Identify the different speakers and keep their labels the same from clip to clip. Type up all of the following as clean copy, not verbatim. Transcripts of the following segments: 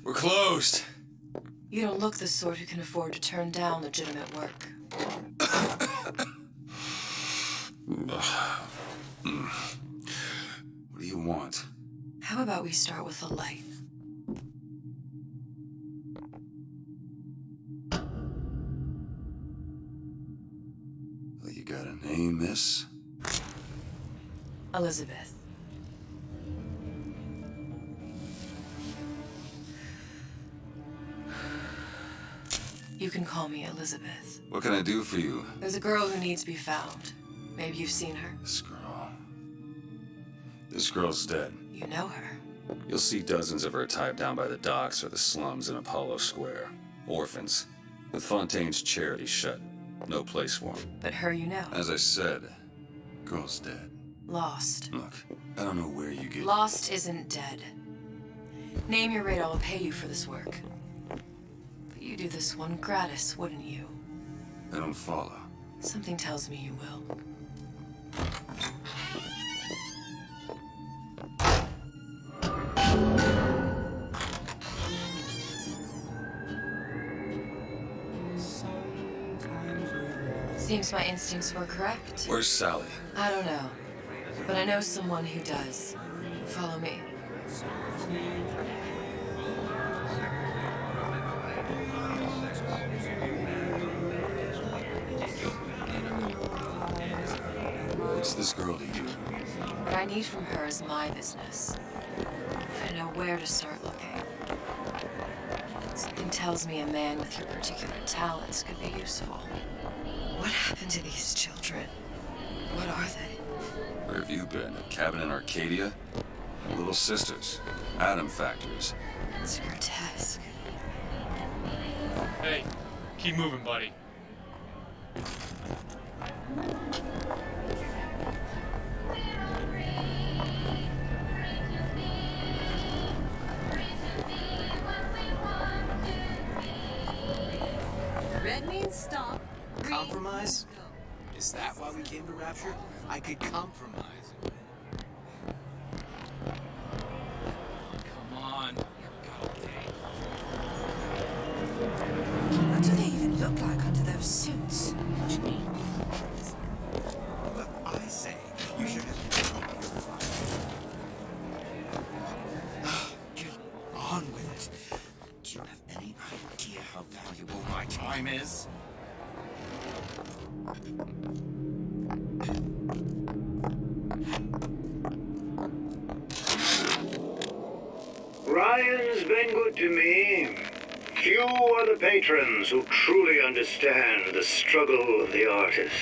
Speaker 1: We're closed.
Speaker 2: You don't look the sort who can afford to turn down legitimate work.
Speaker 1: What do you want?
Speaker 2: How about we start with the light?
Speaker 1: Well, you got a name, miss?
Speaker 2: Elizabeth. You can call me Elizabeth.
Speaker 1: What can I do for you?
Speaker 2: There's a girl who needs to be found. Maybe you've seen her.
Speaker 1: This girl. This girl's dead.
Speaker 2: You know her.
Speaker 1: You'll see dozens of her tied down by the docks or the slums in Apollo Square. Orphans. With Fontaine's charity shut. No place for them.
Speaker 2: But her you know.
Speaker 1: As I said, girl's dead.
Speaker 2: Lost.
Speaker 1: Look, I don't know where you get...
Speaker 2: Lost isn't dead. Name your rate, I'll pay you for this work. But you do this one gratis, wouldn't you?
Speaker 1: I don't follow.
Speaker 2: Something tells me you will. Seems my instincts were correct.
Speaker 1: Where's Sally?
Speaker 2: I don't know, but I know someone who does. Follow me.
Speaker 1: What's this girl to you?
Speaker 2: What I need from her is my business. I know where to start looking. Something tells me a man with your particular talents could be useful. What happened to these children? What are they?
Speaker 1: Where have you been? A cabin in Arcadia? Little sisters. Atom factories.
Speaker 2: It's grotesque.
Speaker 3: Hey, keep moving, buddy.
Speaker 4: Red means stop. Green.
Speaker 5: Compromise? Is that why we came to Rapture? I could compromise.
Speaker 3: Come on.
Speaker 4: What do they even look like under those suits?
Speaker 5: Look, I say, you should have... Get on with it. Do you have any idea how valuable my time is?
Speaker 6: Ryan's been good to me. Few are the patrons who truly understand the struggle of the artist.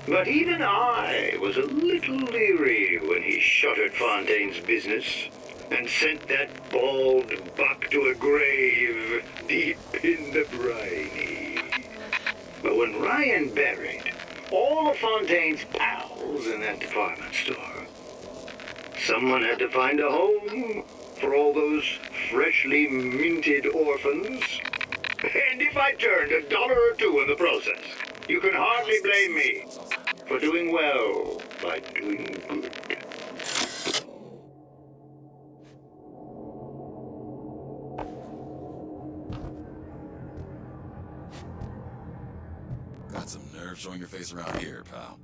Speaker 6: But even I was a little leery when he shuttered Fontaine's business and sent that bald buck to a grave deep in the briny. But when Ryan buried all of Fontaine's pals in that department store, someone had to find a home for all those freshly minted orphans. And if I turned $1 or 2 in the process, you can hardly blame me for doing well by doing good.
Speaker 1: Got some nerve showing your face around here, pal.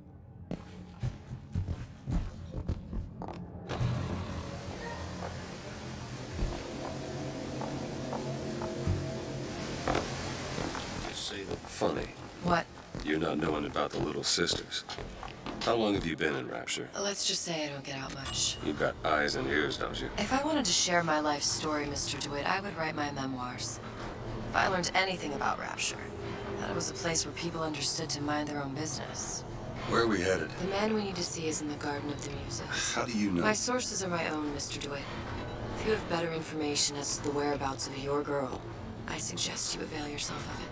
Speaker 1: Funny,
Speaker 2: What?
Speaker 1: you're not knowing about the Little Sisters. How long have you been in Rapture?
Speaker 2: Let's just say I don't get out much.
Speaker 1: You've got eyes and ears, don't you?
Speaker 2: If I wanted to share my life story, Mr. DeWitt, I would write my memoirs. If I learned anything about Rapture, that it was a place where people understood to mind their own business.
Speaker 1: Where are we headed?
Speaker 2: The man we need to see is in the Garden of the Muses.
Speaker 1: How do you know?
Speaker 2: My sources are my own, Mr. DeWitt. If you have better information as to the whereabouts of your girl, I suggest you avail yourself of it.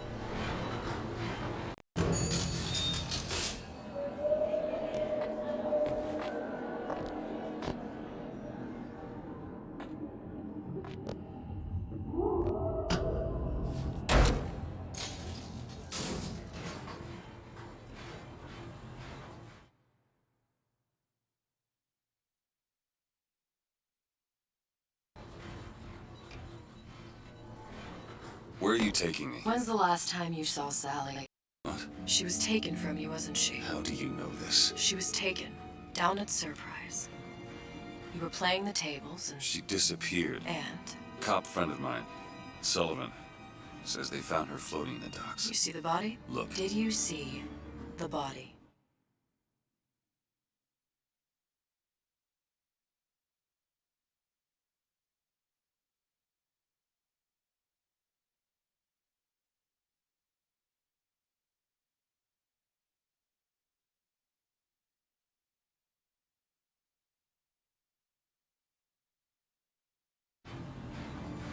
Speaker 1: Where are you taking me?
Speaker 2: When's the last time you saw Sally?
Speaker 1: What?
Speaker 2: She was taken from you, wasn't she?
Speaker 1: How do you know this?
Speaker 2: She was taken, down at Surprise. You were playing the tables and...
Speaker 1: She disappeared.
Speaker 2: And?
Speaker 1: Cop friend of mine, Sullivan, says they found her floating in the docks.
Speaker 2: You see the body?
Speaker 1: Look.
Speaker 2: Did you see the body?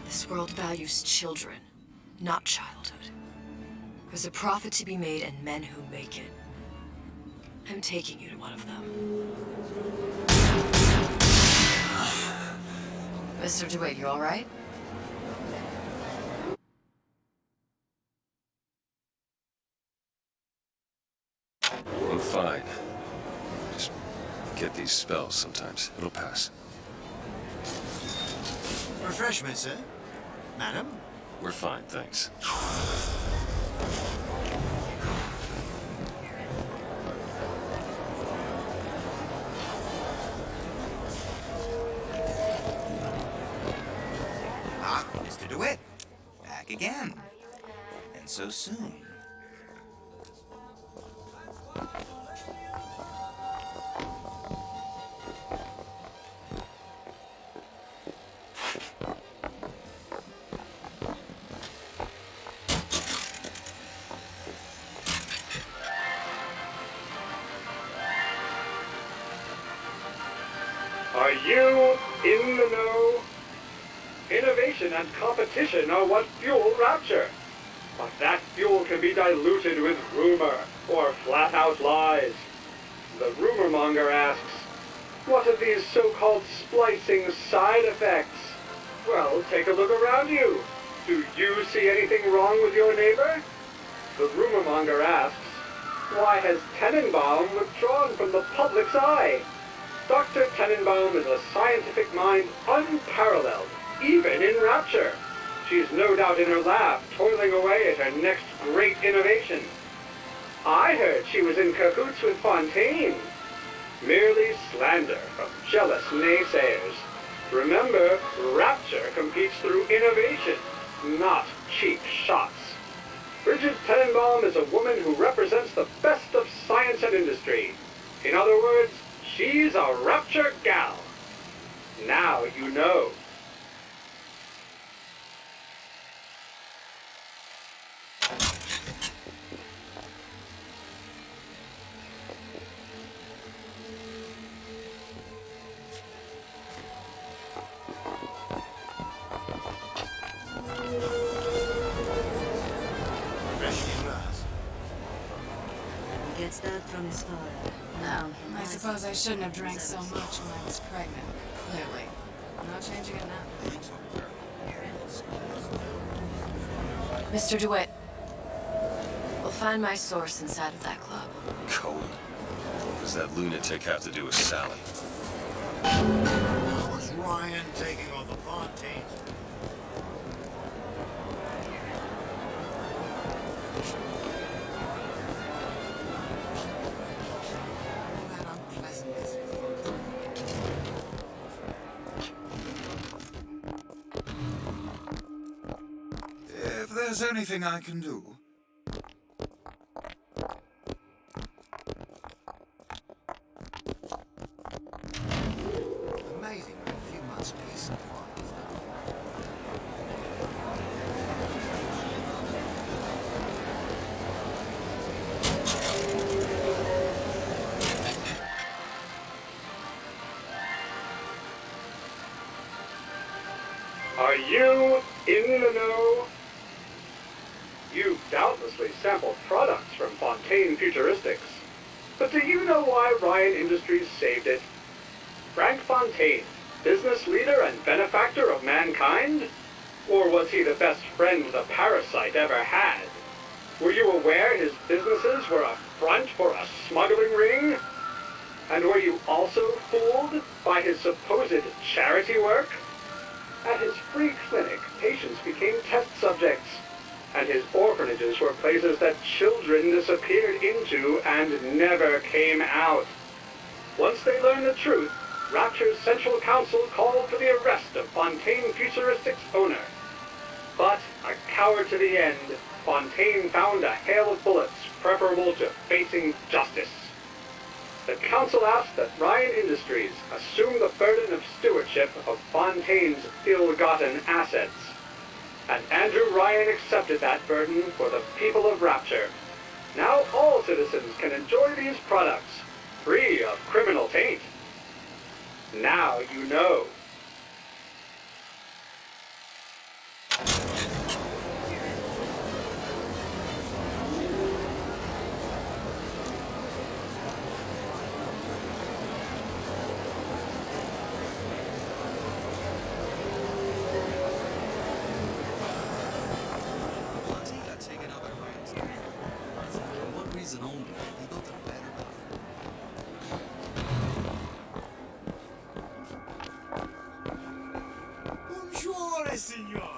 Speaker 2: This world values children, not childhood. There's a profit to be made and men who make it. I'm taking you to one of them. Mr. DeWitt, you all right?
Speaker 1: I'm fine. Just get these spells sometimes. It'll pass.
Speaker 5: Refreshment, sir? Madam?
Speaker 1: We're fine, thanks.
Speaker 7: Ah, Mr. DeWitt. Back again. And so soon.
Speaker 6: Are you in the know? Innovation and competition are what fuel Rapture. But that fuel can be diluted with rumor or flat-out lies. The rumor monger asks, what are these so-called splicing side effects? Well, take a look around you. Do you see anything wrong with your neighbor? The rumor monger asks, why has Tenenbaum withdrawn from the public's eye? Dr. Tenenbaum is a scientific mind unparalleled, even in Rapture. She's no doubt in her lab, toiling away at her next great innovation. I heard she was in cahoots with Fontaine. Merely slander from jealous naysayers. Remember, Rapture competes through innovation, not cheap shots. Bridget Tenenbaum is a woman who represents the best of science and industry. In other words, she's a Rapture gal. Now you know.
Speaker 4: Gets that from his father.
Speaker 8: No, I suppose I shouldn't have drank so much when I was pregnant. Clearly. I'm not changing it now.
Speaker 2: Mr. DeWitt, we'll find my source inside of that club.
Speaker 1: Cohen. What does that lunatic have to do with Sally?
Speaker 9: How was Ryan taking on the Fontaines? If there's anything I can do. Amazing what a few months peace and quiet has done.
Speaker 6: Are you in the know? You've doubtlessly sampled products from Fontaine Futuristics. But do you know why Ryan Industries saved it? Frank Fontaine, business leader and benefactor of mankind? Or was he the best friend the parasite ever had? Were you aware his businesses were a front for a smuggling ring? And were you also fooled by his supposed charity work? At his free clinic, patients became test subjects, and his orphanages were places that children disappeared into and never came out. Once they learned the truth, Rapture's Central Council called for the arrest of Fontaine Futuristics' owner. But, a coward to the end, Fontaine found a hail of bullets preferable to facing justice. The council asked that Ryan Industries assume the burden of stewardship of Fontaine's ill-gotten assets. And Andrew Ryan accepted that burden for the people of Rapture. Now all citizens can enjoy these products, free of criminal taint. Now you know.
Speaker 9: Bonjour, signor.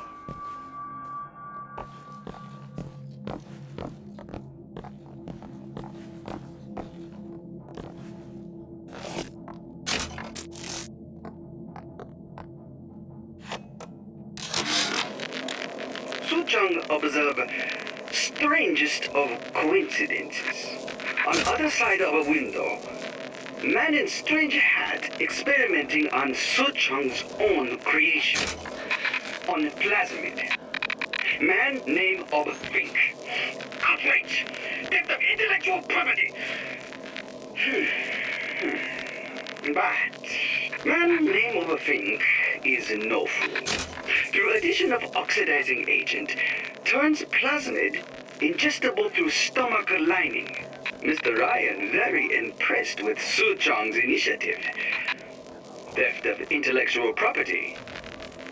Speaker 10: Suchong observed strangest of coincidences. On other side of a window, man in strange hat experimenting on Suchong's own creation. On plasmid. Man name of Fink. Outrage! Theft of intellectual property! But man name of Fink is no fool. Through addition of oxidizing agent, turns plasmid ingestible through stomach lining. Mr. Ryan very impressed with Su Chong's initiative. Theft of intellectual property.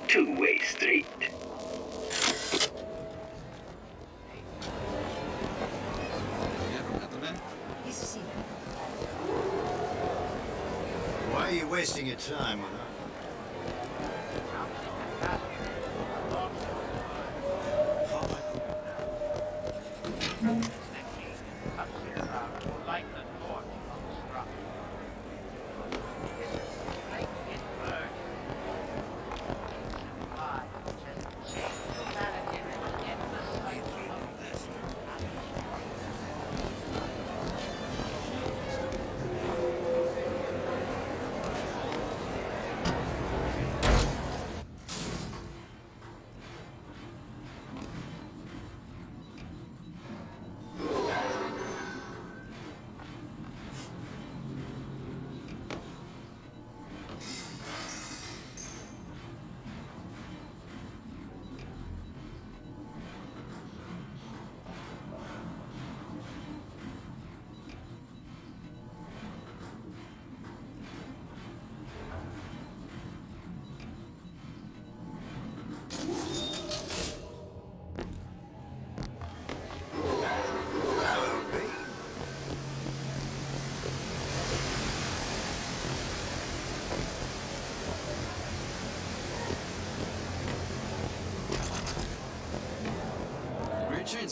Speaker 10: Two-way street.
Speaker 9: Why are you wasting your time with her?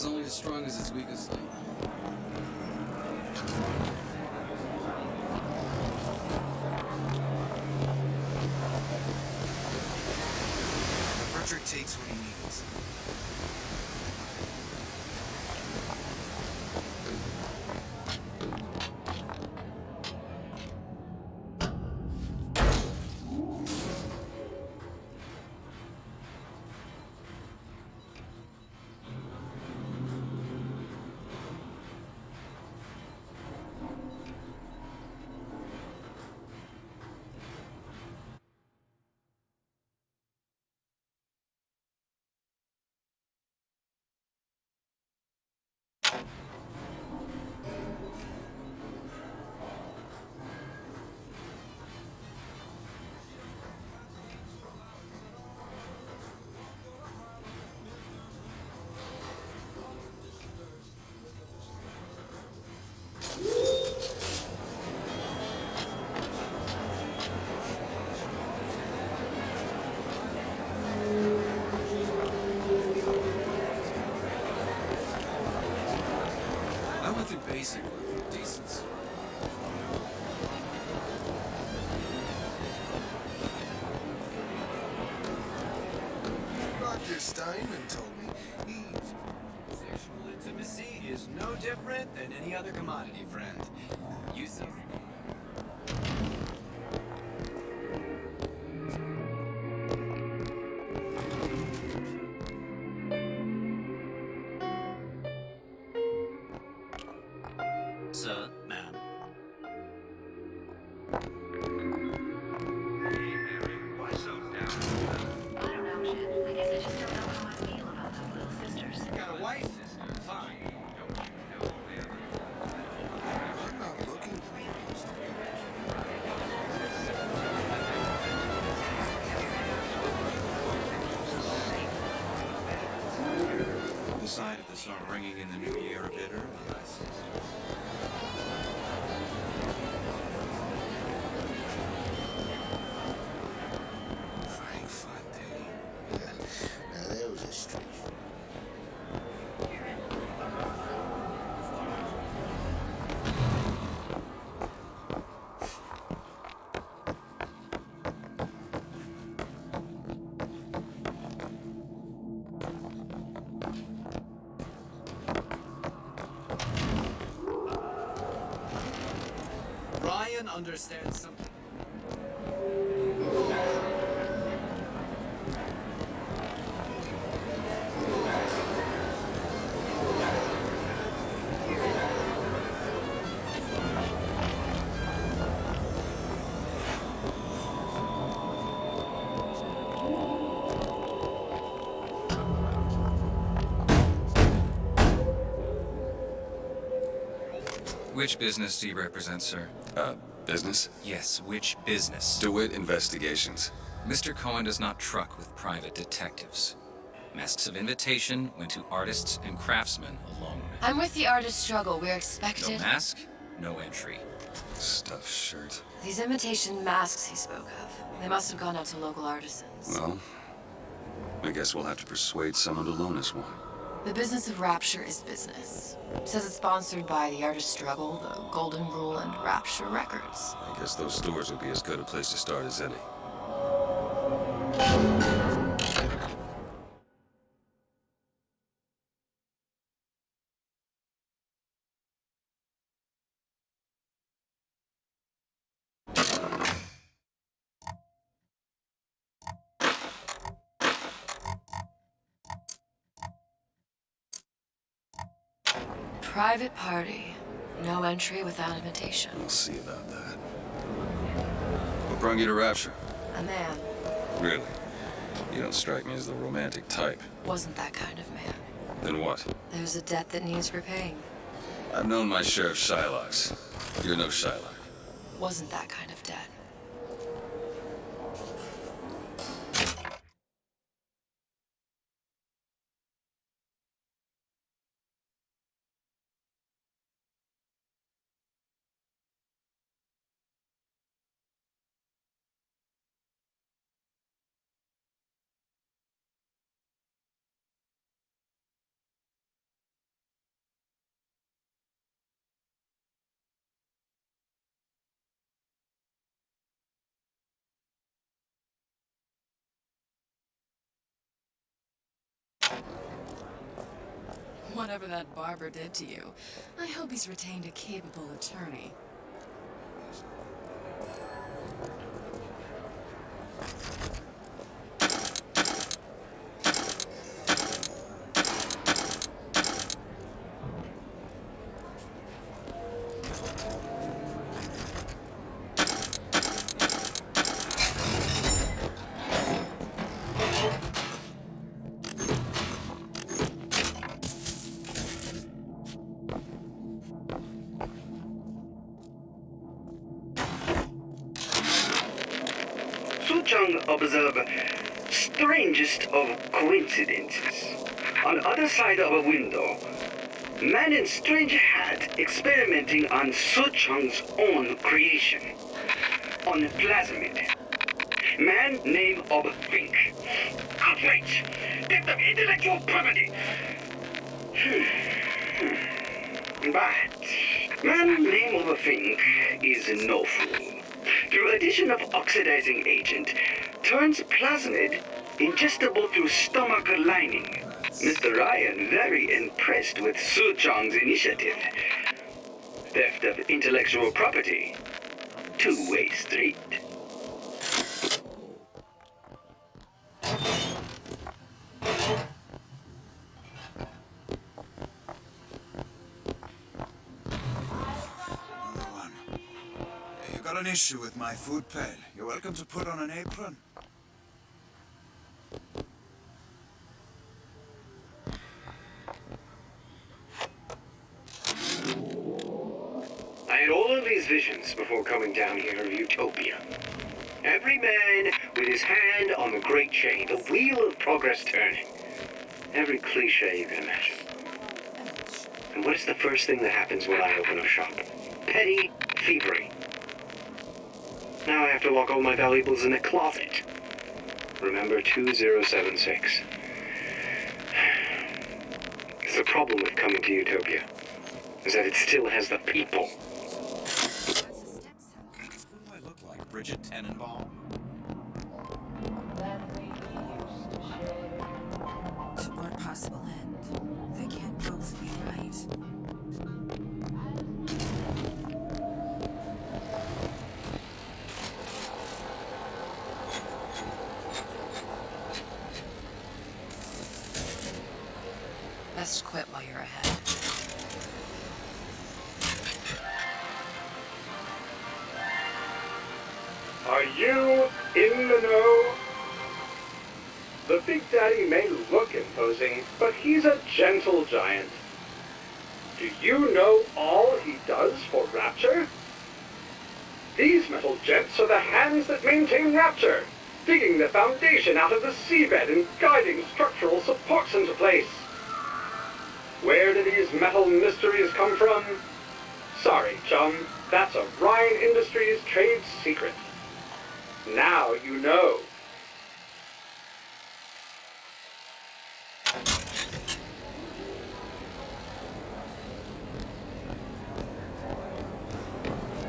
Speaker 5: It's only as strong as its weakest link.
Speaker 7: Frederick takes what he needs.
Speaker 5: I went through basic with decency.
Speaker 9: Dr. Steinman told me he's...
Speaker 5: Sexual intimacy is no different than any other commodity, friend. Use them. Sir, ma'am.
Speaker 2: I don't know, Chip. I guess I just don't know how I feel about those little sisters.
Speaker 5: Got a wife? Fine.
Speaker 9: I'm not looking for
Speaker 7: Decided to start ringing in the new year a bit early.
Speaker 9: Frank Fontaine. Yeah, now there was a street.
Speaker 5: Ryan understands something.
Speaker 11: Which business do you represent, sir?
Speaker 1: Business?
Speaker 11: Yes, which business?
Speaker 1: DeWitt Investigations.
Speaker 11: Mr. Cohen does not truck with private detectives. Masks of invitation went to artists and craftsmen alone.
Speaker 2: I'm with the artist struggle. We're
Speaker 11: No
Speaker 2: expected.
Speaker 11: mask, no entry.
Speaker 1: Stuffed shirt.
Speaker 2: These imitation masks he spoke of. They must have gone out to local artisans.
Speaker 1: Well, I guess we'll have to persuade someone to loan us one.
Speaker 2: The business of Rapture is business. Says it's sponsored by the artist struggle, the Golden Rule, and Rapture Records.
Speaker 1: I guess those stores would be as good a place to start as any.
Speaker 2: Private party. No entry without invitation.
Speaker 1: We'll see about that. What brought you to Rapture?
Speaker 2: A man.
Speaker 1: Really? You don't strike me as the romantic type.
Speaker 2: Wasn't that kind of man.
Speaker 1: Then what?
Speaker 2: There's a debt that needs repaying.
Speaker 1: I've known my share of Shylocks. You're no Shylock.
Speaker 2: Wasn't that kind of debt.
Speaker 8: Whatever that barber did to you, I hope he's retained a capable attorney.
Speaker 10: Suchong observe strangest of coincidences. On other side of a window, man in strange hat experimenting on Suchong's own creation. On plasmid. Man name of Fink. Outrage! Theft of intellectual property! But man name of Fink is no fool. Through addition of oxidizing agent, turns plasmid ingestible through stomach lining. Mr. Ryan very impressed with Su Chong's initiative. Theft of intellectual property. Two-way street.
Speaker 9: Got an issue with my food pail. You're welcome to put on an apron.
Speaker 12: I had all of these visions before coming down here of Utopia. Every man with his hand on the great chain, the wheel of progress turning. Every cliche you can imagine. And what is the first thing that happens when I open a shop? Petty thievery. Now I have to lock all my valuables in a closet. Remember 2076. It's the problem with coming to Utopia, is that it still has the people.
Speaker 7: What do I look like, Bridget Tenenbaum?
Speaker 4: To what possible end? They can't both be right.
Speaker 2: Best quit while you're ahead.
Speaker 6: Are you in the know? The Big Daddy may look imposing, but he's a gentle giant. Do you know all he does for Rapture? These metal jets are the hands that maintain Rapture, digging the foundation out of the seabed and guiding structural supports into place. Where do these metal mysteries come from? Sorry, chum, that's a Ryan Industries trade secret. Now you know.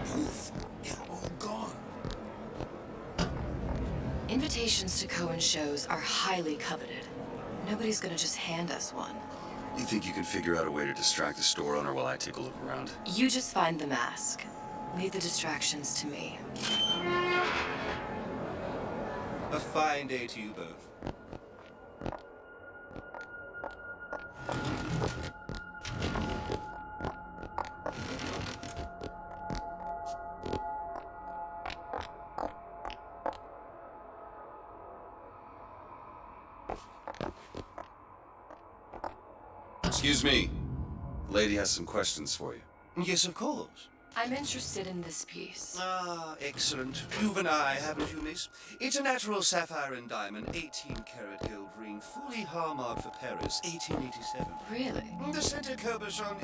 Speaker 9: Poof! They're all gone.
Speaker 2: Invitations to Cohen shows are highly coveted. Nobody's gonna just hand us one.
Speaker 1: You think you can figure out a way to distract the store owner while I take a look around?
Speaker 2: You just find the mask. Leave the distractions to me.
Speaker 7: A fine day to you both.
Speaker 1: Excuse me. The lady has some questions for you.
Speaker 7: Yes, of course.
Speaker 2: I'm interested in this piece.
Speaker 7: Ah, excellent. You've an eye, haven't you, miss? It's a natural sapphire and diamond, 18-karat gold ring, fully hallmarked for Paris, 1887.
Speaker 2: Really?
Speaker 7: The center cabochon...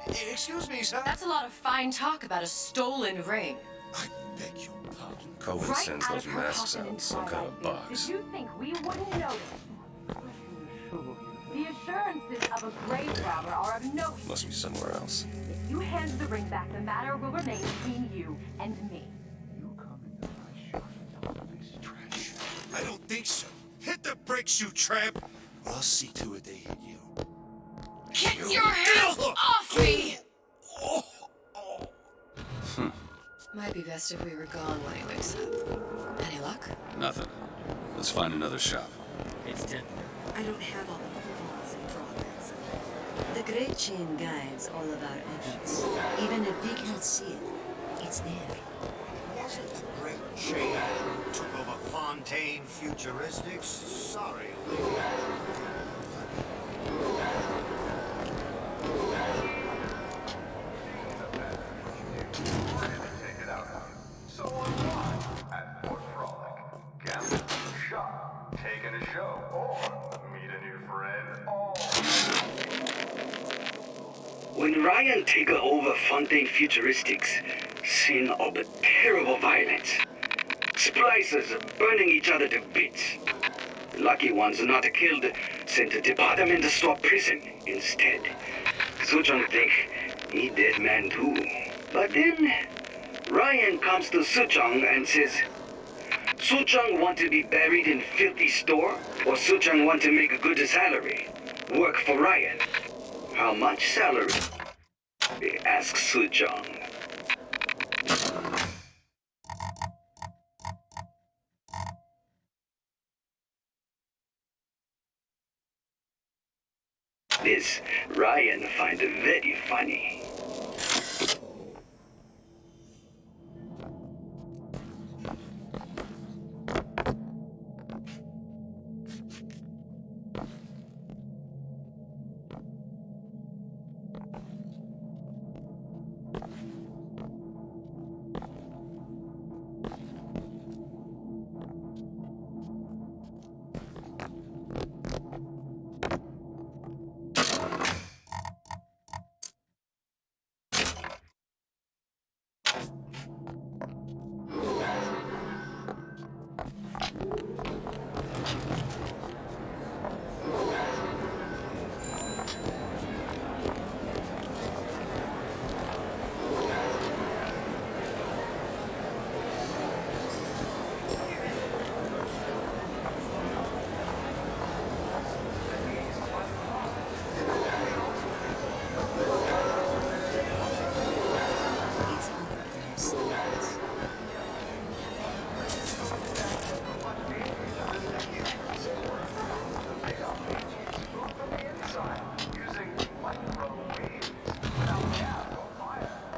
Speaker 7: Excuse me, sir?
Speaker 2: That's a lot of fine talk about a stolen ring.
Speaker 7: I beg your pardon.
Speaker 1: Cohen sends those masks out in some kind of box.
Speaker 13: Did you think we wouldn't notice? The assurances of a grave robber are of no use.
Speaker 1: Must be somewhere else.
Speaker 13: If you hand the ring back, the matter will remain between you and me.
Speaker 9: You come into my shop and dump a piece of trash.
Speaker 7: I don't think so. Hit the brakes, you tramp! Or I'll see to it they hit you.
Speaker 8: Get your hands off me!
Speaker 2: Might be best if we were gone when he wakes up. Any luck?
Speaker 1: Nothing. Let's find another shop.
Speaker 14: It's temporary.
Speaker 4: I don't have all the flaws in progress. The Great Chain guides all of our efforts. Even if we can't see it, it's there.
Speaker 15: Was it the Great Chain who took over Fontaine Futuristics? Sorry, lady.
Speaker 10: When Ryan take over Fontaine Futuristics, scene of terrible violence. Splicers burning each other to bits. Lucky ones not killed, sent to department store prison instead. Suchong think he dead man too. But then Ryan comes to Suchong and says, Suchong want to be buried in filthy store, or Suchong want to make a good salary? Work for Ryan. How much salary? They ask Suchong. This Ryan find very funny.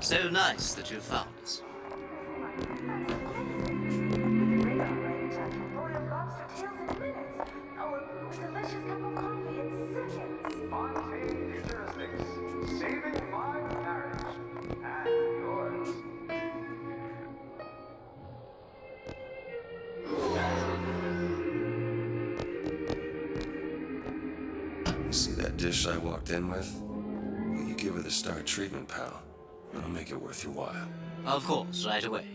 Speaker 14: So nice that you found us.
Speaker 1: See that dish I walked in with? Will you give her the star treatment, pal? It'll make it worth your while.
Speaker 14: Of course, right away.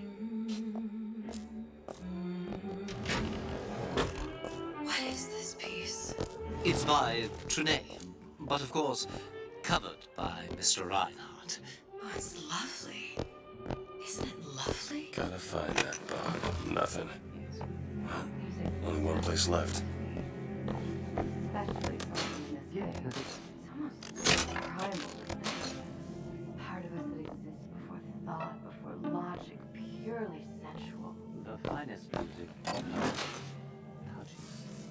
Speaker 2: What is this piece?
Speaker 14: It's by Trinae, but of course, covered by Mr. Reinhardt.
Speaker 2: Oh, it's lovely. Isn't it lovely?
Speaker 1: Gotta find that Bob. Nothing. Well, only one place left.
Speaker 13: It's almost primal, isn't it? Part of us that exists before thought, before logic, purely sensual.
Speaker 14: The finest music touches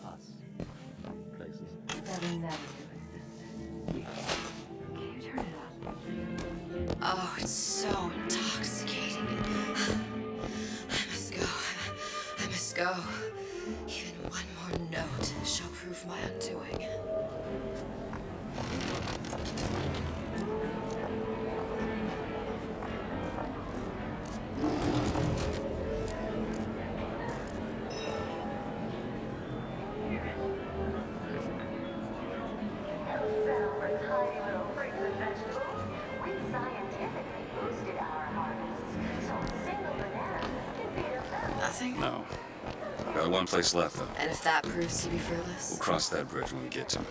Speaker 14: us places.
Speaker 13: That we never knew existed. Can you turn it up?
Speaker 2: Oh, it's so intoxicating. I must go. I must go. Even one more note shall prove my undoing. Nothing?
Speaker 1: No. Got one place left, though.
Speaker 2: And if that proves to be fruitless?
Speaker 1: We'll cross that bridge when we get to it.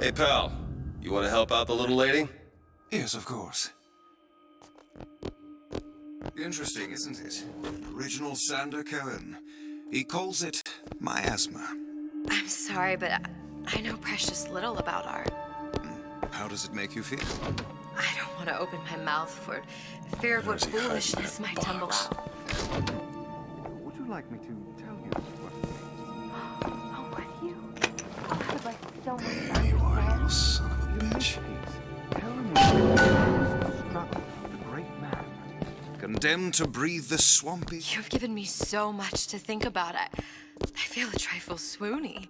Speaker 1: Hey, pal. You want to help out the little lady?
Speaker 9: Yes, of course. Interesting, isn't it? Original Sander Cohen. He calls it miasma.
Speaker 2: I'm sorry, but I know precious little about art.
Speaker 9: How does it make you feel?
Speaker 2: I don't want to open my mouth for fear of what foolishness might tumble out.
Speaker 16: Would you like me to tell you what it means?
Speaker 13: Oh, with you? I would like so much to
Speaker 9: There you are,
Speaker 13: understand.
Speaker 9: you son of a bitch.
Speaker 16: Struck the great man.
Speaker 9: Condemned to breathe the swampy...
Speaker 2: You've given me so much to think about. I feel a trifle swoony.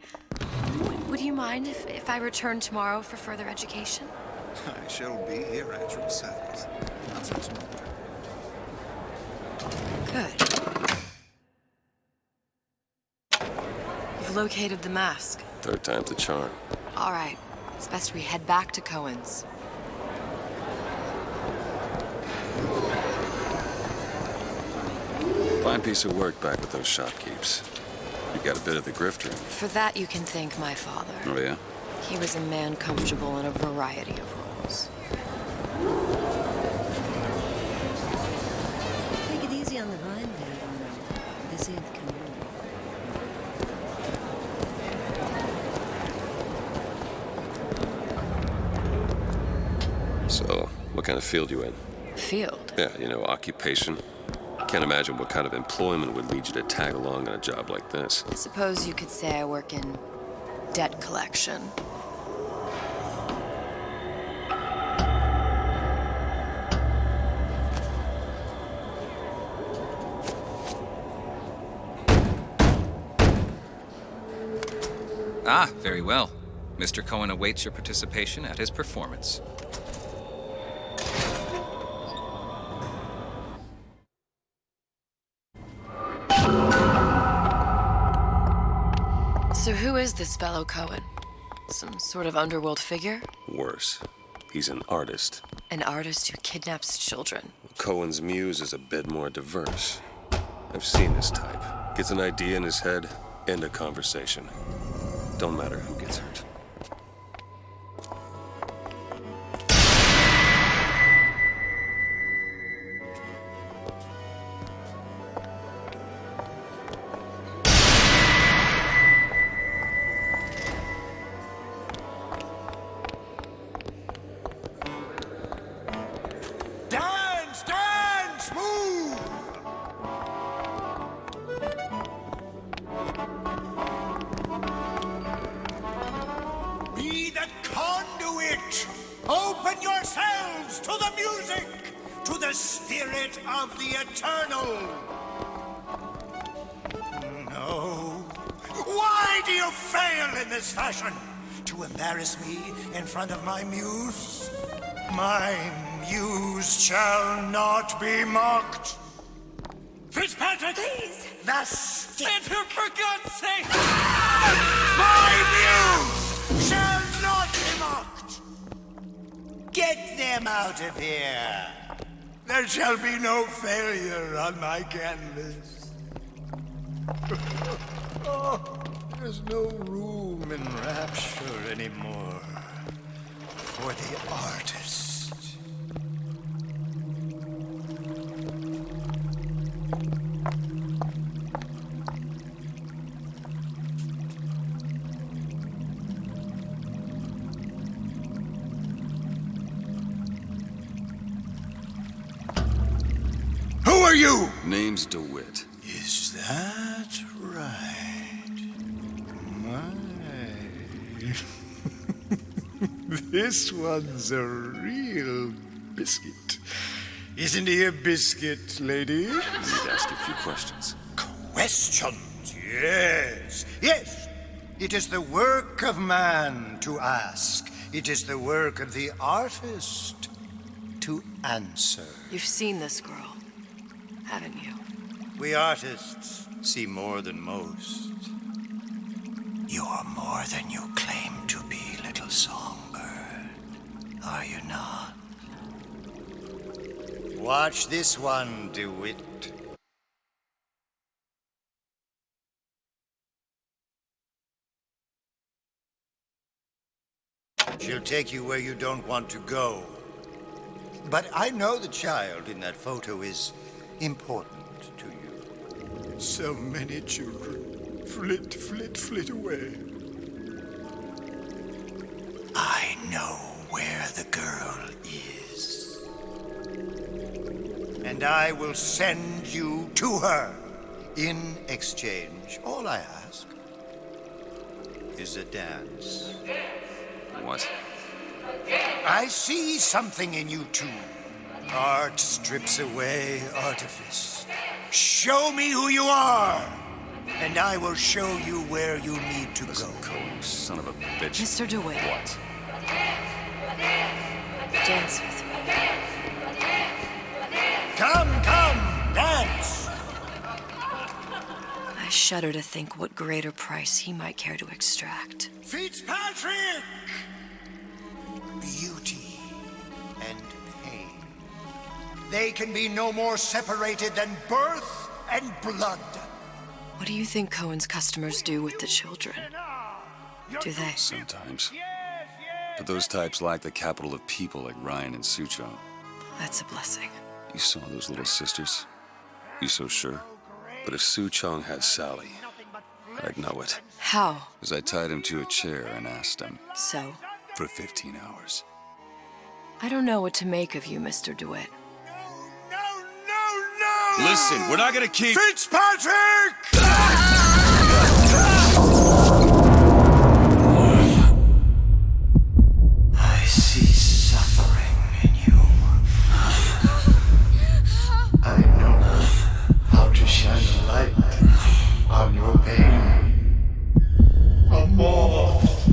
Speaker 2: Would you mind if I return tomorrow for further education?
Speaker 9: I shall be here at your service. Until tomorrow.
Speaker 2: Good. You've located the mask.
Speaker 1: Third time's the charm.
Speaker 2: All right. It's best we head back to Cohen's.
Speaker 1: Fine piece of work back with those shopkeeps. You got a bit of the grifter.
Speaker 2: For that, you can thank my father.
Speaker 1: Oh, yeah?
Speaker 2: He was a man comfortable in a variety of roles.
Speaker 4: Take it easy on the vine, Dad. This ain't the community.
Speaker 1: So, what kind of field you in?
Speaker 2: Field?
Speaker 1: Yeah, you know, occupation. Can't imagine what kind of employment would lead you to tag along on a job like this.
Speaker 2: I suppose you could say I work in debt collection.
Speaker 11: Ah, very well. Mr. Cohen awaits your participation at his performance.
Speaker 2: So who is this fellow Cohen? Some sort of underworld figure?
Speaker 1: Worse. He's an artist.
Speaker 2: An artist who kidnaps children.
Speaker 1: Cohen's muse is a bit more diverse. I've seen this type. Gets an idea in his head, end a conversation. Don't matter who gets hurt.
Speaker 15: Dance, dance, move! Be the conduit! Open yourselves to the music, to the spirit of the eternal! No. Why do you fail in this fashion? To embarrass me in front of my muse? My muse shall not be mocked. Fitzpatrick! Please! The Santa, for God's sake! My muse shall not be mocked! Get them out of here! There shall be no failure on my canvas. Oh, there's no room in rapture anymore for the artist. Who are you?
Speaker 1: Name's DeWitt.
Speaker 15: Is that right? My. This one's a real biscuit. Isn't he a biscuit, lady?
Speaker 1: Need to ask you a few questions.
Speaker 15: Questions? Yes. Yes. It is the work of man to ask. It is the work of the artist to answer.
Speaker 2: You've seen this girl, haven't you?
Speaker 15: We artists see more than most. You are more than you claim to be, little songbird. Are you not? Watch this one, DeWitt. She'll take you where you don't want to go. But I know the child in that photo is important to you. So many children flit, flit, flit away. I know where the girl is. And I will send you to her. In exchange, all I ask is a dance.
Speaker 1: What?
Speaker 15: I see something in you two. Art strips away artifice. Show me who you are, and I will show you where you need to go.
Speaker 1: Cohen, son of a bitch.
Speaker 2: Mr. DeWitt.
Speaker 1: What?
Speaker 2: Dance with me.
Speaker 15: Come, dance!
Speaker 2: I shudder to think what greater price he might care to extract.
Speaker 15: Fitzpatrick! Beauty and pain. They can be no more separated than birth and blood.
Speaker 2: What do you think Cohen's customers do with the children? Do they?
Speaker 1: Sometimes. But those types lack the capital of people like Ryan and Suchong.
Speaker 2: That's a blessing.
Speaker 1: You saw those little sisters? You so sure? But if Suchong had Sally, I'd know it.
Speaker 2: How?
Speaker 1: As I tied him to a chair and asked him.
Speaker 2: So?
Speaker 1: For 15 hours.
Speaker 2: I don't know what to make of you, Mr. DeWitt.
Speaker 15: No!
Speaker 1: Listen, we're not gonna keep...
Speaker 15: Fitzpatrick! I see suffering in you. I know how to shine a light on your pain. A moth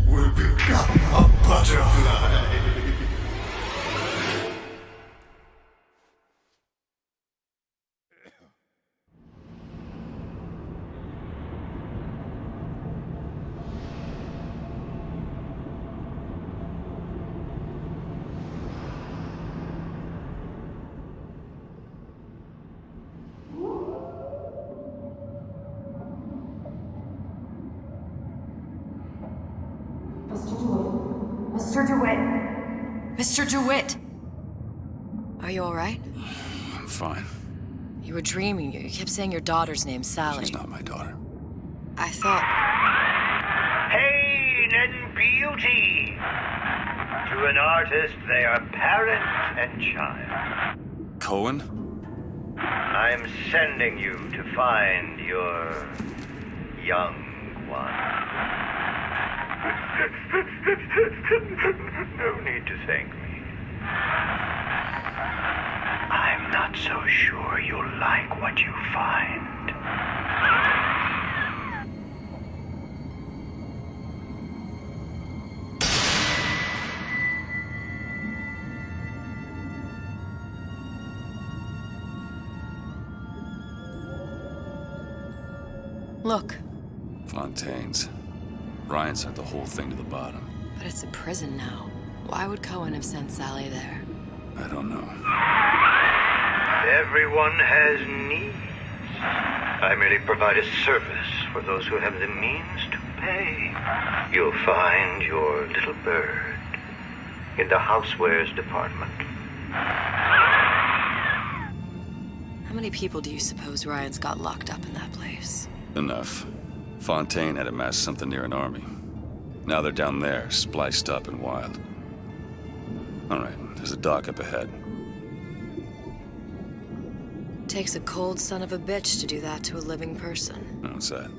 Speaker 15: will become a butterfly.
Speaker 2: Mr. DeWitt! Mr. DeWitt! Are you all right?
Speaker 1: I'm fine.
Speaker 2: You were dreaming. You kept saying your daughter's name, Sally.
Speaker 1: She's not my daughter.
Speaker 2: I thought...
Speaker 17: Pain and beauty! To an artist, they are parent and child.
Speaker 1: Cohen?
Speaker 17: I'm sending you to find your young one. No need to thank me. I'm not so sure you'll like what you find.
Speaker 2: Look.
Speaker 1: Fontaine's. Ryan sent the whole thing to the bottom.
Speaker 2: But it's a prison now. Why would Cohen have sent Sally there?
Speaker 1: I don't know.
Speaker 17: Everyone has needs. I merely provide a service for those who have the means to pay. You'll find your little bird in the housewares department.
Speaker 2: How many people do you suppose Ryan's got locked up in that place?
Speaker 1: Enough. Fontaine had amassed something near an army. Now they're down there, spliced up and wild. All right, there's a dock up ahead.
Speaker 2: Takes a cold son of a bitch to do that to a living person.
Speaker 1: What's that?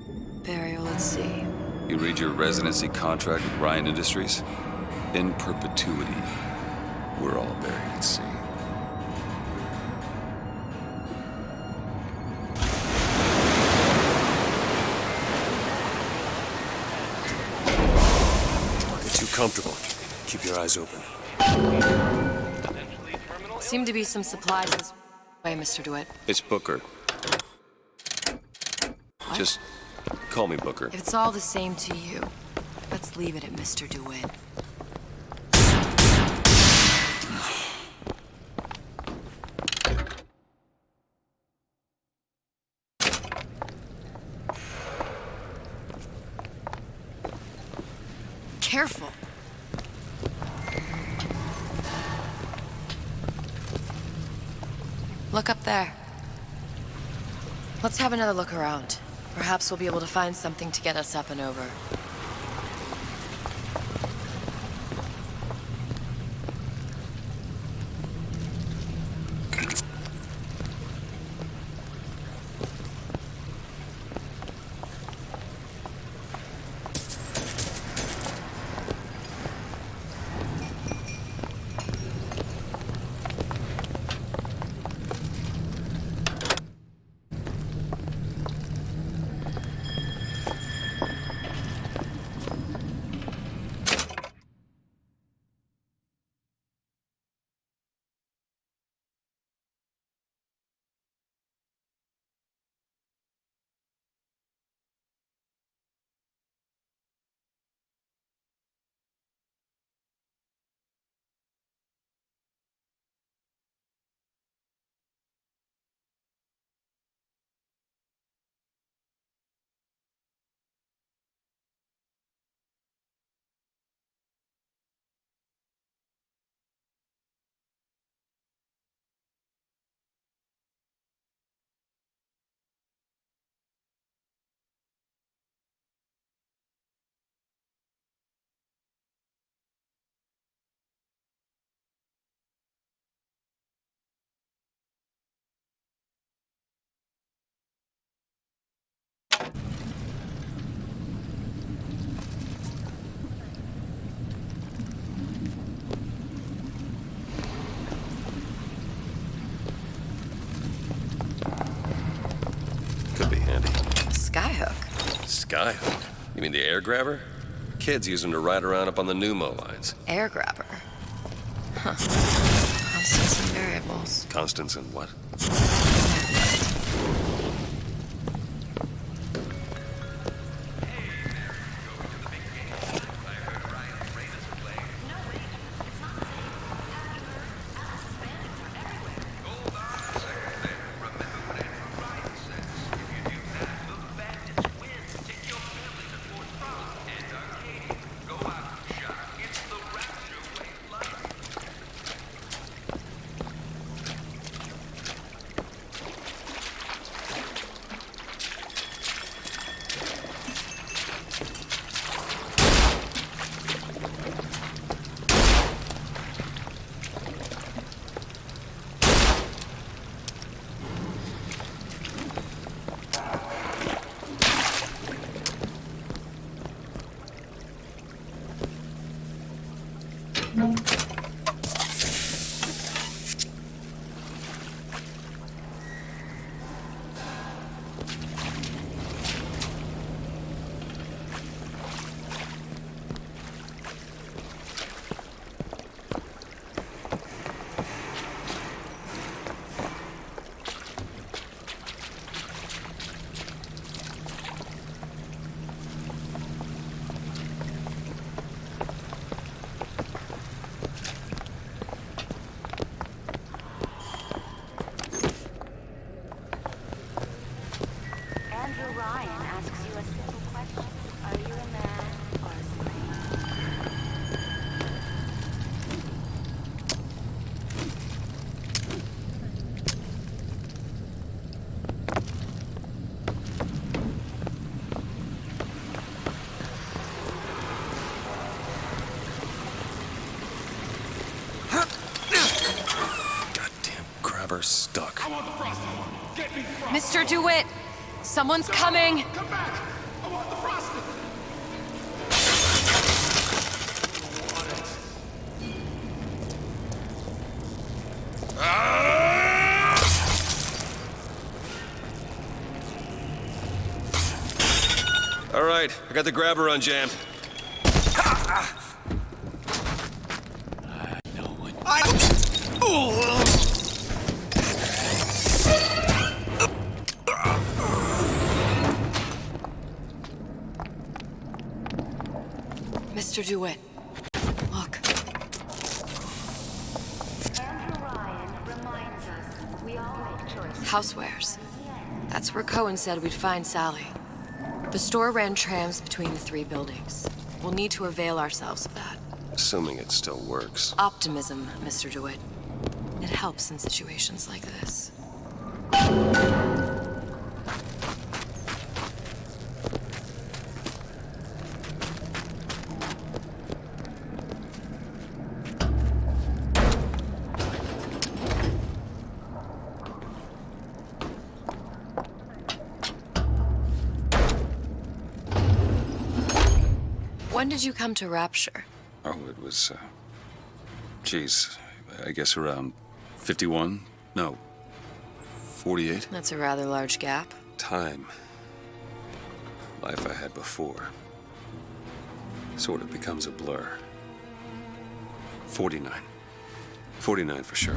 Speaker 2: Burial, let's see.
Speaker 1: You read your residency contract with Ryan Industries? In perpetuity, we're all buried at sea.
Speaker 18: Too comfortable. Keep your eyes open.
Speaker 2: Seem to be some supplies this way, Mr. DeWitt.
Speaker 18: It's Booker.
Speaker 2: What?
Speaker 18: Just call me Booker.
Speaker 2: If it's all the same to you, let's leave it at Mr. DeWitt. Careful. Look up there. Let's have another look around. Perhaps we'll be able to find something to get us up and over.
Speaker 18: Could be handy.
Speaker 2: Skyhook?
Speaker 18: Skyhook? You mean the air grabber? Kids use them to ride around up on the pneumo lines.
Speaker 2: Air grabber? Huh. Constants and variables.
Speaker 18: Constants and what? Stuck.
Speaker 2: Mr. DeWitt, someone's coming.
Speaker 15: Come back! I want the frosting!
Speaker 18: All right, I got the grabber unjammed.
Speaker 2: Mr. DeWitt, look.
Speaker 13: Andrew Ryan reminds us we all make choices.
Speaker 2: Housewares. That's where Cohen said we'd find Sally. The store ran trams between the three buildings. We'll need to avail ourselves of that.
Speaker 18: Assuming it still works.
Speaker 2: Optimism, Mr. DeWitt. It helps in situations like this. When did you come to Rapture?
Speaker 1: Oh, it was, geez, I guess around 51? No, 48?
Speaker 2: That's a rather large gap.
Speaker 1: Time. Life I had before. Sort of becomes a blur. 49. 49 for sure.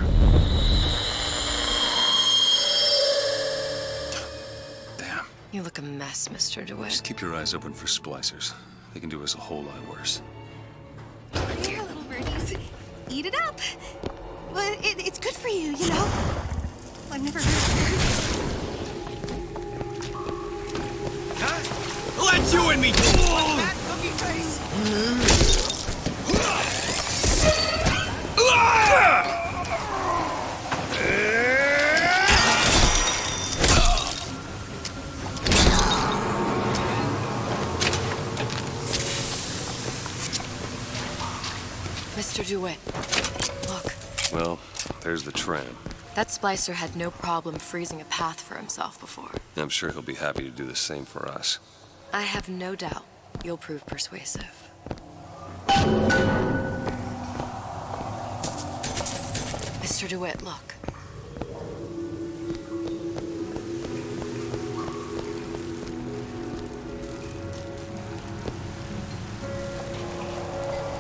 Speaker 1: Damn.
Speaker 2: You look a mess, Mr. DeWitt.
Speaker 1: Just keep your eyes open for splicers. They can do us a whole lot worse.
Speaker 19: Here, little birdies. Eat it up. Well, it's good for you, you know? I've never heard of
Speaker 5: Huh? Let you and me! That cookie face!
Speaker 2: Mr. DeWitt, look.
Speaker 1: Well, there's the tram.
Speaker 2: That splicer had no problem freezing a path for himself before.
Speaker 1: I'm sure he'll be happy to do the same for us.
Speaker 2: I have no doubt you'll prove persuasive. Mr. DeWitt, look.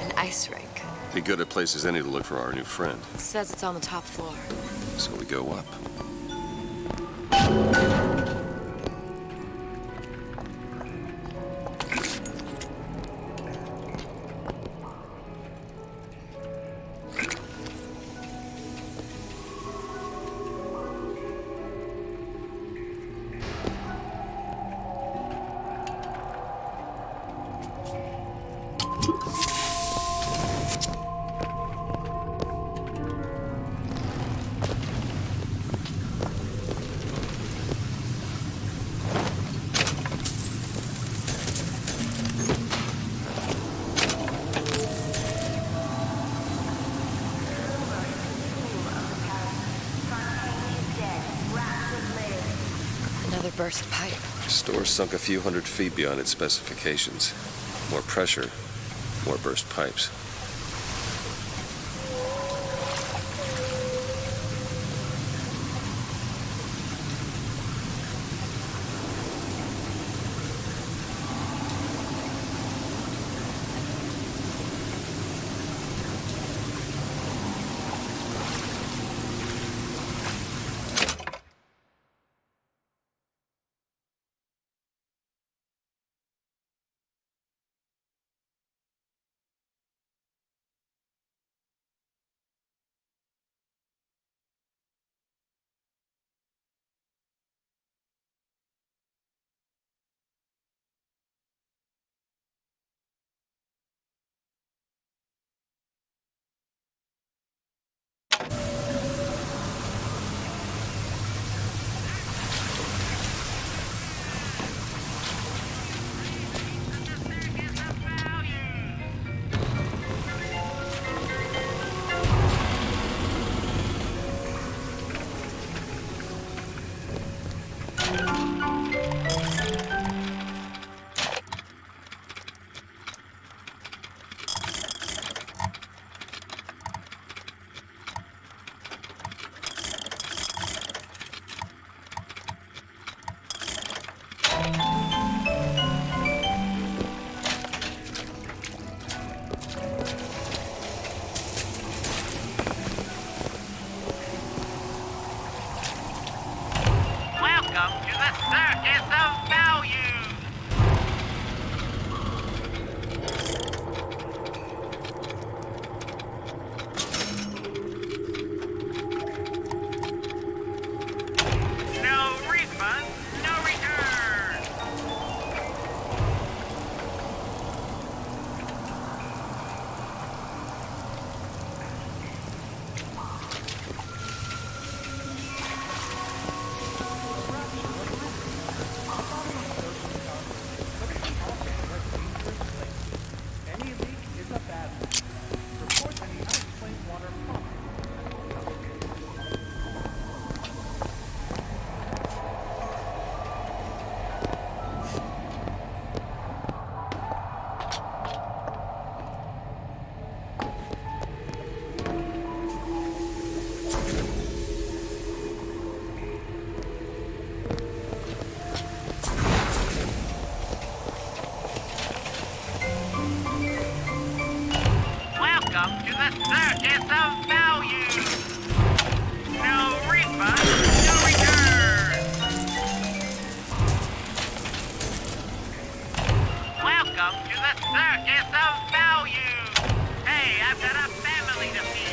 Speaker 2: An ice rink.
Speaker 1: Be good at places any to look for our new friend.
Speaker 2: It says it's on the top floor.
Speaker 1: So we go up.
Speaker 2: Another burst pipe.
Speaker 1: Store sunk a few 100 feet beyond its specifications. More pressure, more burst pipes.
Speaker 20: the circus of value! No refund, no return! Welcome to the circus of value! Hey, I've got a family to feed!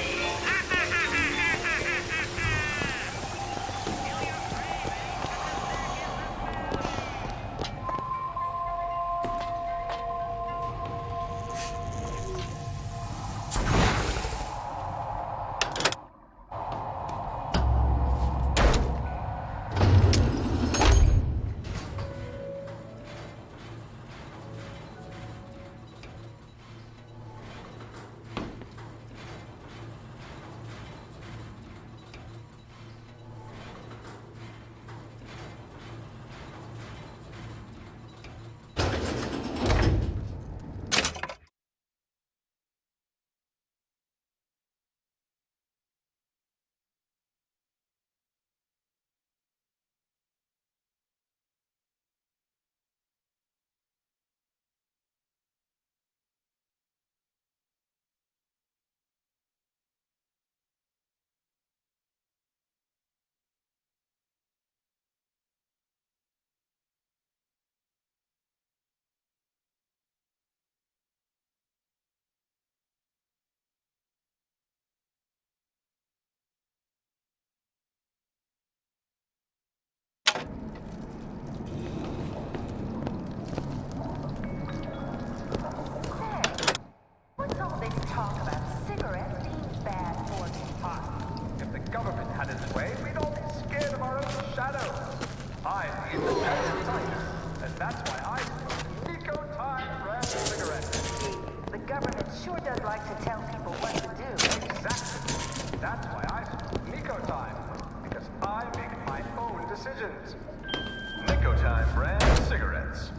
Speaker 21: What's all this talk about cigarettes being bad for you?
Speaker 22: If the government had its way, we'd all be scared of our own shadows. I'm the independent scientist, and that's why I smoke Nico Time brand cigarettes.
Speaker 21: The government sure does like to tell people what to do.
Speaker 22: Exactly. That's why I smoke Nico Time, because I make my own decisions. Nico Time brand cigarettes.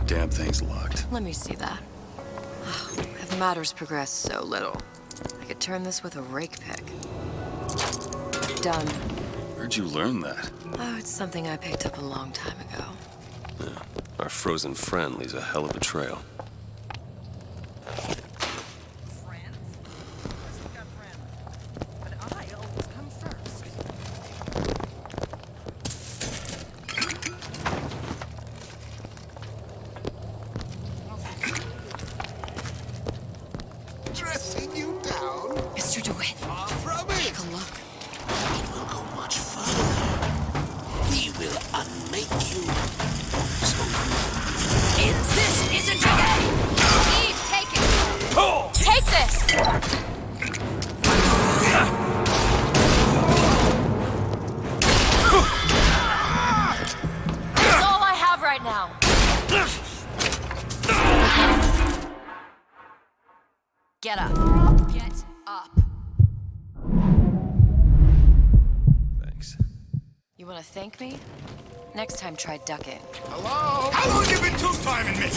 Speaker 1: Damn thing's locked.
Speaker 2: Let me see that. Have matters progressed so little? I could turn this with a rake pick. Done.
Speaker 1: Where'd you learn that?
Speaker 2: Oh, it's something I picked up a long time ago.
Speaker 18: Yeah. Our frozen friend leaves a hell of a trail.
Speaker 15: Dressing you down?
Speaker 2: Mr. DeWitt.
Speaker 15: Far from it.
Speaker 2: Take a look.
Speaker 15: It will go much further. We will unmake you. So
Speaker 2: This isn't a game! Eve, take it! Take this! That's all I have right now. Get up. Get up.
Speaker 18: Thanks.
Speaker 2: You want to thank me? Next time, try ducking.
Speaker 15: Hello? How long you been two-timing me?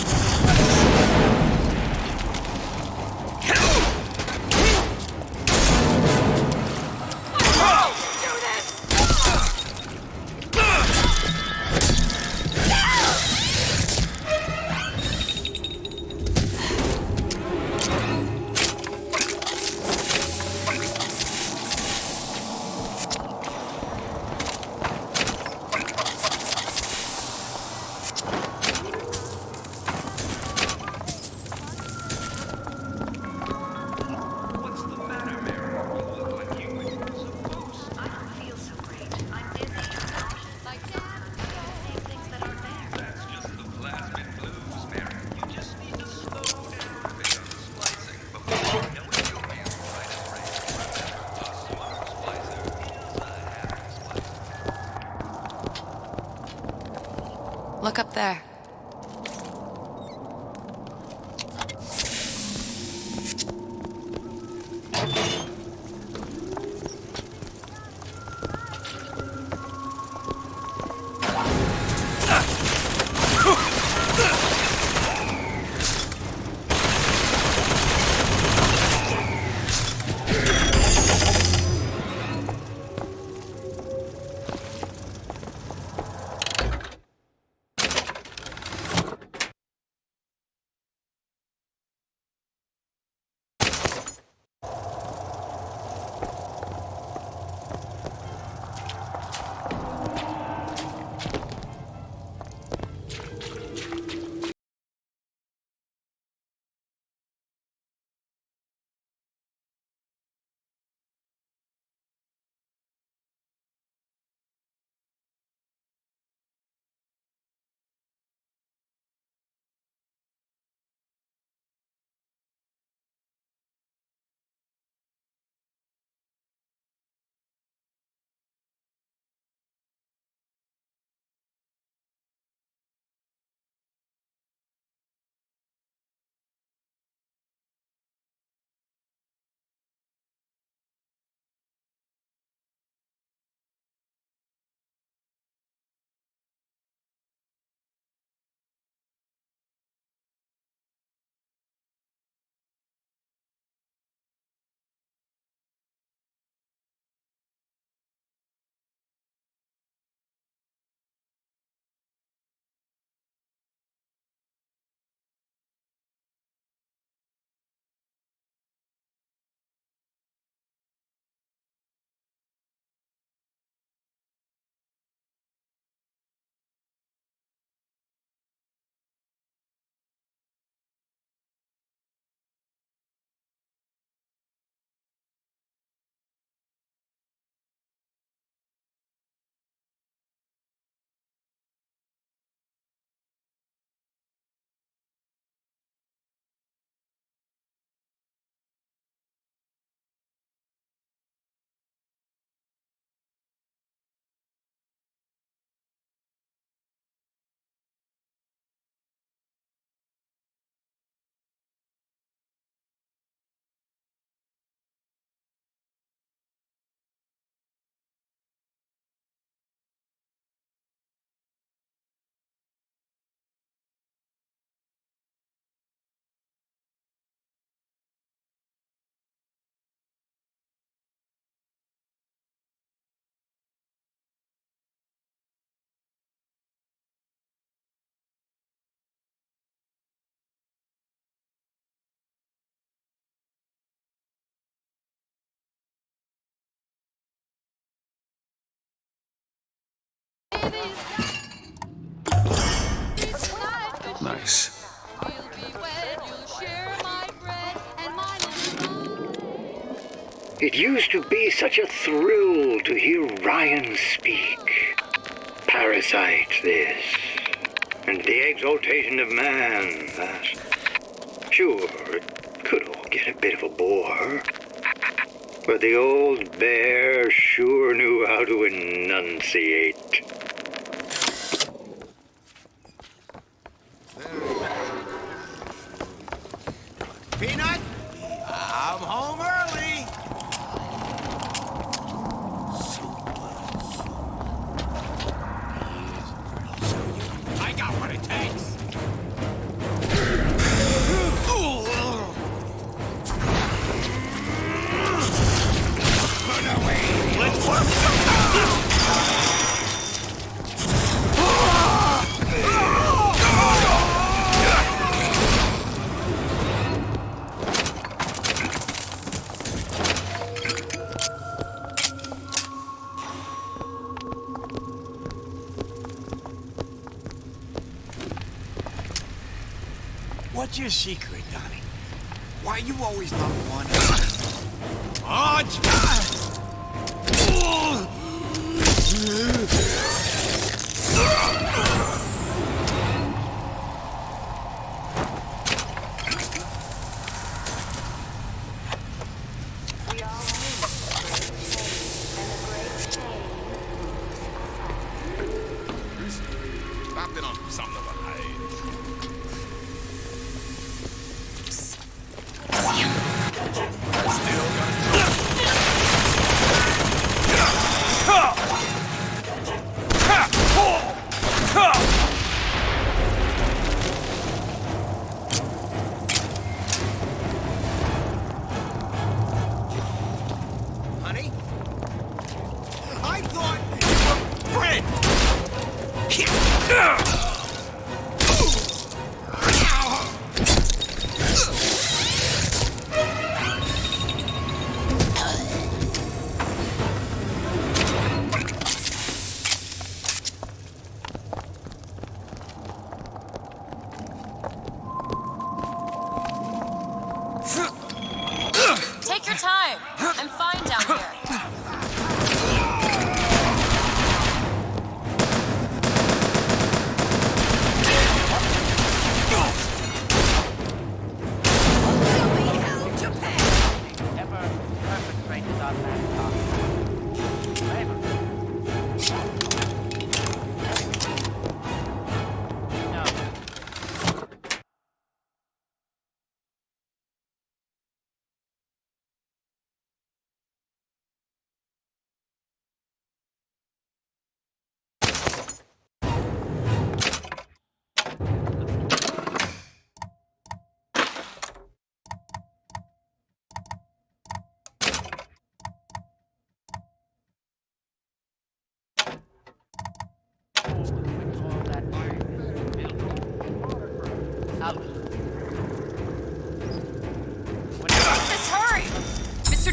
Speaker 1: Nice.
Speaker 10: It used to be such a thrill to hear Ryan speak. Parasite, this. And the exaltation of man, that. Sure, it could all get a bit of a bore. But the old bear sure knew how to enunciate.
Speaker 5: Peanut, I'm home early. I got what it takes. Run away. Let's work some What's your secret, Donnie? Why you always number one? Oh, it's I've been on something of a hiatus. Still got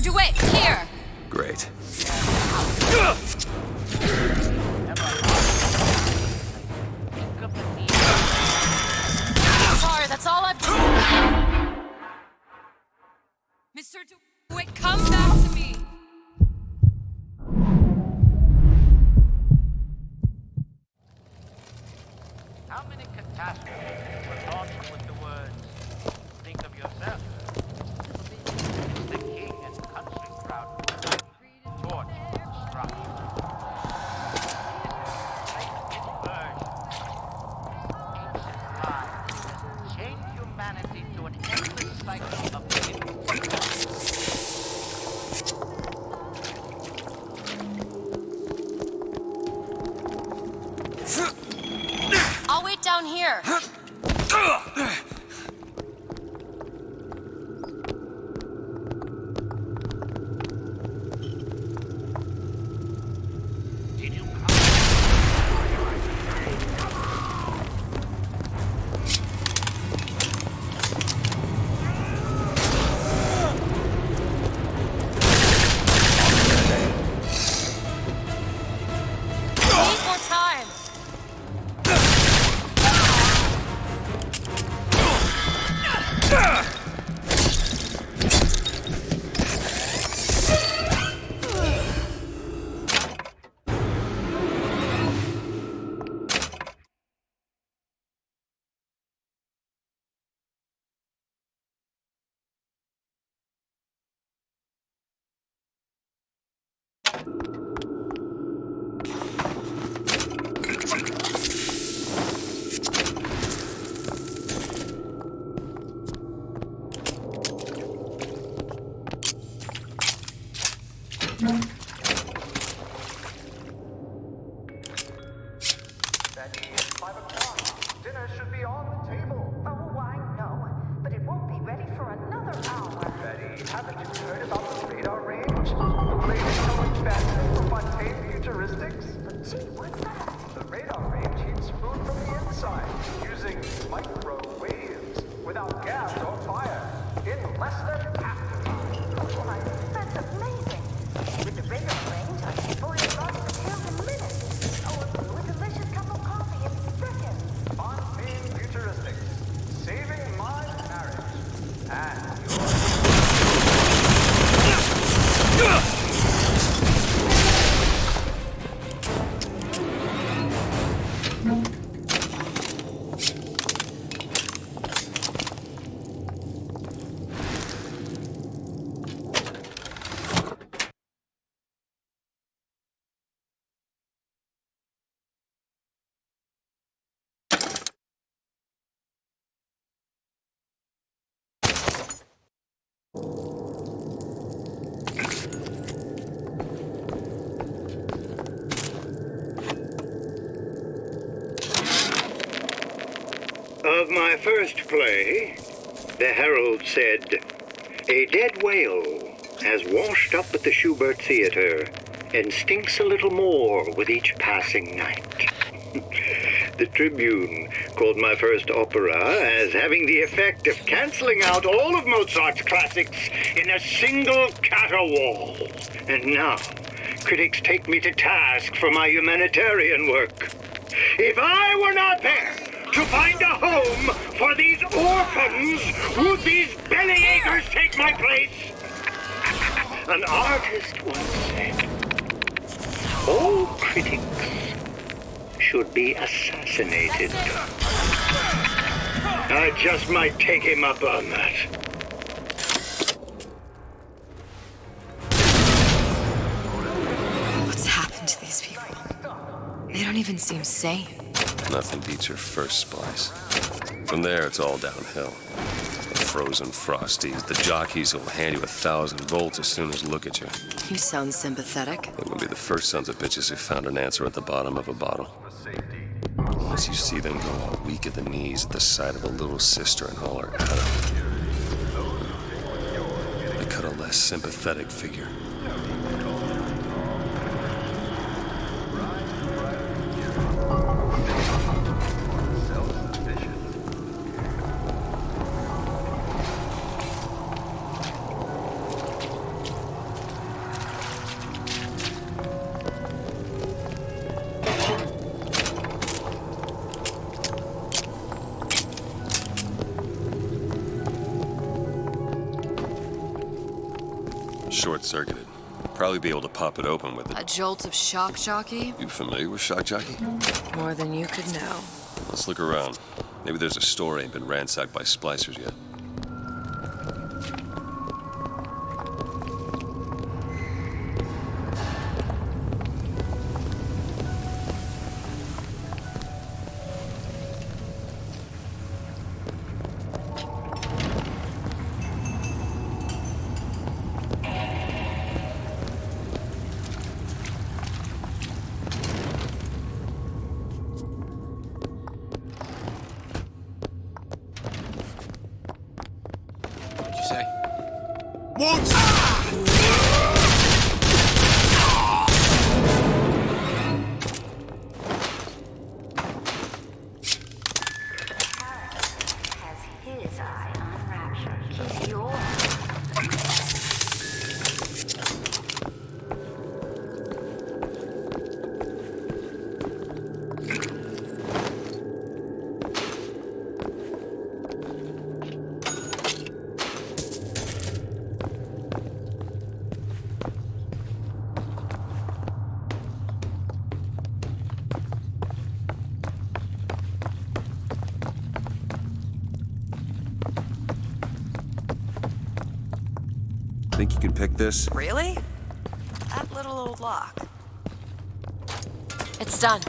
Speaker 2: Mr. DeWitt, here!
Speaker 1: Great.
Speaker 2: Sorry, that's all I've done. Mr. DeWitt, come back to me!
Speaker 20: How many catastrophes were launched with the words, think of yourself? The king and country crowd torch struck. Change humanity to an endless cycle of
Speaker 2: I'll wait down here. Need more time.
Speaker 22: Betty, it's 5 o'clock. Dinner should be on the table.
Speaker 21: Oh, I know. But it won't be ready for another hour.
Speaker 22: Betty, haven't you heard about the radar range? The latest so advanced for Fontaine Futuristics?
Speaker 21: Gee, what's that?
Speaker 22: The radar range heats food from the inside, using microwaves, without gas or fire, in less than half the time.
Speaker 21: Why, that's amazing. With the radar range, I can boil lobster tails in minutes. Or brew a delicious cup of coffee in seconds.
Speaker 22: Fontaine Futuristics, saving my marriage. And yours.
Speaker 17: Of my first play, the herald said, "A dead whale has washed up at the Schubert Theater and stinks a little more with each passing night." The Tribune called my first opera as having the effect of canceling out all of Mozart's classics in a single caterwaul. And now, critics take me to task for my humanitarian work. If I were not there to find a home for these orphans, would these bellyachers take my place? An artist once said, "All critics should be assassinated." I just might take him up on that.
Speaker 2: What's happened to these people? They don't even seem sane.
Speaker 1: Nothing beats your first splice. From there, it's all downhill. The frozen frosties, the jockeys who'll hand you 1,000 volts as soon as look at you.
Speaker 2: You sound sympathetic.
Speaker 1: They will be the first sons of bitches who found an answer at the bottom of a bottle. Once you see them go all weak at the knees at the sight of a little sister and haul her out of it, they cut a less sympathetic figure.
Speaker 18: Short-circuited. Probably be able to pop it open with
Speaker 2: A
Speaker 18: it.
Speaker 2: jolt of shock jockey?
Speaker 18: You familiar with shock jockey?
Speaker 2: More than you could know.
Speaker 18: Let's look around. Maybe there's a store ain't been ransacked by splicers yet.
Speaker 11: What'd you say?
Speaker 21: Has his eye on Rapture. Keep your
Speaker 18: Think you can pick this?
Speaker 2: Really? That little old lock. It's done.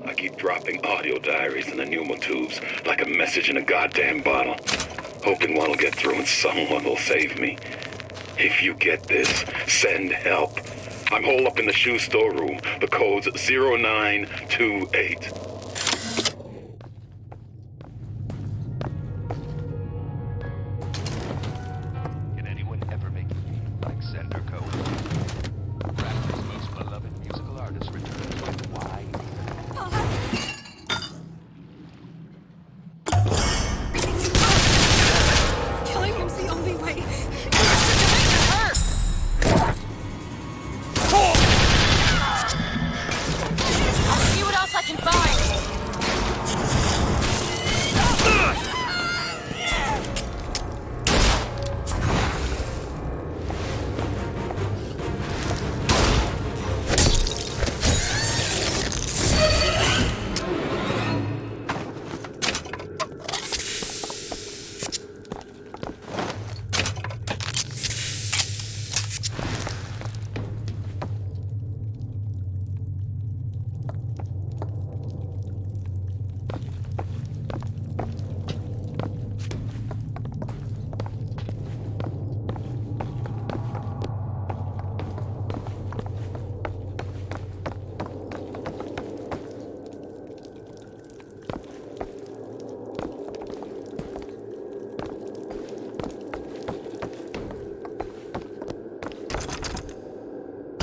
Speaker 3: I keep dropping audio diaries in the pneumo tubes like a message in a goddamn bottle, hoping one will get through and someone will save me. If you get this, send help. I'm holed up in the shoe storeroom. The code's 0928.
Speaker 12: Can anyone ever make you feel like Sender Code? Rapture's most beloved musical artist returns with why?
Speaker 19: Killing him's the only way.
Speaker 2: I'll see what else I can find.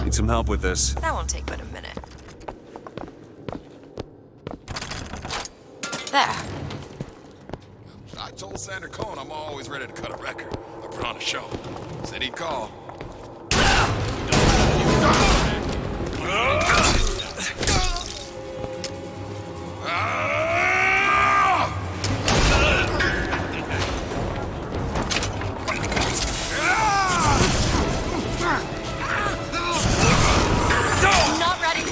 Speaker 18: Need some help with this.
Speaker 2: That won't take but a minute. There.
Speaker 23: I told Sander Cohen I'm always ready to cut a record or put on a show. Said he'd call.
Speaker 2: I'm not ready.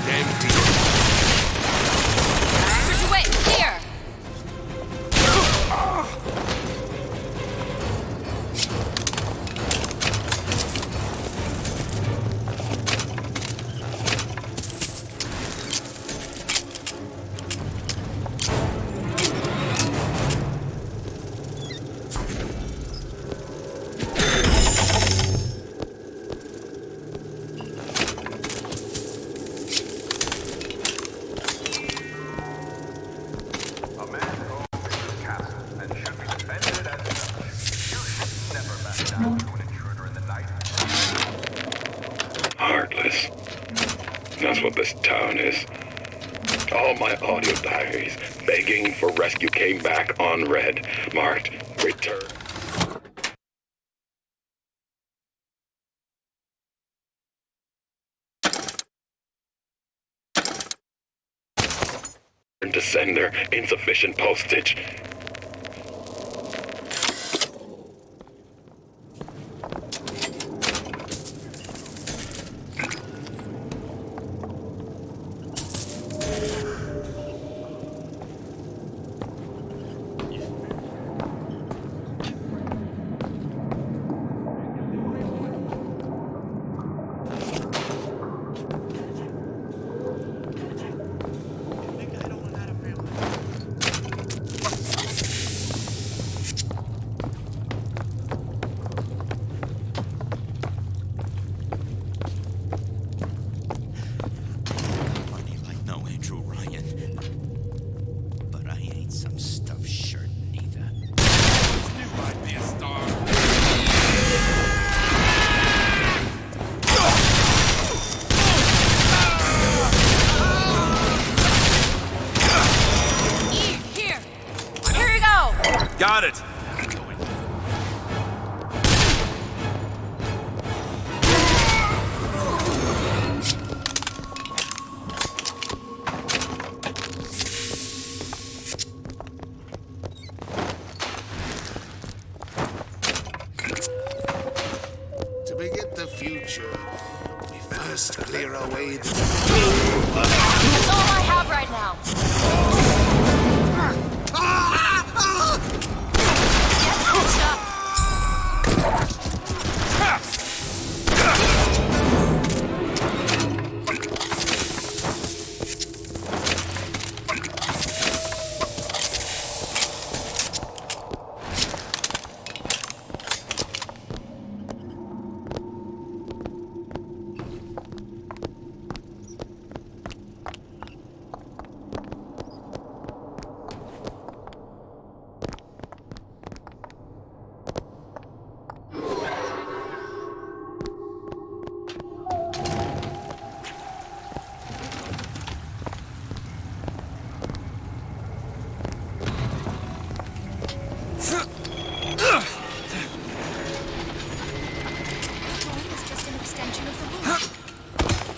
Speaker 23: goddamn deal.
Speaker 2: Wait, here!
Speaker 3: Heartless. That's what this town is. All my audio diaries begging for rescue came back unread, marked return. To sender, insufficient postage.
Speaker 1: Got it!
Speaker 15: To begin the future, we first clear away the...
Speaker 2: That's all I have right now.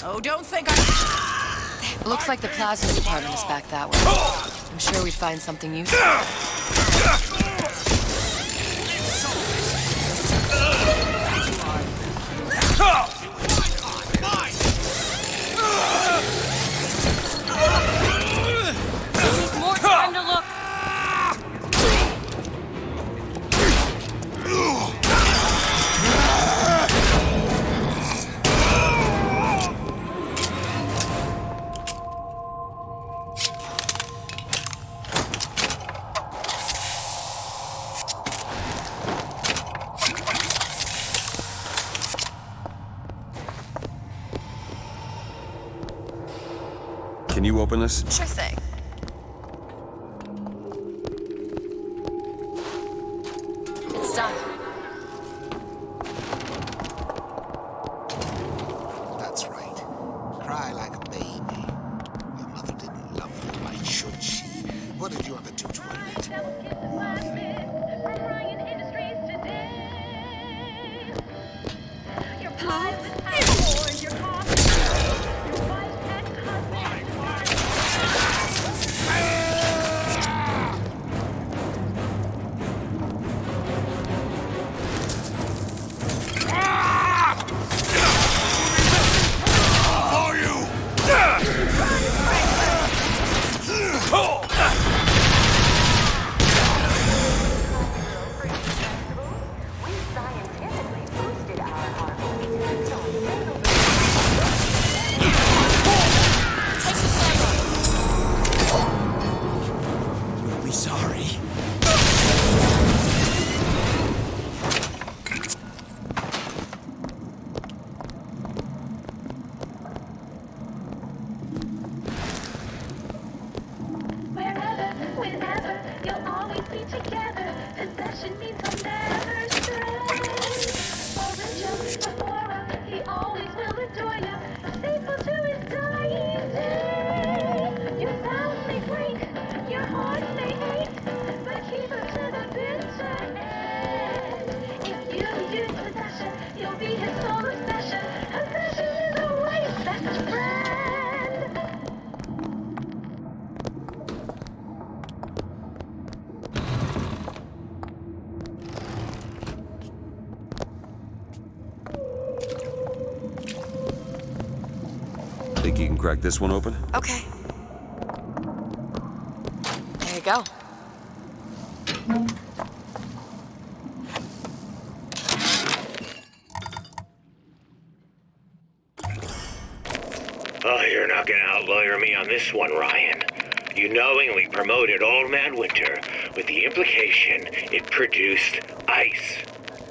Speaker 2: Oh, don't think I... Looks like the plasma department is back that way. I'm sure we'd find something useful. More time to look.
Speaker 1: Can you open this?
Speaker 2: Sure thing. It's done.
Speaker 15: That's right. Cry like a baby. Your mother didn't love you, why should she? What did you ever do to earn it?
Speaker 23: For you!
Speaker 21: together. Possession means he'll never stray. For richer, for poorer, he always will adore you. Faithful to his dying day. Your vows may break, your heart may ache, but keep him to the bitter end. If you use possession, you'll be his sole obsession. Possession is a wife's best friend.
Speaker 1: Think you can crack this one open?
Speaker 2: Okay. There you go.
Speaker 6: Oh, you're not gonna outlawyer me on this one, Ryan. You knowingly promoted Old Man Winter with the implication it produced ice,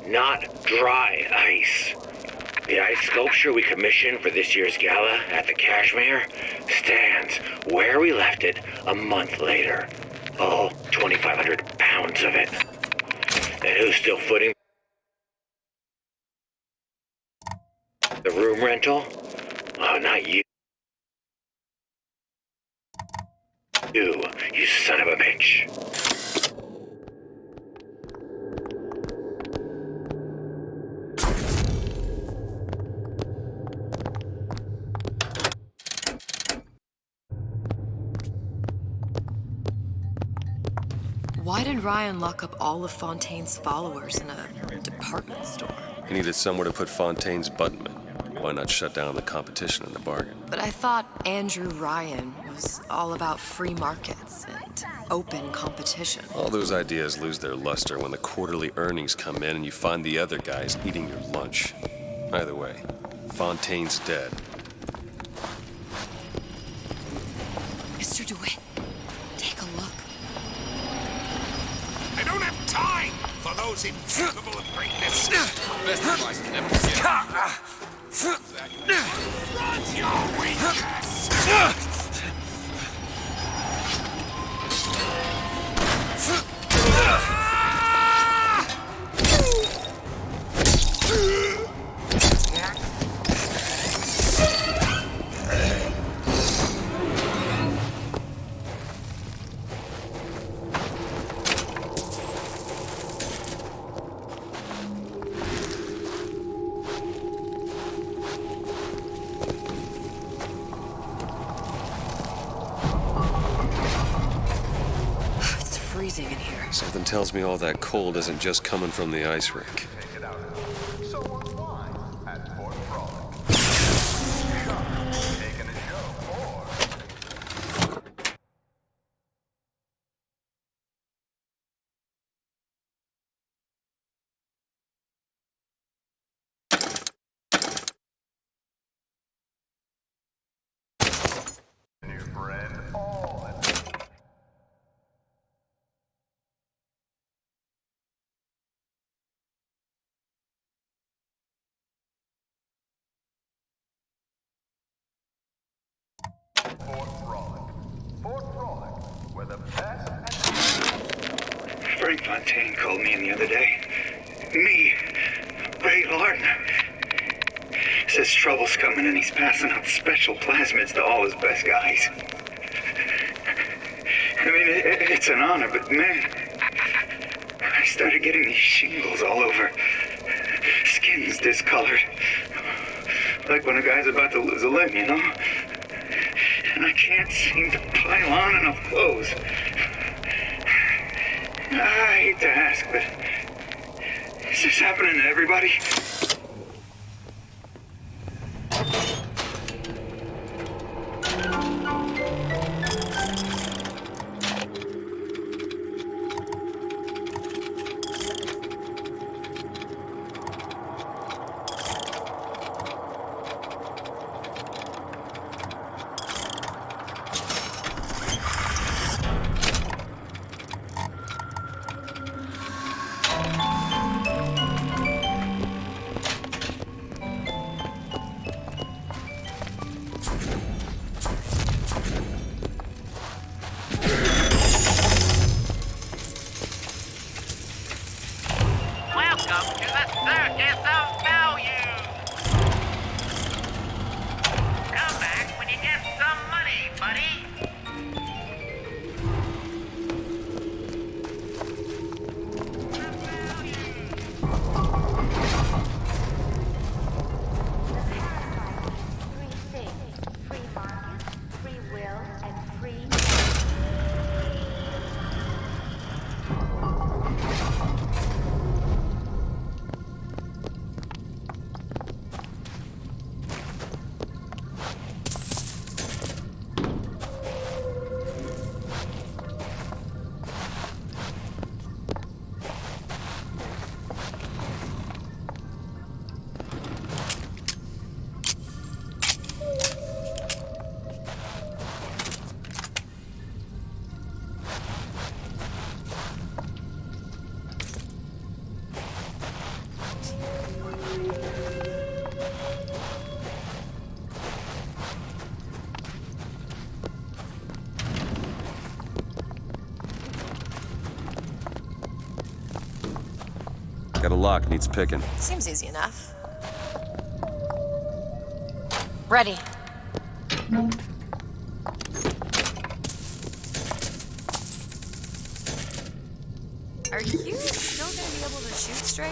Speaker 6: not dry ice. The ice sculpture we commissioned for this year's gala at the Cashmere stands where we left it a month later. All 2,500 pounds of it. And who's still footing the room rental? Oh, not you. You son of a bitch.
Speaker 2: Why did Ryan lock up all of Fontaine's followers in a department store?
Speaker 18: He needed somewhere to put Fontaine's buttonmen. Why not shut down the competition in the bargain?
Speaker 2: But I thought Andrew Ryan was all about free markets and open competition.
Speaker 18: All those ideas lose their luster when the quarterly earnings come in and you find the other guys eating your lunch. Either way, Fontaine's dead.
Speaker 2: Mr. DeWitt, take a look.
Speaker 5: I don't have time for those incapable of greatness.
Speaker 18: Best advice can never get.
Speaker 5: Run your weakness!
Speaker 2: Freezing in here.
Speaker 18: Something tells me all that cold isn't just coming from the ice rink.
Speaker 22: So was wine at Port Frolic. Taking a show or... New friend, all in. Fort Frolic, where the best and
Speaker 3: Frank Fontaine called me in the other day. Me, Ray Lardner. Says trouble's coming and he's passing out special plasmids to all his best guys. I mean, it's an honor, but man, I started getting these shingles all over. Skin's discolored. Like when a guy's about to lose a limb, you know? And I can't seem to pile on enough clothes. I hate to ask, but is this happening to everybody?
Speaker 1: a lock needs picking.
Speaker 2: Seems easy enough. Ready. Are you still gonna be able to shoot straight?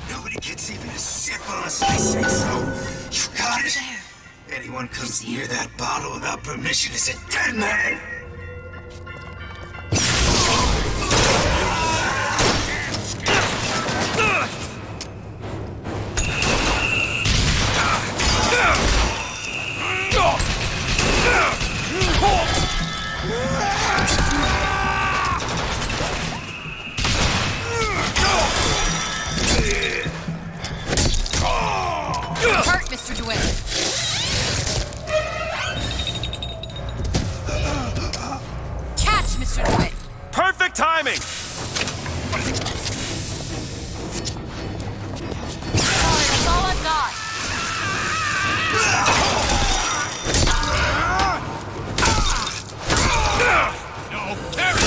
Speaker 15: Nobody gets even a sip unless I say so. You got it? Anyone comes near that bottle without permission is a dead man!
Speaker 2: Hurt, Mr. DeWitt. Catch, Mr. DeWitt.
Speaker 18: Perfect timing!
Speaker 2: Sorry, that's all I've got.
Speaker 23: No, there we go.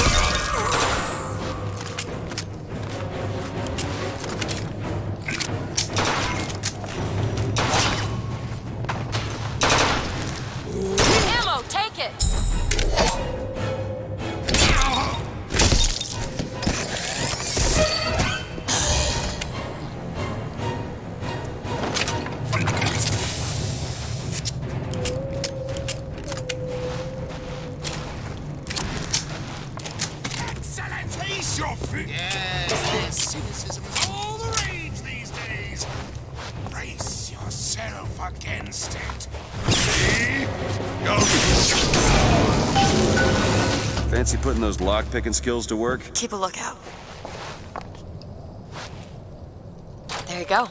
Speaker 2: Ammo, take it.
Speaker 15: Excellent! Face your feet! Yes, cynicism is all the rage these days. Brace yourself against it. See? Go.
Speaker 1: Fancy putting those lock-picking skills to work?
Speaker 2: Keep a lookout. There you go.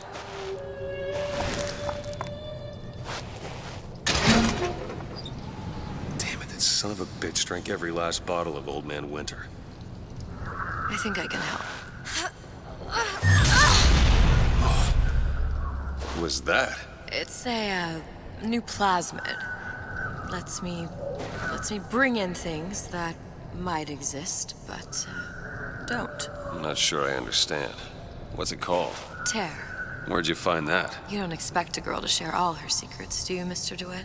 Speaker 18: Damn it, that son of a bitch drank every last bottle of Old Man Winter.
Speaker 2: I think I can help.
Speaker 18: What was that?
Speaker 2: It's a new plasmid. Lets me bring in things that might exist, but don't.
Speaker 18: I'm not sure I understand. What's it called?
Speaker 2: Tear.
Speaker 18: Where'd you find that?
Speaker 2: You don't expect a girl to share all her secrets, do you, Mr. DeWitt?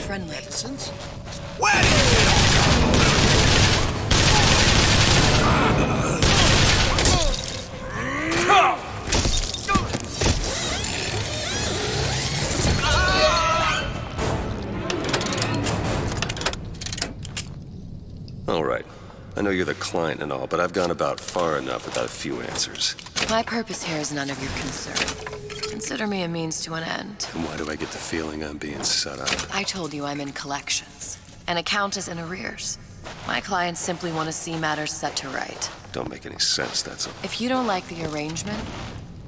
Speaker 2: Friendly.
Speaker 15: Medicines?
Speaker 18: All right. I know you're the client and all, but I've gone about far enough without a few answers.
Speaker 2: My purpose here is none of your concern. Consider me a means to an end.
Speaker 18: And why do I get the feeling I'm being set up?
Speaker 2: I told you I'm in collections. An account is in arrears. My clients simply want to see matters set to right.
Speaker 18: Don't make any sense, that's all.
Speaker 2: If you don't like the arrangement,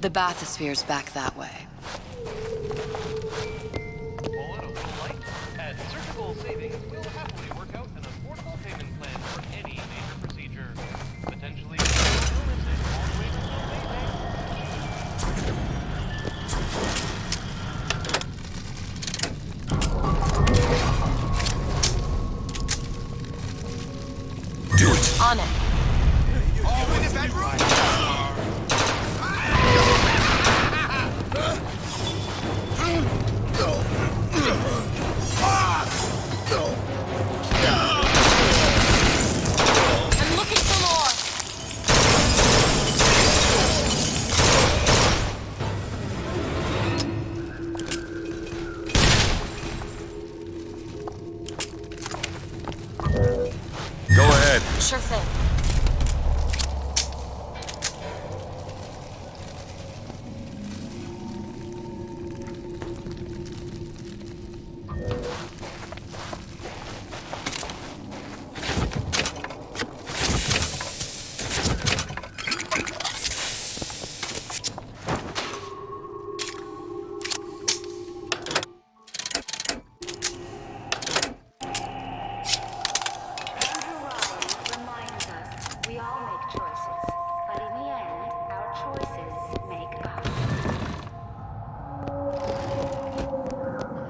Speaker 2: the bathysphere's back that way.
Speaker 12: And Surgical Savings will happily work out an affordable payment plan for any major procedure. Potentially illnesses all the way to
Speaker 18: Do it!
Speaker 2: On it.
Speaker 5: Oh, in the bedroom?
Speaker 2: I'm looking for more.
Speaker 18: Go ahead.
Speaker 2: Sure thing.
Speaker 21: Reminds us we all make choices, but in the end, our choices make us.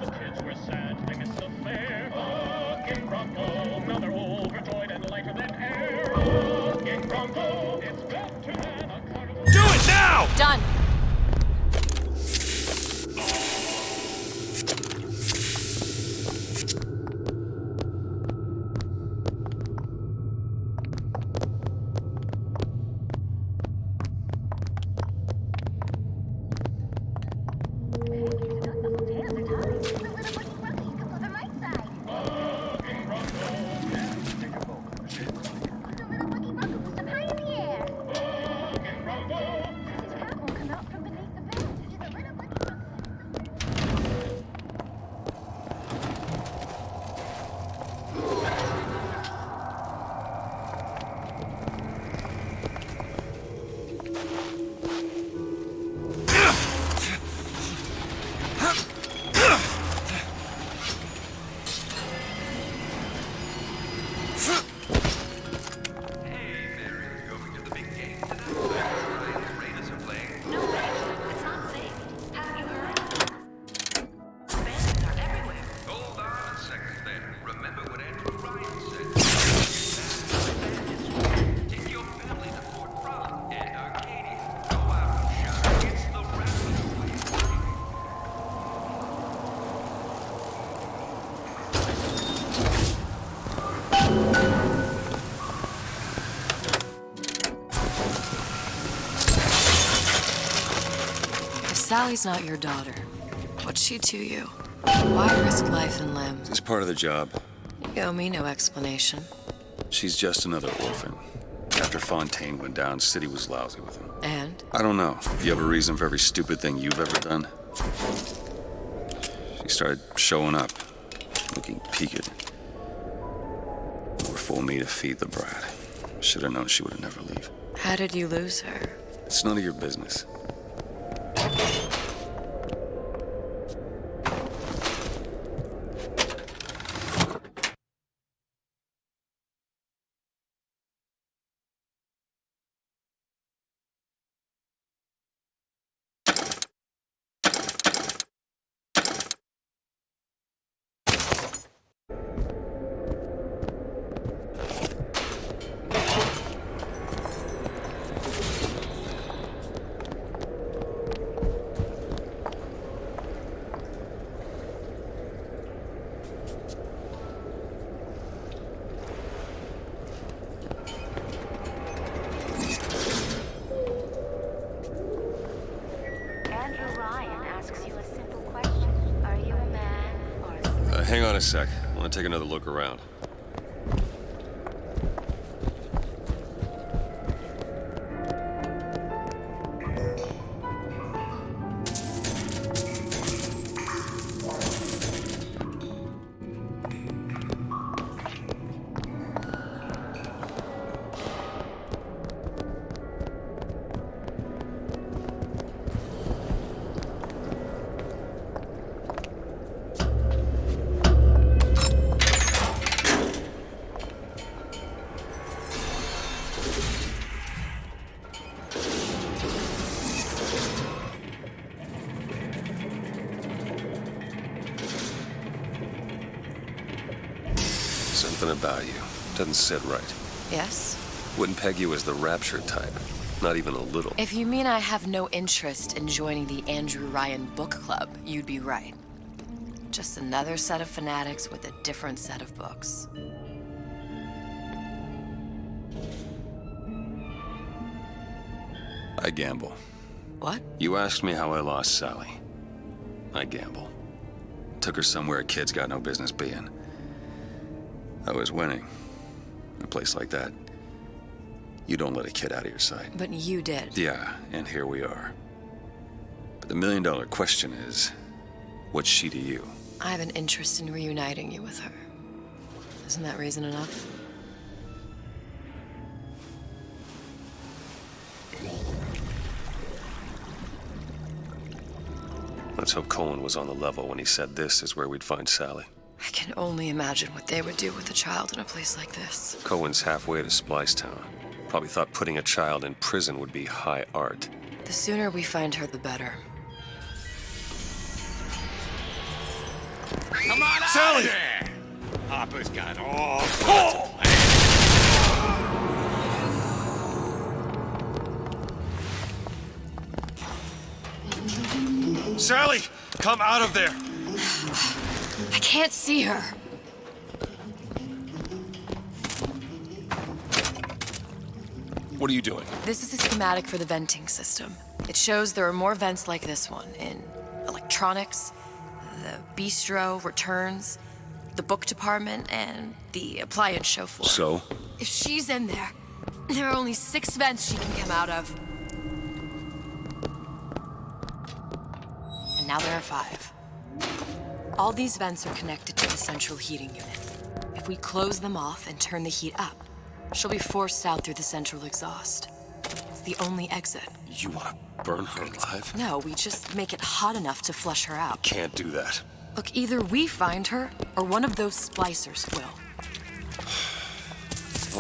Speaker 7: The kids were sad, they missed the fair. King Bronco, now they're overjoyed and lighter than air. King Bronco, it's got to have a carnival.
Speaker 18: Do it now!
Speaker 2: Done. Sally's not your daughter. What's she to you? Why risk life and limb?
Speaker 18: It's part of the job.
Speaker 2: You owe me no explanation.
Speaker 1: She's just another orphan. After Fontaine went down, City was lousy with him.
Speaker 2: And?
Speaker 1: I don't know. You have a reason for every stupid thing you've ever done? She started showing up, looking peaked. More for me to feed the brat. Should have known she would never leave.
Speaker 2: How did you lose her?
Speaker 1: It's none of your business.
Speaker 18: Hang on a sec. I want to take another look around. Something about you doesn't sit right.
Speaker 2: Yes?
Speaker 18: Wouldn't peg you as the rapture type. Not even a little.
Speaker 2: If you mean I have no interest in joining the Andrew Ryan book club, you'd be right. Just another set of fanatics with a different set of books.
Speaker 1: I gamble.
Speaker 2: What?
Speaker 1: You asked me how I lost Sally. I gamble. Took her somewhere a kid's got no business being. I was winning. In a place like that, you don't let a kid out of your sight.
Speaker 2: But you did.
Speaker 1: Yeah, and here we are. But the million-dollar question is, what's she to you?
Speaker 2: I have an interest in reuniting you with her. Isn't that reason enough?
Speaker 18: Let's hope Cohen was on the level when he said this is where we'd find Sally.
Speaker 2: I can only imagine what they would do with a child in a place like this.
Speaker 18: Cohen's halfway to Splicetown. Probably thought putting a child in prison would be high art.
Speaker 2: The sooner we find her, the better.
Speaker 5: Come on out
Speaker 15: Sally!
Speaker 5: of there! Hopper's got all sorts of plans.
Speaker 15: Sally, come out of there!
Speaker 2: I can't see her.
Speaker 18: What are you doing?
Speaker 2: This is a schematic for the venting system. It shows there are more vents like this one in electronics, the bistro, returns, the book department, and the appliance show floor.
Speaker 18: So?
Speaker 2: If she's in there, there are only 6 vents she can come out of. And now there are 5. All these vents are connected to the central heating unit. If we close them off and turn the heat up, she'll be forced out through the central exhaust. It's the only exit.
Speaker 18: You want to burn her alive?
Speaker 2: No, we just make it hot enough to flush her out.
Speaker 18: Can't do that.
Speaker 2: Look, either we find her, or one of those splicers will.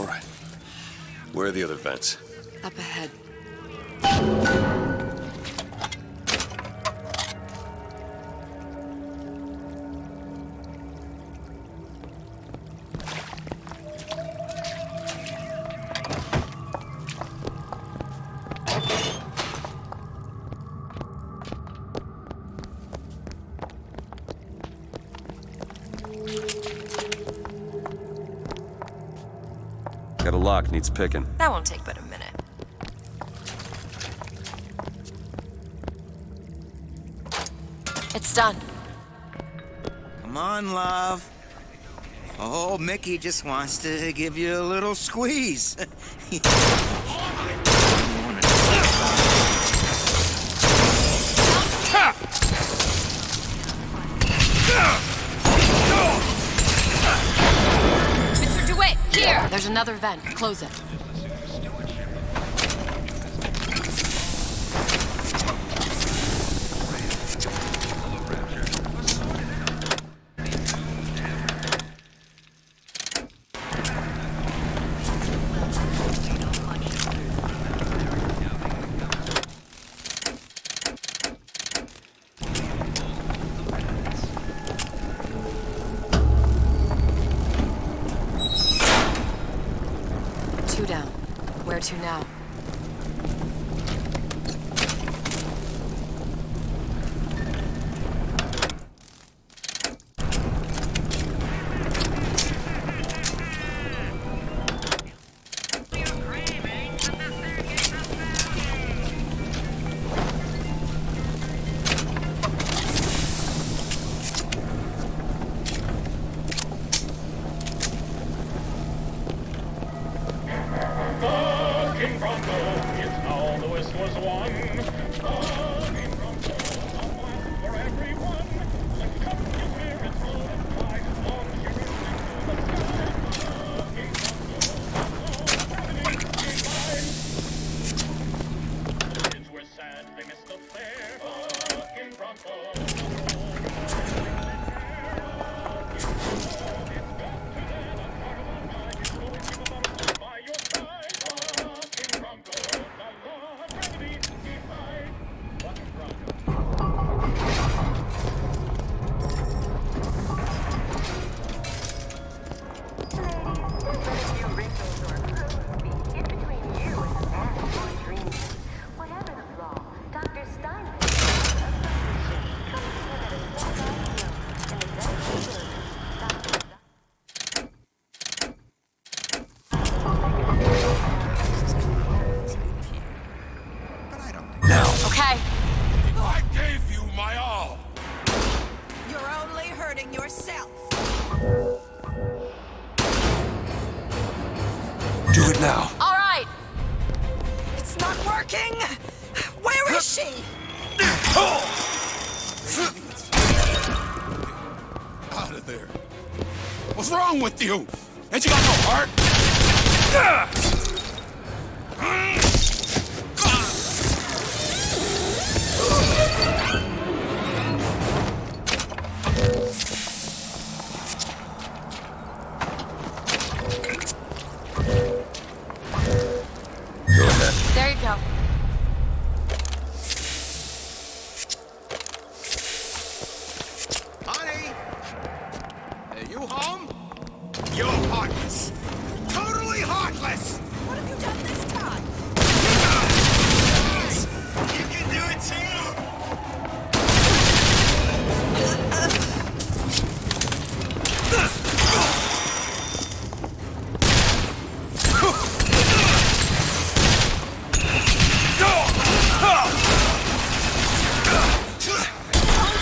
Speaker 18: All right. Where are the other vents?
Speaker 2: Up ahead.
Speaker 1: Got a lock, needs picking.
Speaker 2: That won't take but a minute. It's done.
Speaker 5: Come on, love. Oh, Mickey just wants to give you a little squeeze.
Speaker 2: Mr. DeWitt, here! There's another vent. Close it. Down. Where to now?
Speaker 7: Fucking
Speaker 1: Now.
Speaker 19: All right. It's not working. Where is she?
Speaker 23: Out of there. What's wrong with you? Ain't you got no heart?
Speaker 1: Go ahead.
Speaker 19: There you go.
Speaker 15: Honey! Are you home? You're heartless. Totally heartless! What have you done this time? You can do it too!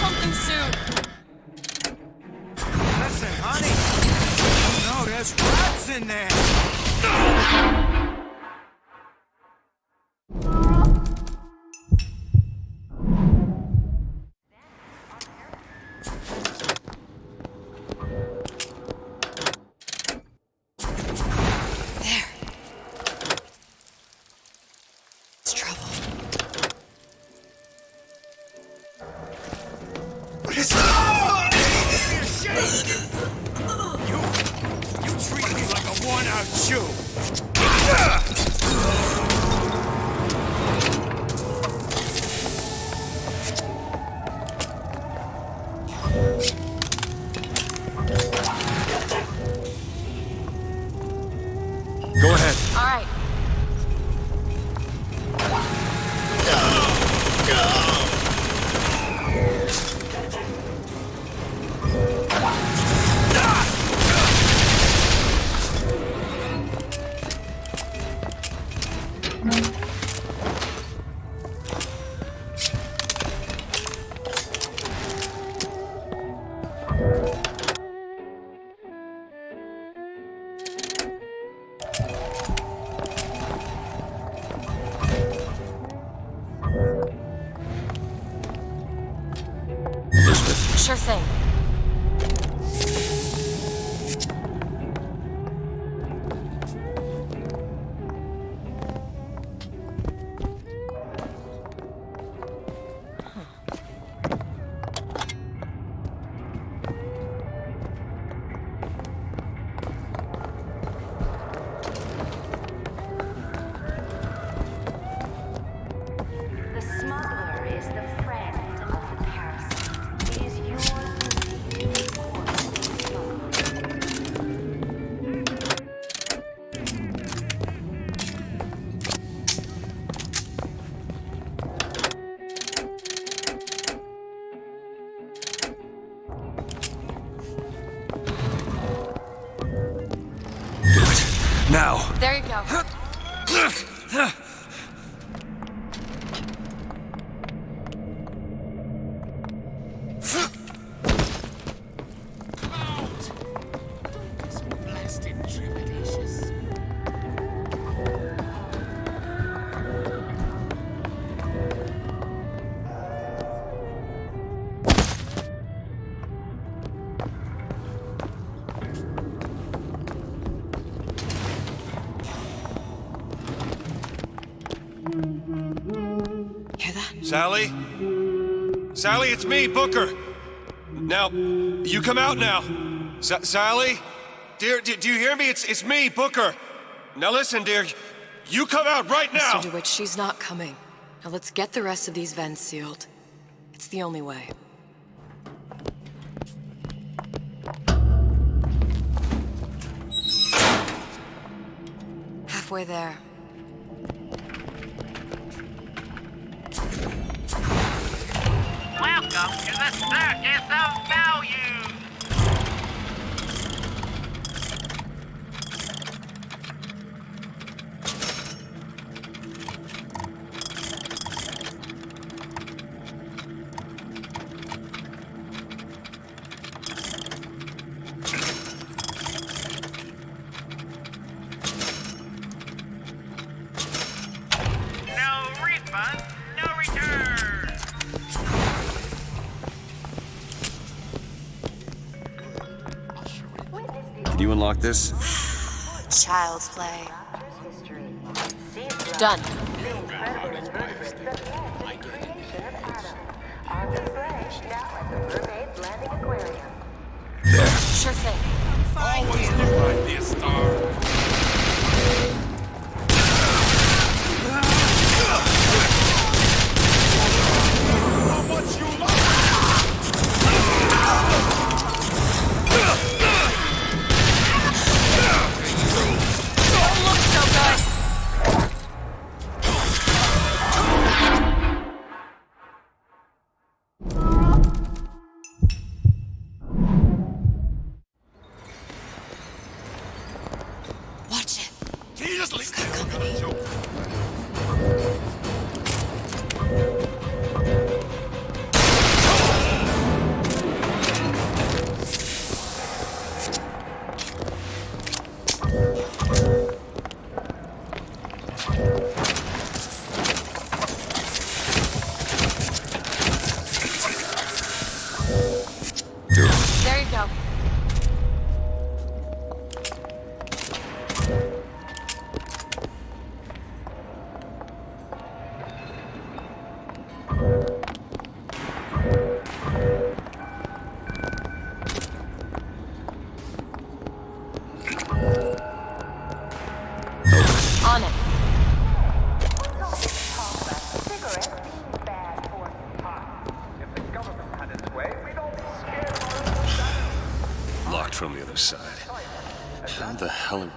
Speaker 19: Something soon.
Speaker 5: Listen, honey. Oh no, there's rats in there.
Speaker 2: It's trouble.
Speaker 15: What is You treat me like a worn-out Jew!
Speaker 1: Go ahead.
Speaker 19: All right.
Speaker 1: Elizabeth.
Speaker 19: Sure thing.
Speaker 21: The smuggler is the friend of the parasite. It is your duty to report the smuggler.
Speaker 1: Now.
Speaker 19: There you go.
Speaker 2: Hear that?
Speaker 18: Sally? Sally, it's me, Booker. Now, you come out now. Sally? Dear, do you hear me? It's me, Booker. Now listen, dear. You come out right now!
Speaker 2: Mr. DeWitt, she's not coming. Now let's get the rest of these vents sealed. It's the only way. Halfway there.
Speaker 20: Welcome to the Circus of Value!
Speaker 1: Can you unlock this?
Speaker 2: Child's play. Done.
Speaker 1: There.
Speaker 2: Sure thing.
Speaker 23: Always look like this, Star. How much you love?
Speaker 2: Don't look so good. Watch it.
Speaker 23: Can you just leave
Speaker 2: Got company. There you go. On it.
Speaker 22: If the government had its way, we'd all be scared of our own shadows.
Speaker 1: Locked from the other side. How the hell?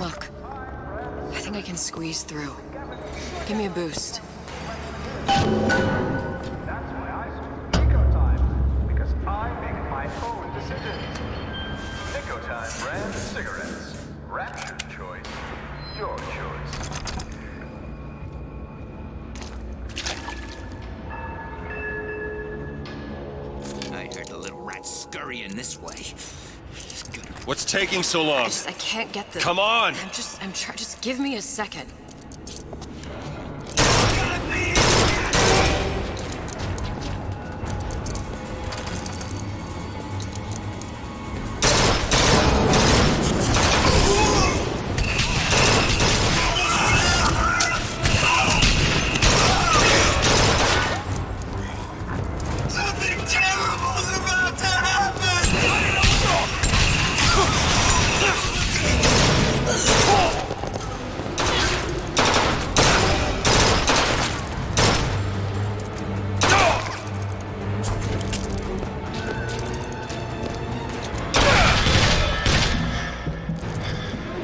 Speaker 2: Look, I think I can squeeze through. Give me a boost.
Speaker 22: That's why I choose Nico Time, because I make my own decisions. Nico Time brand cigarettes. Rapture choice. Your choice.
Speaker 5: I heard the little rat scurrying this way.
Speaker 18: What's taking so long?
Speaker 2: I can't get the...
Speaker 18: Come on!
Speaker 2: I'm trying, just give me a second.
Speaker 15: Something terrible's about to happen!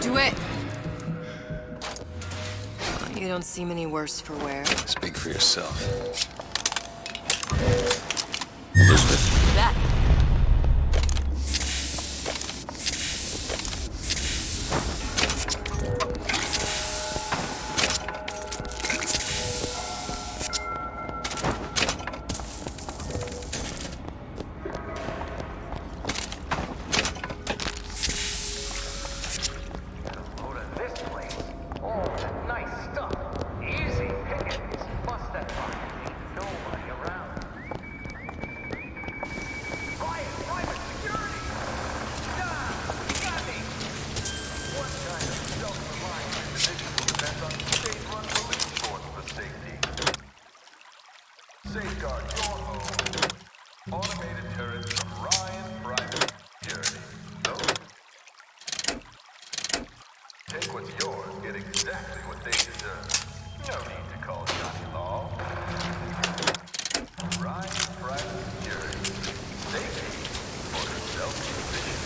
Speaker 2: Do it! You don't seem any worse for wear.
Speaker 1: Speak for yourself. Elizabeth.
Speaker 2: That.
Speaker 22: Load of this place. All that nice stuff. Easy pickings. Bust that lock. Ain't nobody around. Private security! Nah, you got me! What kind of self-reliant individual depends on state-run police force for safety? Safeguard your home. Automated turrets from Ryan Private Security. Take what's yours, get exactly what they deserve. No need to call Johnny Law. Ryan Private Security. Safety for self-sufficient.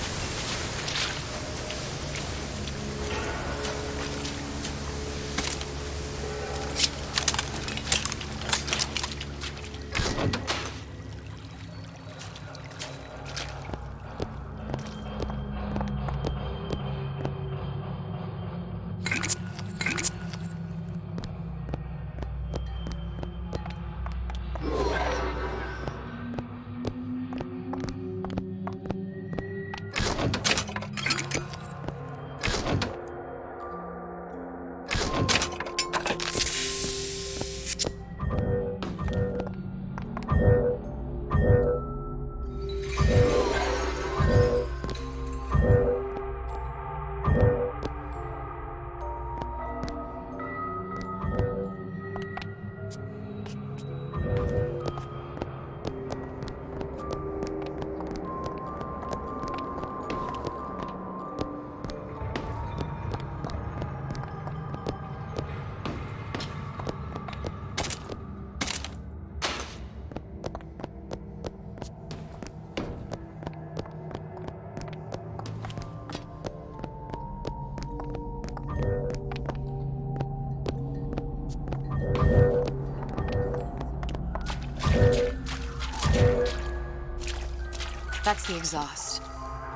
Speaker 2: That's the exhaust.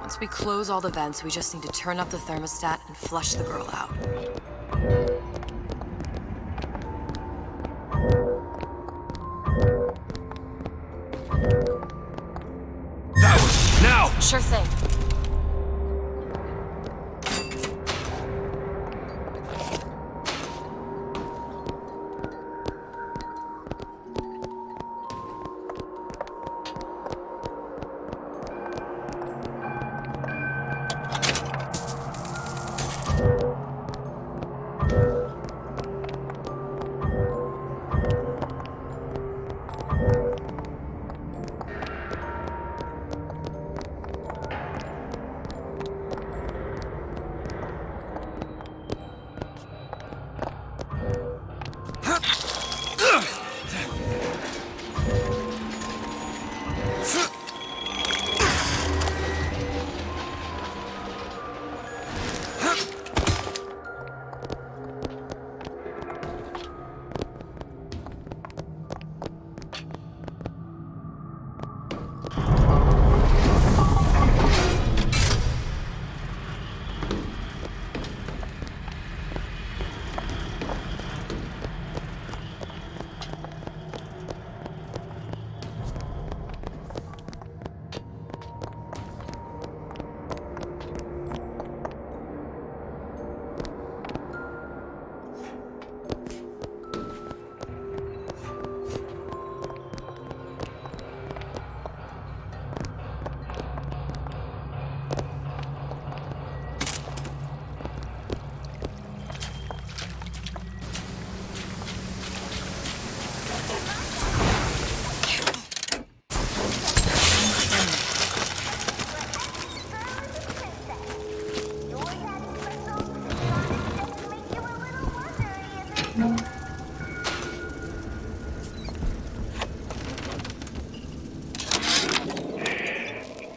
Speaker 2: Once we close all the vents, we just need to turn up the thermostat and flush the girl out.
Speaker 18: Now!
Speaker 2: Sure thing.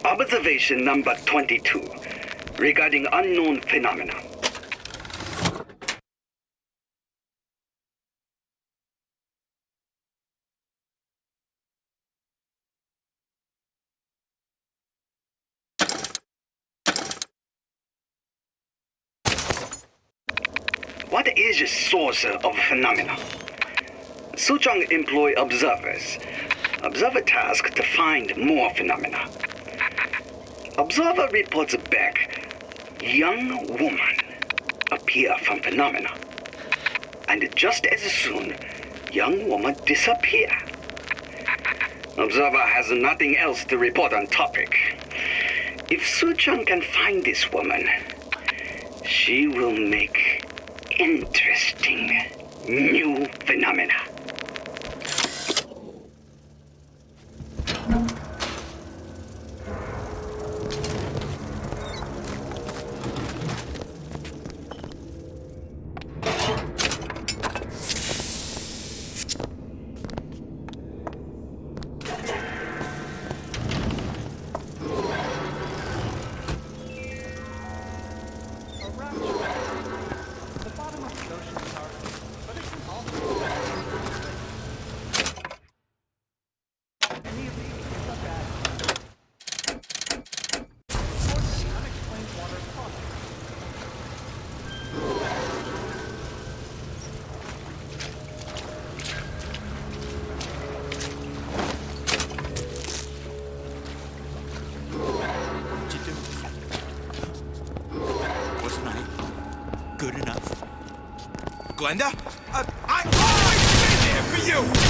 Speaker 10: Observation number 22 regarding unknown phenomena. What is the source of phenomena? Suchong employ observers. Observer task to find more phenomena. Observer reports back, young woman appear from phenomena. And just as soon, young woman disappear. Observer has nothing else to report on topic. If Suchong can find this woman, she will make interesting new phenomena.
Speaker 5: Good enough. Glenda? I've always been there for you!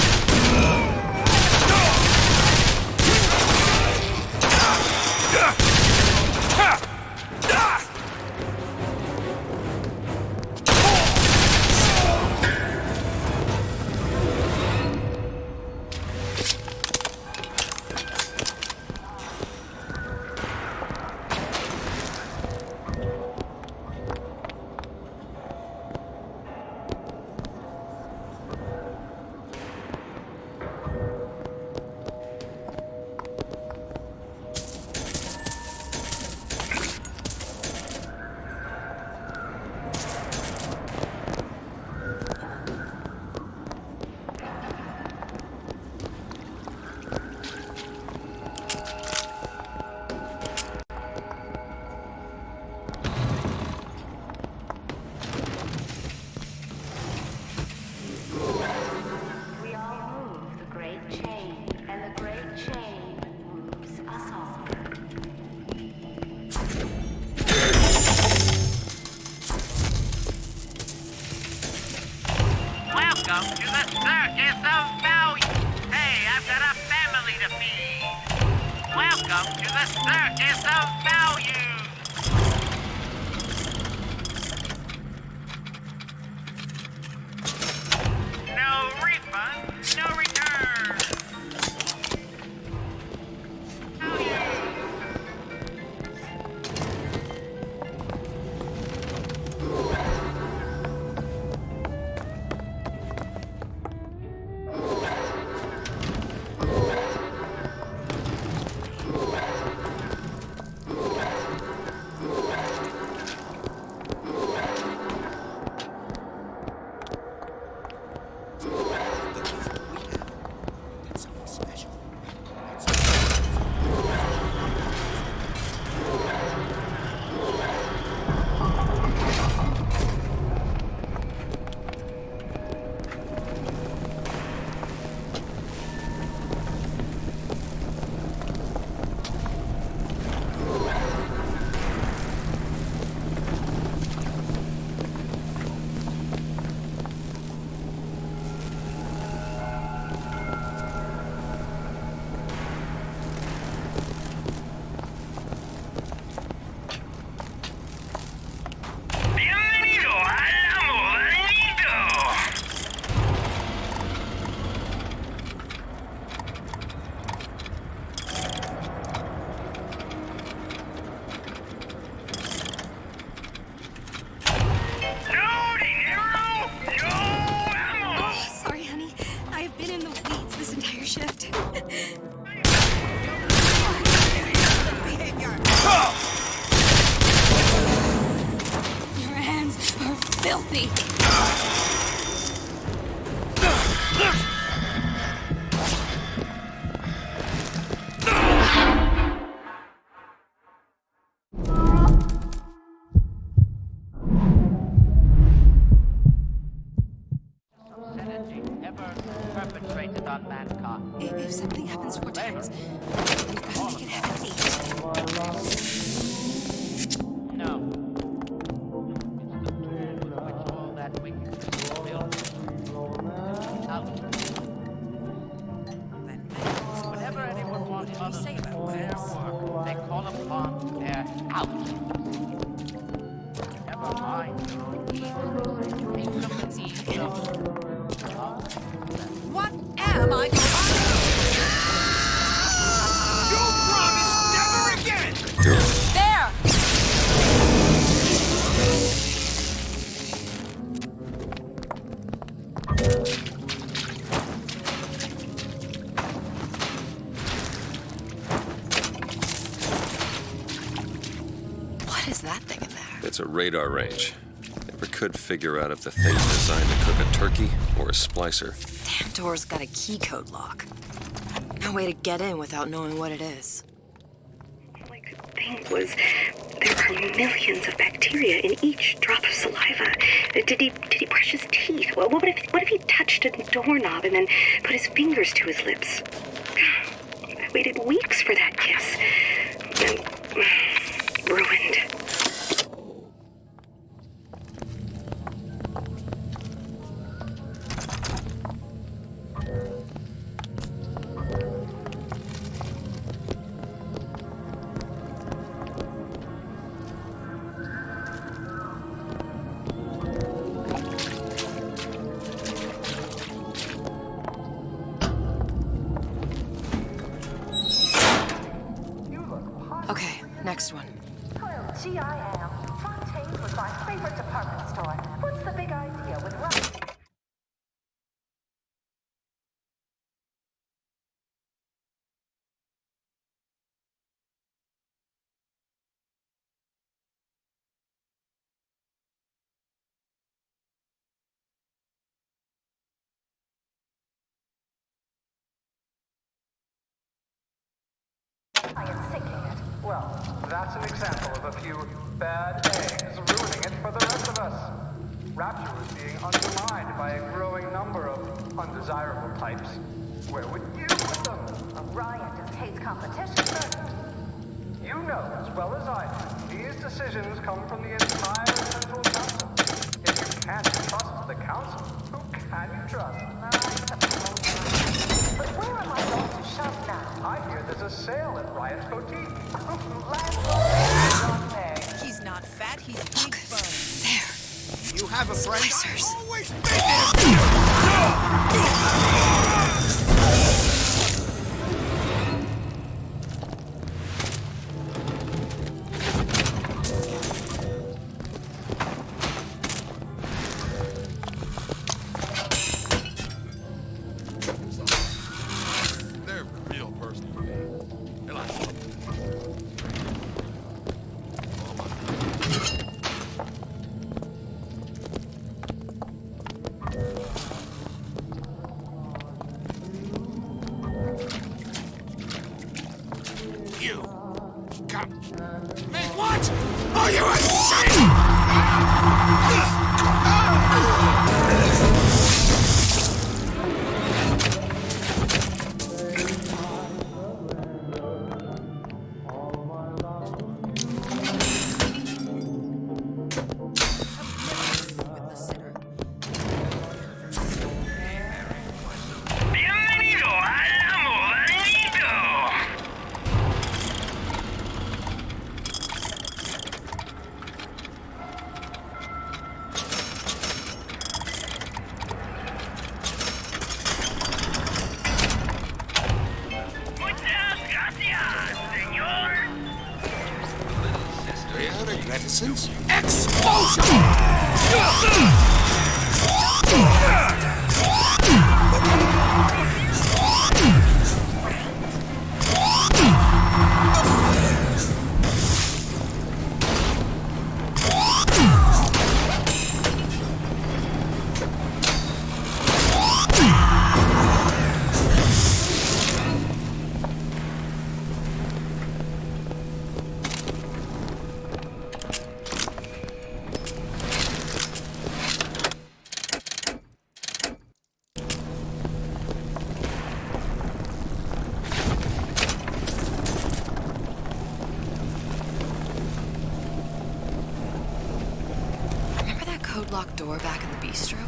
Speaker 2: filthy!
Speaker 20: Ever perpetrated on mankind.
Speaker 2: If something happens 4 times, we've got to make it happen 8.
Speaker 20: No. It's the tool with which all that wickedness is built. Out. Whenever anyone wants others to do their work, they call upon their out. Never mind your own needs. Think of the needs of
Speaker 19: What am I going to do? You promise never again!
Speaker 2: There! What is that thing in there?
Speaker 1: It's a radar range. Never could figure out if the thing's designed to cook a turkey or a splicer.
Speaker 2: Damn door's got a key code lock. No way to get in without knowing what it is.
Speaker 8: All I could think was there are millions of bacteria in each drop of saliva. Did he brush his teeth? What if he touched a doorknob and then put his fingers to his lips? I waited weeks for that kiss. And ruined.
Speaker 2: Okay, next one.
Speaker 21: Well, gee, I am. Fontaine's was my favorite department store. What's the big idea with Ryan? I am sinking it.
Speaker 22: Well, that's an example of a few bad eggs ruining it for the rest of us. Rapture was being undermined by a growing number of undesirable types. Where would you put them?
Speaker 21: Ryan just hates competition.
Speaker 22: You know as well as I do, these decisions come from the entire Central Council. If you can't trust the Council, who can you trust?
Speaker 21: But where am I going to shop now?
Speaker 22: I hear there's a sale at Riot's Boutique.
Speaker 19: He's not fat, he's big boned.
Speaker 2: There.
Speaker 5: You have a friend?
Speaker 2: Splicers.
Speaker 5: Always been
Speaker 23: They're real personal to me. They're like,
Speaker 15: You come. Me what? Are you insane?
Speaker 21: Bienvenido al amorito. Muchas gracias, señor.
Speaker 15: Very reticence. Explosion!
Speaker 2: code lock door back in the bistro?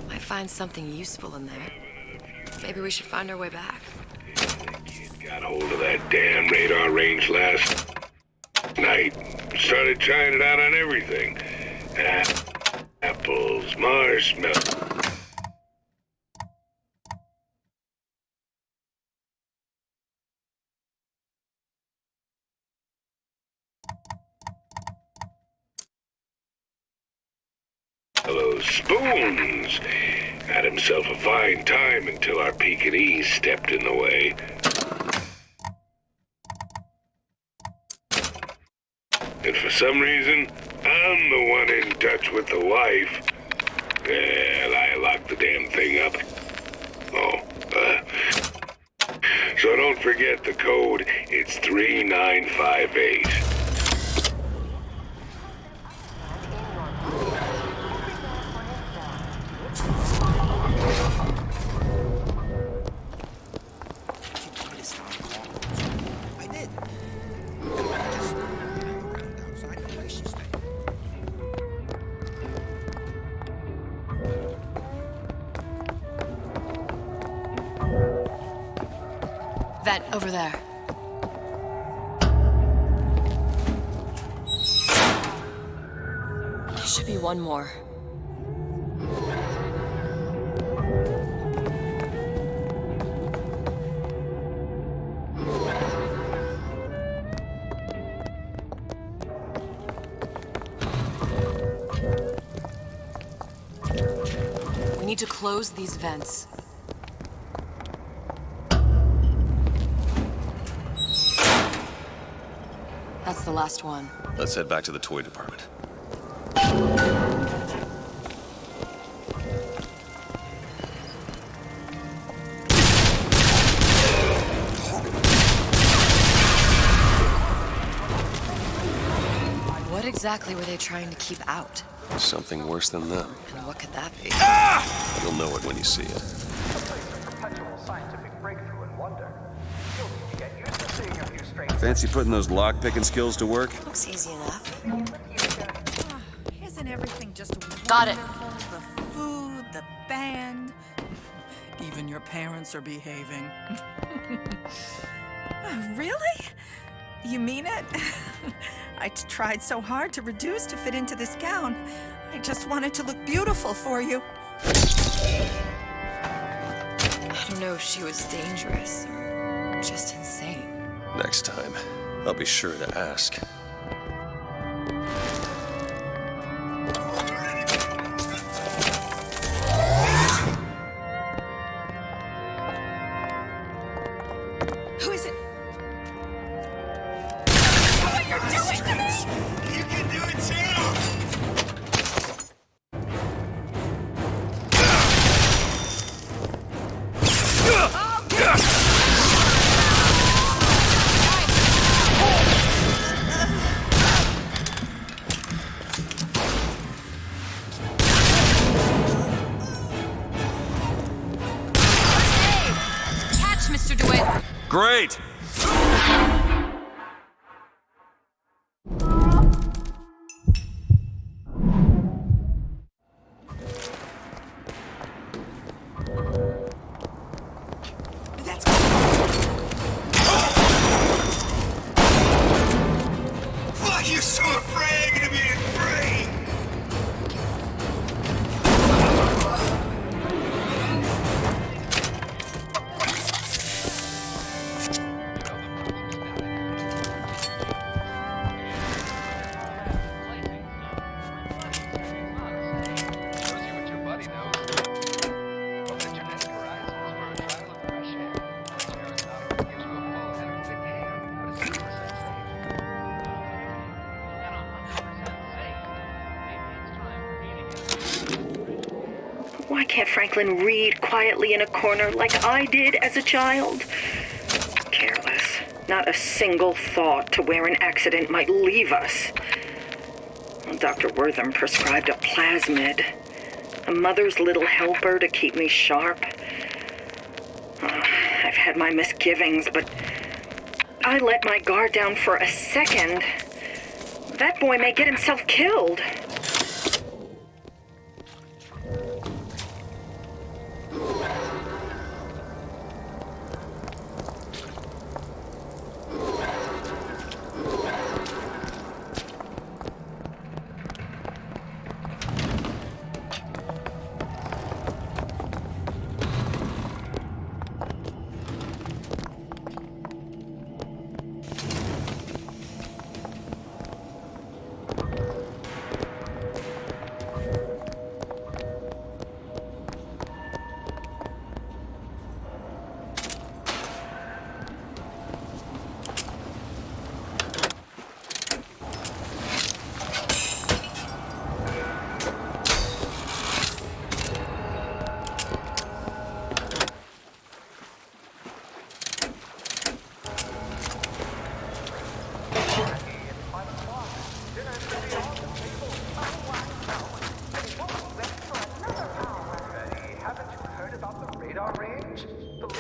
Speaker 2: Might find something useful in there. Maybe we should find our way back.
Speaker 3: Got hold of that damn radar range last night. Started trying it out on everything. Apples, marshmallows. Spoons. Had himself a fine time until our Pekingese stepped in the way. And for some reason, I'm the one in touch with the wife. Well, I locked the damn thing up. So don't forget the code. It's 3958.
Speaker 2: Vent over there. There should be one more. We need to close these vents. That's the last one.
Speaker 18: Let's head back to the toy department.
Speaker 2: What exactly were they trying to keep out?
Speaker 18: Something worse than them.
Speaker 2: And what could that be?
Speaker 18: You'll know it when you see it.
Speaker 22: Perpetual scientific breakthrough and wonder. You'll need to get used to seeing a few strange.
Speaker 18: Fancy putting those lock-picking skills to work?
Speaker 2: Looks easy enough.
Speaker 9: Isn't everything just
Speaker 2: Got it.
Speaker 9: wonderful? The food, the band. Even your parents are behaving. Really? You mean it? I tried so hard to reduce to fit into this gown. I just wanted to look beautiful for you.
Speaker 2: I don't know if she was dangerous or just insane.
Speaker 18: Next time, I'll be sure to ask.
Speaker 9: Who is it?
Speaker 15: What you're doing? You can do it too!
Speaker 2: Catch, Mr. DeWitt.
Speaker 18: Great!
Speaker 15: Why are you so afraid of being free?
Speaker 8: Why can't Franklin read quietly in a corner like I did as a child? Careless. Not a single thought to where an accident might leave us. Dr. Wortham prescribed a plasmid. A mother's little helper to keep me sharp. I've had my misgivings, but I let my guard down for a second. That boy may get himself killed.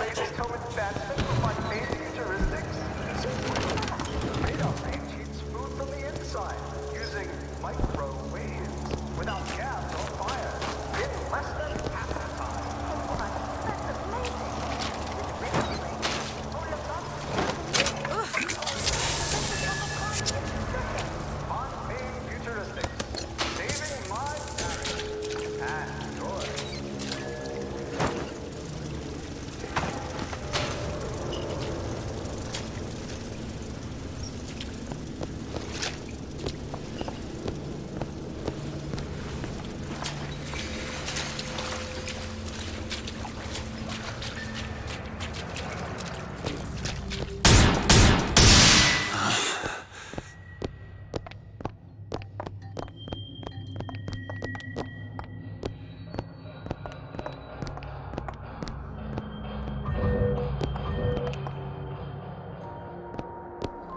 Speaker 22: latest home advancement for mundane futuristics? The radar range heats food from the inside using microwaves without gas or fire in less than half the time. Mundane futuristics, saving lives and joy.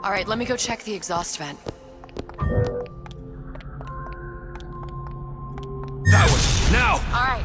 Speaker 2: All right, let me go check the exhaust vent.
Speaker 18: That one! Now!
Speaker 2: All right.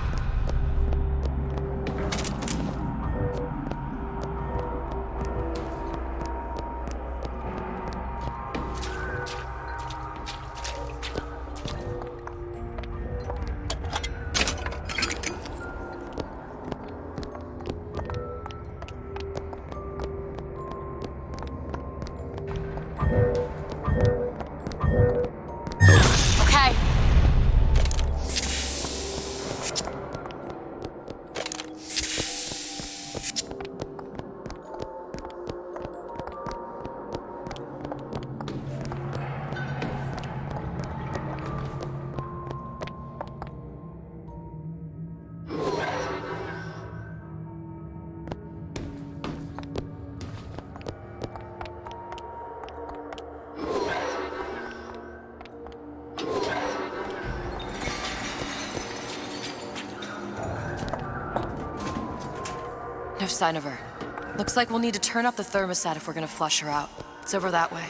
Speaker 2: Okay. No sign of her. Looks like we'll need to turn up the thermostat if we're gonna flush her out. It's over that way.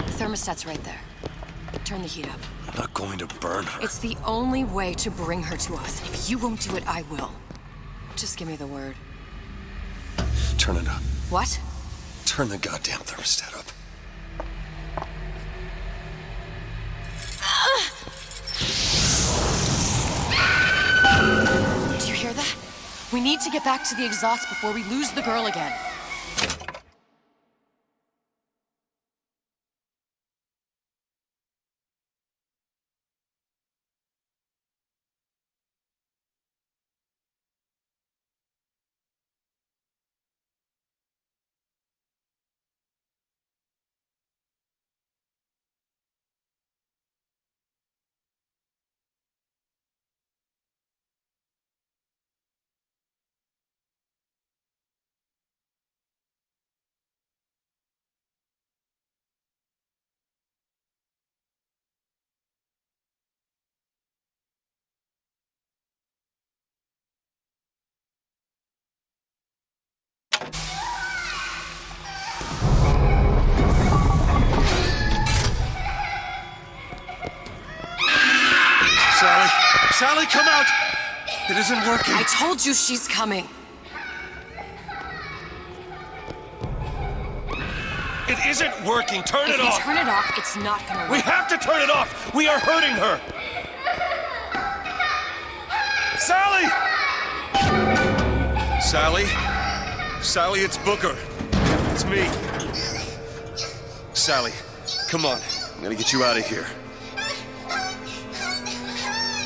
Speaker 2: The thermostat's right there. Turn the heat up.
Speaker 18: I'm not going to burn her.
Speaker 2: It's the only way to bring her to us. If you won't do it, I will. Just give me the word.
Speaker 18: Turn it up.
Speaker 2: What?
Speaker 18: Turn the goddamn thermostat up.
Speaker 2: Do you hear that? We need to get back to the exhaust before we lose the girl again.
Speaker 18: Sally! Sally, come out! It isn't working.
Speaker 2: I told you she's coming.
Speaker 18: It isn't working. Turn it off.
Speaker 2: If we turn it off, it's not gonna work.
Speaker 18: We have to turn it off. We are hurting her. Sally! Sally? Sally, it's Booker. It's me. Sally, come on. I'm gonna get you out of here.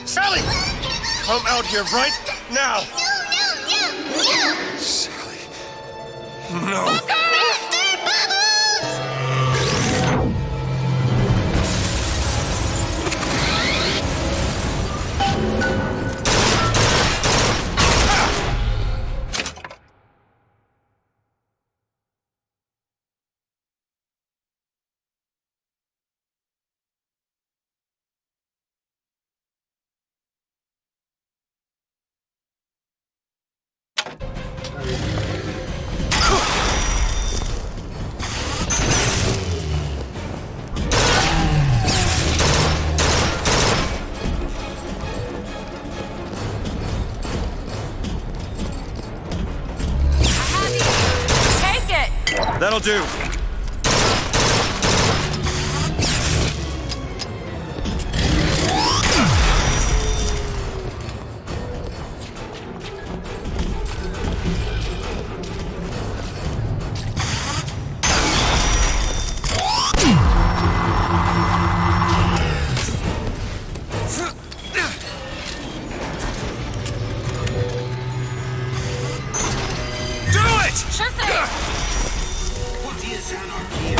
Speaker 18: Sally! Come out here right now! Sally. No.
Speaker 21: Mr. Bubbles!
Speaker 18: I'll do.
Speaker 21: Sure thing!
Speaker 10: What is anarchy?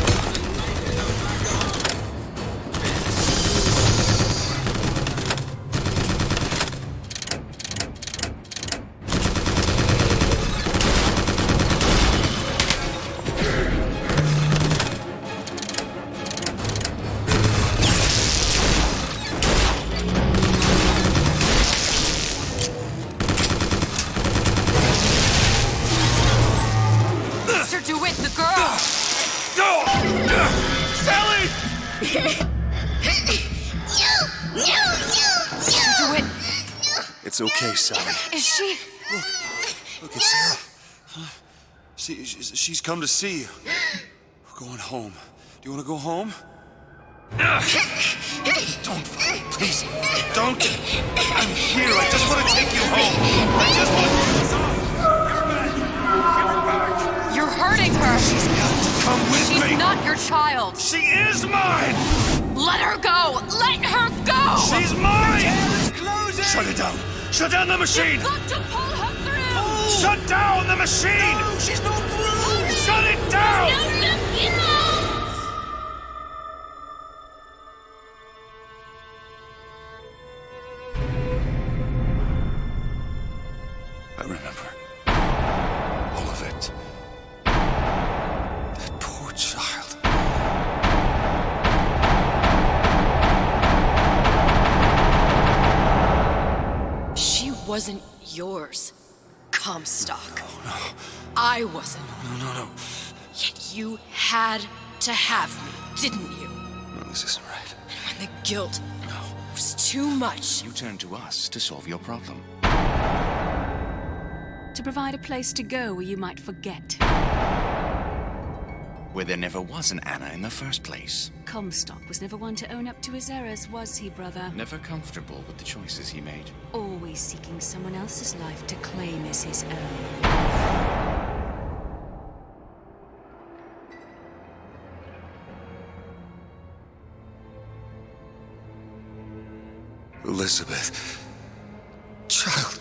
Speaker 18: It's okay, Sally.
Speaker 2: Is she?
Speaker 18: Look, it's Sarah. Huh? She's come to see you. We're going home. Do you want to go home? Don't, please, don't. I'm here. I just want to take you home. I just want to.
Speaker 2: You're hurting her.
Speaker 18: She's got to come with me.
Speaker 2: She's not your child.
Speaker 18: She is mine.
Speaker 2: Let her go. Let her go.
Speaker 18: She's mine. Shut it down. Shut down the machine.
Speaker 2: You've got to pull her through.
Speaker 18: Shut down the machine.
Speaker 15: No, she's not through.
Speaker 18: Shut it down. I remember all of it. That poor child.
Speaker 2: She wasn't yours, Comstock.
Speaker 18: No.
Speaker 2: I wasn't.
Speaker 18: No.
Speaker 2: Yet you had to have me, didn't you?
Speaker 18: No, this isn't right.
Speaker 2: And when the guilt was too much,
Speaker 4: You turned to us to solve your problem.
Speaker 14: To provide a place to go where you might forget.
Speaker 4: Where there never was an Anna in the first place.
Speaker 14: Comstock was never one to own up to his errors, was he, brother?
Speaker 4: Never comfortable with the choices he made.
Speaker 14: Always seeking someone else's life to claim as his own.
Speaker 18: Elizabeth. Child.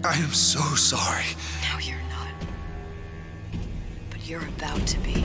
Speaker 18: I am so sorry.
Speaker 2: no, you're not. But you're about to be.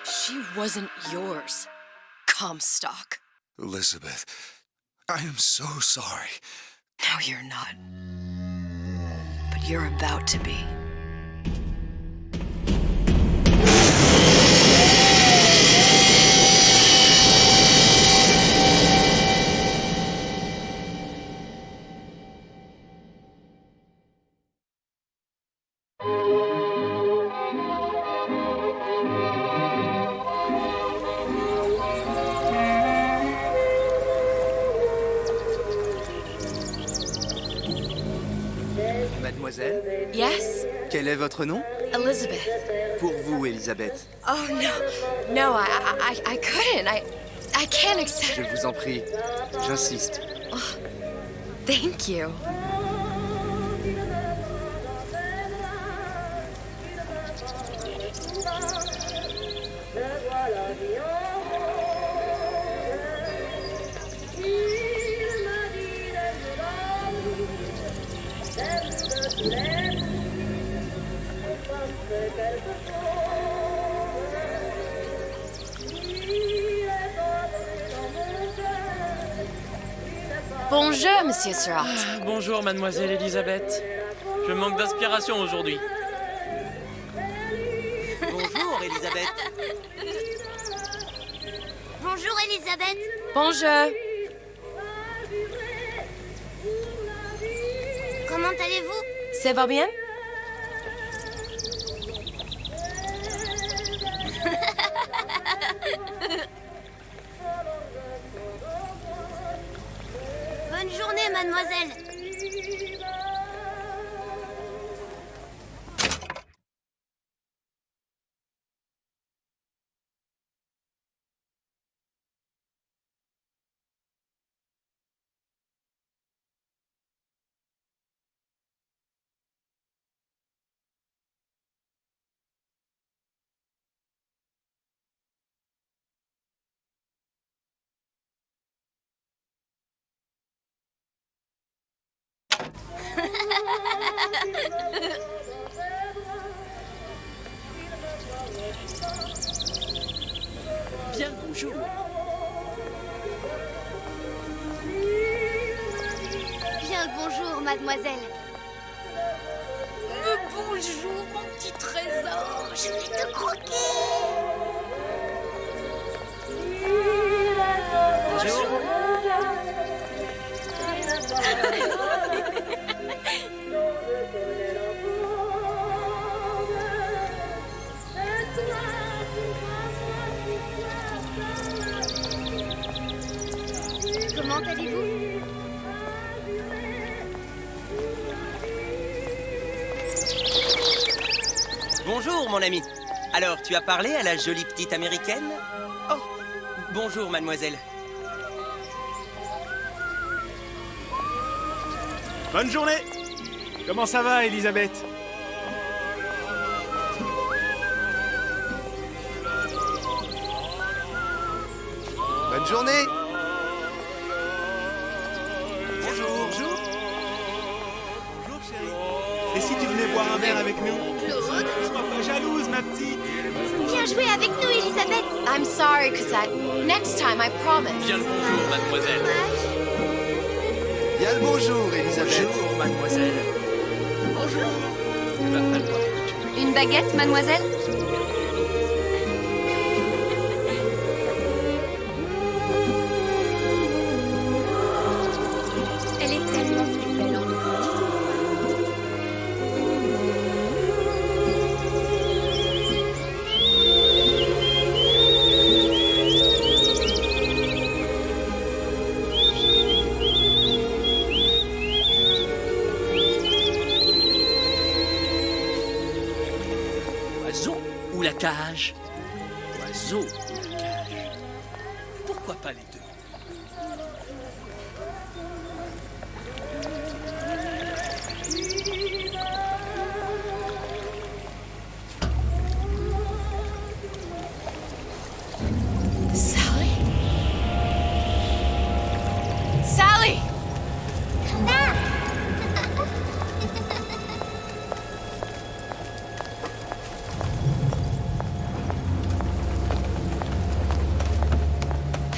Speaker 2: She wasn't yours, Comstock.
Speaker 18: Elizabeth. I am so sorry.
Speaker 2: No, you're not. But you're about to be.
Speaker 13: Mademoiselle?
Speaker 2: Yes?
Speaker 13: Quel est votre nom?
Speaker 2: Elizabeth.
Speaker 13: Pour vous, Elisabeth.
Speaker 2: Oh, no. No, I couldn't. I can't accept...
Speaker 13: Je vous en prie. J'insiste.
Speaker 2: Oh, thank you. Bonjour, Monsieur Surratt.
Speaker 16: Bonjour, mademoiselle Elisabeth. Je manque d'inspiration aujourd'hui.
Speaker 13: Bonjour, Elisabeth.
Speaker 21: Bonjour, Elisabeth.
Speaker 2: Bonjour.
Speaker 21: Comment allez-vous?
Speaker 2: Ça va bien?
Speaker 21: Bonne journée, mademoiselle.
Speaker 16: Bien, bonjour.
Speaker 21: Bien le bonjour, mademoiselle. Bonjour, mon petit trésor. Je vais te croquer.
Speaker 16: Bonjour.
Speaker 21: Comment allez-vous?
Speaker 13: Bonjour, mon ami. Alors, tu as parlé à la jolie petite américaine? Oh, bonjour, mademoiselle.
Speaker 17: Bonne journée. Comment ça va, Elisabeth?
Speaker 13: Bonne journée.
Speaker 17: Bonjour. Bonjour. Bonjour, chérie. Et si tu venais boire un verre avec nous?
Speaker 21: Claude?
Speaker 17: Sois pas jalouse, ma petite.
Speaker 21: Viens jouer avec nous, Elisabeth.
Speaker 2: I'm sorry, Cosette. Next time, I promise.
Speaker 16: Bien le bonjour, mademoiselle.
Speaker 13: Bien le bonjour, Elisabeth.
Speaker 16: Bonjour, mademoiselle. Bonjour. Il va falloir que tu...
Speaker 2: Une baguette, mademoiselle?
Speaker 21: Elle est tellement plus belle en
Speaker 16: Oiseau ou la cage? Oiseau ou la cage? Pourquoi pas les deux?
Speaker 2: Sally? Sally!
Speaker 21: Come back!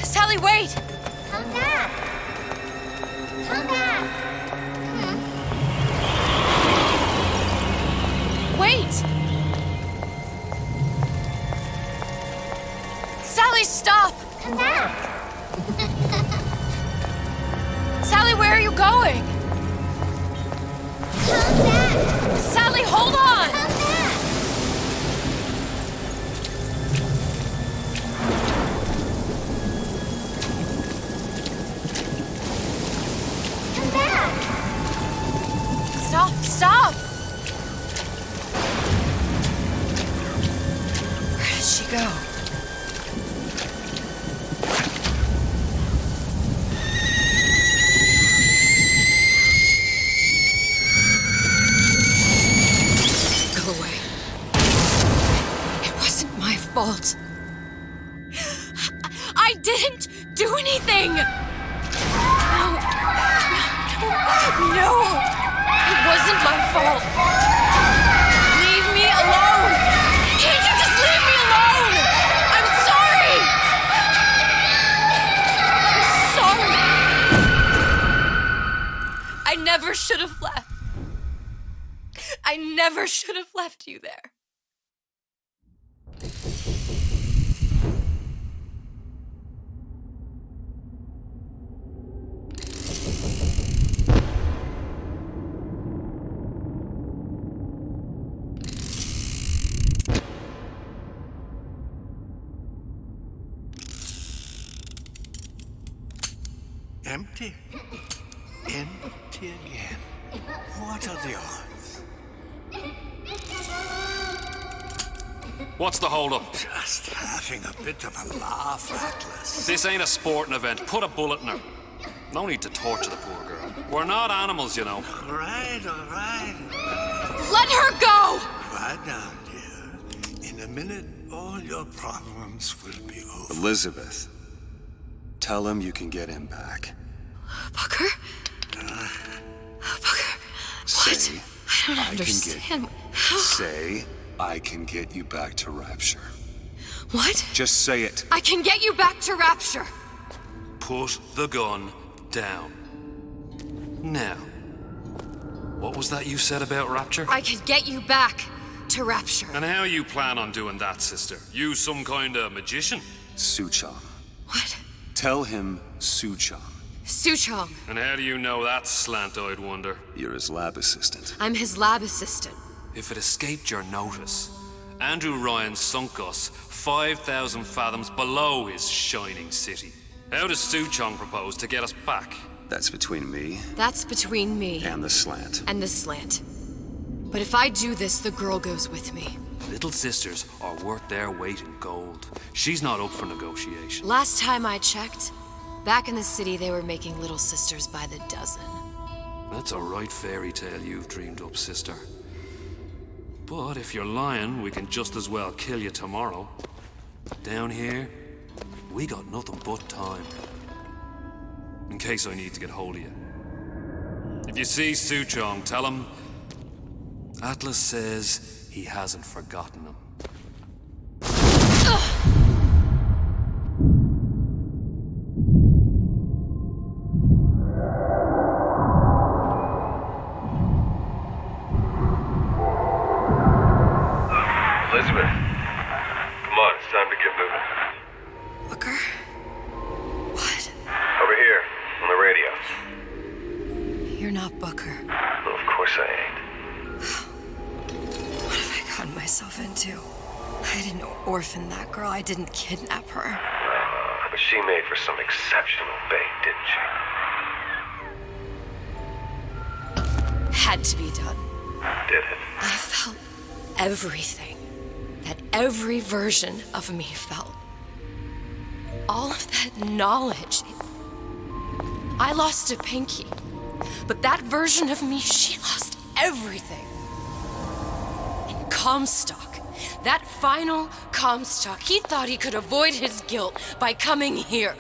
Speaker 2: Sally, wait!
Speaker 21: Come back! Come back!
Speaker 2: Wait! Sally, stop!
Speaker 21: Come back!
Speaker 2: Sally, where are you going?
Speaker 21: Come back!
Speaker 2: Sally, hold on!
Speaker 21: Come back! Come back!
Speaker 2: Stop, stop! Where did she go? Go away. It wasn't my fault. I didn't do anything! No! It wasn't my fault! Leave me alone! Can't you just leave me alone? I'm sorry! I'm sorry! I never should have left. I never should have left you there.
Speaker 15: Empty. Empty again. What are the odds?
Speaker 18: What's the holdup?
Speaker 15: Just having a bit of a laugh, Atlas.
Speaker 18: This ain't a sporting event. Put a bullet in her. No need to torture the poor girl. We're not animals, you know.
Speaker 15: All right.
Speaker 2: Let her go!
Speaker 15: Quiet down, dear. In a minute, all your problems will be over.
Speaker 1: Elizabeth, tell him you can get him back.
Speaker 2: Booker? Booker,
Speaker 1: Say,
Speaker 2: what? I don't understand. How?
Speaker 1: Say, I can get you back to Rapture.
Speaker 2: What?
Speaker 1: Just say it.
Speaker 2: I can get you back to Rapture.
Speaker 18: Put the gun down. Now, what was that you said about Rapture?
Speaker 2: I can get you back to Rapture.
Speaker 18: And how you plan on doing that, sister? You some kind of magician?
Speaker 1: Suchong.
Speaker 2: What?
Speaker 1: Tell him Suchong.
Speaker 2: Suchong.
Speaker 18: And how do you know that, slant-eyed wonder?
Speaker 1: You're his lab assistant.
Speaker 2: I'm his lab assistant.
Speaker 18: If it escaped your notice, Andrew Ryan sunk us 5,000 fathoms below his shining city. How does Suchong propose to get us back?
Speaker 1: That's between me
Speaker 2: That's between me
Speaker 1: and the slant.
Speaker 2: and the slant. But if I do this, the girl goes with me.
Speaker 18: Little sisters are worth their weight in gold. She's not up for negotiation.
Speaker 2: Last time I checked, back in the city they were making little sisters by the dozen.
Speaker 18: That's a right fairy tale you've dreamed up, sister. But if you're lying, we can just as well kill you tomorrow. Down here, we got nothing but time. In case I need to get hold of you. If you see Suchong, tell him Atlas says he hasn't forgotten him.
Speaker 3: Elizabeth, come on, it's time to get moving.
Speaker 2: Booker? What?
Speaker 3: Over here, on the radio.
Speaker 2: You're not Booker.
Speaker 3: Well, of course I ain't.
Speaker 2: What have I gotten myself into? I didn't orphan that girl. I didn't kidnap her.
Speaker 3: But she made for some exceptional bait, didn't she?
Speaker 2: Had to be done.
Speaker 3: Did it?
Speaker 2: I felt everything that every version of me felt. All of that knowledge. I lost a pinky, but that version of me, she lost everything. And Comstock, that final Comstock, he thought he could avoid his guilt by coming here.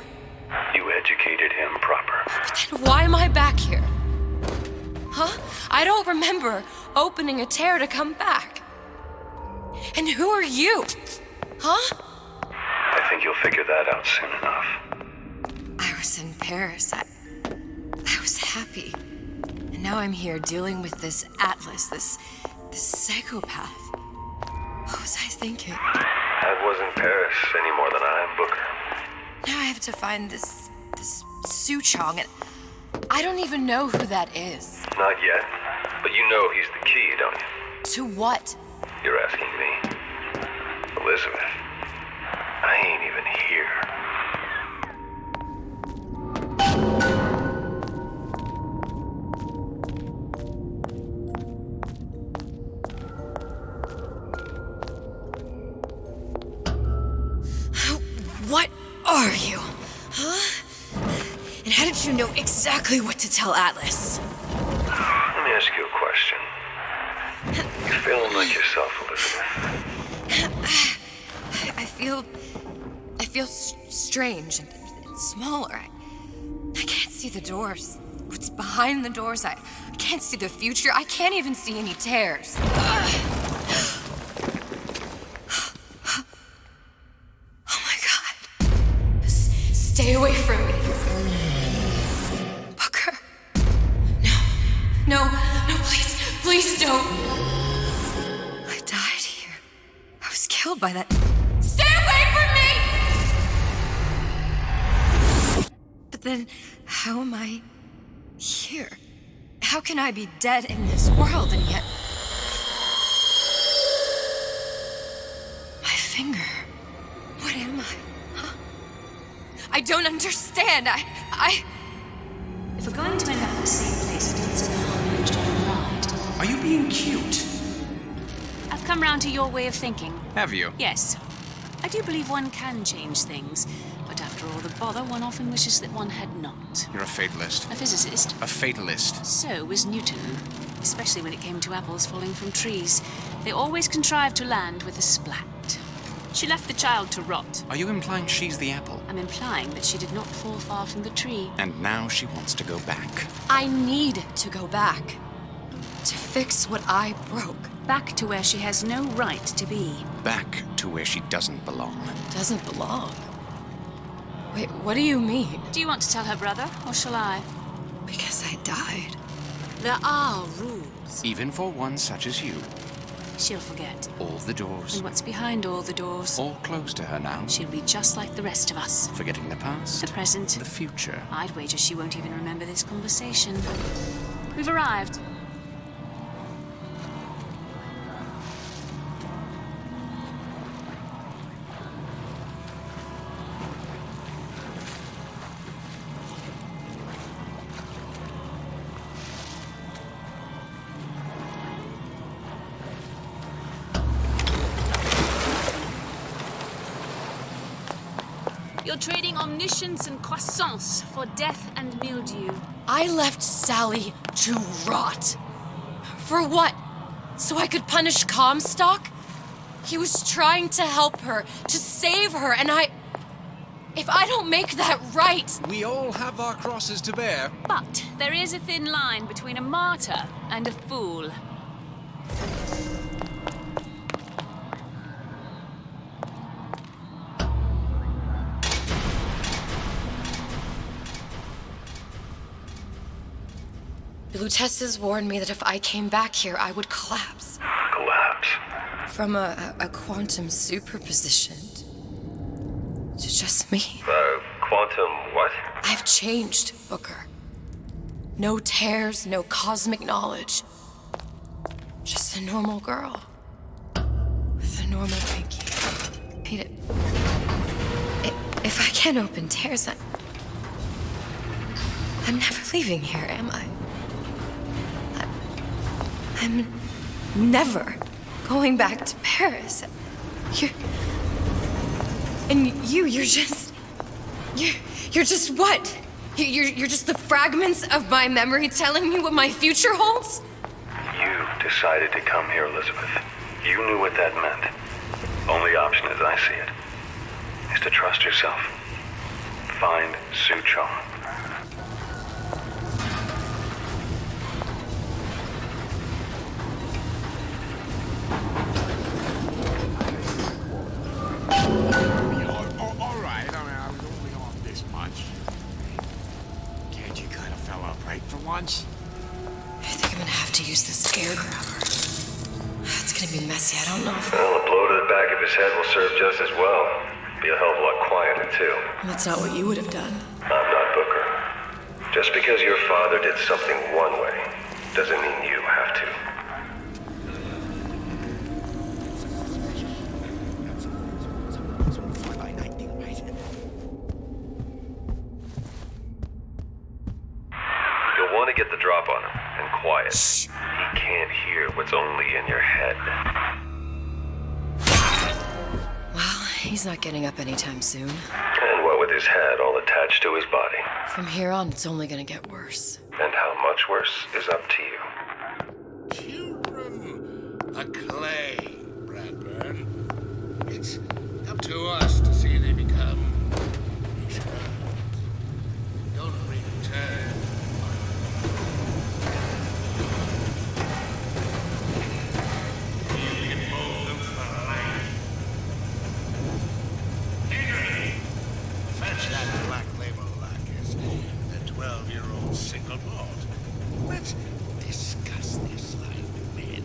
Speaker 3: You educated him proper.
Speaker 2: But then why am I back here? Huh? I don't remember opening a tear to come back. And who are you? Huh?
Speaker 3: I think you'll figure that out soon enough.
Speaker 2: I was in Paris. I was happy. And now I'm here dealing with this Atlas, this psychopath. What was I thinking?
Speaker 3: That wasn't Paris any more than I am Booker.
Speaker 2: Now I have to find this Suchong, and I don't even know who that is.
Speaker 3: Not yet, but you know he's the key, don't you?
Speaker 2: To what?
Speaker 3: You're asking me. Elizabeth, I ain't even here.
Speaker 2: What are you? Huh? And how did you know exactly what to tell Atlas?
Speaker 3: Let me ask you a question. You feeling like yourself, Elizabeth?
Speaker 2: I feel strange and smaller. I can't see the doors. What's behind the doors? I can't see the future. I can't even see any tears. Stay away from me. Booker. No, please don't. I died here. I was killed by that. Stay away from me! But then, how am I here? How can I be dead in this world and yet... My finger. What am I? I don't understand.
Speaker 14: If we're going to end up in the same place, I don't see the harm in enjoying the ride.
Speaker 4: Are you being cute?
Speaker 14: I've come round to your way of thinking.
Speaker 4: Have you?
Speaker 14: Yes. I do believe one can change things, but after all the bother, one often wishes that one had not.
Speaker 4: You're a fatalist.
Speaker 14: A physicist.
Speaker 4: A fatalist.
Speaker 14: So was Newton, especially when it came to apples falling from trees. They always contrived to land with a splat. She left the child to rot.
Speaker 4: Are you implying she's the apple?
Speaker 14: I'm implying that she did not fall far from the tree.
Speaker 4: And now she wants to go back.
Speaker 2: I need to go back. To fix what I broke.
Speaker 14: Back to where she has no right to be.
Speaker 4: Back to where she doesn't belong.
Speaker 2: Doesn't belong? Wait, what do you mean?
Speaker 14: Do you want to tell her brother, or shall I?
Speaker 2: Because I died.
Speaker 14: There are rules.
Speaker 4: Even for one such as you.
Speaker 14: She'll forget.
Speaker 4: All the doors.
Speaker 14: And what's behind all the doors?
Speaker 4: All closed to her now.
Speaker 14: She'll be just like the rest of us.
Speaker 4: Forgetting the past.
Speaker 14: The present.
Speaker 4: The future.
Speaker 14: I'd wager she won't even remember this conversation. We've arrived. You're trading omniscience and croissance for death and mildew.
Speaker 2: I left Sally to rot. For what? So I could punish Comstock? He was trying to help her, to save her, and if I don't make that right...
Speaker 6: We all have our crosses to bear.
Speaker 14: But there is a thin line between a martyr and a fool.
Speaker 2: The Lutesses warned me that if I came back here, I would collapse.
Speaker 3: Collapse?
Speaker 2: From a quantum superposition to just me.
Speaker 3: Quantum what?
Speaker 2: I've changed, Booker. No tears, no cosmic knowledge. Just a normal girl. With a normal pinky. Hate it. If I can't open tears, I'm never leaving here, am I? I'm never going back to Paris. You're just what? You're just the fragments of my memory telling me what my future holds?
Speaker 3: You decided to come here, Elizabeth. You knew what that meant. Only option, as I see it, is to trust yourself. Find Suchong.
Speaker 11: All right, I was only off this much. Can't you kind of fell upright for once?
Speaker 2: I think I'm gonna have to use this air grabber. It's gonna be messy. I don't know if...
Speaker 7: Well, a blow to the back of his head will serve just as well. Be a hell of a lot quieter, too.
Speaker 2: That's not what you would have done.
Speaker 7: I'm not Booker. Just because your father did something one way, doesn't mean you have to. You'll want to get the drop on him, and quiet. He can't hear what's only in your head.
Speaker 2: Well, he's not getting up anytime soon.
Speaker 7: And what with his head all attached to his body.
Speaker 2: From here on, it's only gonna get worse.
Speaker 7: And how much worse is up to you.
Speaker 11: A clay, Bradburn. It's up to us to see they become these girls. Don't return. You can mold them for life. Henry, fetch that black label lacquers, the 12-year-old single malt. Let's discuss this like men.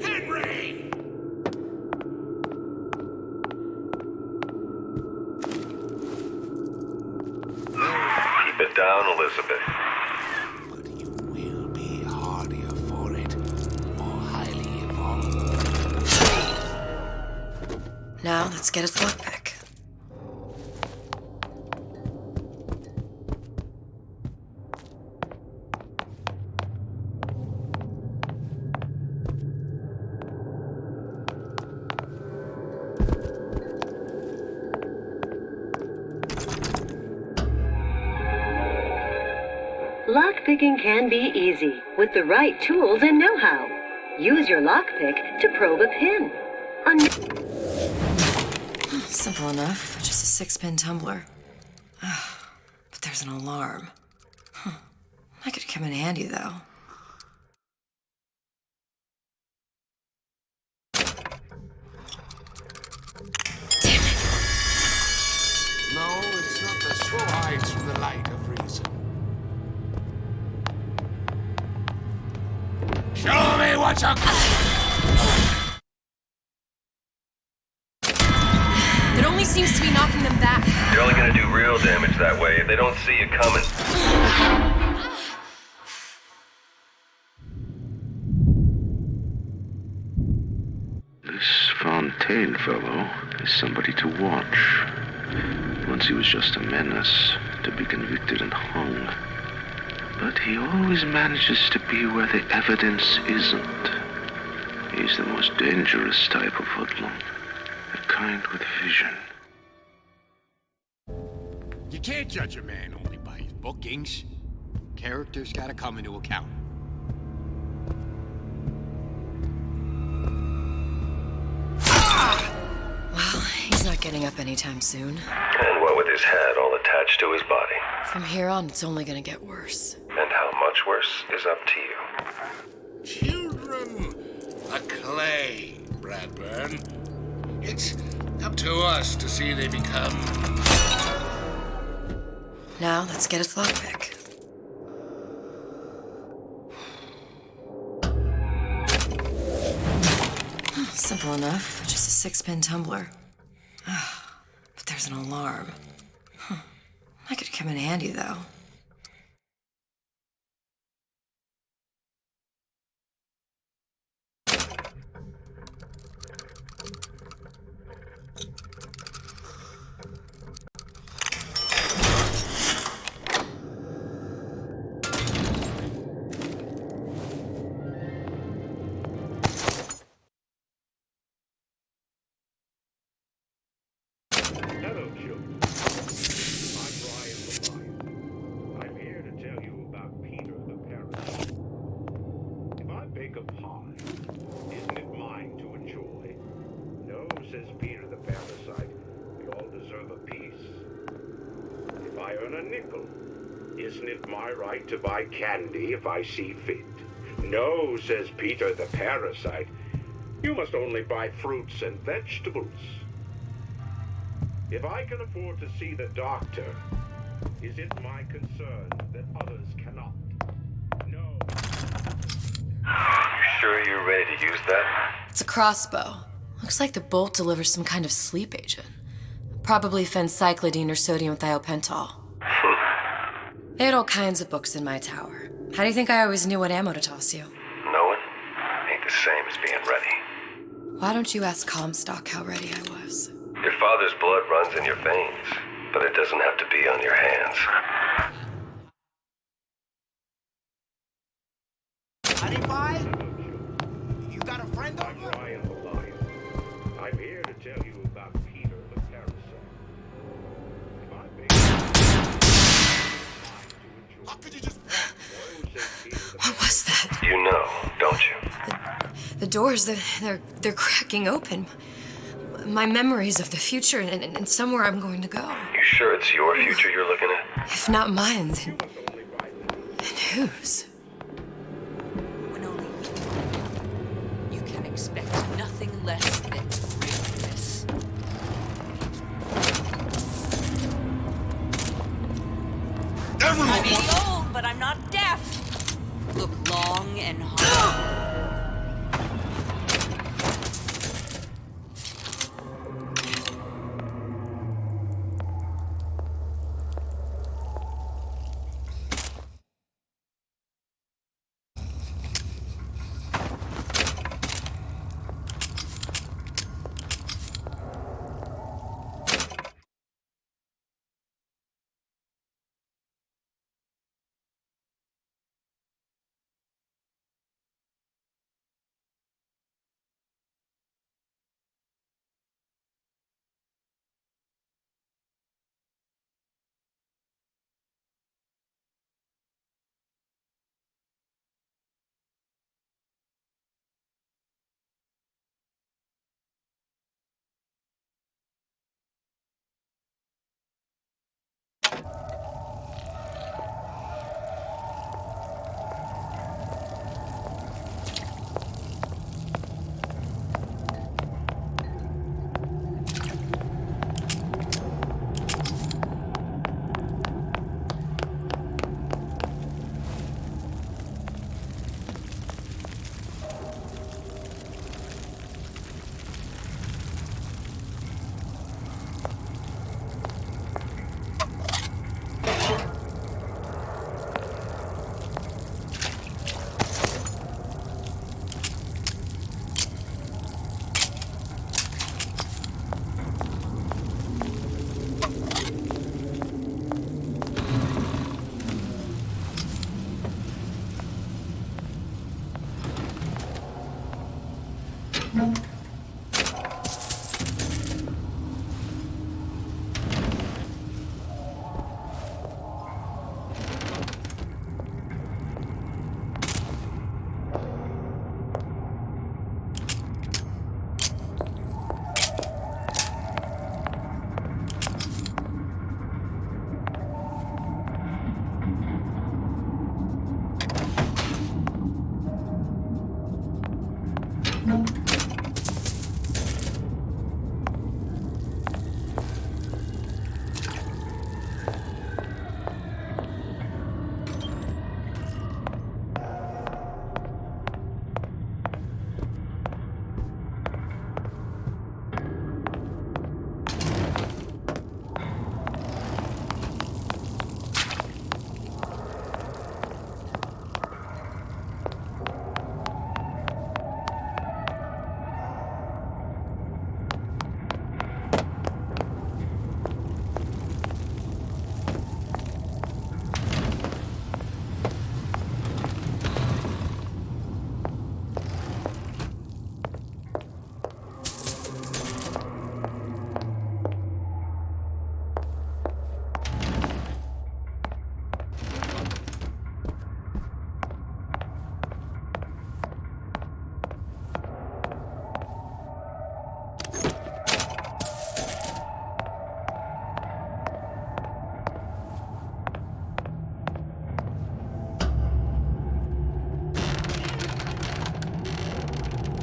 Speaker 11: Henry!
Speaker 7: Keep it down, Elizabeth.
Speaker 11: But you will be hardier for it, more highly evolved.
Speaker 2: Now, let's get his lockpick.
Speaker 12: Lockpicking can be easy with the right tools and know-how. Use your lockpick to probe a pin.
Speaker 2: Simple enough. Just a 6-pin tumbler. But there's an alarm. That could come in handy, though.
Speaker 11: No, it's not the slow hides from the light of reason. Show me what you
Speaker 2: It only seems to be knocking them back.
Speaker 7: You're only gonna do real damage that way if they don't see you coming.
Speaker 20: This Fontaine fellow is somebody to watch. Once he was just a menace, to be convicted and hung. But he always manages to be where the evidence isn't. He's the most dangerous type of hoodlum. The kind with vision.
Speaker 11: You can't judge a man only by his bookings. Character's gotta come into account.
Speaker 2: Well, he's not getting up anytime soon.
Speaker 7: And what with his head all attached to his body.
Speaker 2: From here on, it's only gonna get worse.
Speaker 7: And how much worse is up to you.
Speaker 11: Children, a clay, Bradburn. It's up to us to see they become...
Speaker 2: Now, let's get his lockpick. Simple enough. Just a 6-pin tumbler. But there's an alarm. That could come in handy, though.
Speaker 24: Hello, children. I'm Brian Levine. I'm here to tell you about Peter the Parrot. If I bake a pie, isn't it mine to enjoy? No, says Peter the Parasite. We all deserve a piece. If I earn a nickel, isn't it my right to buy candy if I see fit? No, says Peter the Parasite. You must only buy fruits and vegetables. If I can afford to see the doctor, is it my concern that others cannot? No.
Speaker 7: You sure you're ready to use that?
Speaker 2: It's a crossbow. Looks like the bolt delivers some kind of sleep agent. Probably phencyclidine or sodium thiopental. They had all kinds of books in my tower. How do you think I always knew what ammo to toss you?
Speaker 7: Knowing ain't the same as being ready.
Speaker 2: Why don't you ask Comstock how ready I was?
Speaker 7: Your father's blood runs in your veins, but it doesn't have to be on your hands.
Speaker 11: Honey pie? You got a friend over?
Speaker 24: I'm here to tell you about Peter the Parasite. If I make
Speaker 11: How could you just...
Speaker 2: What was that?
Speaker 7: You know, don't you?
Speaker 2: The doors, they're cracking open. My memories of the future and somewhere I'm going to go.
Speaker 7: You sure it's your future you're looking at?
Speaker 2: If not mine, then whose?
Speaker 5: When only you can expect nothing less than greatness. I may be old, but I'm not deaf. Look long and hard.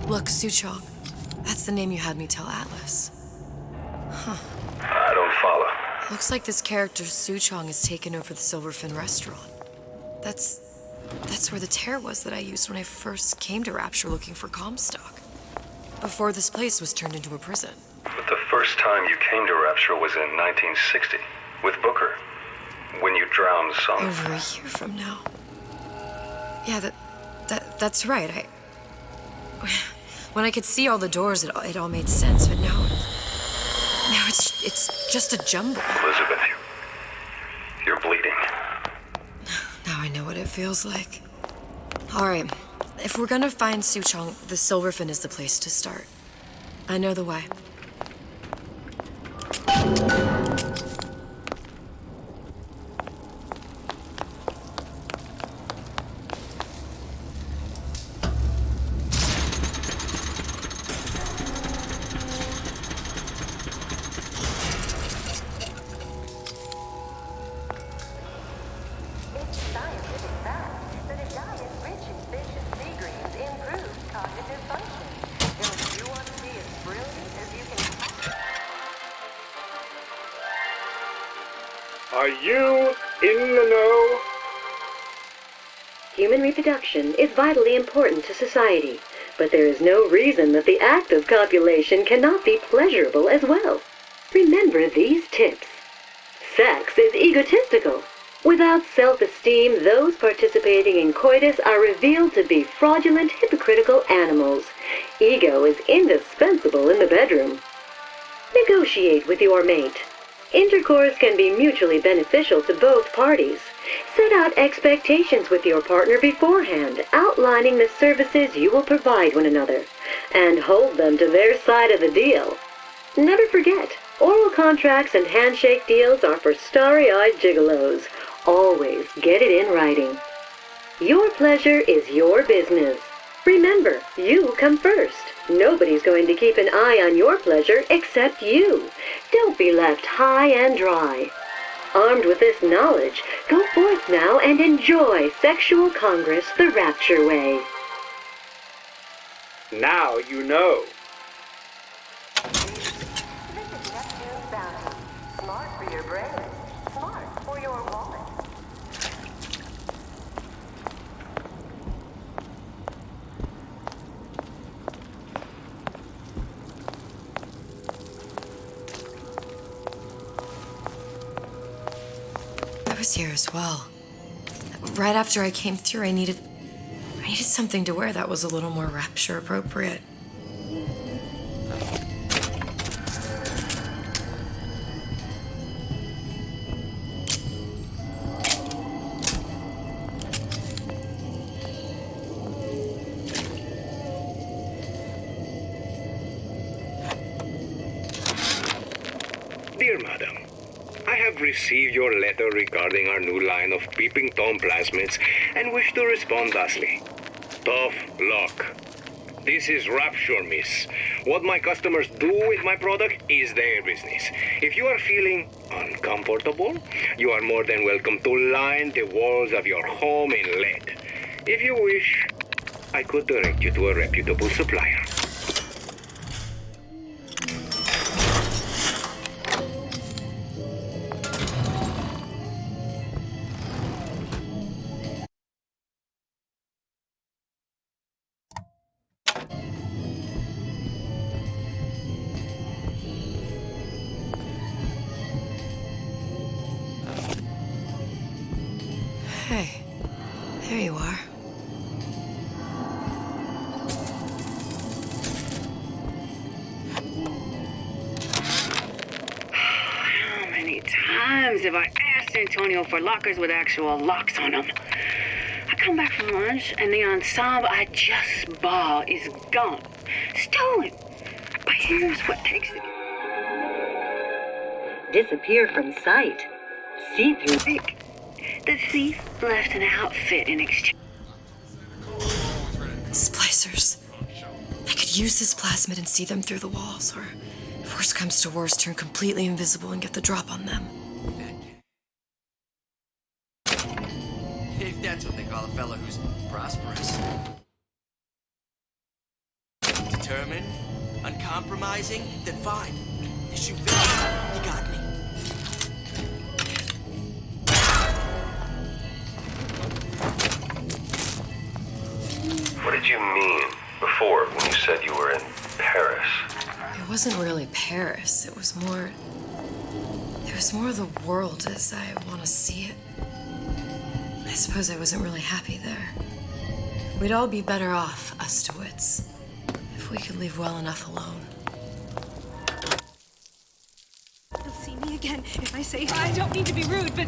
Speaker 2: Look, Suchong. That's the name you had me tell Atlas. Huh.
Speaker 7: I don't follow.
Speaker 2: Looks like this character, Suchong, has taken over the Silverfin restaurant. That's That's where the tear was that I used when I first came to Rapture looking for Comstock. Before this place was turned into a prison.
Speaker 7: But the first time you came to Rapture was in 1960, with Booker, when you drowned some...
Speaker 2: Over a year from now. Yeah, that's right. When I could see all the doors, it all made sense, but now it's just a jumble.
Speaker 7: Elizabeth, you're bleeding.
Speaker 2: Now I know what it feels like. All right, if we're gonna find Suchong, the Silverfin is the place to start. I know the way.
Speaker 10: Are you in the know?
Speaker 12: Human reproduction is vitally important to society, but there is no reason that the act of copulation cannot be pleasurable as well. Remember these tips. Sex is egotistical. Without self-esteem, those participating in coitus are revealed to be fraudulent, hypocritical animals. Ego is indispensable in the bedroom. Negotiate with your mate. Intercourse can be mutually beneficial to both parties. Set out expectations with your partner beforehand, outlining the services you will provide one another, and hold them to their side of the deal. Never forget, oral contracts and handshake deals are for starry-eyed gigolos. Always get it in writing. Your pleasure is your business. Remember, you come first. Nobody's going to keep an eye on your pleasure except you. Don't be left high and dry. Armed with this knowledge, go forth now and enjoy Sexual Congress the Rapture way.
Speaker 10: Now you know.
Speaker 21: Smart for your brain, smart for your wallet.
Speaker 2: I was here as well. Right after I came through, I needed something to wear that was a little more Rapture appropriate.
Speaker 10: Dear Madam, I have received your letter regarding our new line of peeping Tom plasmids and wish to respond thusly. Tough luck. This is Rapture, miss. What my customers do with my product is their business. If you are feeling uncomfortable, you are more than welcome to line the walls of your home in lead. If you wish, I could direct you to a reputable supplier.
Speaker 2: Hey, there you are.
Speaker 8: How many times have I asked Antonio for lockers with actual locks on them? I come back from lunch and the ensemble I just bought is gone. Stolen. But here's what takes it.
Speaker 12: Disappear from sight. See-through.
Speaker 8: The thief left an outfit in exchange.
Speaker 2: Splicers. I could use this plasmid and see them through the walls, or if worst comes to worst, turn completely invisible and get the drop on them.
Speaker 9: If that's what they call a fella who's prosperous. Determined, uncompromising, then fine. Issue finished. You got me.
Speaker 7: did you mean before when you said you were in Paris?
Speaker 2: It wasn't really Paris. It was more of the world as I want to see it. I suppose I wasn't really happy there. We'd all be better off, us DeWitts, if we could leave well enough alone.
Speaker 17: He'll see me again if I say I don't mean to be rude, but...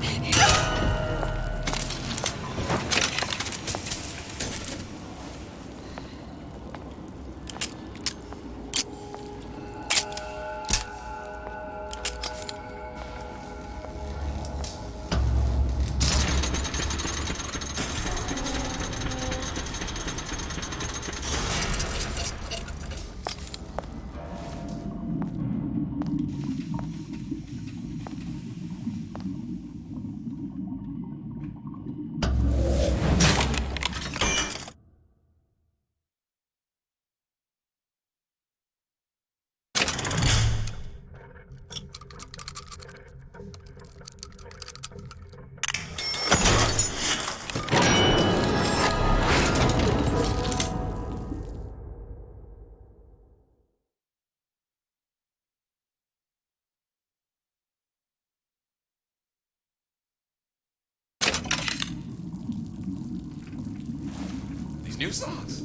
Speaker 19: These new songs,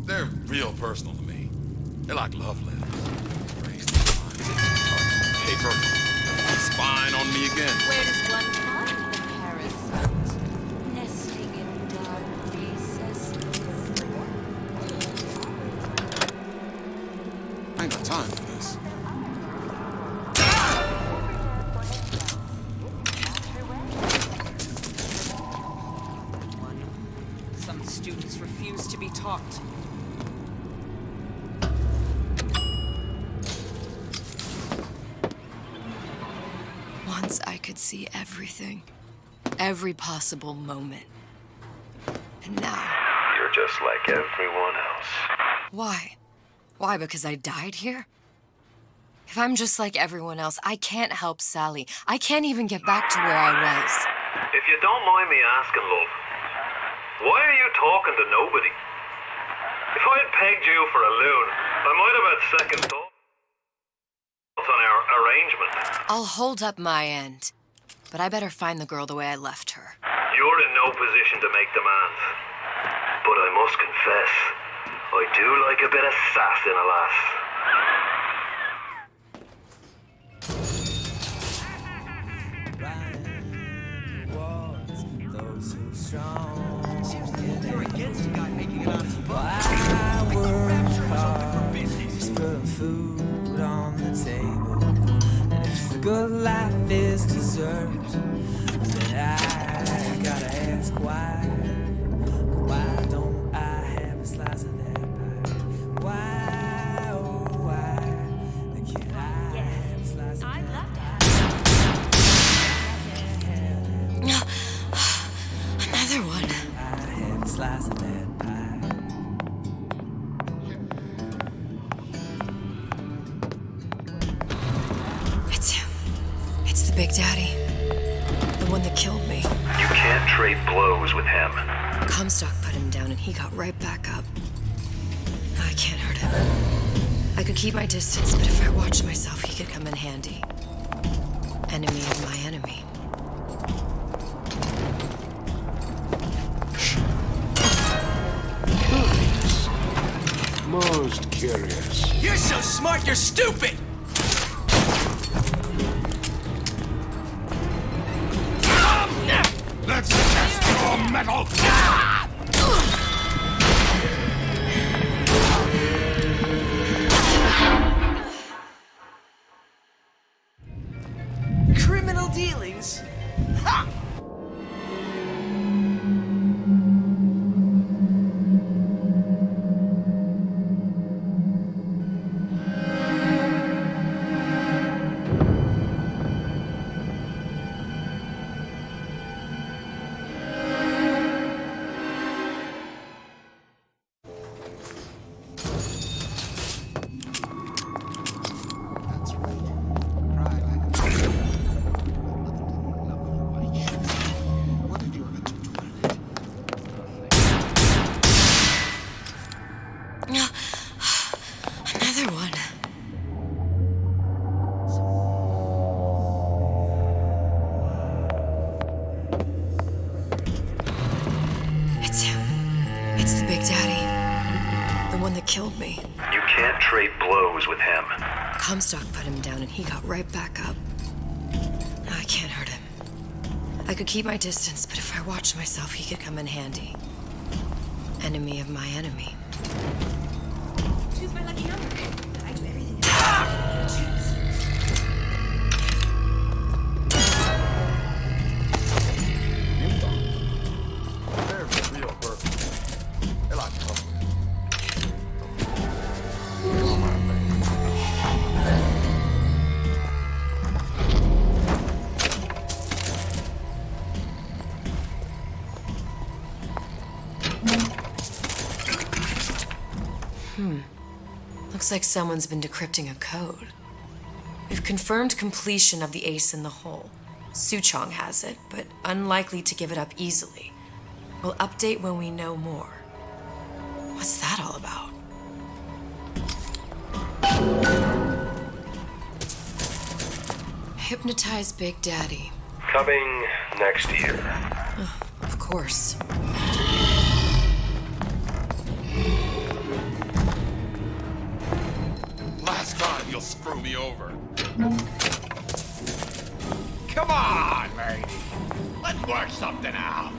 Speaker 19: they're real personal to me. They're like love letters. Paper, spine on me again.
Speaker 5: Where does one find the parasite? Nesting in dark recesses.
Speaker 19: I ain't got time for this.
Speaker 5: Some students refuse to be taught.
Speaker 2: Once I could see everything. Every possible moment. And now...
Speaker 7: You're just like everyone else.
Speaker 2: Why? Why, because I died here? If I'm just like everyone else, I can't help Sally. I can't even get back to where I was.
Speaker 3: If you don't mind me asking, love, why are you talking to nobody? If I'd pegged you for a loon, I might have had second thoughts on our arrangement.
Speaker 2: I'll hold up my end. But I better find the girl the way I left her.
Speaker 3: You're in no position to make demands. But I must confess, I do like a bit of sass in a lass.
Speaker 9: You're against a guy making it on his butt.
Speaker 22: Put food on the table. And if the good life is dessert, then I gotta ask why. Why don't I have a slice of that pie? Why, oh why can't I have a slice of that pie?
Speaker 2: Another one.
Speaker 22: I have a slice of that pie.
Speaker 2: It's him. It's the Big Daddy. The one that killed me.
Speaker 7: You can't trade blows with him.
Speaker 2: Comstock put him down and he got right back up. I can't hurt him. I could keep my distance, but if I watched myself, he could come in handy. Enemy of my enemy.
Speaker 11: Most curious.
Speaker 9: You're so smart, you're stupid!
Speaker 11: Let's test your metal!
Speaker 9: Criminal dealings? Ha!
Speaker 2: Another one. It's him. It's the Big Daddy. The one that killed me.
Speaker 7: You can't trade blows with him.
Speaker 2: Comstock put him down and he got right back up. I can't hurt him. I could keep my distance, but if I watched myself, he could come in handy. Enemy of my enemy.
Speaker 17: Choose my lucky number. I do everything.
Speaker 19: They're real perfect. They're like love.
Speaker 2: Looks like someone's been decrypting a code. We've confirmed completion of the ace in the hole. Suchong has it, but unlikely to give it up easily. We'll update when we know more. What's that all about? Hypnotize Big Daddy.
Speaker 7: Coming next year.
Speaker 2: Of course.
Speaker 19: Last time you'll screw me over. Come on, lady. Let's work something out.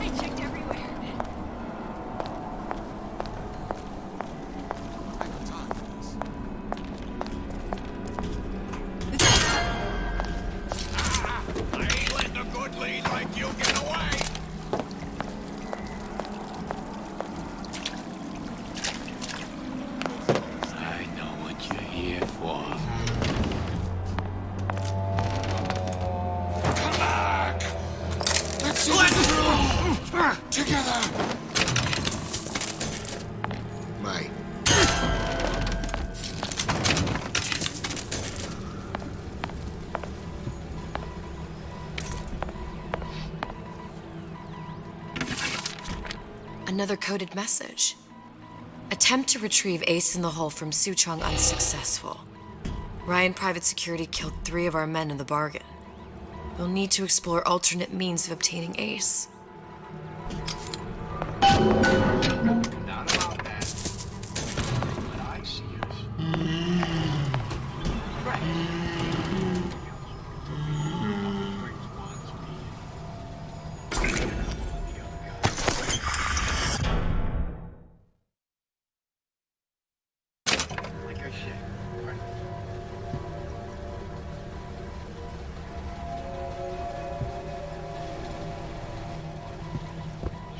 Speaker 17: I checked everywhere.
Speaker 19: I ain't letting a good lead like you get away.
Speaker 13: I know what you're here for.
Speaker 19: Come back. Let's through. Together.
Speaker 11: Mate.
Speaker 2: Another coded message. Attempt to retrieve Ace in the Hole from Suchong unsuccessful. Ryan Private Security killed 3 of our men in the bargain. We'll need to explore alternate means of obtaining Ace.
Speaker 11: Not about that. But I see us. Like I said.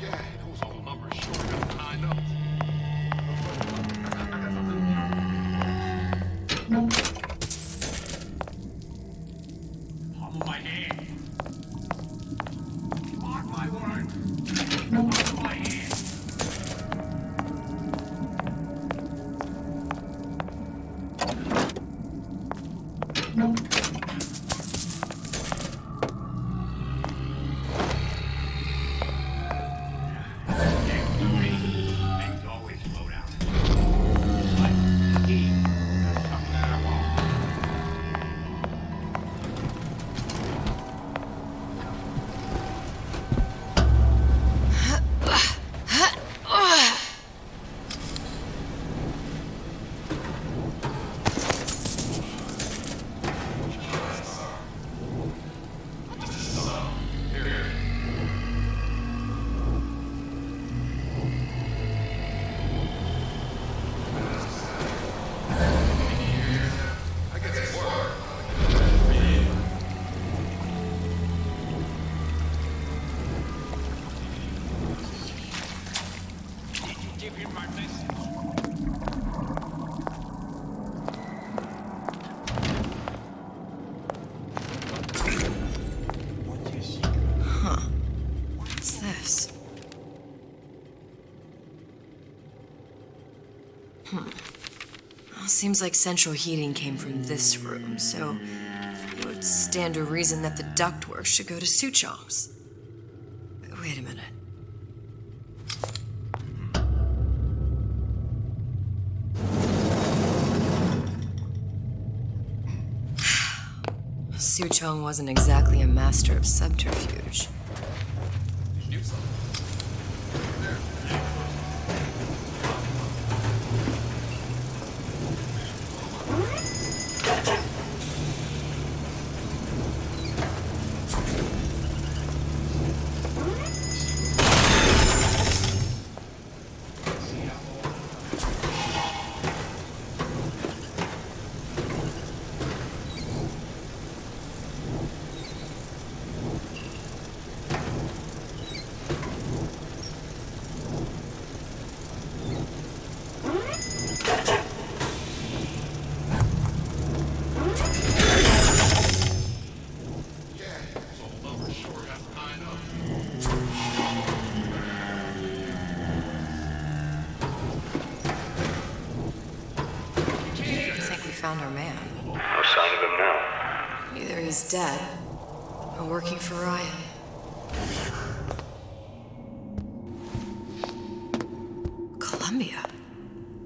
Speaker 19: Yeah, those old numbers sure got lined up.
Speaker 11: Palm of my hand. Mark my word. Palm of my hand. Things always slow down. But he does something that I won't.
Speaker 19: I get some work.
Speaker 11: Did you give him my message? What's your secret?
Speaker 2: Huh. What's this? Well, seems like central heating came from this room, so it would stand to reason that the ductwork should go to Suchong's. Wait a minute. Suchong wasn't exactly a master of subterfuge. Found our man.
Speaker 7: No sign of him now.
Speaker 2: Either he's dead or working for Ryan. Columbia.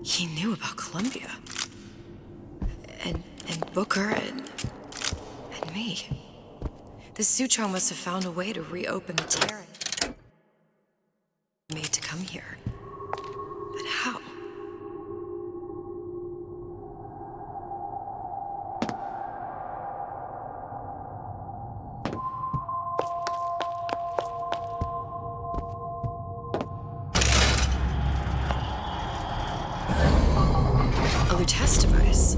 Speaker 2: He knew about Columbia. And Booker and me. This Suchong must have found a way to reopen the tear made to come here. But how? A Lutece device.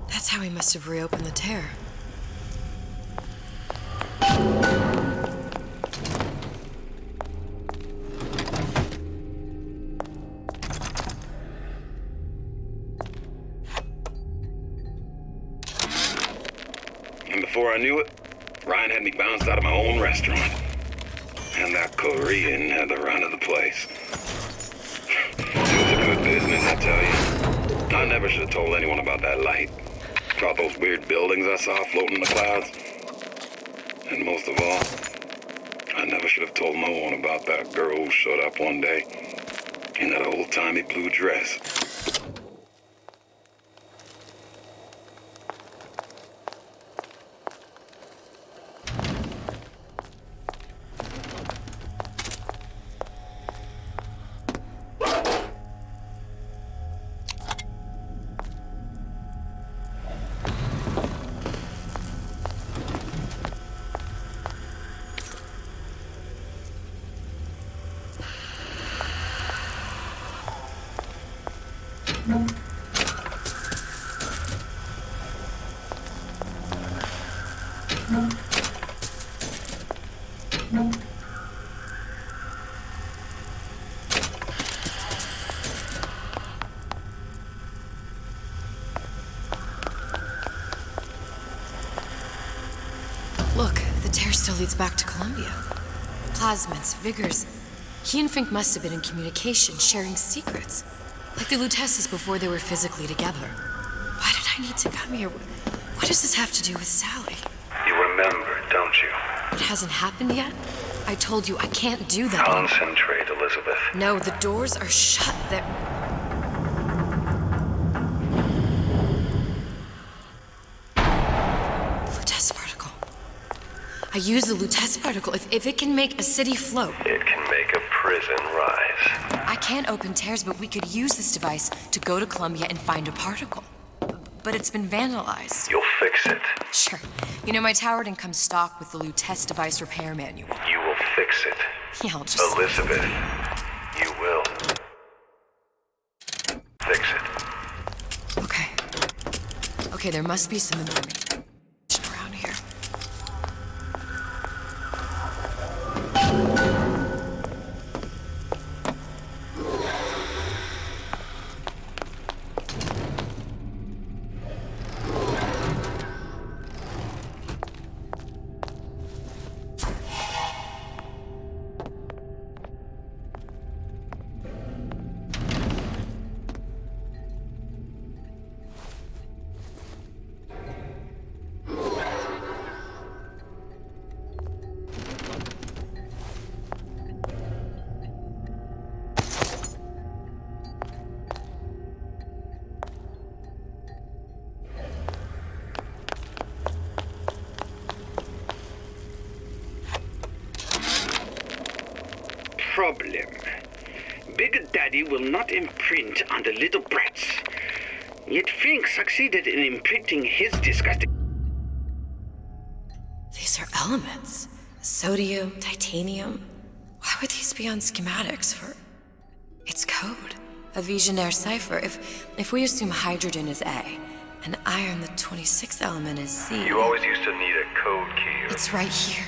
Speaker 2: That's how he must have reopened the tear.
Speaker 3: And before I knew it, Ryan had me bounced out of my own restaurant. And that Korean had the run of the place. It was a good business, I tell you. I never should have told anyone about that light. About those weird buildings I saw floating in the clouds. And most of all, I never should have told no one about that girl who showed up one day in that old-timey blue dress.
Speaker 2: Look, the tear still leads back to Columbia. Plasmids, Vigors. He and Fink must have been in communication, sharing secrets. Like the Luteces before they were physically together. Why did I need to come here? What does this have to do with Sally?
Speaker 7: You remember, don't you?
Speaker 2: It hasn't happened yet? I told you I can't do that.
Speaker 7: Concentrate, Elizabeth.
Speaker 2: No, the doors are shut. They're... Lutece particle. I use the Lutece particle. If it can make a city float...
Speaker 7: It can make a prison rise.
Speaker 2: I can't open tears, but we could use this device to go to Columbia and find a particle. But it's been vandalized.
Speaker 7: You'll fix it.
Speaker 2: Sure. You know, my tower didn't come stocked with the Lutece device repair manual.
Speaker 7: You will fix it.
Speaker 2: Yeah, I'll just...
Speaker 7: Elizabeth, you will. Fix it.
Speaker 2: Okay. Okay, there must be some information around here.
Speaker 10: Big Daddy will not imprint on the little brats. Yet Fink succeeded in imprinting his disgusting...
Speaker 2: These are elements. Sodium, titanium. Why would these be on schematics for... It's code. A Visionaire cipher. If we assume hydrogen is A, and iron, the 26th element, is C...
Speaker 7: You always used to need a code key.
Speaker 2: It's right here.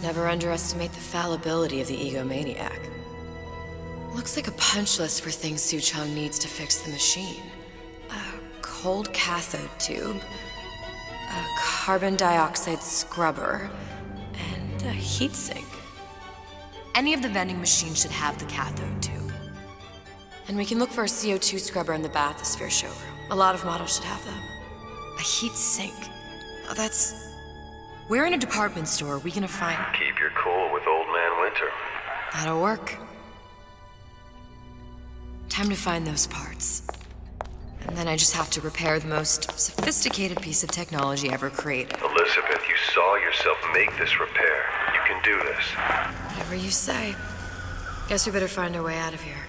Speaker 2: Never underestimate the fallibility of the egomaniac. Looks like a punch list for things Suchong needs to fix the machine. A cold cathode tube, a carbon dioxide scrubber, and a heatsink. Any of the vending machines should have the cathode tube. And we can look for a CO2 scrubber in the bathysphere showroom. A lot of models should have them. A heat sink. Oh, that's... Where in a department store are we gonna find...
Speaker 7: Keep your cool with Old Man Winter.
Speaker 2: That'll work. Time to find those parts. And then I just have to repair the most sophisticated piece of technology ever created.
Speaker 7: Elizabeth, you saw yourself make this repair. You can do this.
Speaker 2: Whatever you say. Guess we better find our way out of here.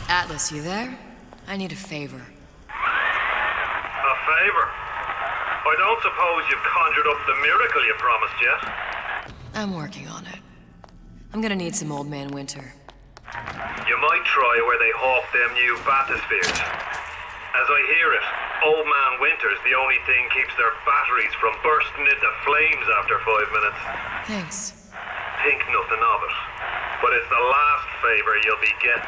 Speaker 2: Atlas, you there? I need a favor.
Speaker 1: A favor? I don't suppose you've conjured up the miracle you promised yet?
Speaker 2: I'm working on it. I'm gonna need some Old Man Winter.
Speaker 1: You might try where they hawk them new bathyspheres. As I hear it, Old Man Winter's the only thing keeps their batteries from bursting into flames after 5 minutes.
Speaker 2: Thanks.
Speaker 1: Think nothing of it. But it's the last favor you'll be getting.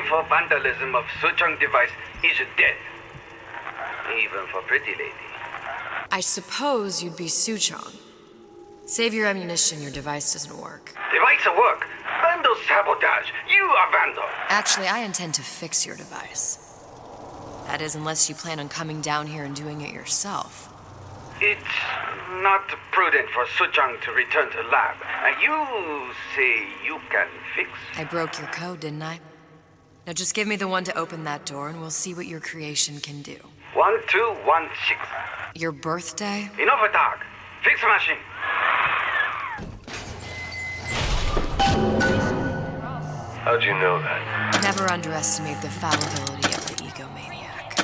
Speaker 10: For vandalism of Suchong device is death. Even for pretty lady.
Speaker 2: I suppose you'd be Suchong. Save your ammunition, your device doesn't work.
Speaker 10: Device work. Vandal sabotage. You are vandal.
Speaker 2: Actually, I intend to fix your device. That is, unless you plan on coming down here and doing it yourself.
Speaker 10: It's not prudent for Suchong to return to lab. You say you can fix?
Speaker 2: I broke your code, didn't I? Now just give me the one to open that door and we'll see what your creation can do.
Speaker 10: 1216.
Speaker 2: Your birthday?
Speaker 10: Enough talk. Fix the machine.
Speaker 7: How'd you know that?
Speaker 2: Never underestimate the fallibility of the egomaniac.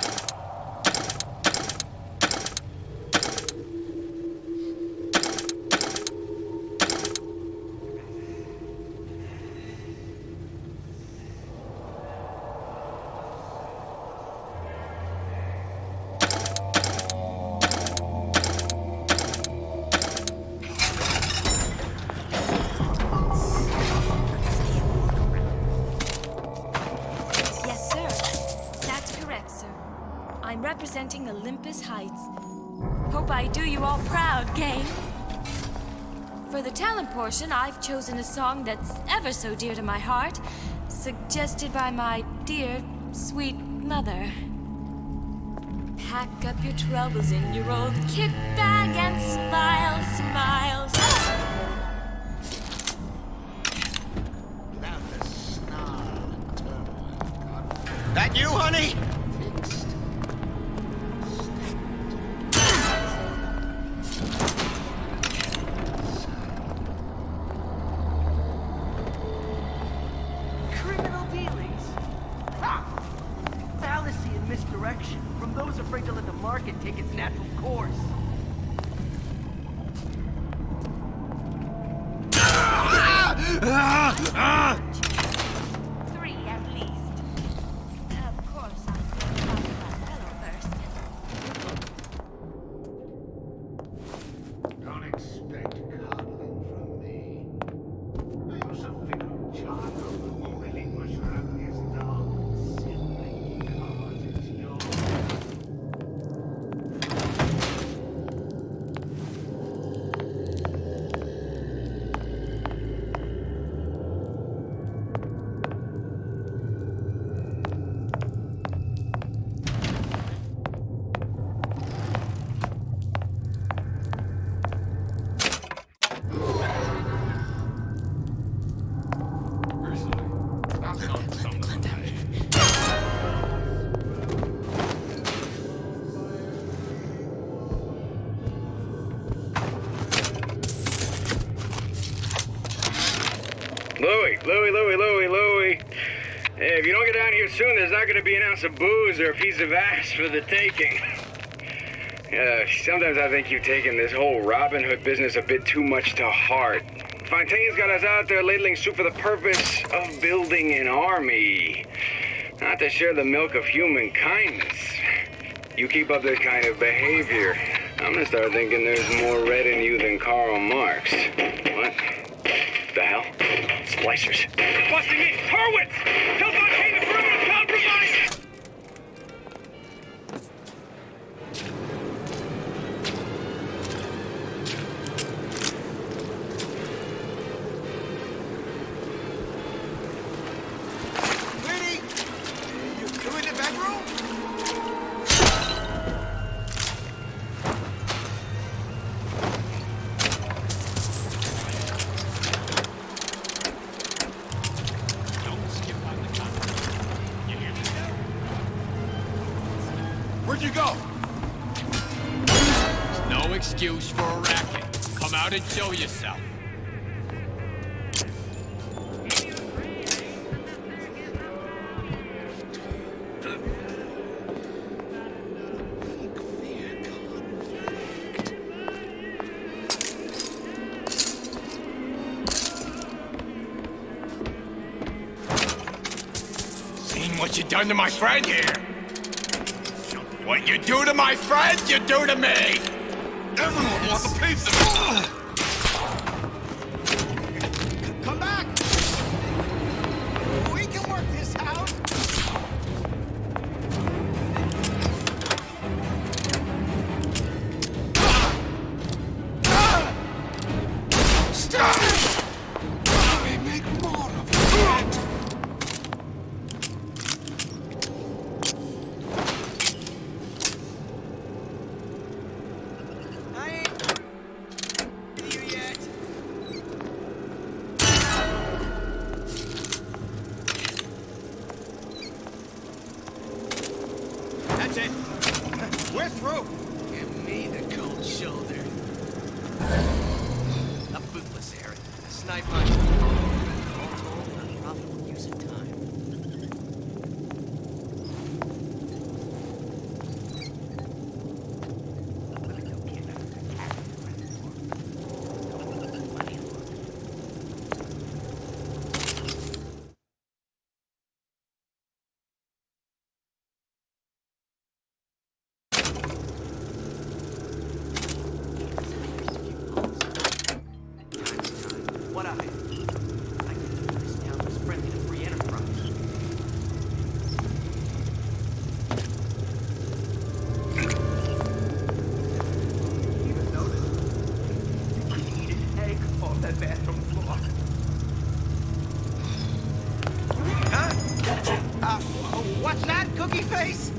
Speaker 15: Yes, sir. That's correct, sir. I'm representing Olympus Heights. Hope I do you all proud, gang. For the talent portion, I've chosen a song that's ever so dear to my heart, suggested by my dear, sweet mother. Pack up your troubles in your old kit bag and smile, smile, smile.
Speaker 9: That you, honey?
Speaker 16: Criminal dealings? Ha! Fallacy and misdirection from those afraid to let the market take its natural course.
Speaker 15: Three at least. Of course, I'm going to talk about fellow first.
Speaker 11: Don't expect coddling from me. I use a fickle child who won't relinquish her ugliest dog simply because it's yours.
Speaker 18: Louie. Hey, if you don't get down here soon, there's not gonna be an ounce of booze or a piece of ass for the taking. Sometimes I think you've taken this whole Robin Hood business a bit too much to heart. Fontaine's got us out there ladling soup for the purpose of building an army, not to share the milk of human kindness. You keep up this kind of behavior, I'm gonna start thinking there's more red in you than Karl Marx. What the hell? Splicers. Busting me! Hurwitz! Tell Fontaine the perimeter's compromised!
Speaker 9: Winnie! You in the bedroom?
Speaker 19: Where'd you go?
Speaker 13: There's no excuse for a racket. Come out and show yourself.
Speaker 9: Seen what you done to my friend here. What you do to my friend, you do to me!
Speaker 19: Everyone wants a piece of it!
Speaker 9: Come back! We can work this out!
Speaker 11: Stop! I make more of that!
Speaker 9: I ain't with you yet. That's it. We're through. Give me the cold shoulder. A bootless errand. A sniper. All told, unprofitable use of
Speaker 16: off that bathroom floor. Huh? What's that, Cookie Face?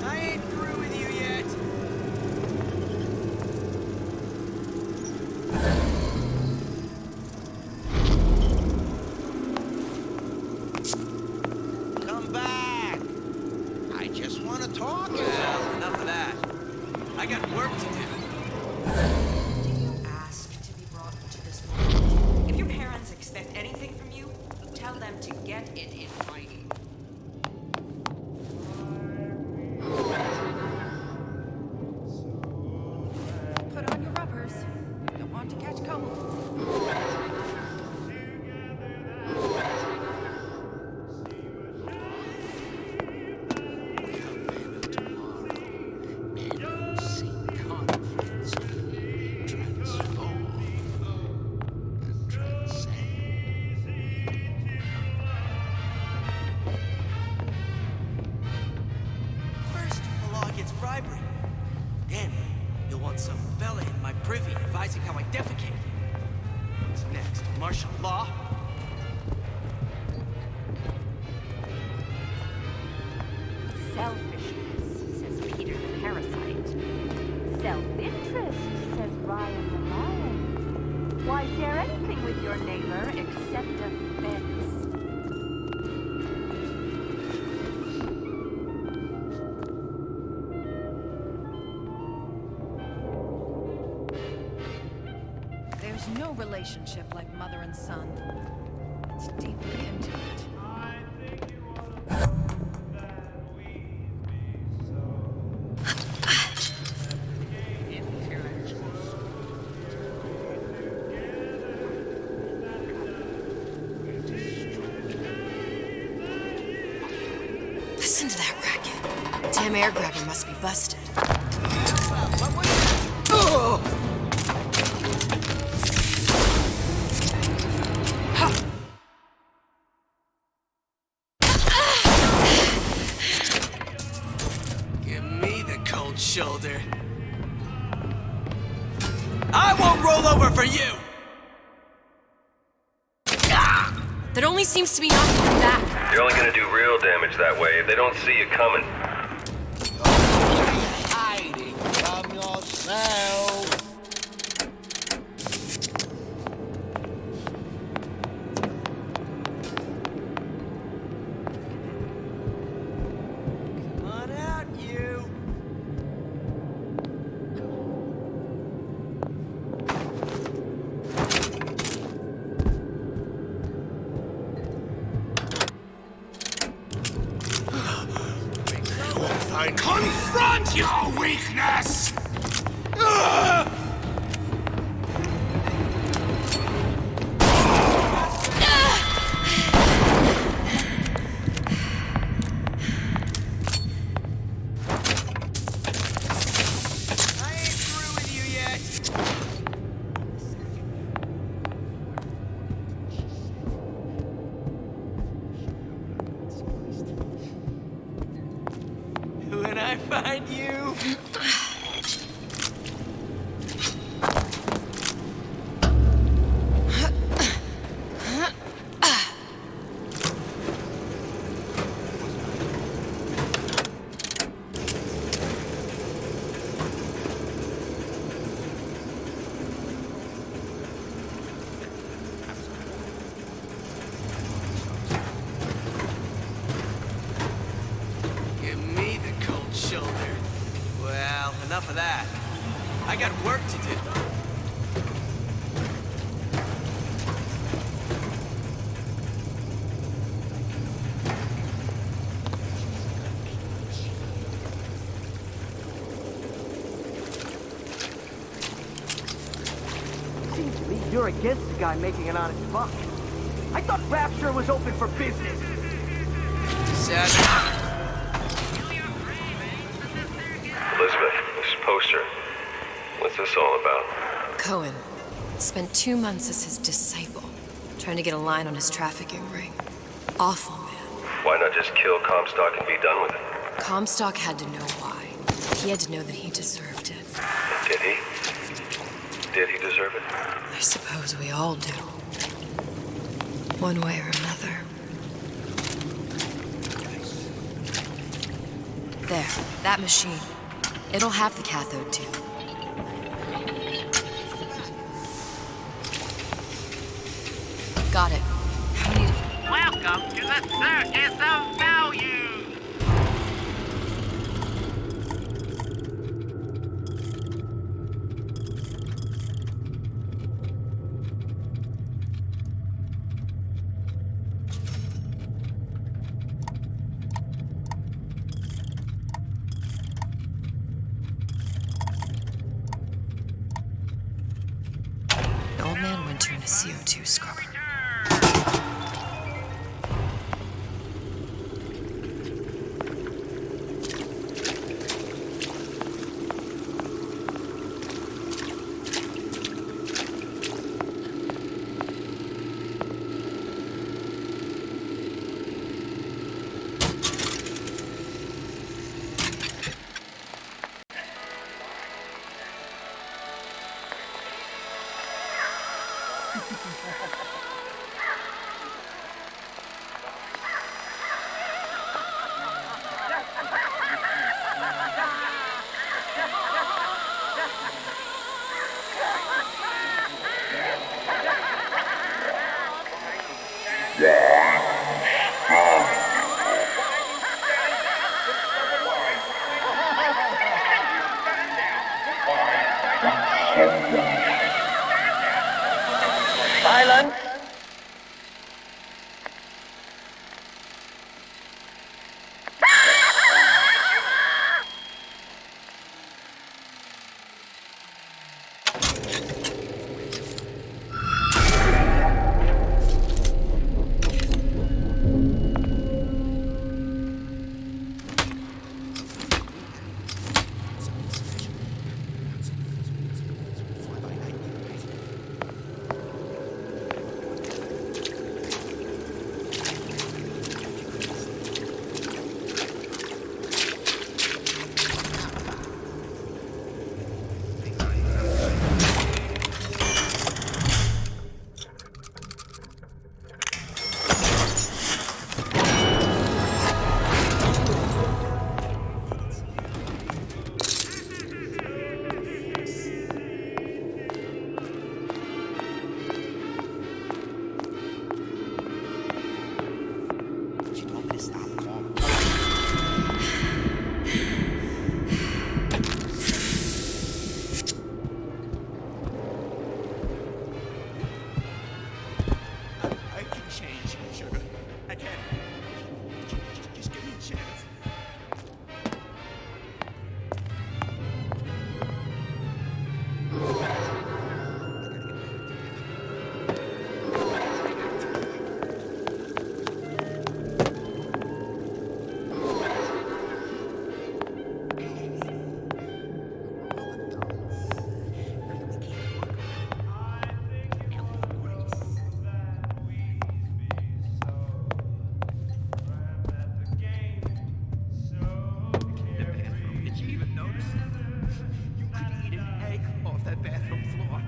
Speaker 16: I ain't through with you yet. Come back. I just want to talk. Well, enough of that. I got work to do.
Speaker 5: Did you ask to be brought into this world? If your parents expect anything from you, tell them to get it in writing.
Speaker 17: Put on your rubbers. Don't want to catch cold.
Speaker 16: First, the law gets bribery. Then, you'll want some fella in my privy advising how I defecate. What's next? Martial law?
Speaker 21: Selfishness, says Peter the Parasite. Self-interest, says Ryan the Lion. Why share anything with your neighbor except a fence?
Speaker 17: There's no relationship like mother and son. It's deeply intimate.
Speaker 2: Listen to that racket. Damn air grabber must be busted.
Speaker 16: Give me the cold shoulder. I won't roll over for you!
Speaker 2: That only seems to be knocking him back.
Speaker 7: You're only gonna do real damage that way if they don't see you coming.
Speaker 11: Hiding from yourself.
Speaker 16: Come on out, you!
Speaker 9: I confront your weakness! Ugh!
Speaker 16: I ain't through with you yet! When I find you... Give me the cold shoulder. Well, enough of that. I got work to do. Seems to me you're against the guy making an honest buck. I thought Rapture was open for business. Sad.
Speaker 7: Elizabeth, this poster. What's this all about?
Speaker 2: Cohen spent 2 months as his disciple, trying to get a line on his trafficking ring. Awful man.
Speaker 7: Why not just kill Comstock and be done with it?
Speaker 2: Comstock had to know why. He had to know that he deserved it.
Speaker 7: Did he? Did he deserve it?
Speaker 2: I suppose we all do. One way or another. There, that machine. It'll have the cathode too. Got it. How many different...
Speaker 21: Welcome to the Circus of Value!
Speaker 2: Old Man Winter in a CO2 scrubber.
Speaker 21: Silence!
Speaker 16: I can change, sugar. I can. Just give me a chance. Did you even notice? You could eat an egg off that bathroom floor.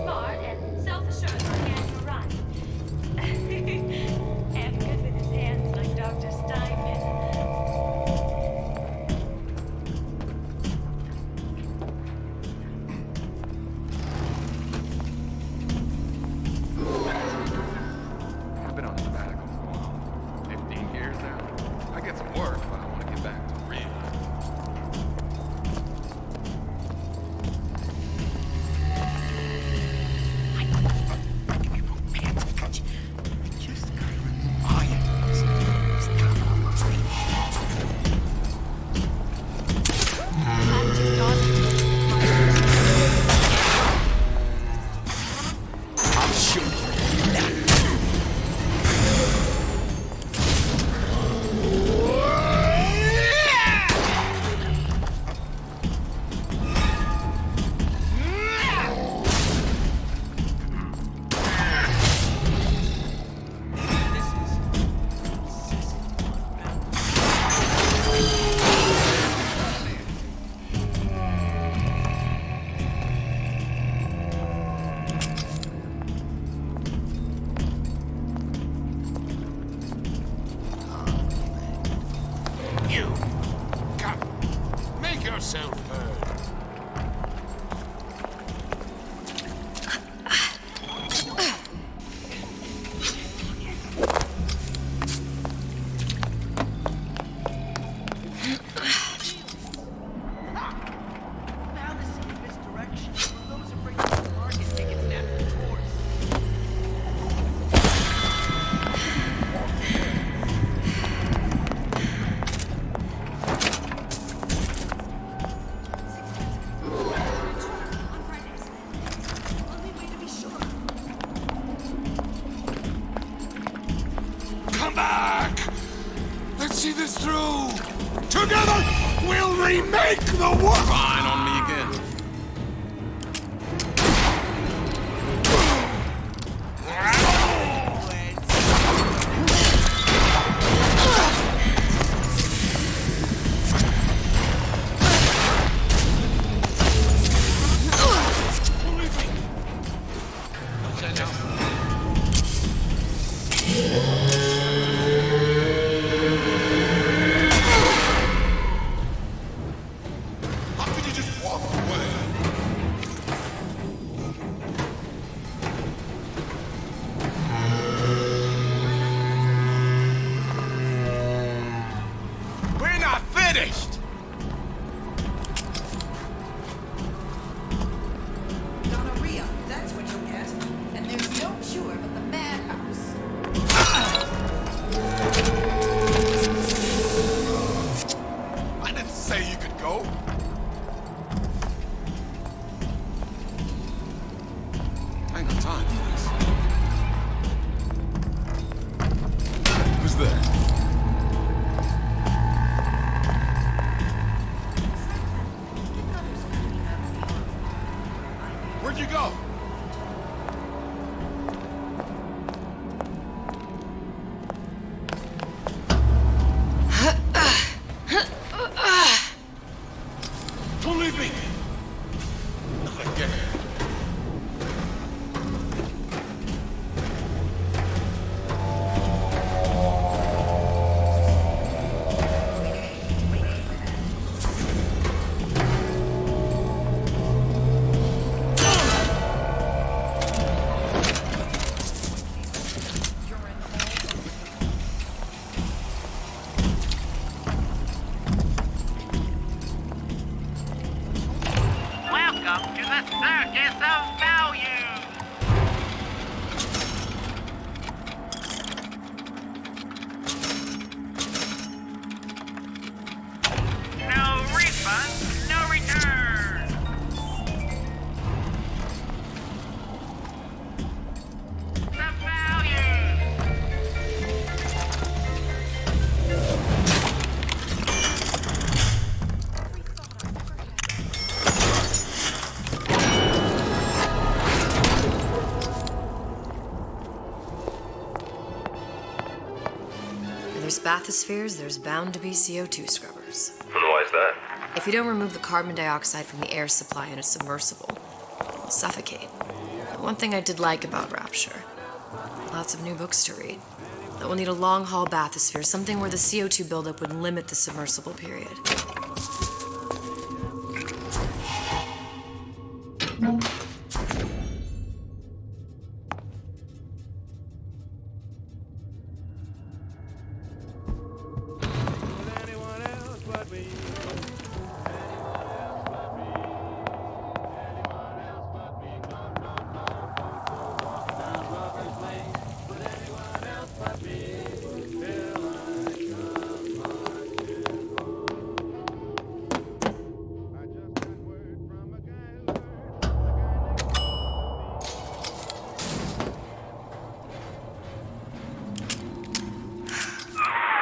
Speaker 21: Smart and self-assured organic variety.
Speaker 9: see this through. Together, we'll remake the world.
Speaker 19: Fine on me again.
Speaker 9: We're not finished.
Speaker 5: Gonorrhea, that's what you'll get. And there's no cure but the madhouse.
Speaker 19: I didn't say you could go. I ain't got time for this. Who's there? Where'd you go? Don't leave me! Not again.
Speaker 21: Welcome to the Circus of Value! No refund, no return! The value!
Speaker 2: Where there's bathyspheres, there's bound to be CO2 scrubbers.
Speaker 7: And why is that?
Speaker 2: If you don't remove the carbon dioxide from the air supply in a submersible, you'll suffocate. One thing I did like about Rapture, lots of new books to read. That we'll need a long-haul bathysphere, something where the CO2 buildup would limit the submersible period.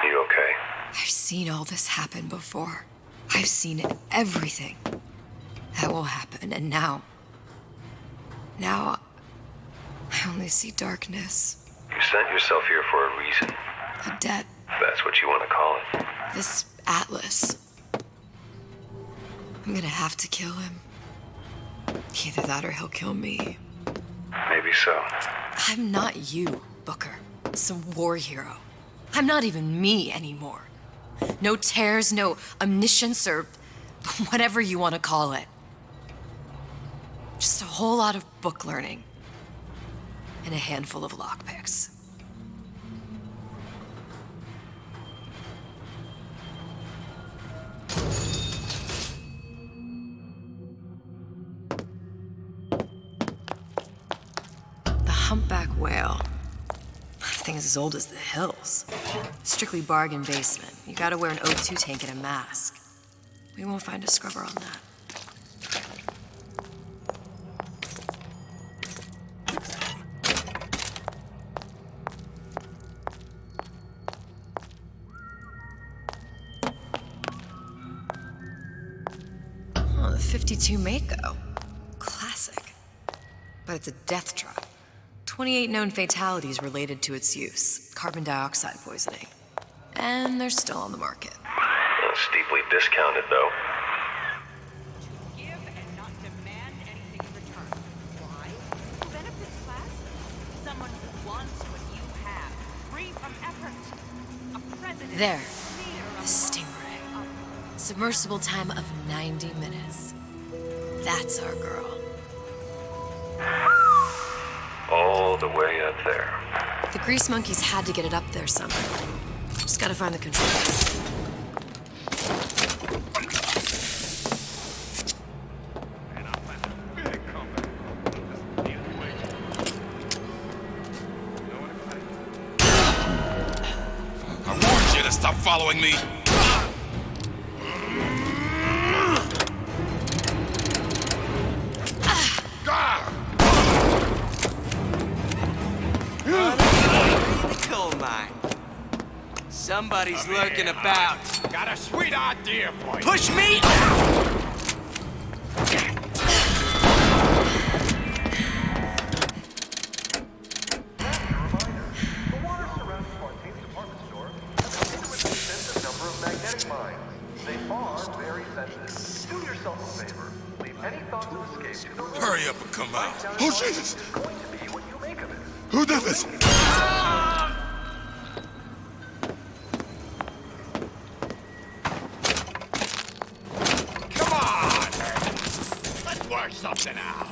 Speaker 7: You okay?
Speaker 2: I've seen all this happen before. I've seen everything that will happen, and now I only see darkness.
Speaker 7: You sent yourself here for a reason.
Speaker 2: A debt.
Speaker 7: That's what you want to call it.
Speaker 2: This Atlas. I'm gonna have to kill him. Either that or he'll kill me.
Speaker 7: Maybe so.
Speaker 2: I'm not you, Booker. Some war hero. I'm not even me anymore. No tears, no omniscience, or whatever you want to call it. Just a whole lot of book learning. And a handful of lockpicks. The humpback whale. That thing is as old as the hills. Strictly bargain basement. You gotta wear an O2 tank and a mask. We won't find a scrubber on that. 52 Mako. Classic. But it's a death trap. 28 known fatalities related to its use. Carbon dioxide poisoning. And they're still on the market.
Speaker 7: Steeply discounted, though.
Speaker 5: Give and not demand anything in return. Why? Who benefits class? Someone who wants what you have, free from effort. A president.
Speaker 2: There. The Stingray. Submersible time of 90 minutes. That's our girl.
Speaker 7: All the way up there.
Speaker 2: The Grease Monkeys had to get it up there somehow. Just gotta find the controls.
Speaker 19: I warned you to stop following me.
Speaker 16: The coal mine. Somebody's lurking about.
Speaker 9: Got a sweet idea for you.
Speaker 16: Push me!
Speaker 19: Hurry up and come out. Oh, Jesus! Who did this?
Speaker 9: Come on! Let's work something out.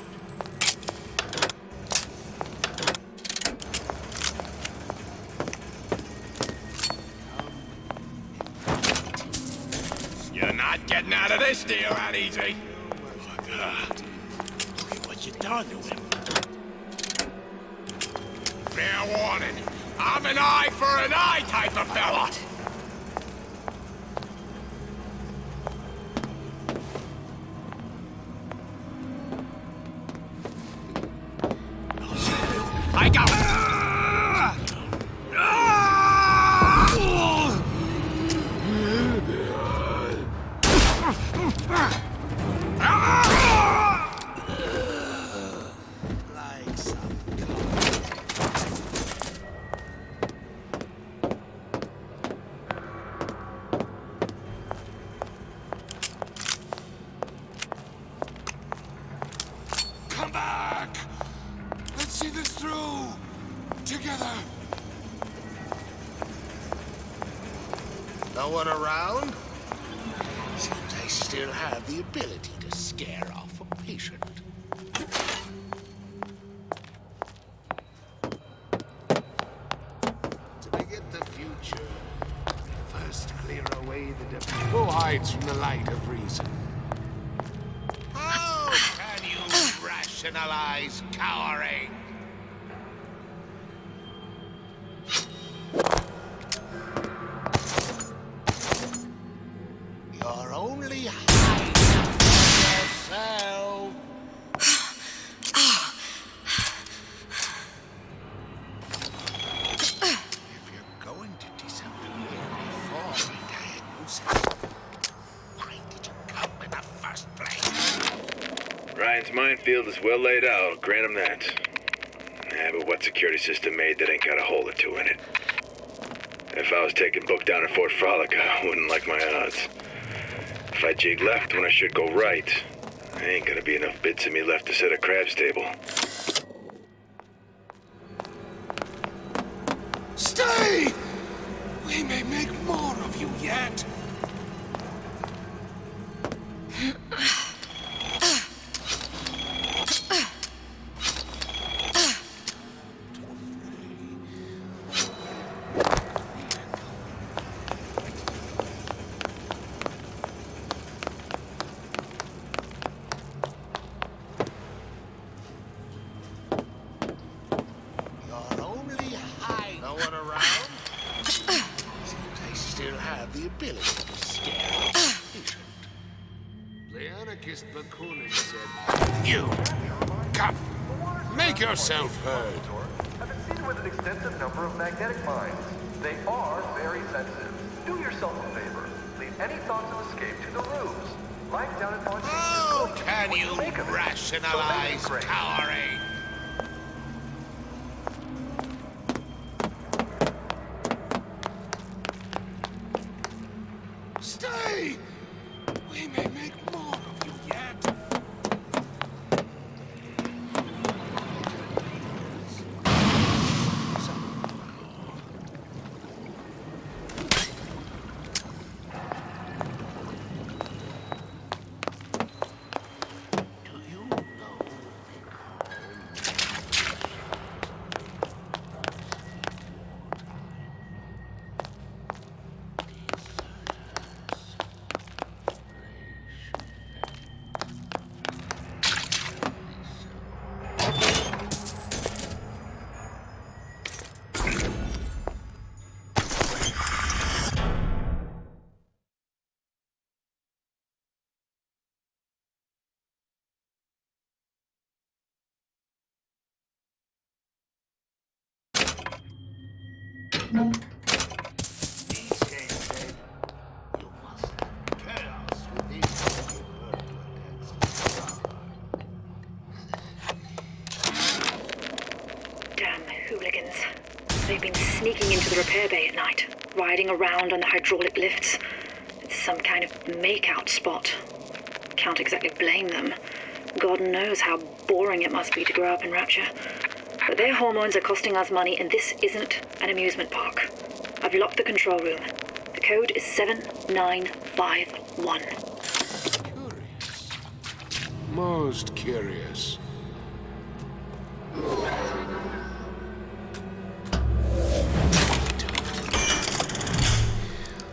Speaker 9: You're not getting out of this deal that easy. Look at what you done to him. Fair warning. I'm an eye for an eye type of fella. I got
Speaker 19: Come back! Let's see this through! Together!
Speaker 11: No one around? Seems I still have the ability to scare off a patient. To begin the future, first clear away the who hides from the light of reason? How can you rationalize cowering? You're only hiding yourself. If you're going to disappear before we diagnose it, why did you come in the first place?
Speaker 3: Ryan's minefield is well laid out, I'll grant him that. Yeah, but what security system made that ain't got a hole or two in it? If I was taking book down at Fort Frolic, I wouldn't like my odds. If I jig left when I should go right, there ain't gonna be enough bits of me left to set a crab's table.
Speaker 11: Stay! We may make more of you yet. You're only hiding. No one around? Seems I still have the ability to scare off a patient. The anarchist Bakunin said, You! Come! Make yourself heard!
Speaker 4: Have been seen with an extensive number of magnetic mines. They are very sensitive. Do yourself a favor. Leave any thoughts of escape to the ruse. Life down in Pawn
Speaker 9: Oh, can you rationalize cowering? Stay! We may make more of you yet.
Speaker 8: Damn hooligans. They've been sneaking into the repair bay at night, riding around on the hydraulic lifts. It's some kind of makeout spot. Can't exactly blame them. God knows how boring it must be to grow up in Rapture. But their hormones are costing us money, and this isn't an amusement park. I've locked the control room. The code is 7951.
Speaker 11: Most curious.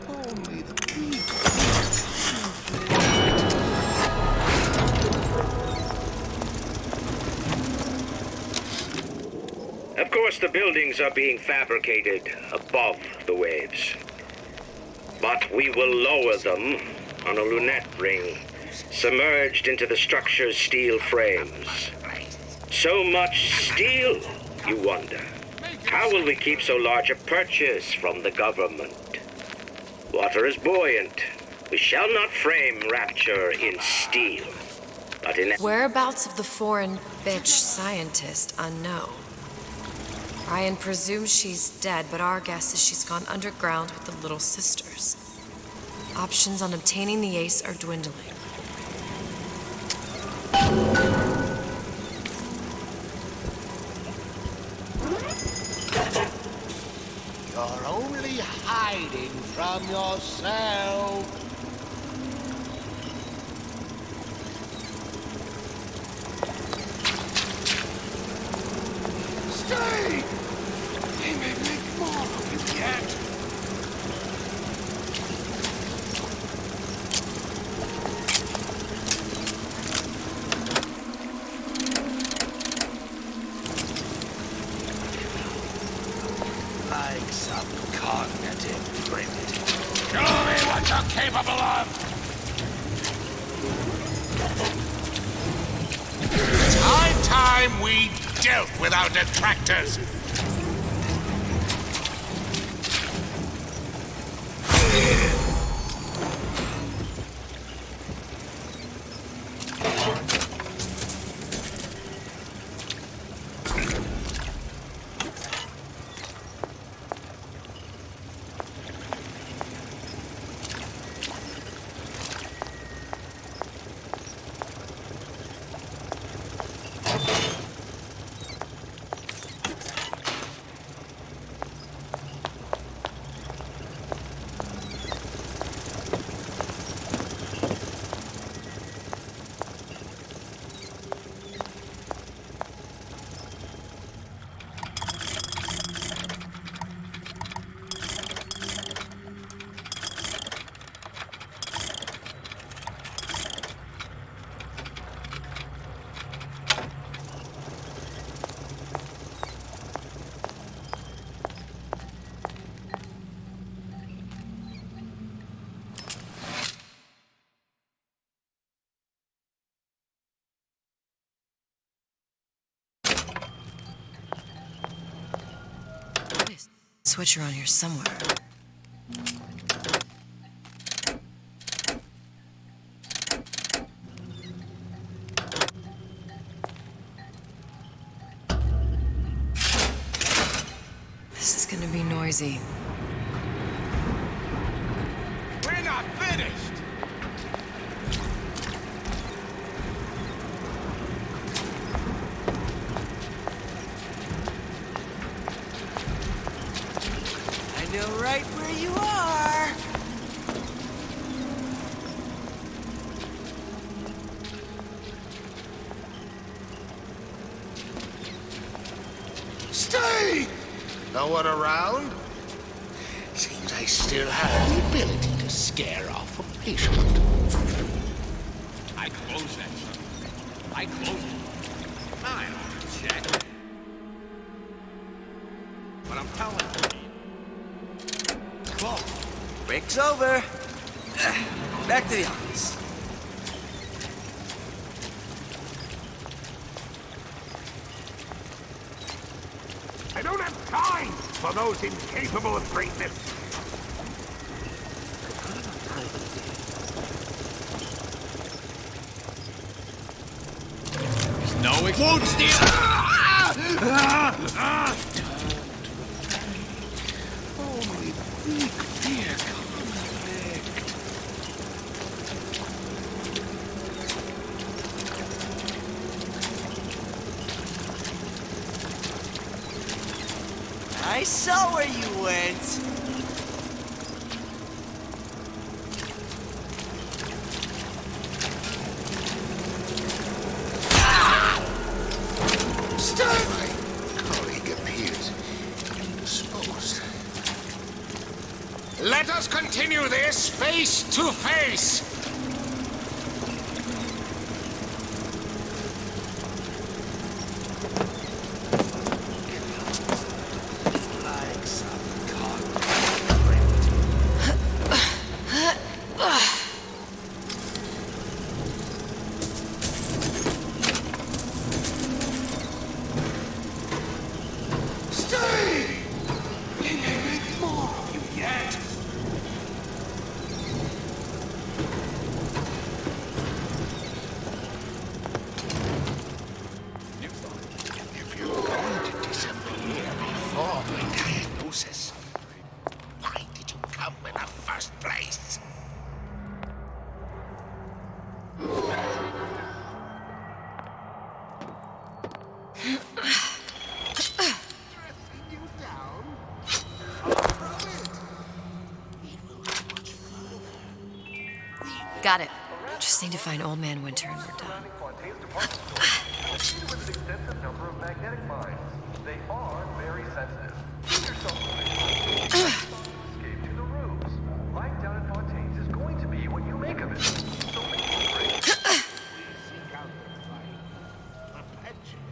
Speaker 11: Only the
Speaker 6: Of course, the buildings are being fabricated above the waves. But we will lower them on a lunette ring, submerged into the structure's steel frames. So much steel, you wonder. How will we keep so large a purchase from the government? Water is buoyant. We shall not frame Rapture in steel, but in...
Speaker 2: Whereabouts of the foreign bitch scientist unknown. Ryan presumes she's dead, but our guess is she's gone underground with the Little Sisters. Options on obtaining the ace are dwindling.
Speaker 11: You're only hiding from yourself. Stay! They may make more of you yet. Like some cognitive primitive.
Speaker 9: Show me what you're capable of! It's high time we dealt with our detractors.
Speaker 2: Switch around here somewhere. gonna be noisy.
Speaker 9: We're not finished!
Speaker 16: I know right where you are.
Speaker 11: Stay! No one around? Seems I still have the ability to scare off a patient.
Speaker 9: I closed that son. I closed it. I don't check. But I'm telling you. Close.
Speaker 16: Break's over. Back to the office.
Speaker 11: I don't have time for those incapable of greatness.
Speaker 9: No, it won't steal.
Speaker 11: Only big fear conflict.
Speaker 16: I saw where you went.
Speaker 11: My colleague appears indisposed. Let us continue this face to face. Like some Stay! We may make more of you yet. If you're going to disappear before my diagnosis, why did you come in the first place?
Speaker 2: Got it. Just need to find Old Man Winter and we're done.
Speaker 4: Located with an extensive number of magnetic mines. They are very sensitive. Give yourself a escape to the roofs. Life down at Fontaine's is going to be what you make of it. So make it great. Seek out the fight. Perpetuate.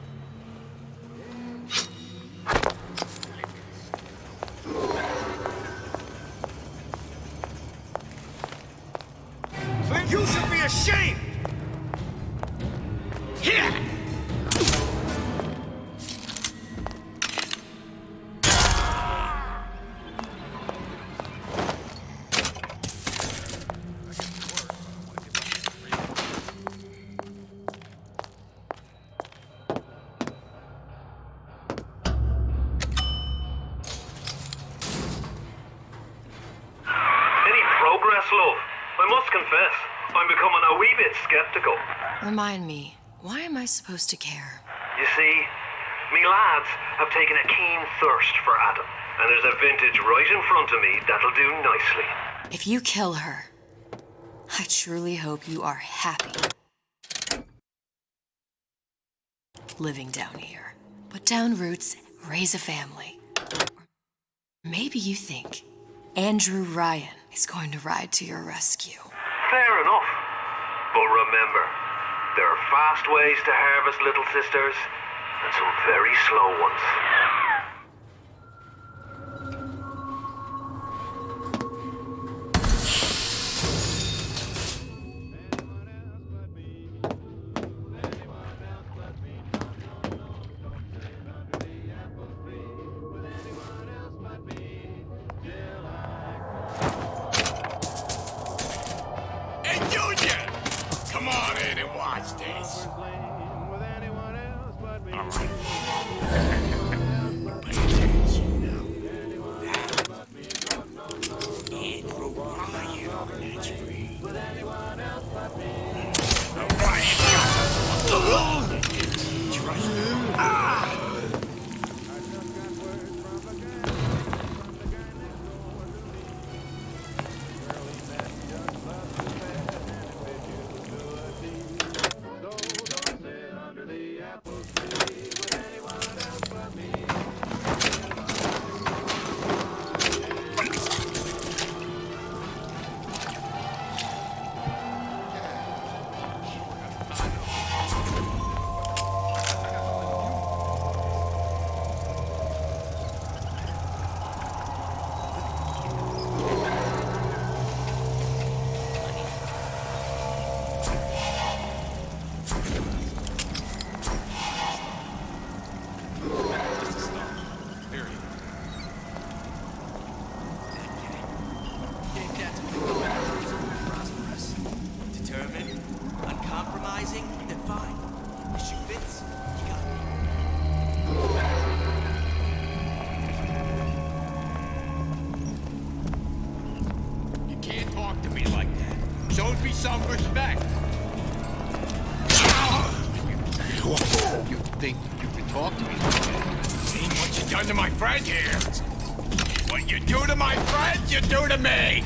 Speaker 9: You should be ashamed! Here!
Speaker 1: Any progress, love? I must confess, I'm becoming a wee bit skeptical.
Speaker 2: Remind me, why am I supposed to care?
Speaker 1: You see, me lads have taken a keen thirst for Adam, and there's a vintage right in front of me that'll do nicely.
Speaker 2: If you kill her, I truly hope you are happy living down here. Put down roots, raise a family. Maybe you think Andrew Ryan is going to ride to your rescue.
Speaker 1: Fair enough. But remember, there are fast ways to harvest little sisters, and some very slow ones.
Speaker 9: Hey, Junior! Come on in and watch this. All right. some respect. You think you can talk to me? Ain't what you done to my friend here. What you do to my friend, you do to me.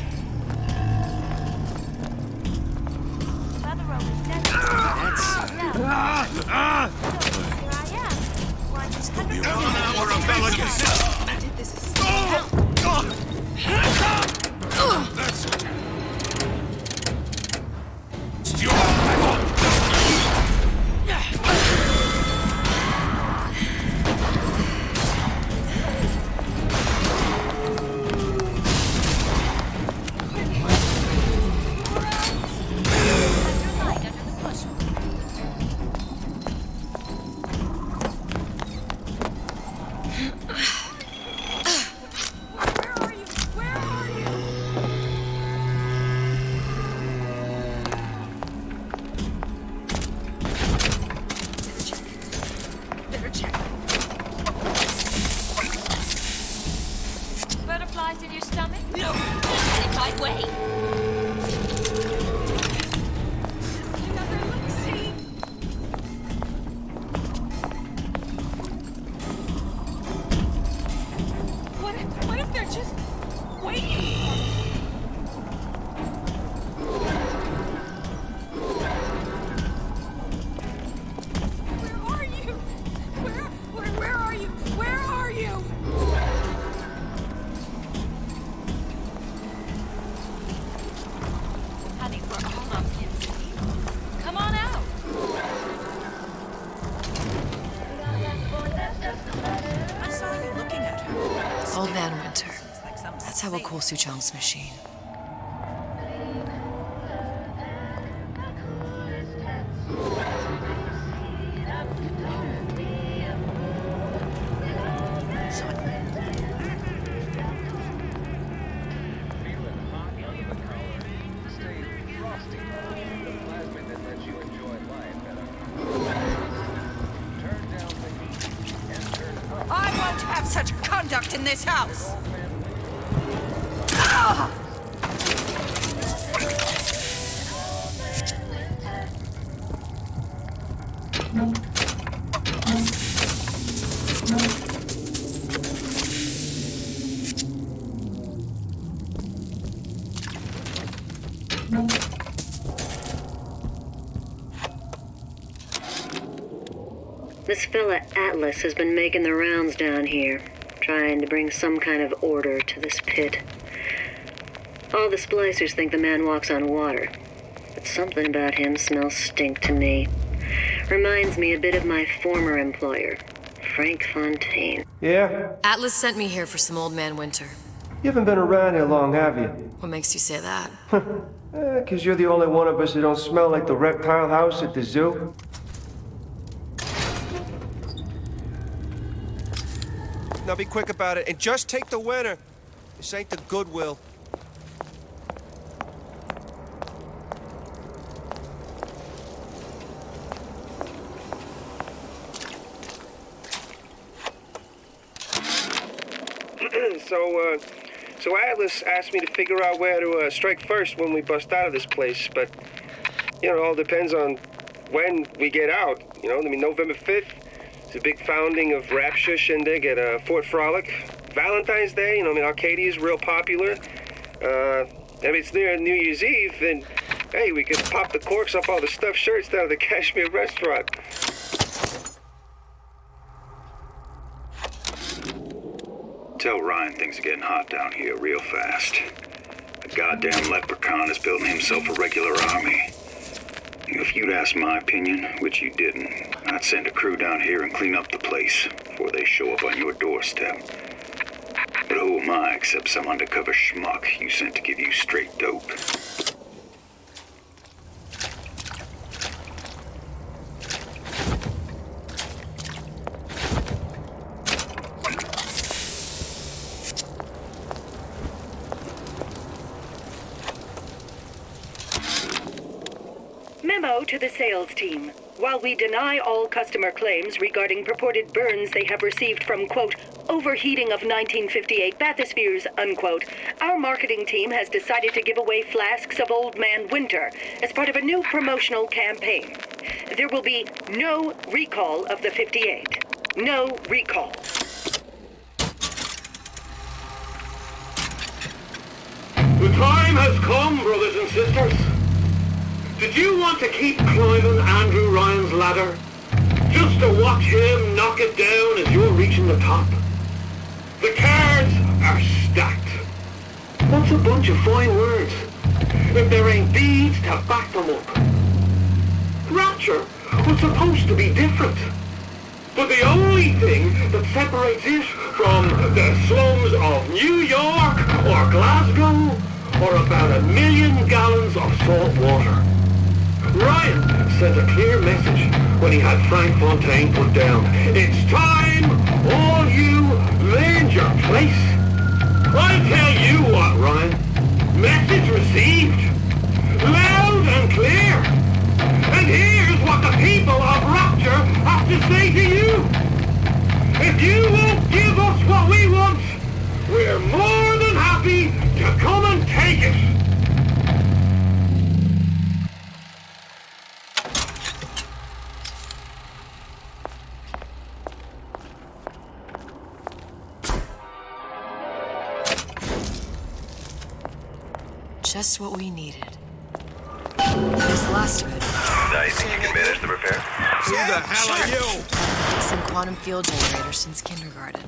Speaker 15: Butterflies in your stomach? No! Get my way! Another look-see! What if they're just waiting for me? Where are you? Where are you? Where are you? Honey, we're all up here. Come on out.
Speaker 17: I saw you looking at her.
Speaker 2: Old Man Winter. That's how we'll call Suchong's machine.
Speaker 5: I won't have such conduct in this house!
Speaker 12: This fella Atlas has been making the rounds down here, trying to bring some kind of order to this pit. All the splicers think the man walks on water, but something about him smells stink to me. Reminds me a bit of my former employer, Frank Fontaine.
Speaker 14: Yeah?
Speaker 2: Atlas sent me here for some Old Man Winter.
Speaker 14: You haven't been around here long, have you?
Speaker 2: What makes you say that?
Speaker 14: 'Cause you're the only one of us that don't smell like the reptile house at the zoo. Now be quick about it, and just take the winner. This ain't the Goodwill. So Atlas asked me to figure out where to strike first when we bust out of this place, but, it all depends on when we get out, November 5th. It's a big founding of Rapture Shindig at Fort Frolic. Valentine's Day, Arcadia's real popular. It's near New Year's Eve, then, hey, we could pop the corks off all the stuffed shirts down at the Kashmir restaurant.
Speaker 3: Tell Ryan things are getting hot down here real fast. The goddamn leprechaun is building himself a regular army. If you'd asked my opinion, which you didn't, I'd send a crew down here and clean up the place before they show up on your doorstep. But who am I except some undercover schmuck you sent to give you straight dope?
Speaker 12: Memo to the sales team.
Speaker 8: While we deny all customer claims regarding purported burns they have received from, quote, overheating of 1958 bathyspheres, unquote, our marketing team has decided to give away flasks of Old Man Winter as part of a new promotional campaign. There will be no recall of the 58. No recall.
Speaker 3: The time has come, brothers and sisters. Did you want to keep climbing Andrew Ryan's ladder? Just to watch him knock it down as you're reaching the top? The cards are stacked. What's a bunch of fine words if there ain't deeds to back them up? Rapture was supposed to be different. But the only thing that separates it from the slums of New York or Glasgow or about 1 million gallons of salt water. Ryan sent a clear message when he had Frank Fontaine put down. It's time all you learned your place. I tell you what, Ryan. Message received. Loud and clear. And here's what the people of Rapture have to say to you. If you won't give us what we want, we're more than happy to come and take it.
Speaker 2: Just what we needed. Here's the last of it.
Speaker 1: Now you think you can manage the repair?
Speaker 9: Who the hell are you?
Speaker 2: Fixing quantum field generator since kindergarten.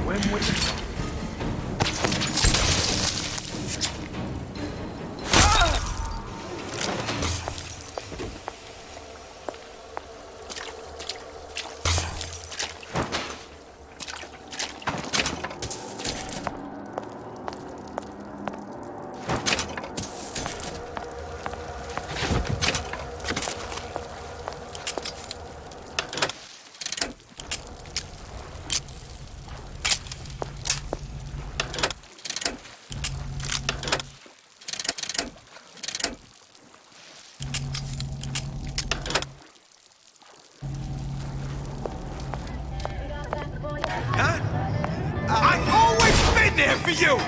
Speaker 11: When would you...
Speaker 9: I've always been there for you!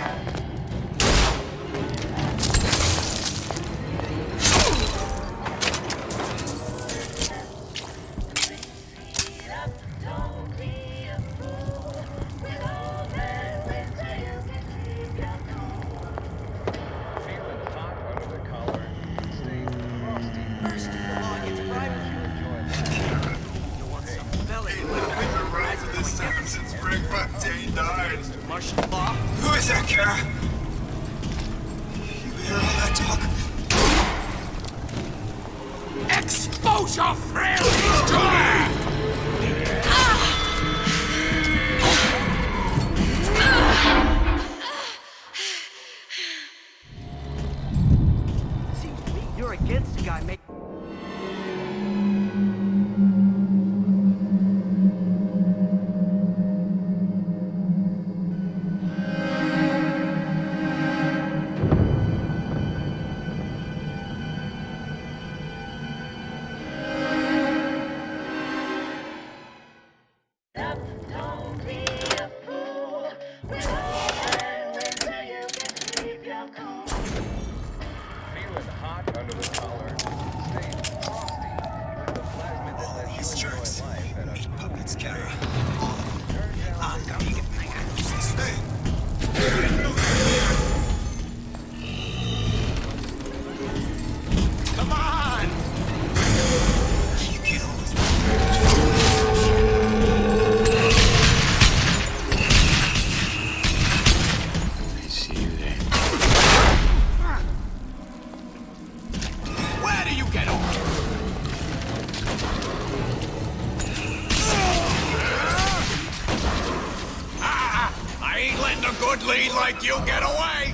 Speaker 16: First, the law gets bribery. You'll want some fella in my prison rise of this time since Frank Fontaine died. Martial law?
Speaker 9: Who is that, Kara? You hear all that talk? Expose your frailties to her!
Speaker 16: Seems to me you're against a guy making...
Speaker 9: These jerks. Meat puppets, Kara. I'm gonna get my hands this way. Come on! You kills. I see you there. Where do you get off? I ain't letting a good lead like you get away!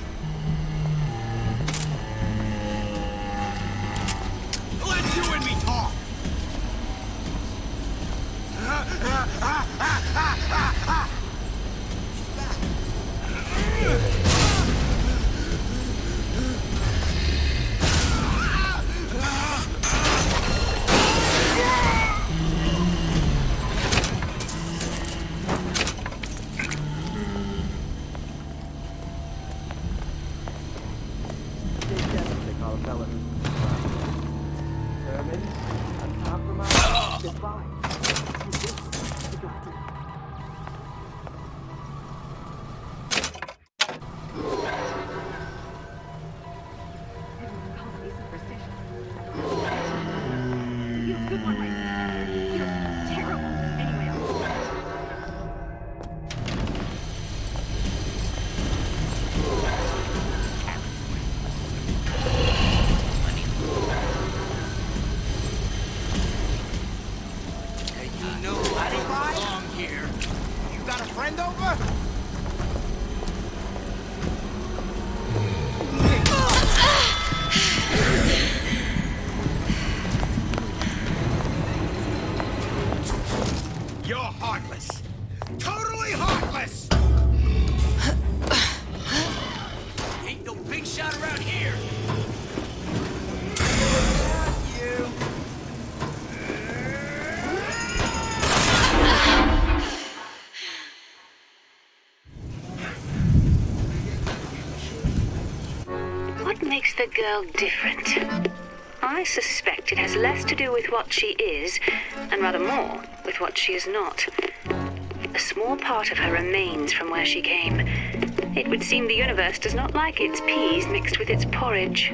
Speaker 9: You're heartless. Totally heartless!
Speaker 16: Ain't no big shot around here. You.
Speaker 8: What makes the girl different? I suspect it has less to do with what she is, and rather more with what she is not. A small part of her remains from where she came. It would seem the universe does not like its peas mixed with its porridge.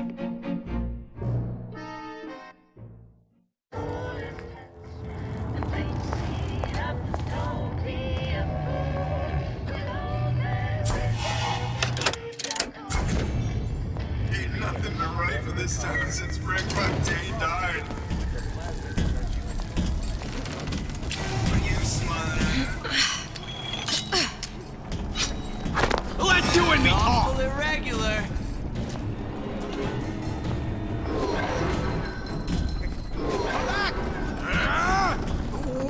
Speaker 20: Ain't nothing been right for this town since Frank Fontaine died. You smother.
Speaker 9: Let you and me talk!
Speaker 16: Awful irregular.
Speaker 9: Come back!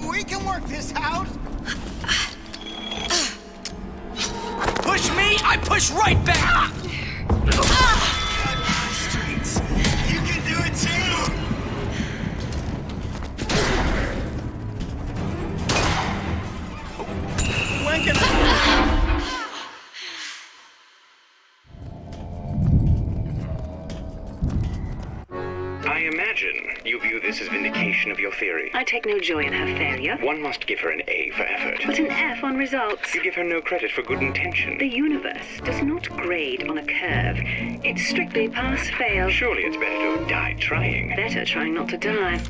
Speaker 9: We can work this out!
Speaker 16: Push me, I push right back!
Speaker 20: Streets. You can do it too!
Speaker 9: When can I...
Speaker 3: I imagine you view this as vindication of your theory.
Speaker 8: I take no joy in her failure.
Speaker 3: One must give her an A for effort.
Speaker 8: But an F on results.
Speaker 3: You give her no credit for good intention.
Speaker 8: The universe does not grade on a curve. It's strictly pass-fail.
Speaker 3: Surely it's better to have died trying.
Speaker 8: Better trying not to die.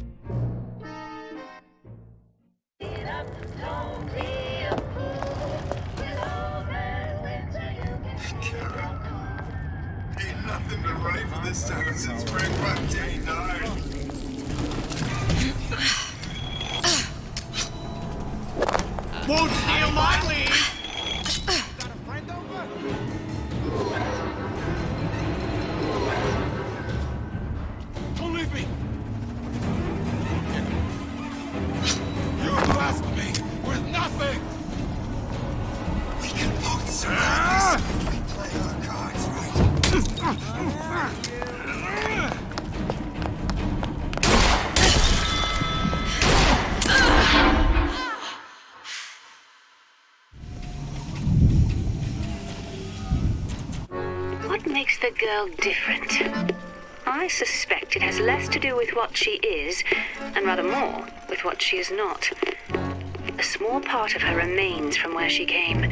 Speaker 20: Ain't nothing been right for this town since Frank Fontaine died.
Speaker 9: Won't steal my lead! Got a friend over? Don't leave me! You left me with nothing!
Speaker 20: We can both survive this if we play our cards right.
Speaker 8: What makes the girl different? I suspect it has less to do with what she is, and rather more with what she is not. A small part of her remains from where she came.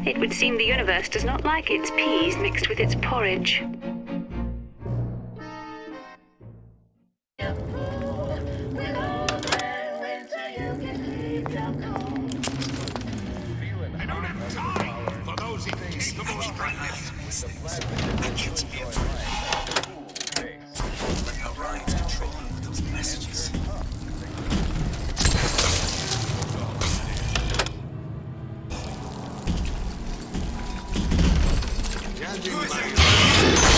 Speaker 8: It would seem the universe does not like its peas mixed with its porridge.
Speaker 9: I don't have time for those incapable strangers.
Speaker 20: I get you everything. Like how Ryan's controlling with those messages.
Speaker 9: Who is it?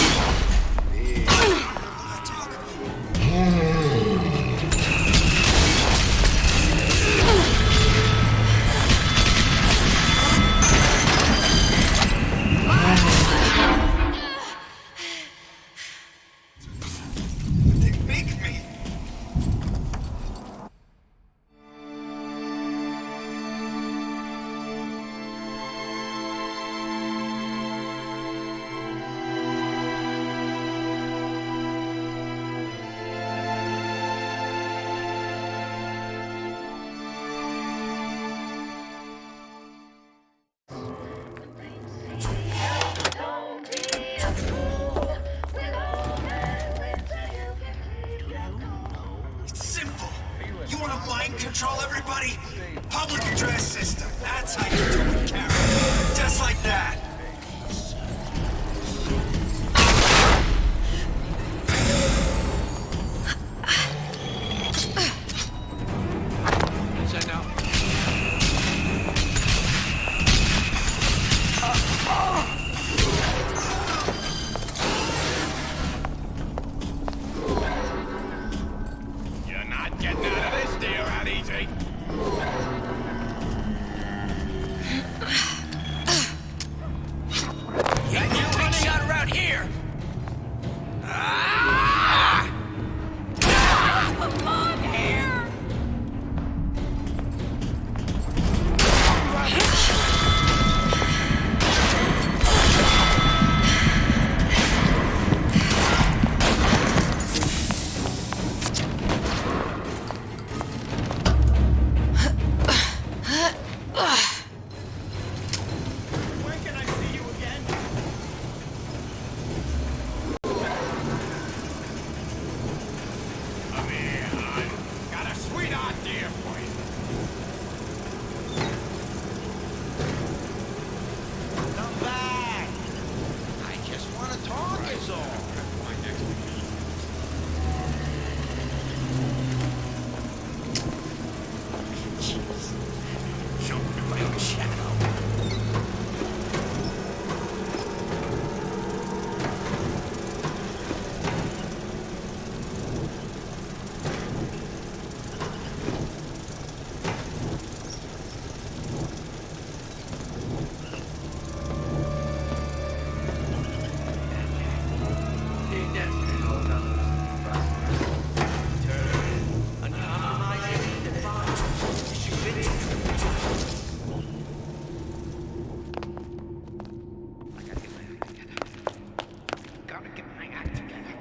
Speaker 20: Mind control, everybody? Public address system. That's how you do it, Karen. Just like that.
Speaker 9: What's that now? You're not getting out of this deal that easy.
Speaker 20: Got you big shot around here.
Speaker 5: Belong here!
Speaker 16: Where can I see you again?
Speaker 9: Come here, hon. Got a sweet idea for you.
Speaker 16: Come back. I just want to talk is all.
Speaker 9: My next meeting.
Speaker 16: Jeez. Jumping in my own shadow.
Speaker 20: Gotta get my act together.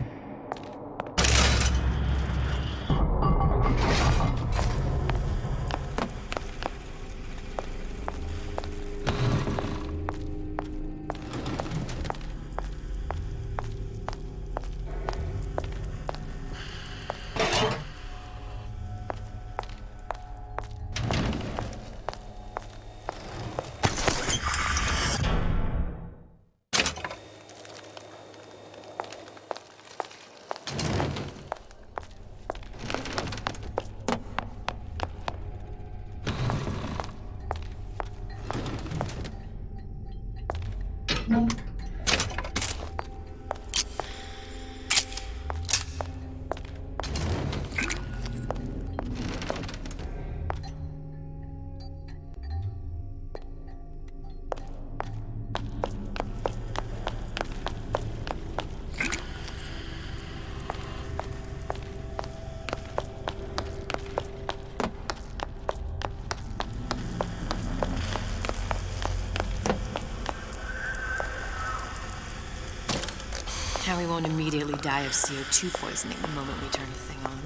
Speaker 2: Now we won't immediately die of CO2 poisoning the moment we turn the thing on.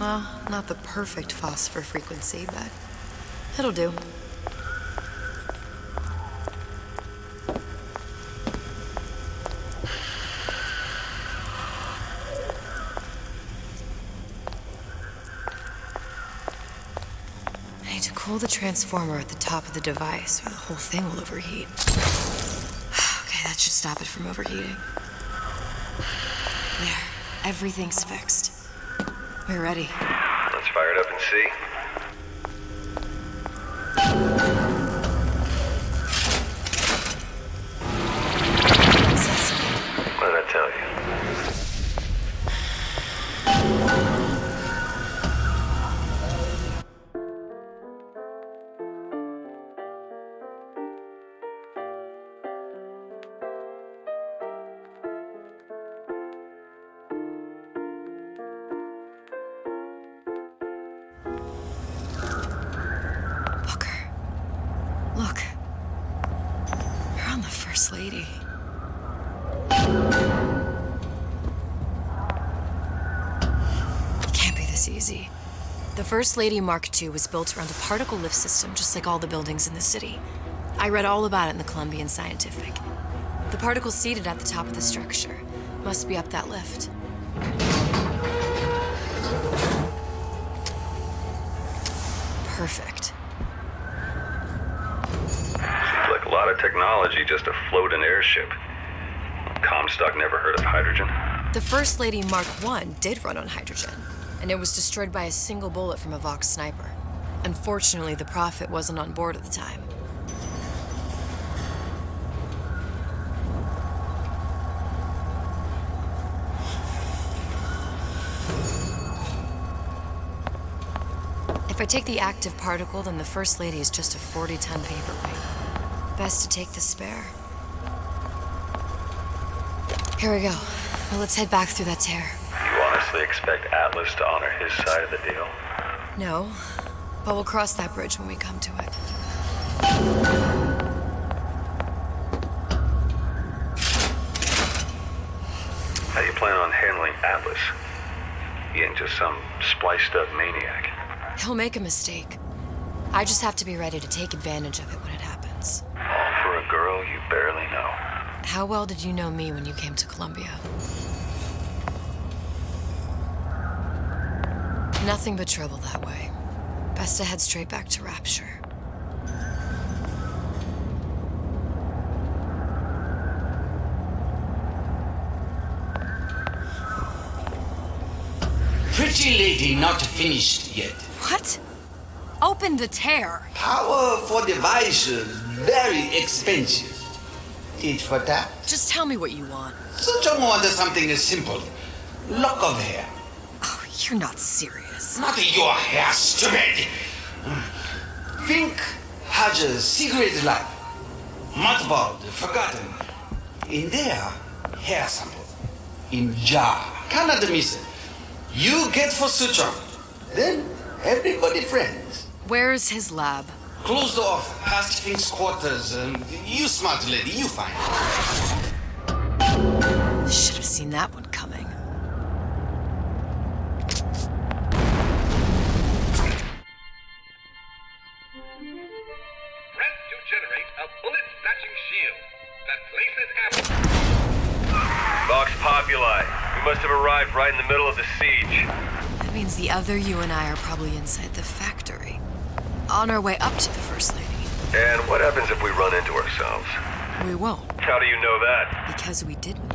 Speaker 2: Well, not the perfect phosphor frequency, but it'll do. I need to cool the transformer at the top of the device, or the whole thing will overheat. Okay, that should stop it from overheating. There, everything's fixed. We're ready.
Speaker 1: Let's fire it up and see. What did I tell you?
Speaker 2: Look. You're on the First Lady. It can't be this easy. The First Lady Mark II was built around a particle lift system just like all the buildings in the city. I read all about it in the Columbian Scientific. The particles seated at the top of the structure must be up that lift. perfect.
Speaker 7: Seems like a lot of technology just to float an airship. Comstock never heard of hydrogen.
Speaker 2: The First Lady Mark I did run on hydrogen, and it was destroyed by a single bullet from a Vox sniper. Unfortunately, the Prophet wasn't on board at the time. If I take the active particle, then the First Lady is just a 40-ton paperweight. Best to take the spare. Here we go. Well, let's head back through that tear.
Speaker 7: You honestly expect Atlas to honor his side of the deal?
Speaker 2: No, but we'll cross that bridge when we come to it.
Speaker 7: How do you plan on handling Atlas? He ain't just some spliced-up maniac.
Speaker 2: He'll make a mistake. I just have to be ready to take advantage of it when it happens.
Speaker 7: All for a girl you barely know.
Speaker 2: How well did you know me when you came to Columbia? Nothing but trouble that way. Best to head straight back to Rapture.
Speaker 10: Pretty lady not finished yet.
Speaker 2: What? Open the tear.
Speaker 10: Power for device very expensive. Tit for tat.
Speaker 2: Just tell me what you want.
Speaker 10: Such a wonder something is simple. Lock of hair.
Speaker 2: Oh, you're not serious.
Speaker 10: Not your hair, stupid. Think has a secret life. Mothballed, forgotten. In there, hair sample. In jar. Cannot miss it. You get for suture. Then everybody friends.
Speaker 2: Where's his lab?
Speaker 10: Closed off, past Fink's quarters. You smart lady, you find.
Speaker 2: Should have seen that one coming.
Speaker 22: Press to generate a bullet-snatching shield that places ammo.
Speaker 1: Vox Populi. We must have arrived right in the middle of the siege.
Speaker 2: That means the other you and I are probably inside the factory. On our way up to the First Lady.
Speaker 1: And what happens if we run into ourselves?
Speaker 2: We won't.
Speaker 1: How do you know that?
Speaker 2: Because we didn't.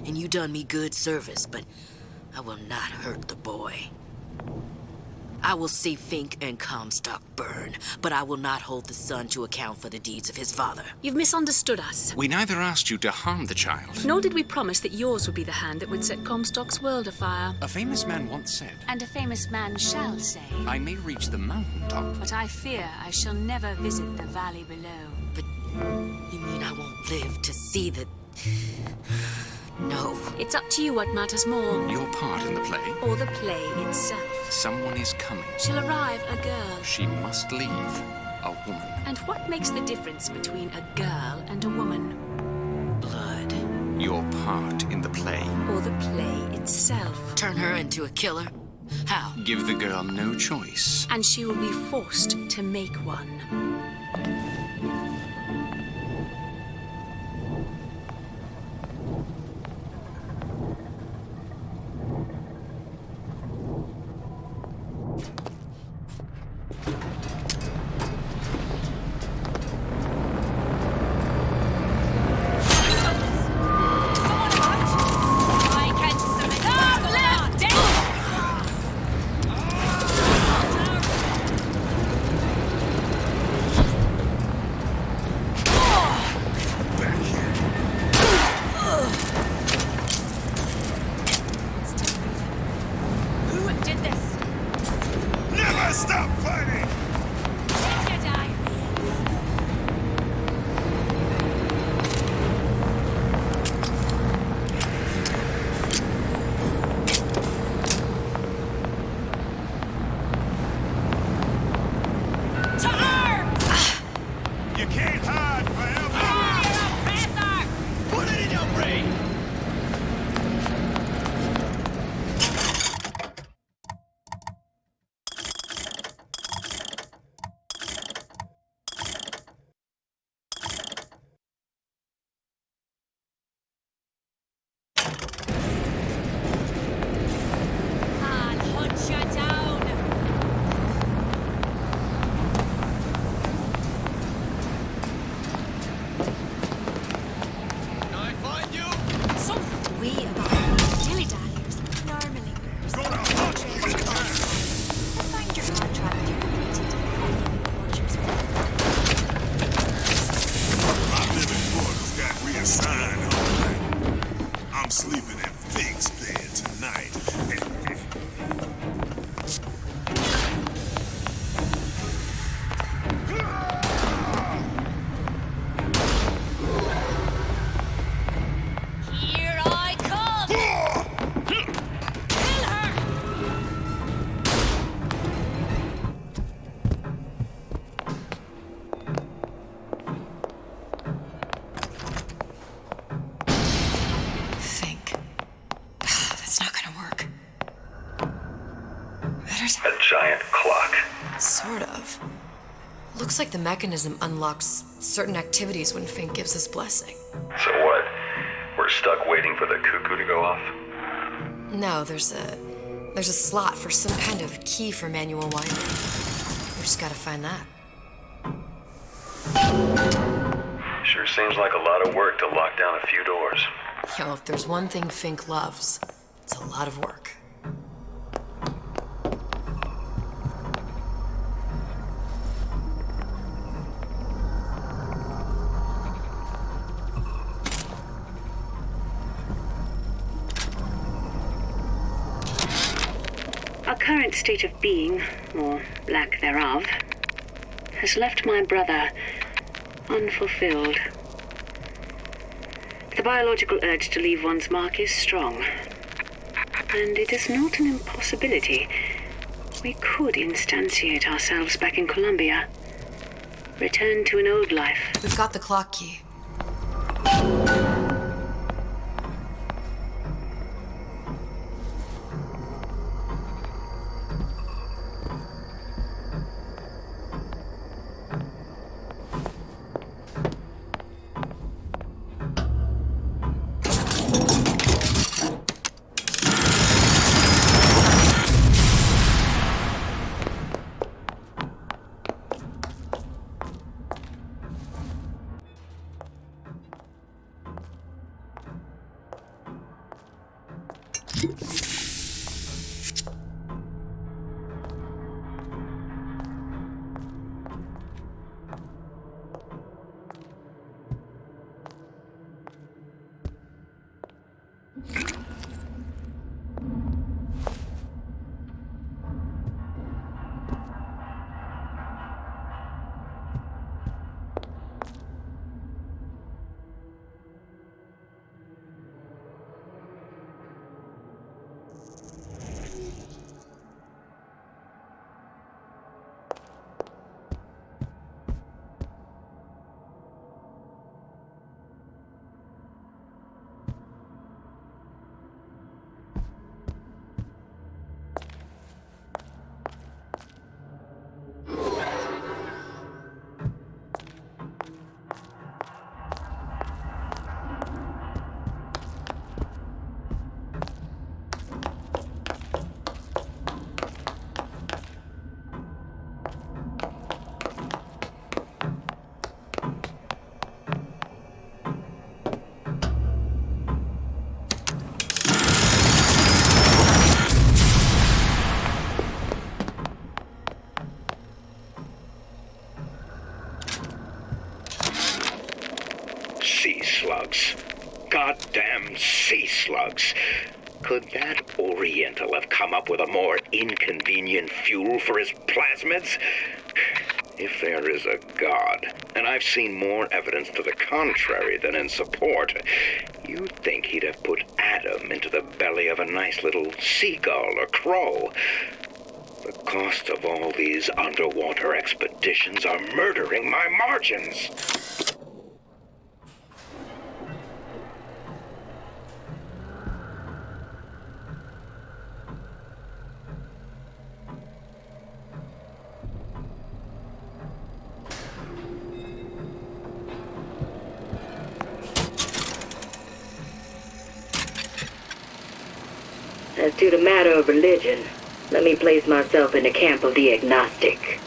Speaker 23: You done me good service, but I will not hurt the boy. I will see Fink and Comstock burn, but I will not hold the son to account for the deeds of his father.
Speaker 24: You've misunderstood us.
Speaker 25: We neither asked you to harm the child.
Speaker 24: Nor did we promise that yours would be the hand that would set Comstock's world afire.
Speaker 25: A famous man once said,
Speaker 24: And a famous man shall say,
Speaker 25: I may reach the mountaintop,
Speaker 24: but I fear I shall never visit the valley below.
Speaker 23: But you mean I won't live to see the... No.
Speaker 24: It's up to you what matters more.
Speaker 25: Your part in the play?
Speaker 24: Or the play itself.
Speaker 25: Someone is coming.
Speaker 24: She'll arrive, a girl.
Speaker 25: She must leave, a woman.
Speaker 24: And what makes the difference between a girl and a woman?
Speaker 23: Blood.
Speaker 25: Your part in the play.
Speaker 24: Or the play itself.
Speaker 23: Turn her into a killer? How?
Speaker 25: Give the girl no choice.
Speaker 24: And she will be forced to make one.
Speaker 11: Stop fighting!
Speaker 15: Jedi! To arms!
Speaker 11: You can't hide forever!
Speaker 16: Put it in your brain!
Speaker 15: I'll hunt you down!
Speaker 16: Can I find you?
Speaker 15: Something we about dilly-dalliers normally bears.
Speaker 11: Gonna hunt you down!
Speaker 15: We'll find your contract terminated and living quarters
Speaker 11: My living quarters got reassigned, alright. I'm sleeping in Fink's bed tonight.
Speaker 15: Here I come! Kill her! Think. That's not gonna work.
Speaker 7: A giant clock.
Speaker 2: Sort of. Looks like the mechanism unlocks certain activities when Fink gives his blessing.
Speaker 7: So what? We're stuck waiting for the cuckoo to go off?
Speaker 2: No, there's a slot for some kind of key for manual winding. We just gotta find that.
Speaker 7: Sure seems like a lot of work to lock down a few doors.
Speaker 2: Yo, if there's one thing Fink loves, it's a lot of work.
Speaker 8: Our current state of being, or lack thereof, has left my brother unfulfilled. The biological urge to leave one's mark is strong, and it is not an impossibility. We could instantiate ourselves back in Columbia, return to an old life.
Speaker 2: We've got the clock key.
Speaker 3: Sea slugs. Goddamn sea slugs. Could that Oriental have come up with a more inconvenient fuel for his plasmids? If there is a God, and I've seen more evidence to the contrary than in support, you'd think he'd have put Adam into the belly of a nice little seagull or crow. The cost of all these underwater expeditions are murdering my margins.
Speaker 12: As to the matter of religion, let me place myself in the camp of the agnostic.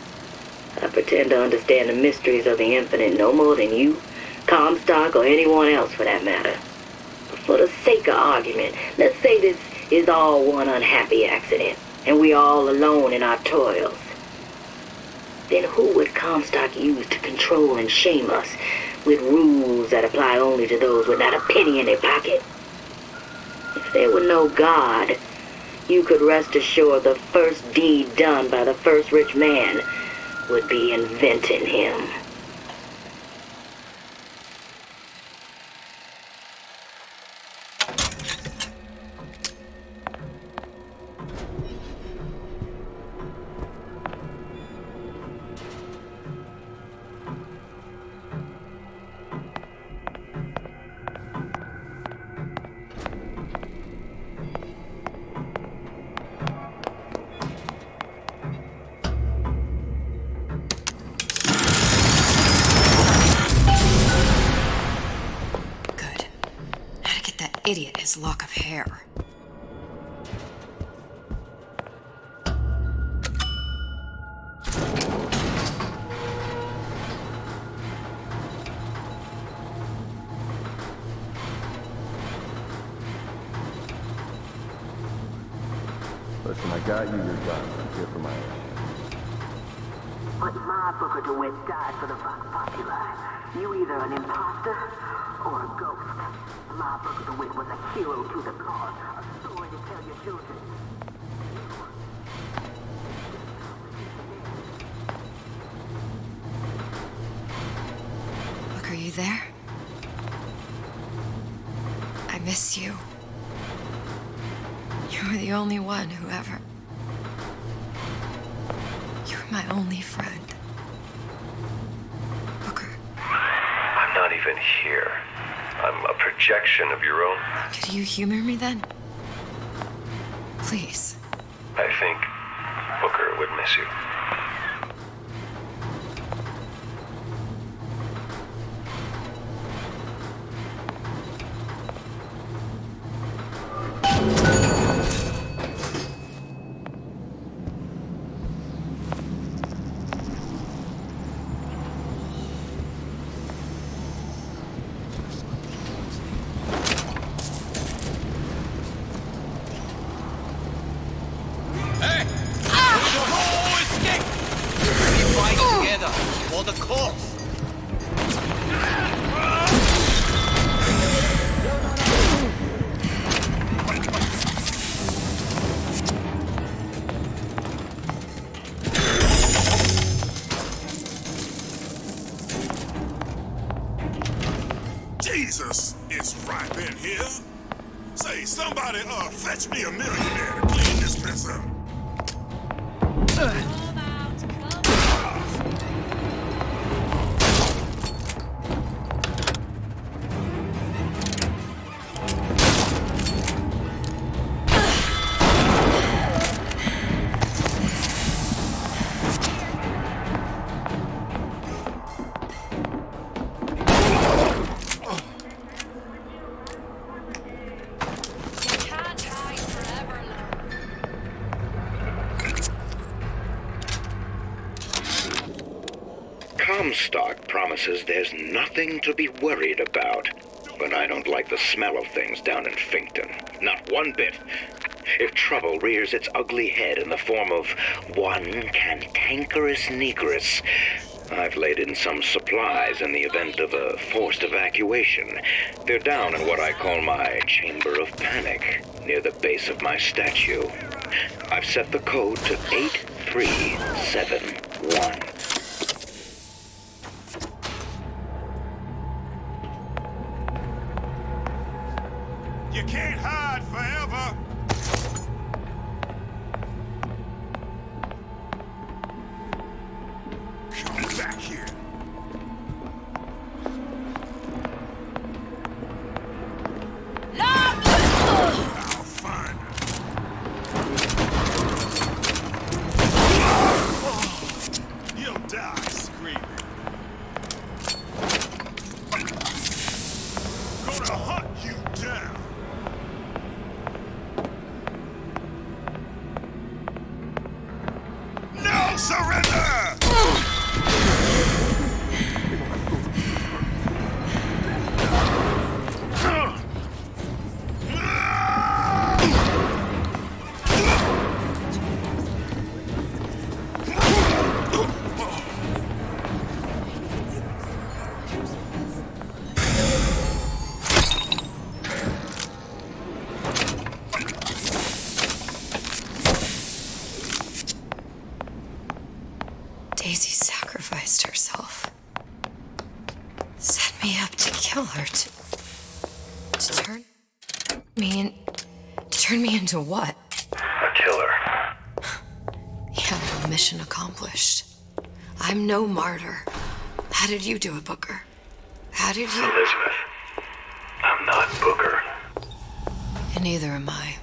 Speaker 12: I pretend to understand the mysteries of the infinite no more than you, Comstock, or anyone else for that matter. But for the sake of argument, let's say this is all one unhappy accident, and we are all alone in our toils. Then who would Comstock use to control and shame us with rules that apply only to those with not a penny in their pocket? If there were no God, you could rest assured the first deed done by the first rich man would be inventing him.
Speaker 2: Idiot his lock of hair.
Speaker 6: Listen, I got you your gun. I'm here for my ass.
Speaker 12: But my Booker DeWitt died for the Vox Populi. You either an imposter or a ghost. My Booker DeWitt was a hero to the cause, a story to tell your children.
Speaker 2: Look, are you there? I miss you. You were the only one who ever... You were my only friend.
Speaker 7: I'm not even here. I'm a projection of your own.
Speaker 2: Could you humor me then? Please.
Speaker 7: I think Booker would miss you.
Speaker 16: For the corpse!
Speaker 13: Jesus, it's ripe in here. Say, somebody, fetch me a millionaire to clean this mess up.
Speaker 3: Comstock promises there's nothing to be worried about, but I don't like the smell of things down in Finkton. Not one bit. If trouble rears its ugly head in the form of one cantankerous negress, I've laid in some supplies in the event of a forced evacuation. They're down in what I call my chamber of panic, near the base of my statue. I've set the code to 8371.
Speaker 13: You can't hide forever. Come back here. I'll find her. You'll die screaming. Gonna hunt you down. No surrender!
Speaker 2: Daisy sacrificed herself. Set me up to kill her, to turn me into what?
Speaker 7: A killer.
Speaker 2: Yeah, well, mission accomplished. I'm no martyr. How did you do it, Booker? How did you...
Speaker 7: Elizabeth, I'm not Booker.
Speaker 2: And neither am I.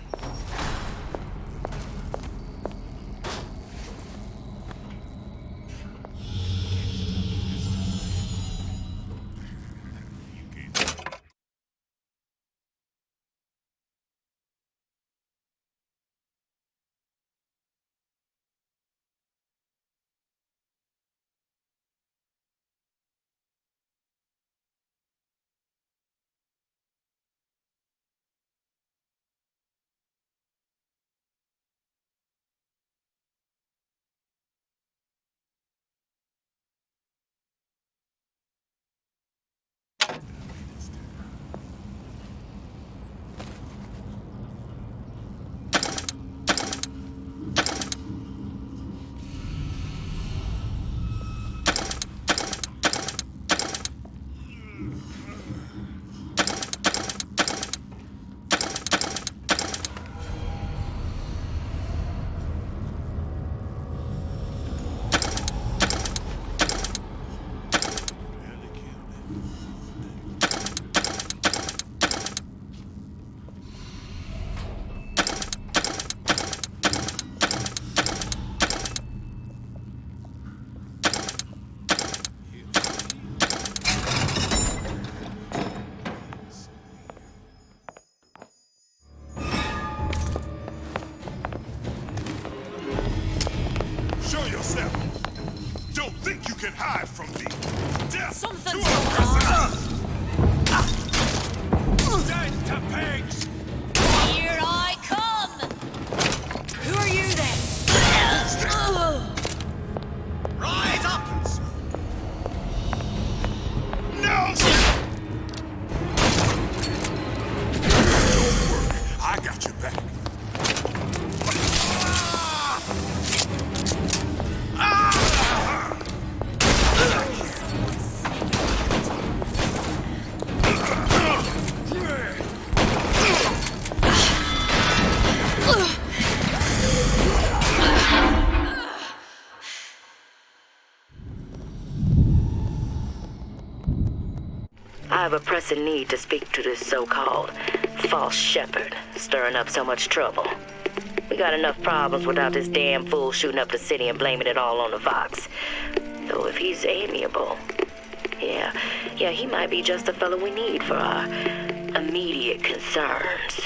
Speaker 13: Show yourself. Don't think you can hide from me. Death
Speaker 15: Something's
Speaker 13: to
Speaker 15: going
Speaker 13: on. Dead to pigs.
Speaker 15: Here I come! Who are you then?
Speaker 13: Rise up. No. Don't worry. I got your back.
Speaker 23: I have a pressing need to speak to this so-called false shepherd, stirring up so much trouble. We got enough problems without this damn fool shooting up the city and blaming it all on the Vox. Though if he's amiable, yeah, he might be just the fellow we need for our immediate concerns.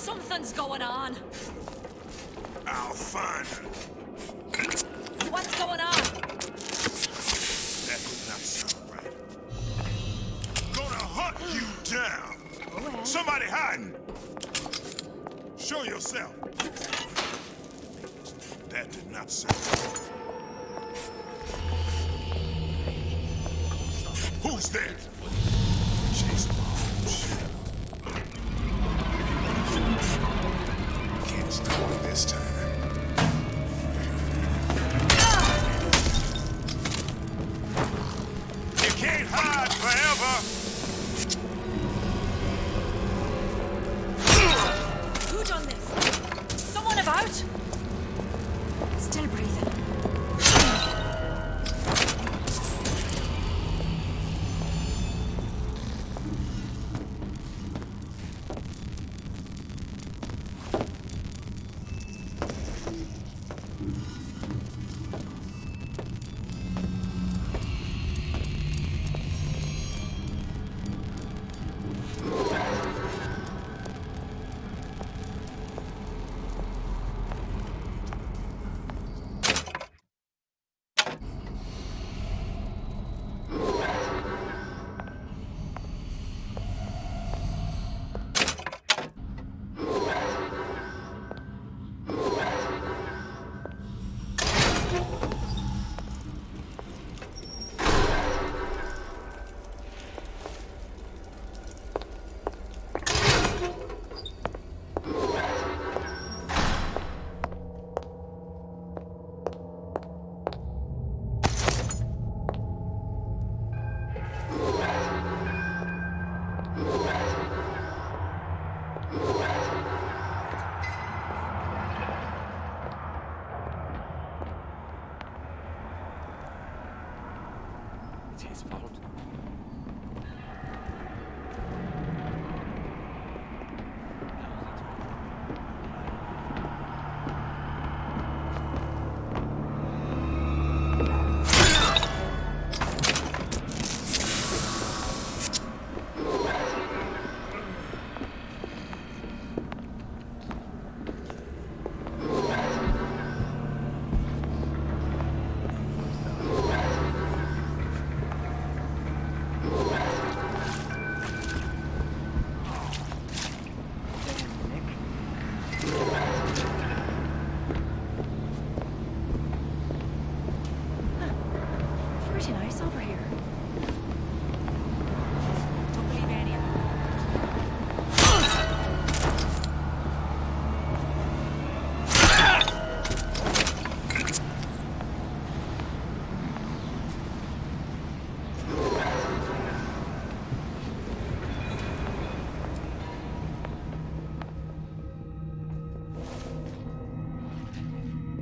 Speaker 15: Something's going on.
Speaker 13: I'll find her.
Speaker 15: What's going on?
Speaker 13: That does not sound right. Gonna hunt you down. Somebody hiding. Show yourself. That did not sound right. Who's there? Chase shit. Can't stop me this time. You can't hide forever.
Speaker 15: Who done this? Someone about? Still breathing.
Speaker 4: It's his fault.
Speaker 15: Pretty nice over here. Don't believe any of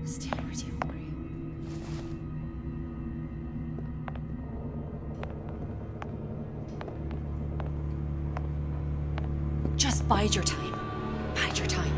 Speaker 15: Still pretty hungry. Just bide your time. Bide your time.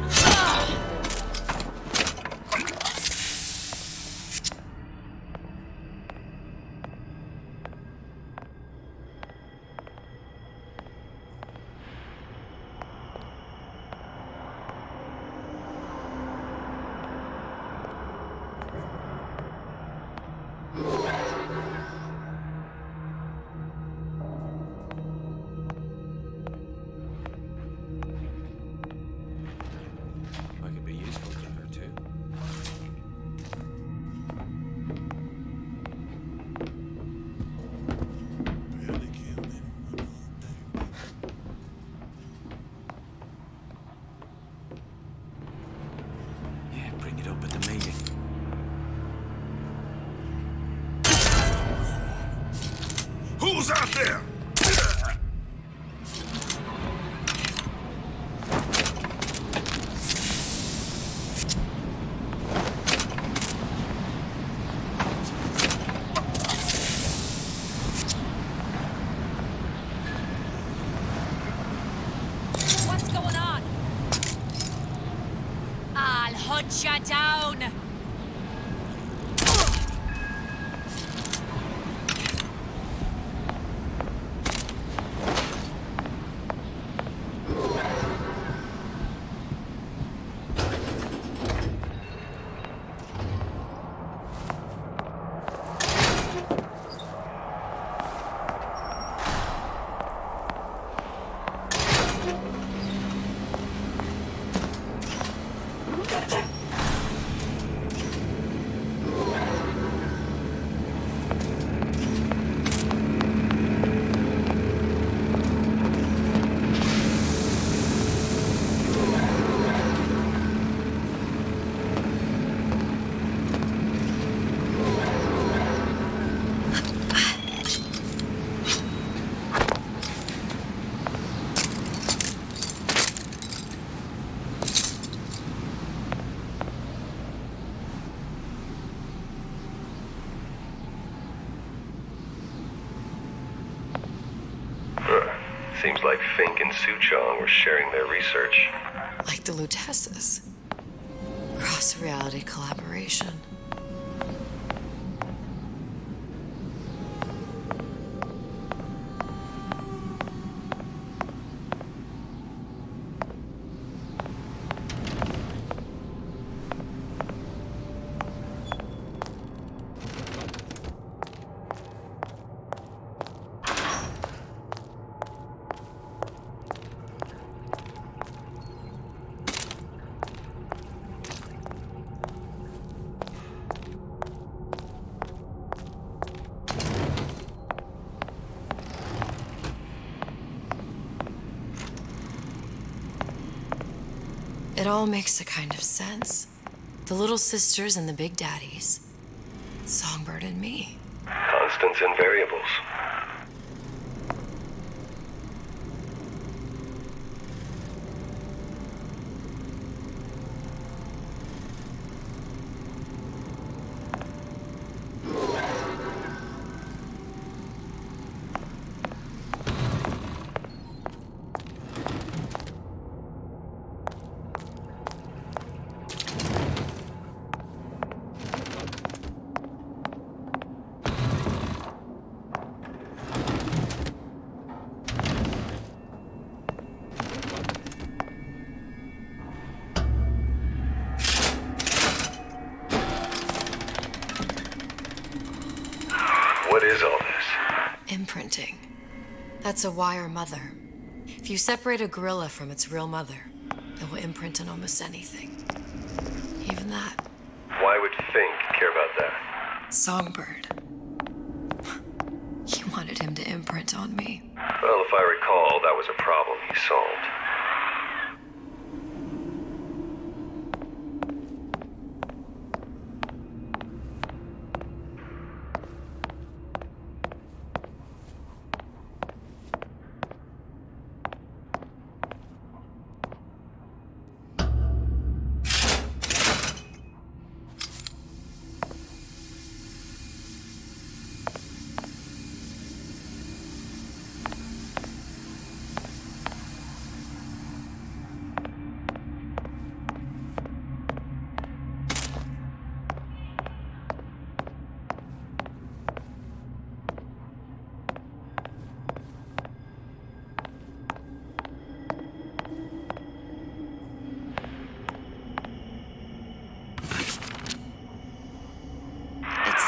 Speaker 4: I could be useful to her too. Yeah, bring it up at the meeting.
Speaker 13: Who's out there?
Speaker 15: What's going on? I'll hunt you down.
Speaker 7: Seems like Fink and Suchong were sharing their research.
Speaker 2: Like the Lutesses. Cross-reality collaboration. It all makes a kind of sense. The little sisters and the big daddies. Songbird and me.
Speaker 7: Constants and variables. What is all this?
Speaker 2: Imprinting. That's a wire mother. If you separate a gorilla from its real mother, it will imprint on almost anything. Even that.
Speaker 7: Why would Fink care about that?
Speaker 2: Songbird. He wanted him to imprint on me.
Speaker 7: Well, if I recall, that was a problem he solved.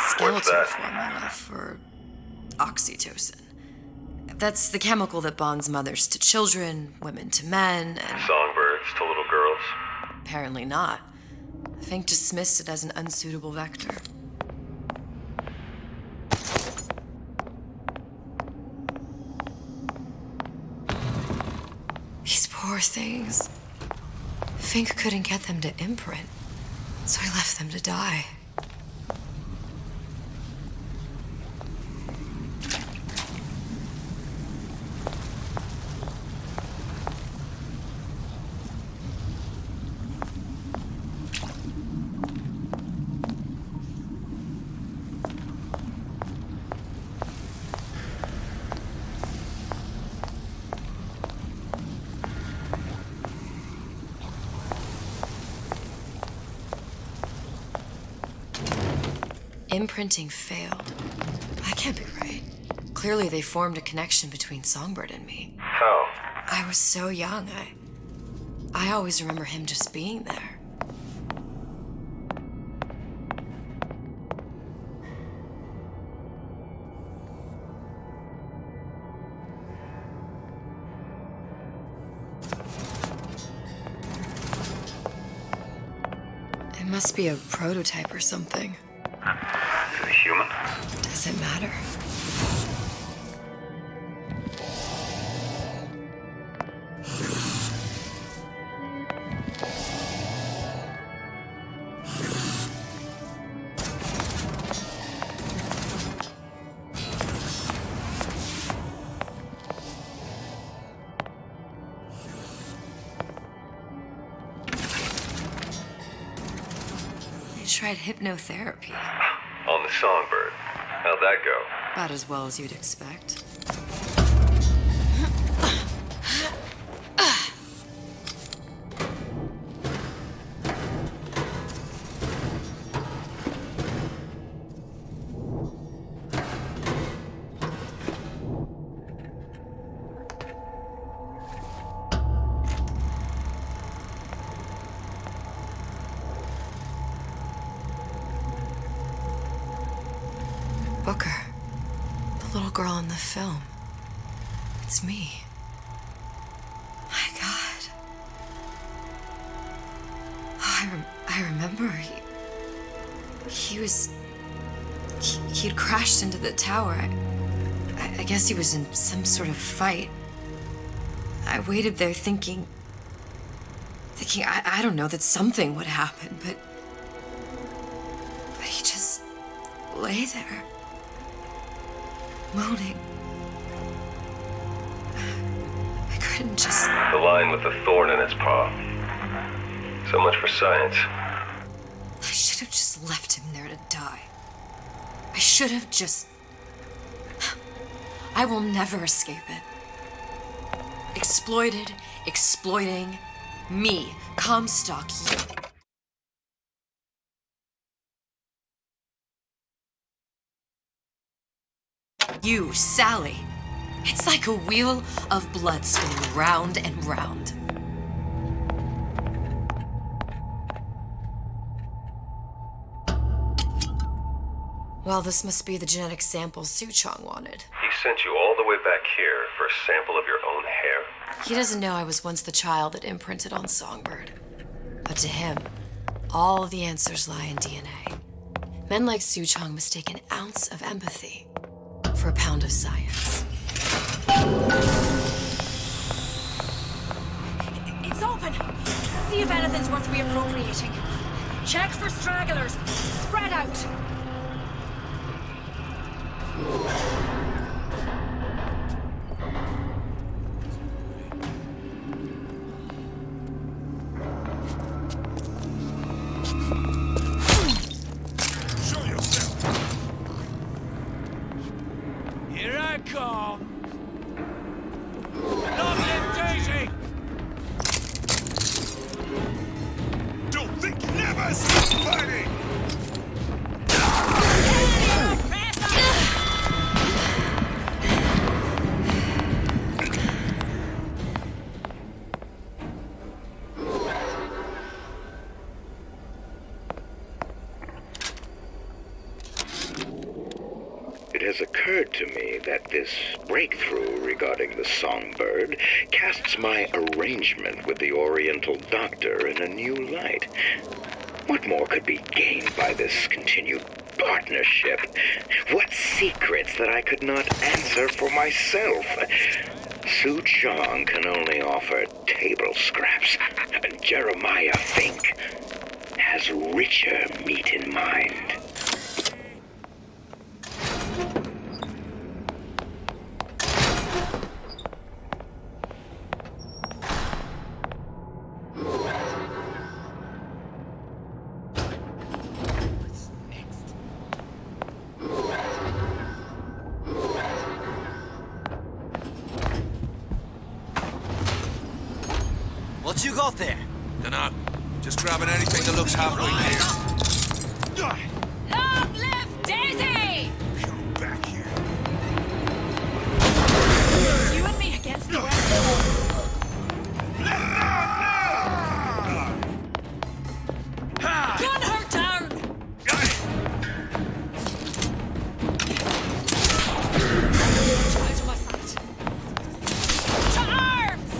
Speaker 2: Skeletal formula for oxytocin. That's the chemical that bonds mothers to children, women to men, and...
Speaker 7: Songbirds to little girls?
Speaker 2: Apparently not. Fink dismissed it as an unsuitable vector. These poor things. Fink couldn't get them to imprint, so he left them to die. Imprinting failed. That can't be right. Clearly they formed a connection between Songbird and me.
Speaker 7: How?
Speaker 2: I was so young. I always remember him just being there. It must be a prototype or something.
Speaker 7: Is it a human?
Speaker 2: Does it matter? They tried hypnotherapy.
Speaker 7: On the Songbird. How'd that go?
Speaker 2: About as well as you'd expect. Booker. The little girl in the film. It's me. My God. Oh, I remember. He'd crashed into the tower. I guess he was in some sort of fight. I waited there thinking I don't know, that something would happen, but he just lay there, moaning. I couldn't just...
Speaker 7: The lion with the thorn in its paw. So much for science.
Speaker 2: I should have just left him there to die. I should have just... I will never escape it. Exploited, exploiting, me, Comstock, you, Sally. It's like a wheel of blood spinning round and round. Well, this must be the genetic sample Suchong wanted.
Speaker 7: He sent you all the way back here for a sample of your own hair?
Speaker 2: He doesn't know I was once the child that imprinted on Songbird. But to him, all the answers lie in DNA. Men like Suchong mistake an ounce of empathy for a pound of science.
Speaker 15: It's open. See if anything's worth reappropriating. Check for stragglers. Spread out.
Speaker 13: Show yourself.
Speaker 9: Here I come. Lovely Daisy!
Speaker 13: Don't think you never see fighting.
Speaker 3: It has occurred to me that this breakthrough regarding the songbird casts my arrangement with the Oriental Doctor in a new light. What more could be gained by this continued partnership? What secrets that I could not answer for myself? Suchong can only offer table scraps. Jeremiah Fink has richer meat in mind.
Speaker 16: What you got there?
Speaker 9: Dunno. Just grabbing anything that looks halfway near.
Speaker 15: Long live Daisy!
Speaker 13: Come back here.
Speaker 15: You and me against the rest. Gun her down! Try to my side. To arms!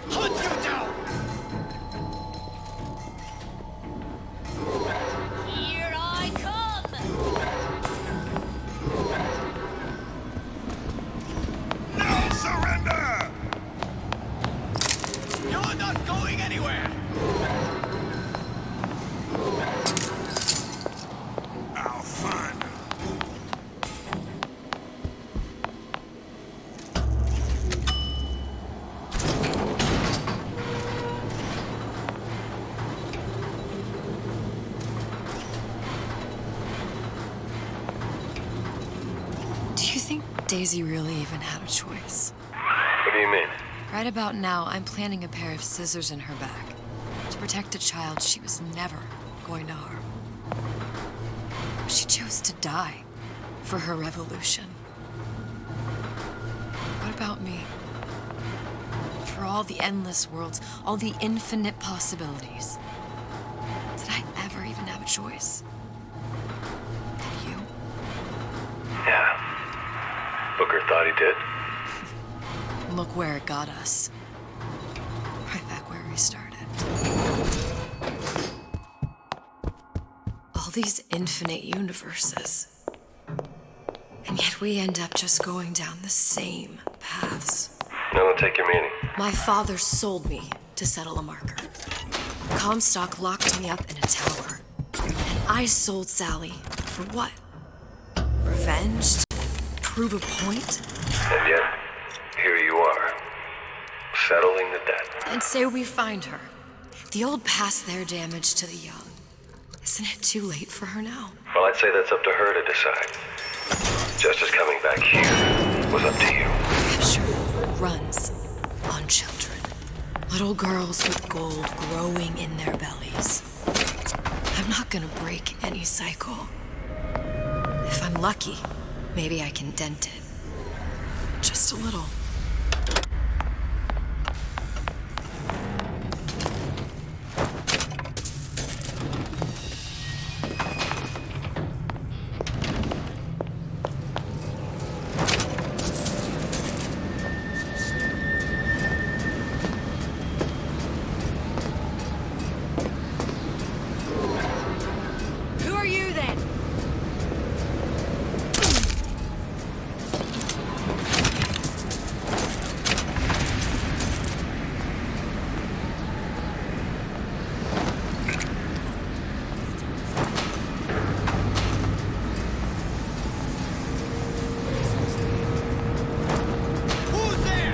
Speaker 16: Hunt you down!
Speaker 15: Here I come!
Speaker 13: No surrender!
Speaker 16: You're not going anywhere!
Speaker 13: I'll find her.
Speaker 2: Do you think Daisy really even had a choice?
Speaker 7: What do you mean?
Speaker 2: Right about now, I'm planting a pair of scissors in her back to protect a child she was never going to harm. She chose to die for her revolution. What about me? For for all the endless worlds, all the infinite possibilities. Did I ever even have a choice? Did you?
Speaker 7: Yeah. Booker thought he did.
Speaker 2: Look where it got us. Right back where we started. All these infinite universes. And yet we end up just going down the same paths.
Speaker 7: I don't take your meaning.
Speaker 2: My father sold me to settle a marker. Comstock locked me up in a tower. And I sold Sally for what? Revenge? Prove a point?
Speaker 7: And yet, here you are, settling the debt.
Speaker 2: And say we find her. The old past their damage to the young. Isn't it too late for her now?
Speaker 7: Well, I'd say that's up to her to decide. Justice coming back here was up to you.
Speaker 2: Rapture runs on children. Little girls with gold growing in their bellies. I'm not gonna break any cycle. If I'm lucky, maybe I can dent it. Just a little.
Speaker 15: Who are you then?
Speaker 9: Who's there?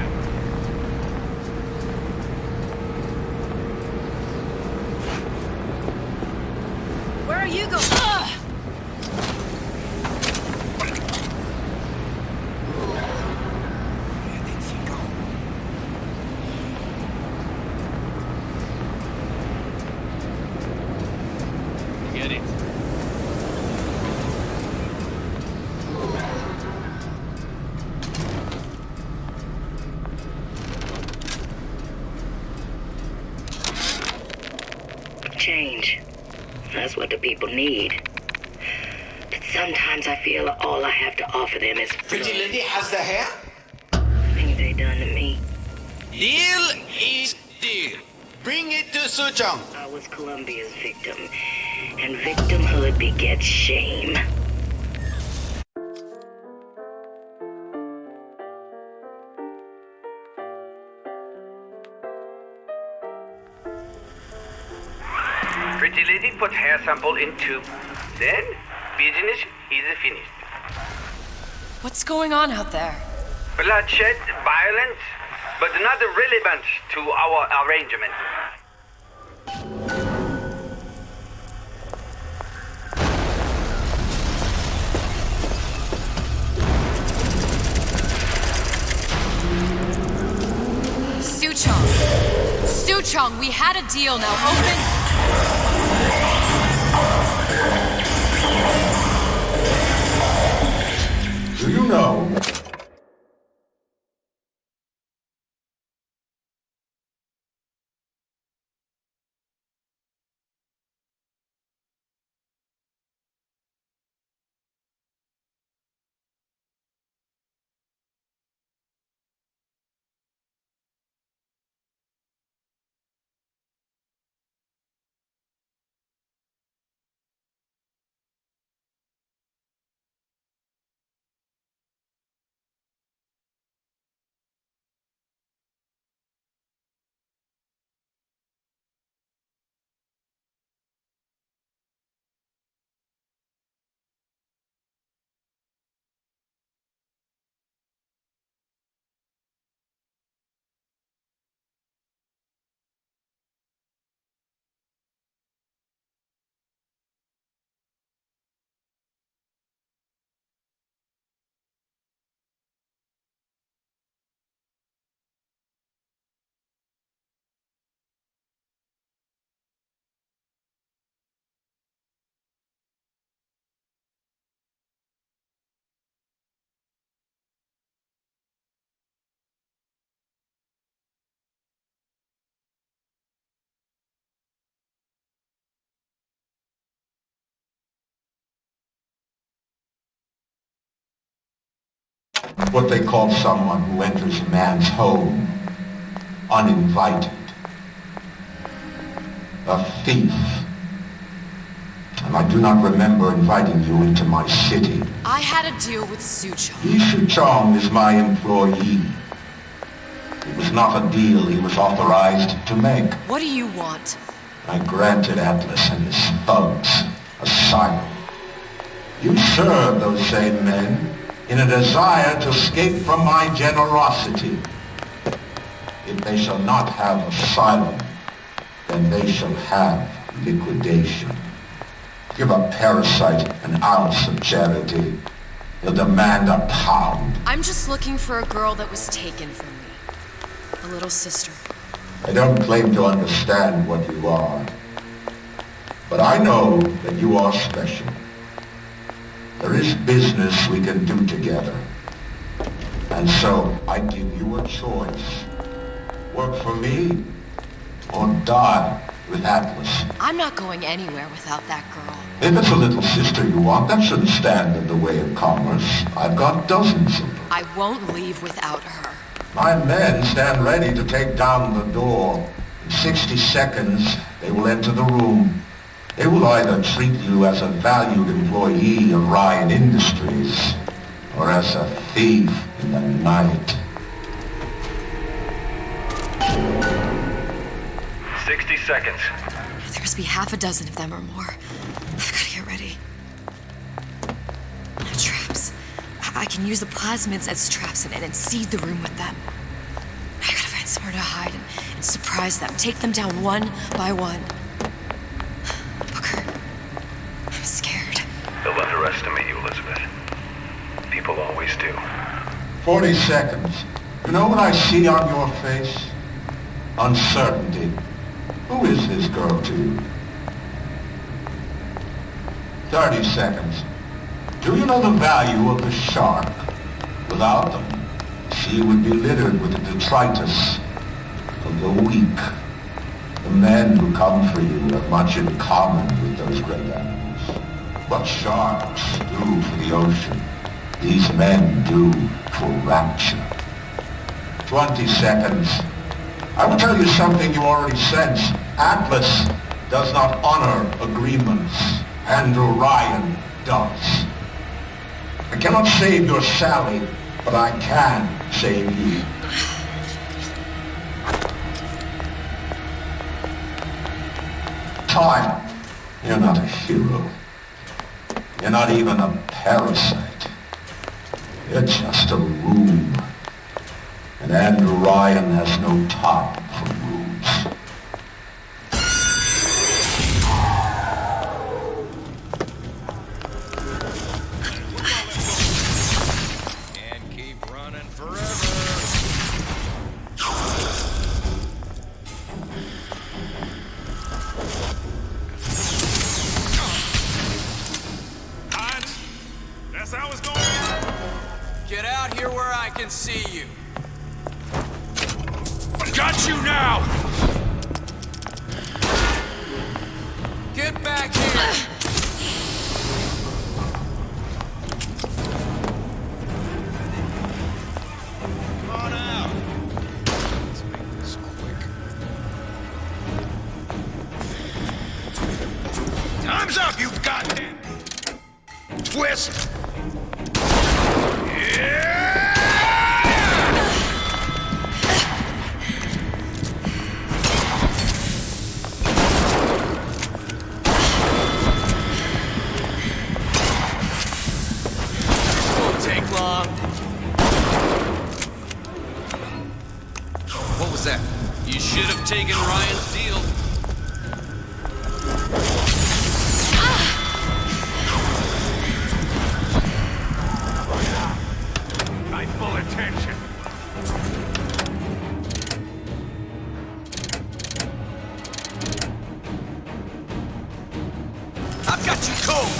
Speaker 15: Where are you going?
Speaker 4: Get it.
Speaker 8: Change. That's what the people need. But sometimes I feel all I have to offer them is
Speaker 10: Pretty lady has the hair?
Speaker 8: things they done to me.
Speaker 10: Deal is deal. Bring it to Suchong.
Speaker 8: I was Columbia's victim, and victimhood begets shame.
Speaker 22: Pretty lady put hair sample in tube. Then, business is finished.
Speaker 2: What's going on out there?
Speaker 22: Bloodshed, violence, but not relevant to our arrangement.
Speaker 2: Suchong, we had a deal. Now open.
Speaker 11: Do you know what they call someone who enters a man's home uninvited. A thief. And I do not remember inviting you into my city.
Speaker 2: I had a deal with Suchong.
Speaker 11: Yi Shuchong is my employee. It was not a deal he was authorized to make.
Speaker 2: What do you want?
Speaker 11: I granted Atlas and his thugs asylum. You serve those same men in a desire to escape from my generosity. If they shall not have asylum, then they shall have liquidation. Give a parasite an ounce of charity. He'll demand a pound.
Speaker 2: I'm just looking for a girl that was taken from me. A little sister.
Speaker 11: I don't claim to understand what you are, but I know that you are special. There is business we can do together. And so I give you a choice. Work for me or die with Atlas.
Speaker 2: I'm not going anywhere without that girl.
Speaker 11: If it's a little sister you want, that shouldn't stand in the way of commerce. I've got dozens of them.
Speaker 2: I won't leave without her.
Speaker 11: My men stand ready to take down the door. In 60 seconds, they will enter the room. They will either treat you as a valued employee of Ryan Industries, or as a thief in the night.
Speaker 7: 60 seconds.
Speaker 2: There must be half a dozen of them or more. I've got to get ready. Traps. I can use the plasmids as traps and seed the room with them. I gotta find somewhere to hide and surprise them. Take them down one by one. Booker, I'm scared.
Speaker 7: They'll underestimate you, Elizabeth. People always do.
Speaker 11: 40 seconds. You know what I see on your face? Uncertainty. Who is this girl to you? 30 seconds. Do you know the value of the shark? Without them, the sea would be littered with the detritus of the weak. The men who come for you have much in common with those great animals. What sharks do for the ocean, these men do for rapture. 20 seconds. I will tell you something you already sense. Atlas does not honor agreements. Andrew Ryan does. I cannot save your Sally, but I can save you. Time. You're not a hero. You're not even a parasite. You're just a room. And Andrew Ryan has no time for rooms.
Speaker 9: And keep running forever.
Speaker 13: That's how it's going.
Speaker 16: Get out here where I can see you.
Speaker 9: Got you now!
Speaker 16: Get back here!
Speaker 9: Come on out. Let's make this quick. Time's up, you goddamn twist! What was that? You should have taken Ryan's deal.
Speaker 13: My full attention.
Speaker 9: I've got you cold.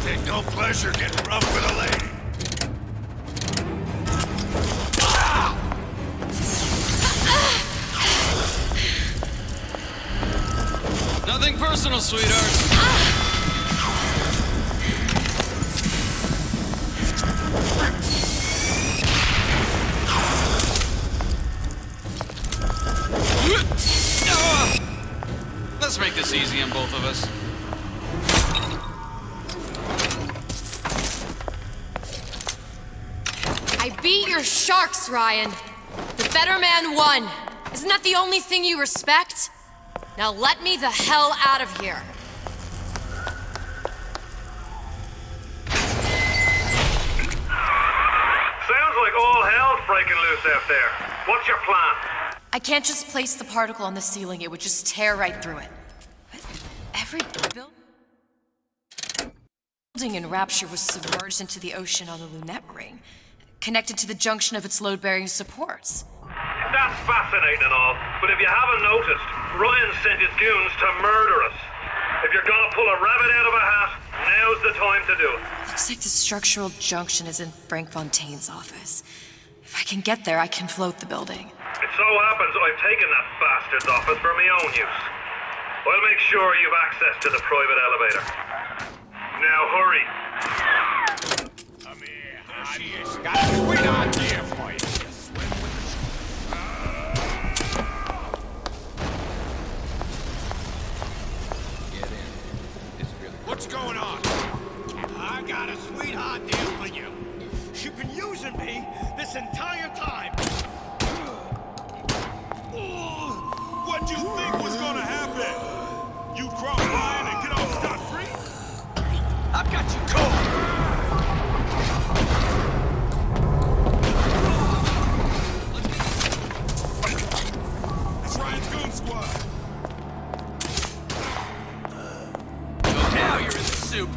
Speaker 13: Take no pleasure getting rough with a lady.
Speaker 14: personal, sweetheart. Let's make this easy on both of us.
Speaker 2: I beat your sharks, Ryan. The better man won. Isn't that the only thing you respect? Now let me the hell out of here.
Speaker 1: Sounds like all hell's breaking loose out there. What's your plan?
Speaker 2: I can't just place the particle on the ceiling. It would just tear right through it. Every building in Rapture was submerged into the ocean on the Lunette ring, connected to the junction of its load-bearing supports.
Speaker 1: That's fascinating and all, but if you haven't noticed, Ryan sent his goons to murder us. If you're gonna pull a rabbit out of a hat, now's the time to do it.
Speaker 2: Looks like the structural junction is in Frank Fontaine's office. If I can get there, I can float the building.
Speaker 1: It so happens I've taken that bastard's office for my own use. I'll make sure you've access to the private elevator. Now hurry.
Speaker 9: Come here. There she is. Got a sweet idea for you.
Speaker 14: Get in. It's really...
Speaker 9: What's going on? I got a sweetheart deal for you. You've been using me this entire time.
Speaker 13: What'd you think was gonna happen? You cross Ryan and get off scot-free?
Speaker 9: I've got you cold.
Speaker 13: It's Ryan's goon squad.
Speaker 9: So now you're in the soup.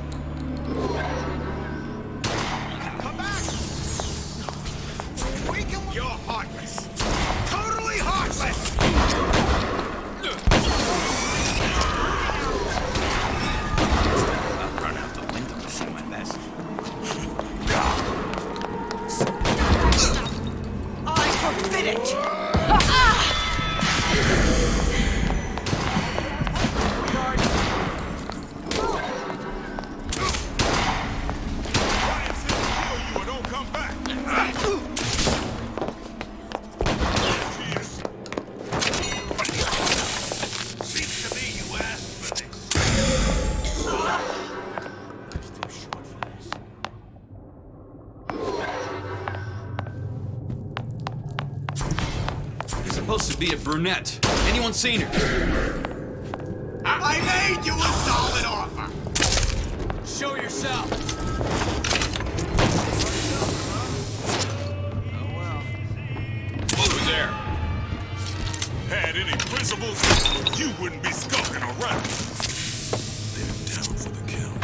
Speaker 9: Come back. You're heartless. Totally heartless.
Speaker 4: I'll run out the window to see my best.
Speaker 9: I forbid it.
Speaker 13: Ryan said to kill you or don't come back. Seems to me you asked for this.
Speaker 14: You're supposed to be a brunette. Anyone seen her?
Speaker 9: I made you a solid offer. Show yourself.
Speaker 14: Who's there?
Speaker 13: Had any principles, you wouldn't be skulking around. They're down for the count.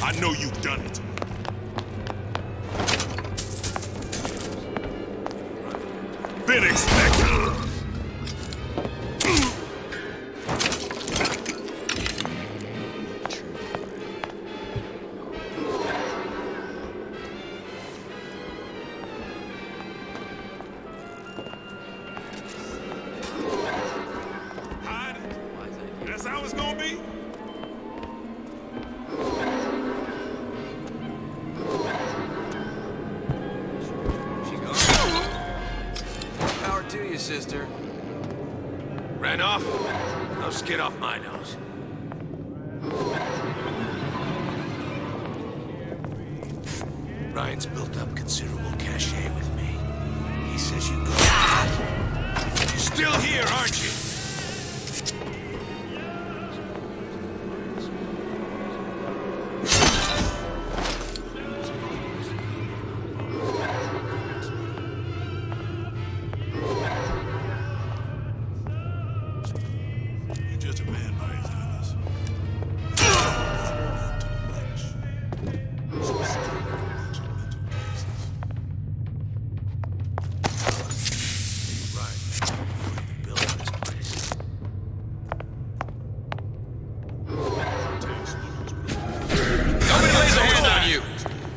Speaker 13: I know you've done it. Been expecting. Hide it. That's how it's gonna be?
Speaker 9: She's gone. Power to you, sister.
Speaker 17: Ran off? No skin off my nose. Ryan's built up considerable cachet with me. He says you go. You're still here, aren't you?
Speaker 13: You're just a man by his goodness.
Speaker 17: Nobody lays a hand on you.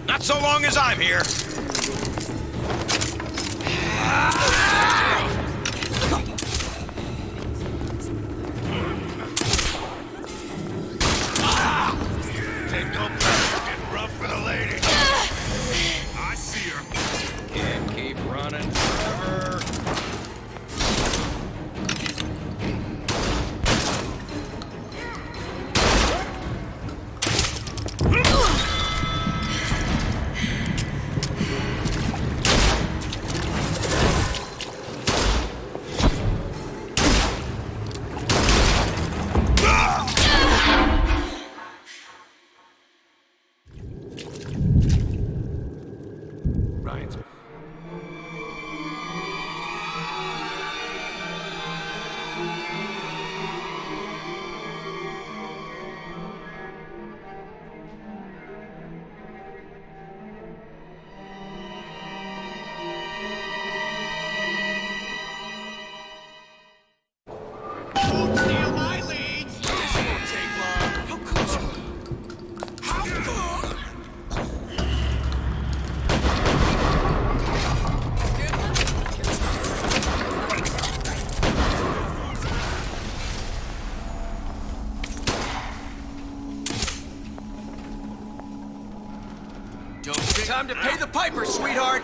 Speaker 17: Not so long as I'm here. lady. I see her.
Speaker 9: Can't keep running forever.
Speaker 17: Ryan's.
Speaker 9: Don't steal my leads! This won't take long. How could you? How could?
Speaker 16: Time to pay the piper, sweetheart!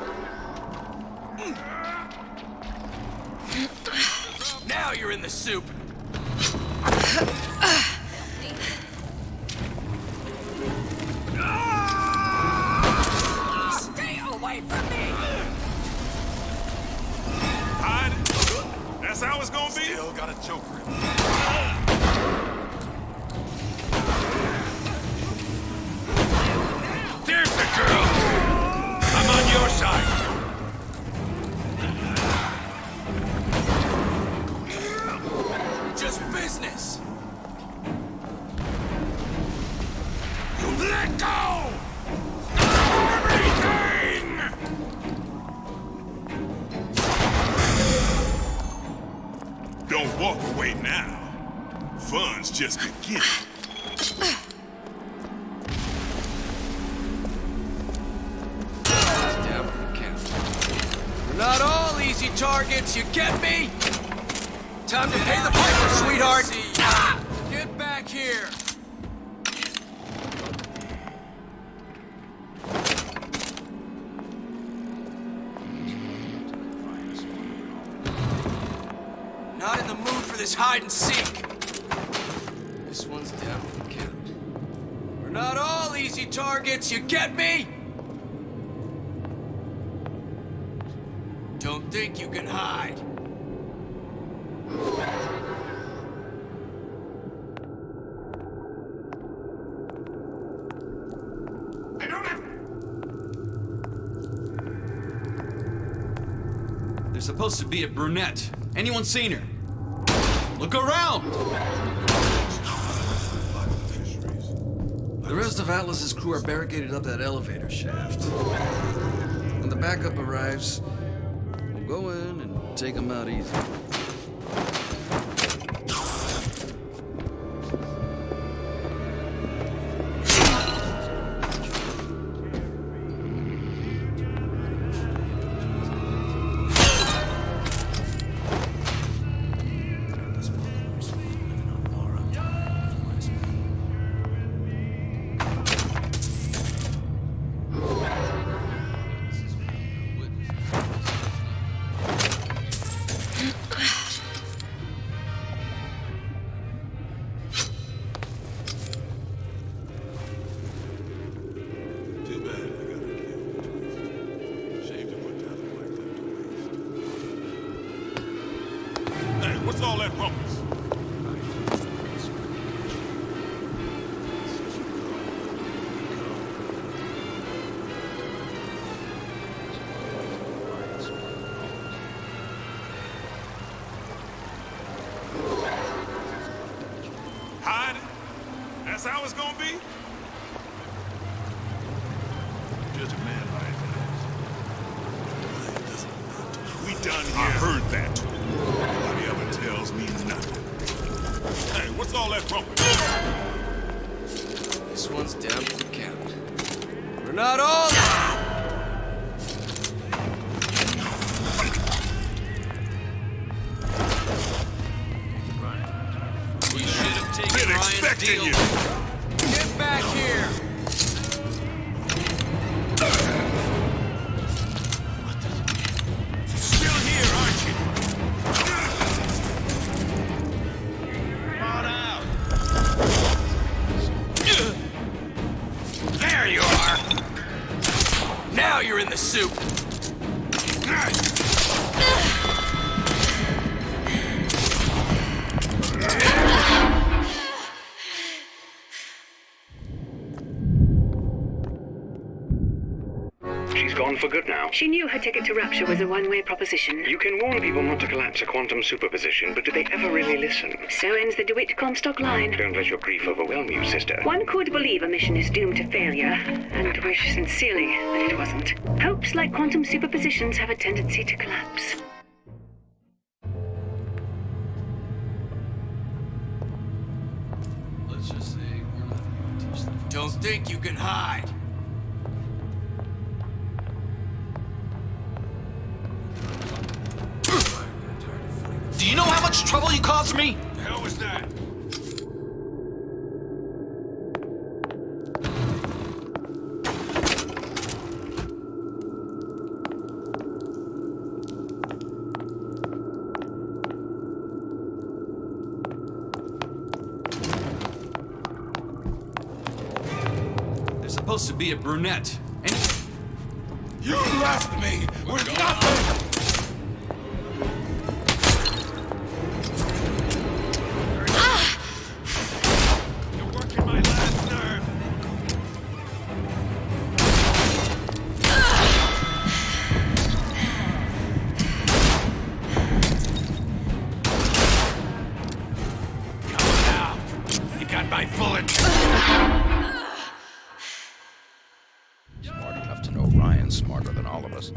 Speaker 16: Now you're in the soup!
Speaker 9: Stay away from me!
Speaker 13: Hide it. That's how it's gonna be?
Speaker 17: Still got a joker in There's the girl! I'm on your side!
Speaker 16: Just business!
Speaker 17: You let go! Of everything!
Speaker 13: Don't walk away now. Fun's just beginning.
Speaker 16: Down for the count. We're not all easy targets, you get me? Time to pay the piper, sweetheart! Get back here! Not in the mood for this hide and seek. This one's down for the count. We're not all easy targets, you get me? Don't think you can hide.
Speaker 17: I don't have...
Speaker 14: There's supposed to be a brunette. Anyone seen her? Look around!
Speaker 5: The rest of Atlas's crew are barricaded up that elevator shaft. When the backup arrives, we'll go in and take them out easy.
Speaker 13: What's all that rumpus? Hide it? That's how it's gonna be? Just a man like that. We done here. I heard that. Nobody ever tells me nothing. Hey, what's all that rumpus?
Speaker 16: This one's down for the count. We're not all...
Speaker 14: We should have taken
Speaker 13: Been
Speaker 14: Ryan's
Speaker 13: expecting
Speaker 14: deal.
Speaker 13: you.
Speaker 16: Get back here!
Speaker 9: Now you're in the soup!
Speaker 3: She's gone for good now.
Speaker 8: She knew her ticket to Rapture was a one-way proposition.
Speaker 3: You can warn people not to collapse a quantum superposition, but do they ever really listen?
Speaker 8: So ends the DeWitt Comstock line.
Speaker 3: Don't let your grief overwhelm you, sister.
Speaker 8: One could believe a mission is doomed to failure, and wish sincerely that it wasn't. Hopes like quantum superpositions have a tendency to collapse.
Speaker 5: Let's just say we're not going to teach them.
Speaker 9: Don't think you can hide.
Speaker 14: Do you know how much trouble you caused me?
Speaker 13: The hell was that?
Speaker 14: There's supposed to be a brunette. And
Speaker 13: You left me with nothing! You're working my last nerve. Come on out. You got my full attention.
Speaker 4: Smart enough to know Ryan's smarter than all of us.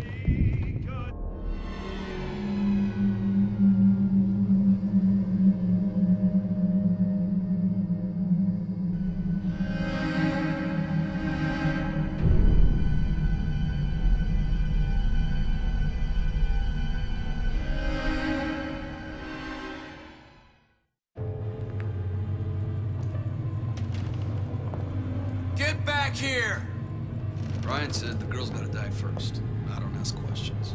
Speaker 9: Get back here!
Speaker 5: Ryan said the girl's gotta die first. I don't ask questions.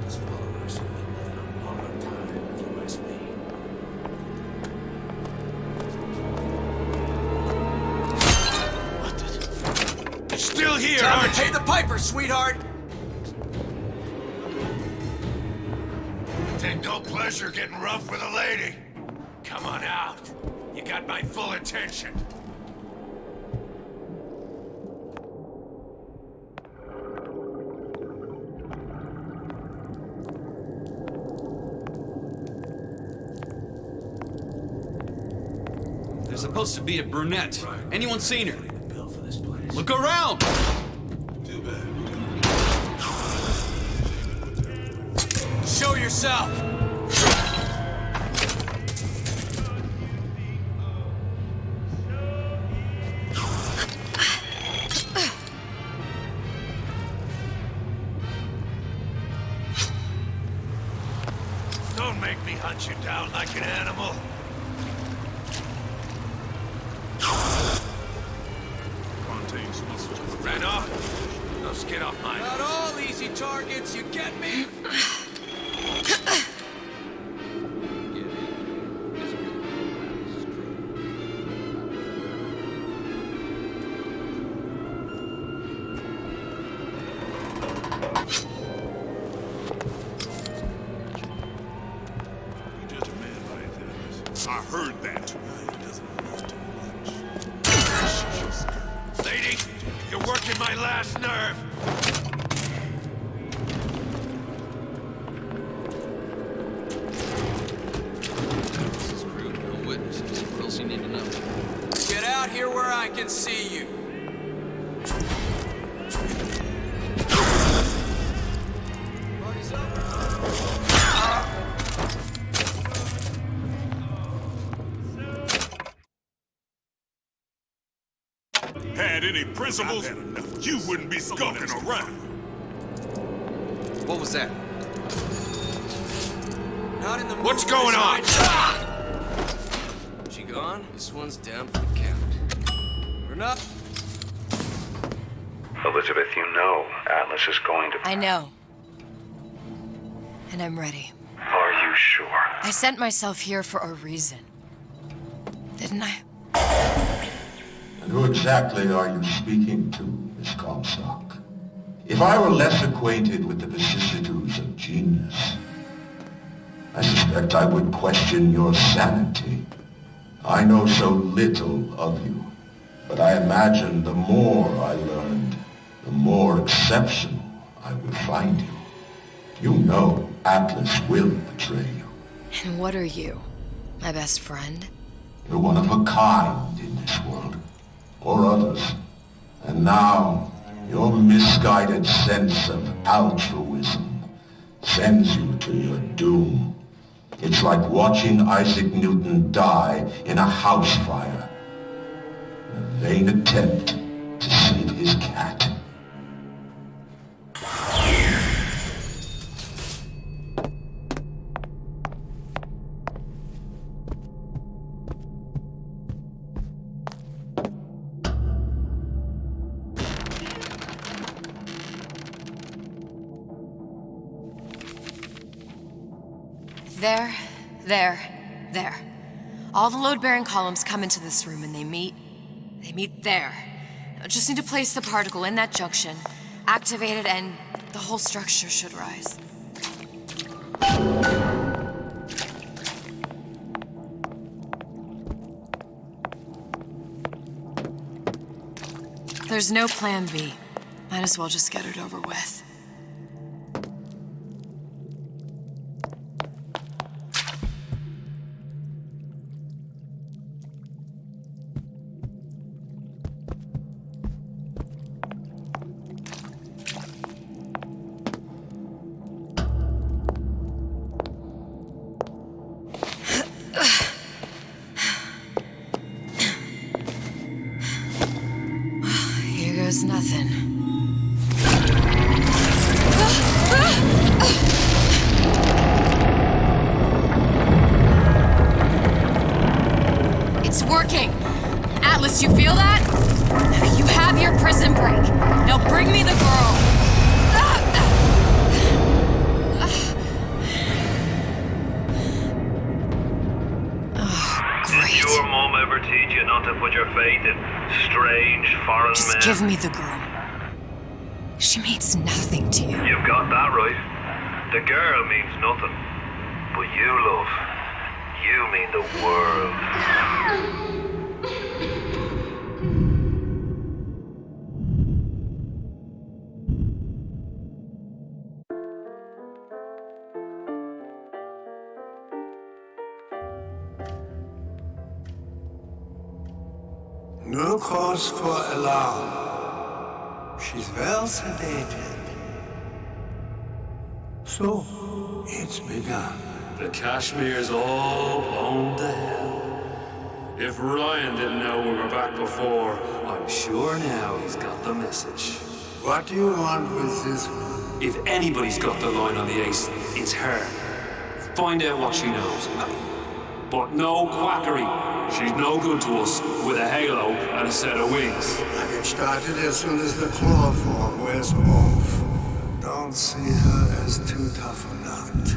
Speaker 17: Just follow us and live a longer time, if you ask me.
Speaker 9: You're still here, aren't you? Pay the piper, sweetheart!
Speaker 13: Take no pleasure getting rough with a lady. Come on out. You got my full attention.
Speaker 14: there's supposed to be a brunette. Anyone seen her? Look around!
Speaker 9: Show yourself!
Speaker 13: Don't make me hunt you down like an animal. Contains muscle. Ran off? Now skid off mine.
Speaker 9: Not all easy targets, you get me?
Speaker 13: I heard that. Lady, you're working my last nerve.
Speaker 5: This is rude. No witnesses. What else you need to know?
Speaker 9: Get out here where I can see you. Party's over.
Speaker 13: Had any principles, you wouldn't be skulking around.
Speaker 5: What was that?
Speaker 9: Not in the
Speaker 13: What's
Speaker 9: mood
Speaker 13: going
Speaker 9: for
Speaker 13: on?
Speaker 9: this fight. She gone? This one's down for the count. We're not.
Speaker 7: Elizabeth, you know Atlas is going to...
Speaker 2: I know. And I'm ready.
Speaker 7: Are you sure?
Speaker 2: I sent myself here for a reason. Didn't I?
Speaker 18: Who exactly are you speaking to, Miss Comstock? If I were less acquainted with the vicissitudes of genius, I suspect I would question your sanity. I know so little of you, but I imagine the more I learned, the more exceptional I would find you. You know Atlas will betray you.
Speaker 2: And what are you? My best friend?
Speaker 18: You're one of a kind in this world, or others. And now, your misguided sense of altruism sends you to your doom. It's like watching Isaac Newton die in a house fire, in a vain attempt to save his cat.
Speaker 2: There. All the load-bearing columns come into this room and they meet there. I just need to place the particle in that junction, activate it, and the whole structure should rise. There's no plan B. Might as well just get it over with. There's nothing. It's working! Atlas, you feel that? You have your prison break. Now bring me the girl.
Speaker 1: Did your mom ever teach you not to put your faith in strange foreign
Speaker 2: Just
Speaker 1: men?
Speaker 2: give me the girl. She means nothing to you.
Speaker 1: You've got that right. The girl means nothing. But you, love, you mean the world.
Speaker 10: No cause for alarm. She's well sedated. So, it's begun.
Speaker 19: The Kashmir's all blown to hell. If Ryan didn't know we were back before, I'm sure now he's got the message.
Speaker 10: What do you want with this one?
Speaker 19: If anybody's got the line on the ace, it's her. Find out what she knows. But no quackery. She's no good to us with a halo and a set of wings.
Speaker 10: I get started as soon as the chloroform wears off. Don't see her as too tough a nut.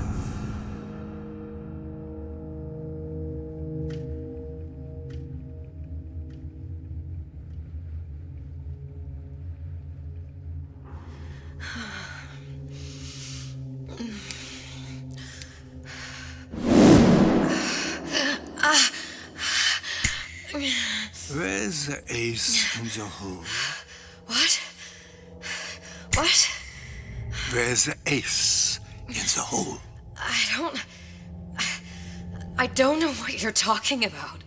Speaker 10: Where's the ace in the hole?
Speaker 2: What? What?
Speaker 10: Where's the ace in the hole?
Speaker 2: I don't know what you're talking about.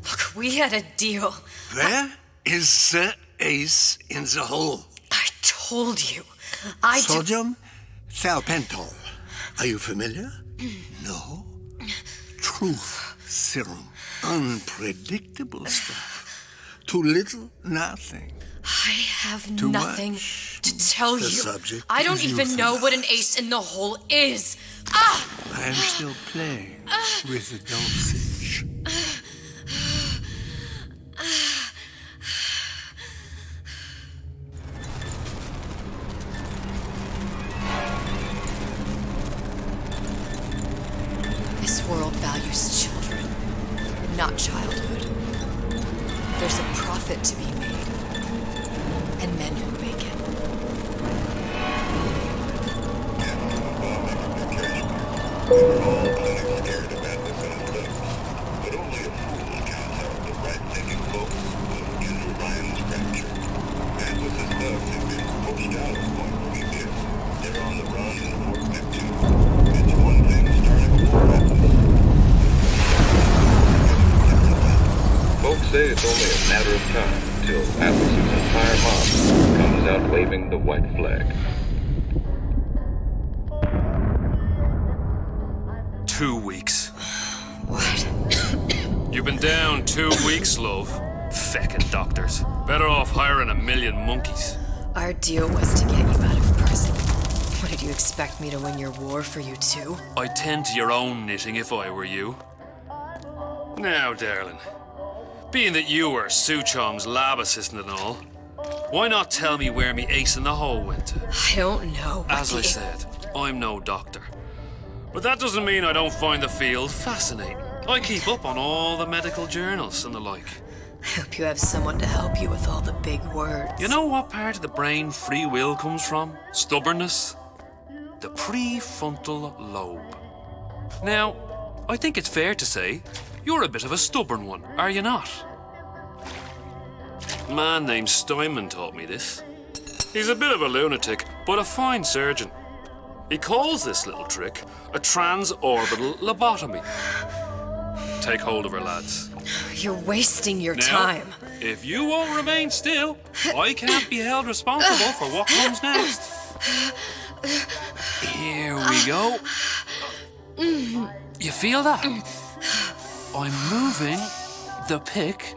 Speaker 2: Look, we had a deal.
Speaker 10: Where is the ace in the hole?
Speaker 2: I told you.
Speaker 10: Sodium thiopental. Are you familiar? No. Truth serum. Unpredictable stuff. Too little, nothing.
Speaker 2: I have
Speaker 10: Too
Speaker 2: nothing
Speaker 10: much.
Speaker 2: to tell
Speaker 10: The
Speaker 2: you.
Speaker 10: subject
Speaker 2: I don't
Speaker 10: is
Speaker 2: even know what an ace in the hole is. Ah!
Speaker 10: I am still playing with the dosage.
Speaker 2: This world values children, not childhood. There's a profit to be made, and men who make it.
Speaker 3: But only a fool counts out the right-thinking folks who use Orion's rapture. And with his love have been poached out of what we did. They're on the run in Fort 15. It's one thing starting a war Atlas. Folks say it's only a matter of time till Atlas's entire mob comes out waving the white flag.
Speaker 19: 2 weeks.
Speaker 2: What?
Speaker 19: You've been down 2 weeks, love. Feckin' doctors. Better off hiring a million monkeys.
Speaker 2: Our deal was to get you out of prison. What, did you expect me to win your war for you too?
Speaker 19: I'd tend to your own knitting if I were you. Now, darling, being that you were Su Chong's lab assistant and all, why not tell me where me ace in the hole went to?
Speaker 2: I don't know.
Speaker 19: As I said, I'm no doctor. But that doesn't mean I don't find the field fascinating. I keep up on all the medical journals and the like.
Speaker 2: I hope you have someone to help you with all the big words.
Speaker 19: You know what part of the brain free will comes from? Stubbornness? The prefrontal lobe. Now, I think it's fair to say you're a bit of a stubborn one, are you not? A man named Steinman taught me this. He's a bit of a lunatic, but a fine surgeon. He calls this little trick a transorbital lobotomy. Take hold of her, lads.
Speaker 2: You're wasting your
Speaker 19: Now,
Speaker 2: time.
Speaker 19: If you won't remain still, I can't be held responsible for what comes next. Here we go. You feel that? I'm moving the pick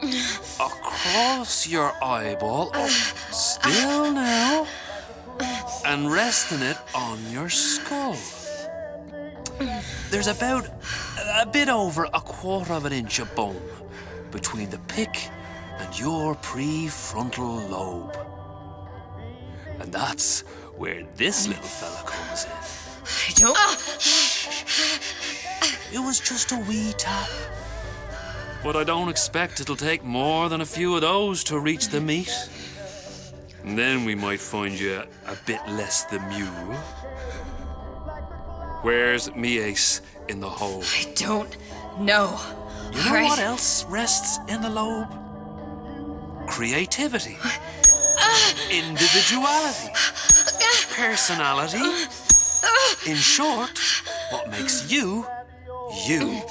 Speaker 19: across your eyeball, up still now, and resting it on your skull. There's about a bit over 1/4 of an inch of bone between the pick and your prefrontal lobe. And that's where this little fella comes in.
Speaker 2: I don't...
Speaker 19: It was just a wee tap. But I don't expect it'll take more than a few of those to reach the meat. And then we might find you a bit less the mule. Where's me ace in the hole?
Speaker 2: I don't know.
Speaker 19: You know what else rests in the lobe? Creativity. Individuality. Personality. In short, what makes you, you.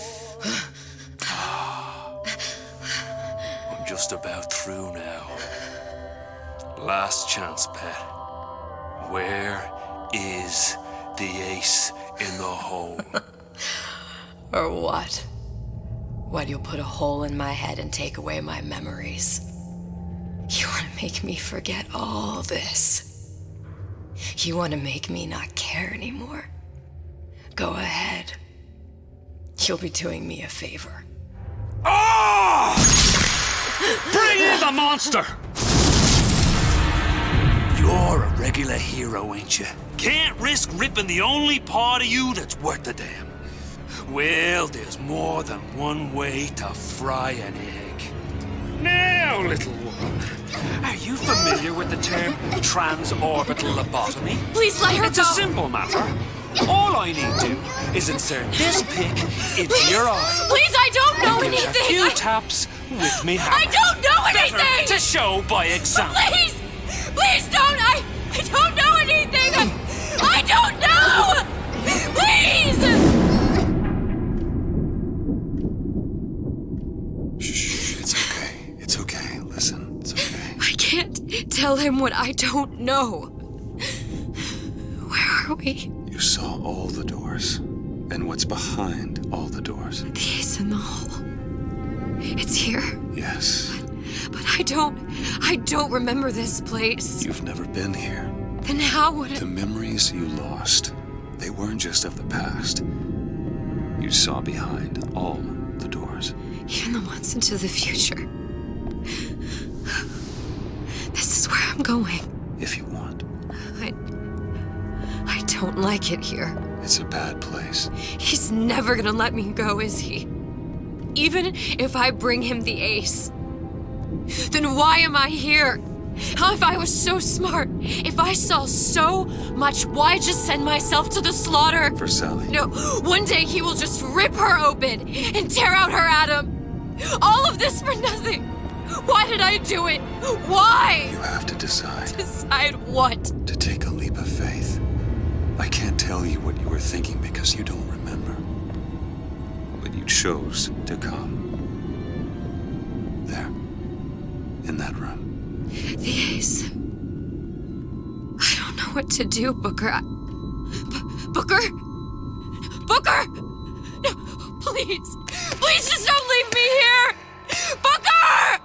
Speaker 19: I'm just about through now. Last chance, pet. Where is the ace in the hole?
Speaker 2: Or what? What, you'll put a hole in my head and take away my memories? You want to make me forget all this? You want to make me not care anymore? Go ahead. You'll be doing me a favor.
Speaker 19: Ah! Bring in the monster! You're a regular hero, ain't you? Can't risk ripping the only part of you that's worth a damn. Well, there's more than one way to fry an egg. Now, little woman, are you familiar with the term transorbital lobotomy?
Speaker 2: Please let her
Speaker 19: It's
Speaker 2: go.
Speaker 19: a simple matter. All I need to is insert this pick into your eye.
Speaker 2: Please, I don't know
Speaker 19: and give it
Speaker 2: anything.
Speaker 19: A few taps with me hammer.
Speaker 2: I don't know anything.
Speaker 19: Better to show by example.
Speaker 2: Please, please don't. I don't know anything. I don't know. Please.
Speaker 3: Shh, it's okay. It's okay. Listen, it's okay.
Speaker 2: I can't tell him what I don't know. Where are we?
Speaker 3: You saw all the doors. And what's behind all the doors?
Speaker 2: The ace in the hole. It's here.
Speaker 3: Yes.
Speaker 2: But I don't remember this place.
Speaker 3: You've never been here.
Speaker 2: Then how would
Speaker 3: The memories you lost, they weren't just of the past. You saw behind all the doors.
Speaker 2: Even the ones into the future. This is where I'm going.
Speaker 3: If you want.
Speaker 2: I don't like it here.
Speaker 3: It's a bad place.
Speaker 2: He's never gonna let me go, is he? Even if I bring him the ace. then why am I here? How if I was so smart? If I saw so much, why just send myself to the slaughter?
Speaker 6: For Sally.
Speaker 2: No, one day he will just rip her open and tear out her atom. All of this for nothing. Why did I do it? Why?
Speaker 6: You have to decide.
Speaker 2: Decide what?
Speaker 6: To take a leap of faith. I can't tell you what you were thinking because you don't remember. But you chose to come. There. In that room.
Speaker 2: The ace. I don't know what to do, Booker. Booker? Booker! No, please. Please just don't leave me here! Booker!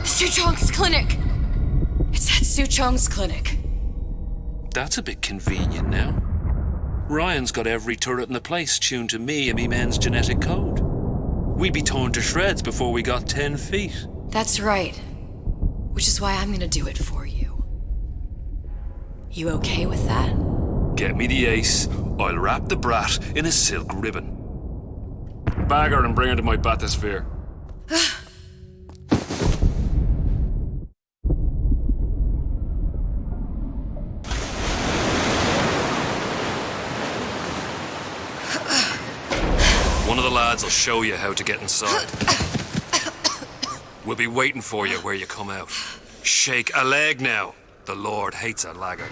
Speaker 2: Suchong's clinic! It's at Suchong's clinic.
Speaker 19: That's a bit convenient now. Ryan's got every turret in the place tuned to me and me men's genetic code. We'd be torn to shreds before we got 10 feet.
Speaker 2: That's right. Which is why I'm gonna do it for you. You okay with that?
Speaker 19: Get me the ace, I'll wrap the brat in a silk ribbon. Bag her and bring her to my bathysphere. One of the lads will show you how to get inside. We'll be waiting for you where you come out. Shake a leg now. The Lord hates a laggard.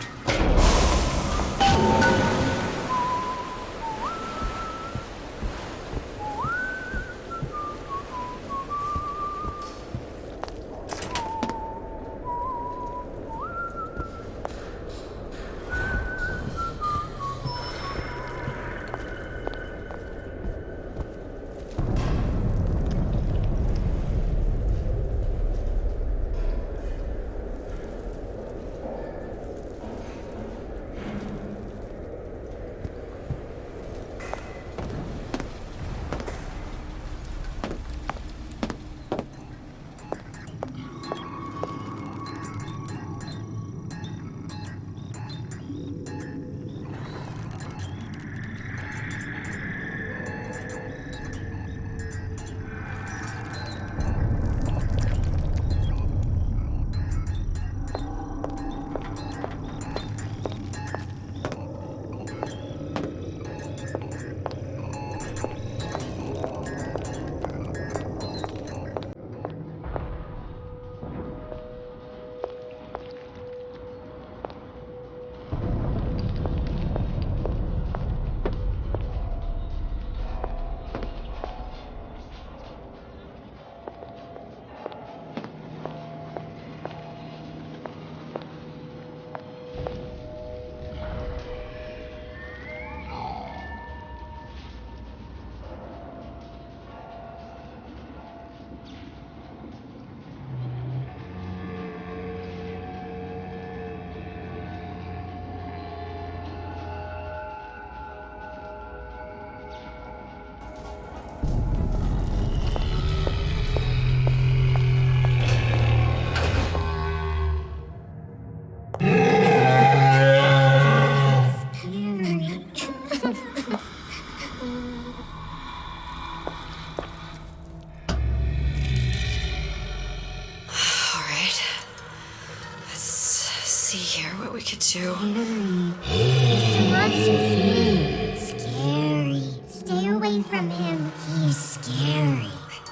Speaker 2: too.
Speaker 20: Mr. Monster's mean. Scary. Stay away from him. He's scary.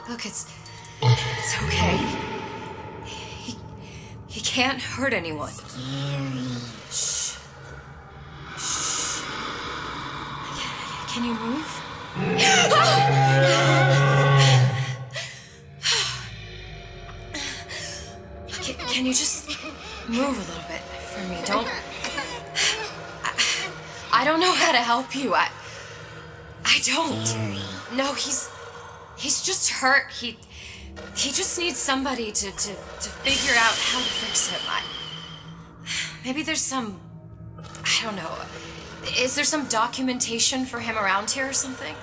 Speaker 2: Look, it's okay. He can't hurt anyone.
Speaker 20: Scary.
Speaker 2: Shh. Shh. Can you move? Can you just move a little bit for me? Don't. I don't know how to help you. I don't. No, he's just hurt. He just needs somebody to figure out how to fix him. Maybe there's some, I don't know. Is there some documentation for him around here or something?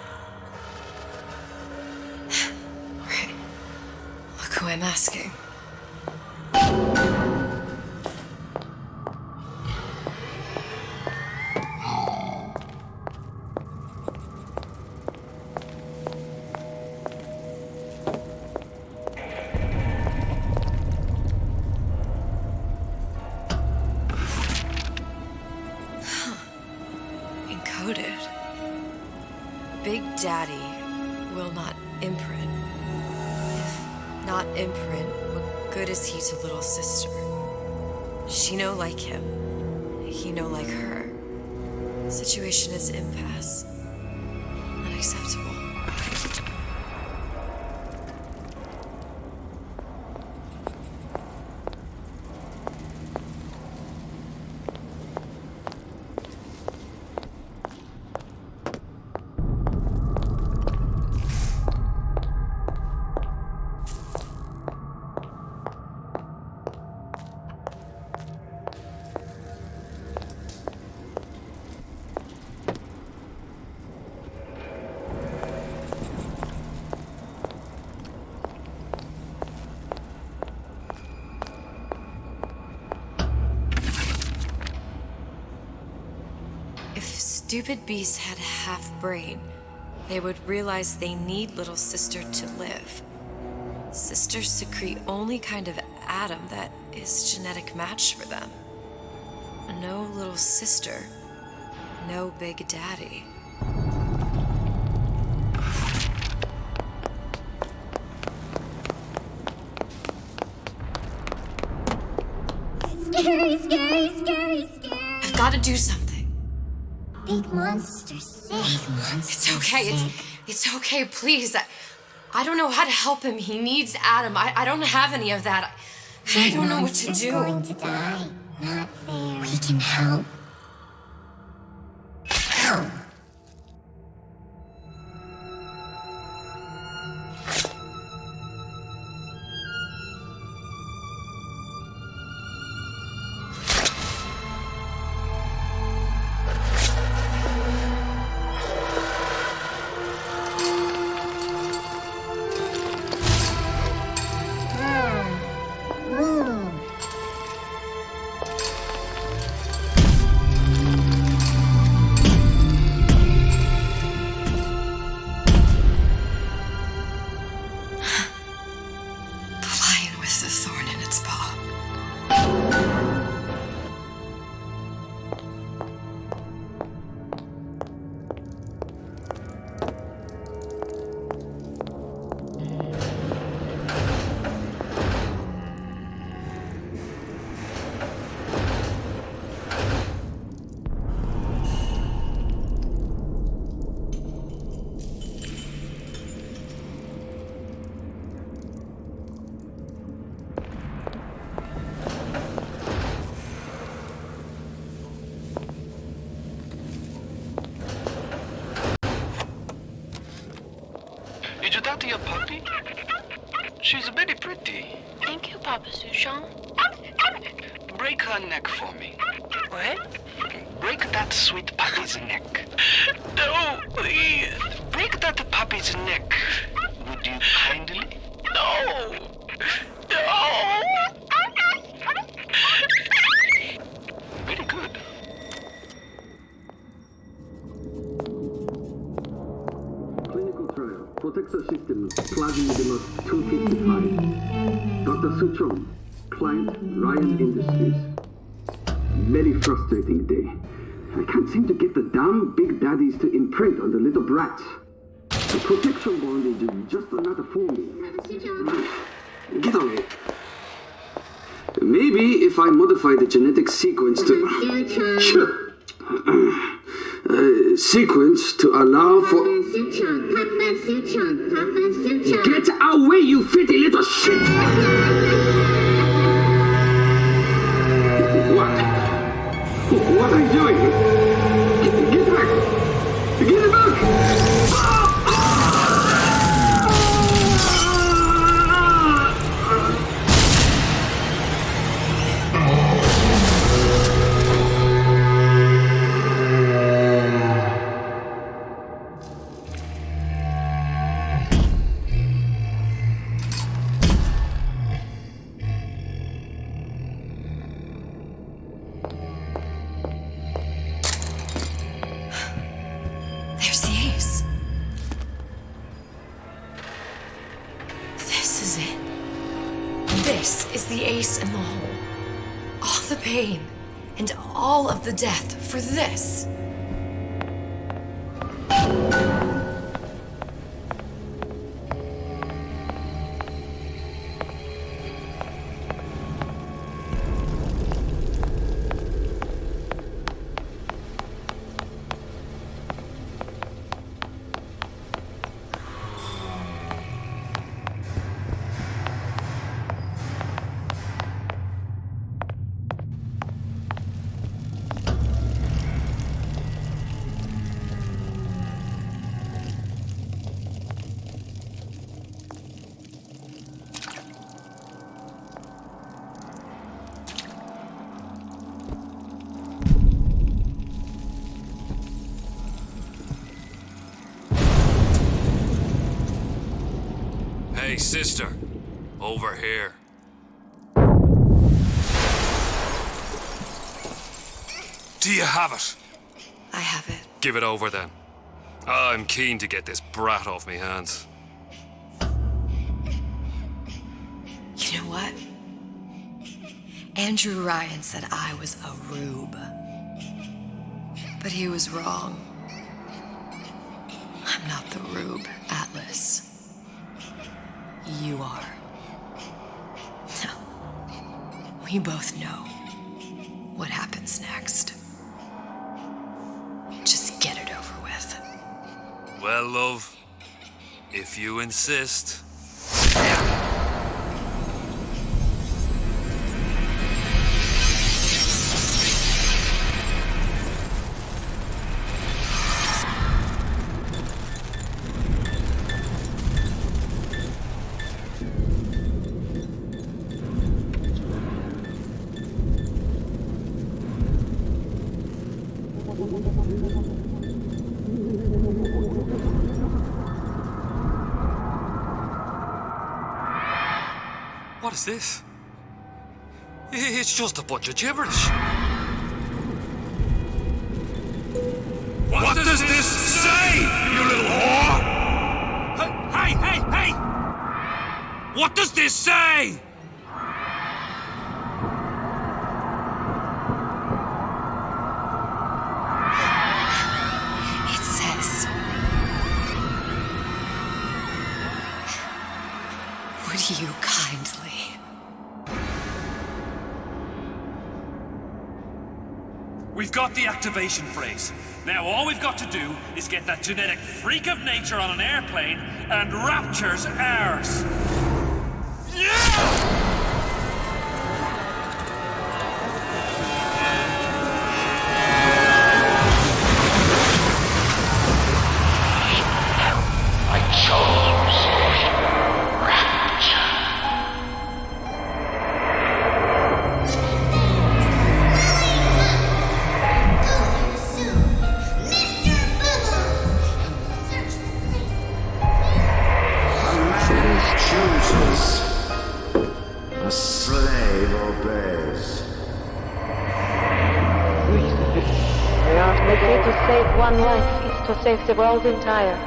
Speaker 2: All right. Look, who I'm asking. Encoded. Big Daddy will not imprint. If not imprint, what good is he to little sister? She no like him. He no like her. Situation is impasse. Unacceptable. Stupid beasts had half brain, they would realize they need little sister to live. Sisters secrete only kind of atom that is genetic match for them. No little sister, no Big Daddy.
Speaker 20: Scary, scary, scary, scary.
Speaker 2: I've got to do something.
Speaker 20: Big monster sick.
Speaker 2: It's okay. It's okay, please. I don't know how to help him. He needs Adam. I don't have any of that. I don't know what to do.
Speaker 20: Going to die. Not fair. We can help. Help.
Speaker 12: Did you talk to your puppy? She's very pretty.
Speaker 15: Thank you, Papa Sushon.
Speaker 12: Break her neck for me. What? Break that sweet puppy's neck. No, please. Break that puppy's neck. Would you kindly? No. No. Very good.
Speaker 21: Clinical trial. Protector system. Plasma Demus 255. Dr. Suchong. Client Ryan Industries. Very frustrating day. I can't seem to get the damn big daddies to imprint on the little brats. The protection bondage is just another formula. Get away. Maybe if I modify the genetic sequence to... Sure. Sequence to allow for... Get away, you filthy little shit! What are you doing? Get back! Get back!
Speaker 2: This is the ace in the hole. All the pain and all of the death for this.
Speaker 19: Hey, sister. Over here. Do you have it?
Speaker 2: I have it.
Speaker 19: Give it over then. I'm keen to get this brat off me hands.
Speaker 2: You know what? Andrew Ryan said I was a rube. But he was wrong. I'm not the rube, Atlas. You are. No. We both know what happens next. Just get it over with.
Speaker 19: Well, love, if you insist. What is this? It's just a bunch of gibberish. What does this say, you little whore? Hey, hey, hey! What does this say?
Speaker 2: It says, would you kindly?
Speaker 19: We've got the activation phrase. Now all we've got to do is get that genetic freak of nature on an airplane, and Rapture's ours. Yeah!
Speaker 20: I chose Rapture.
Speaker 21: Chooses. A slave obeys.
Speaker 11: The ultimate way to save one life is to save the world entire.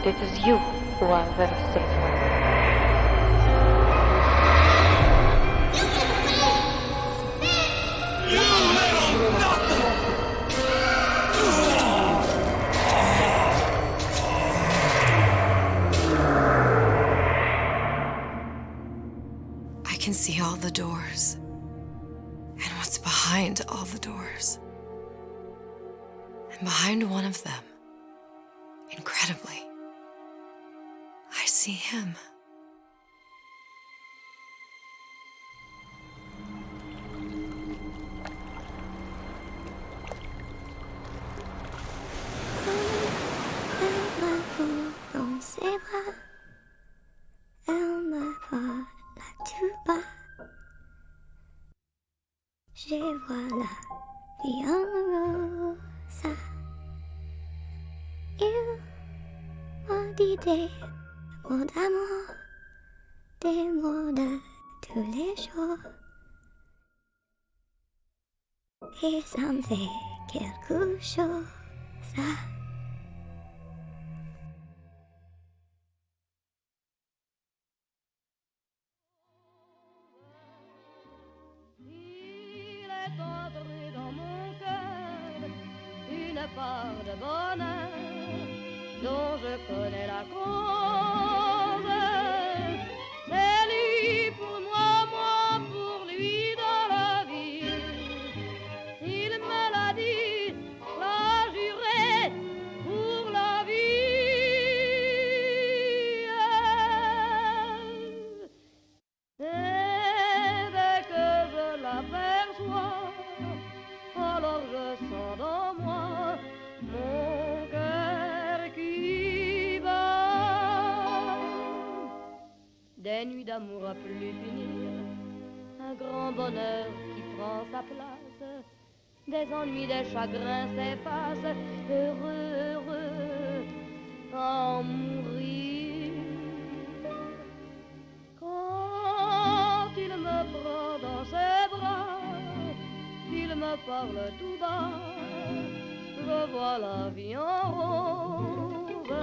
Speaker 11: It is you who are the safe one.
Speaker 2: I can see all the doors. And what's behind all the doors. And behind one of them, incredibly, I see him.
Speaker 20: Dans ses bras, elle m'apporte la tuba. Je vois la Diana Rosa. Il m'a dit des mots d'amour, des mots de tous les jours. Et ça me fait quelque chose.
Speaker 11: part de bonheur dont je connais la cause. C'est lui pour moi, moi pour lui dans la vie. Il me l'a dit, l'a juré pour la vie. Et dès que je l'aperçois, alors je sens dans moi mon cœur qui bat. Des nuits d'amour à plus finir, un grand bonheur qui prend sa place, des ennuis, des chagrins s'effacent, heureux, heureux, à en mourir. Quand il me prend dans ses bras, il me parle tout bas, je vois la vie en rose.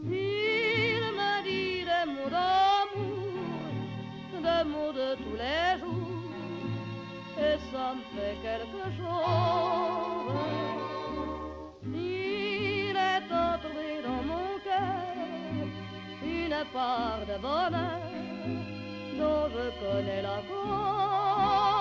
Speaker 11: Il me dit des mots d'amour, des mots de tous les jours, et ça me fait quelque chose. Il est entré dans mon cœur une part de bonheur dont je connais la cause.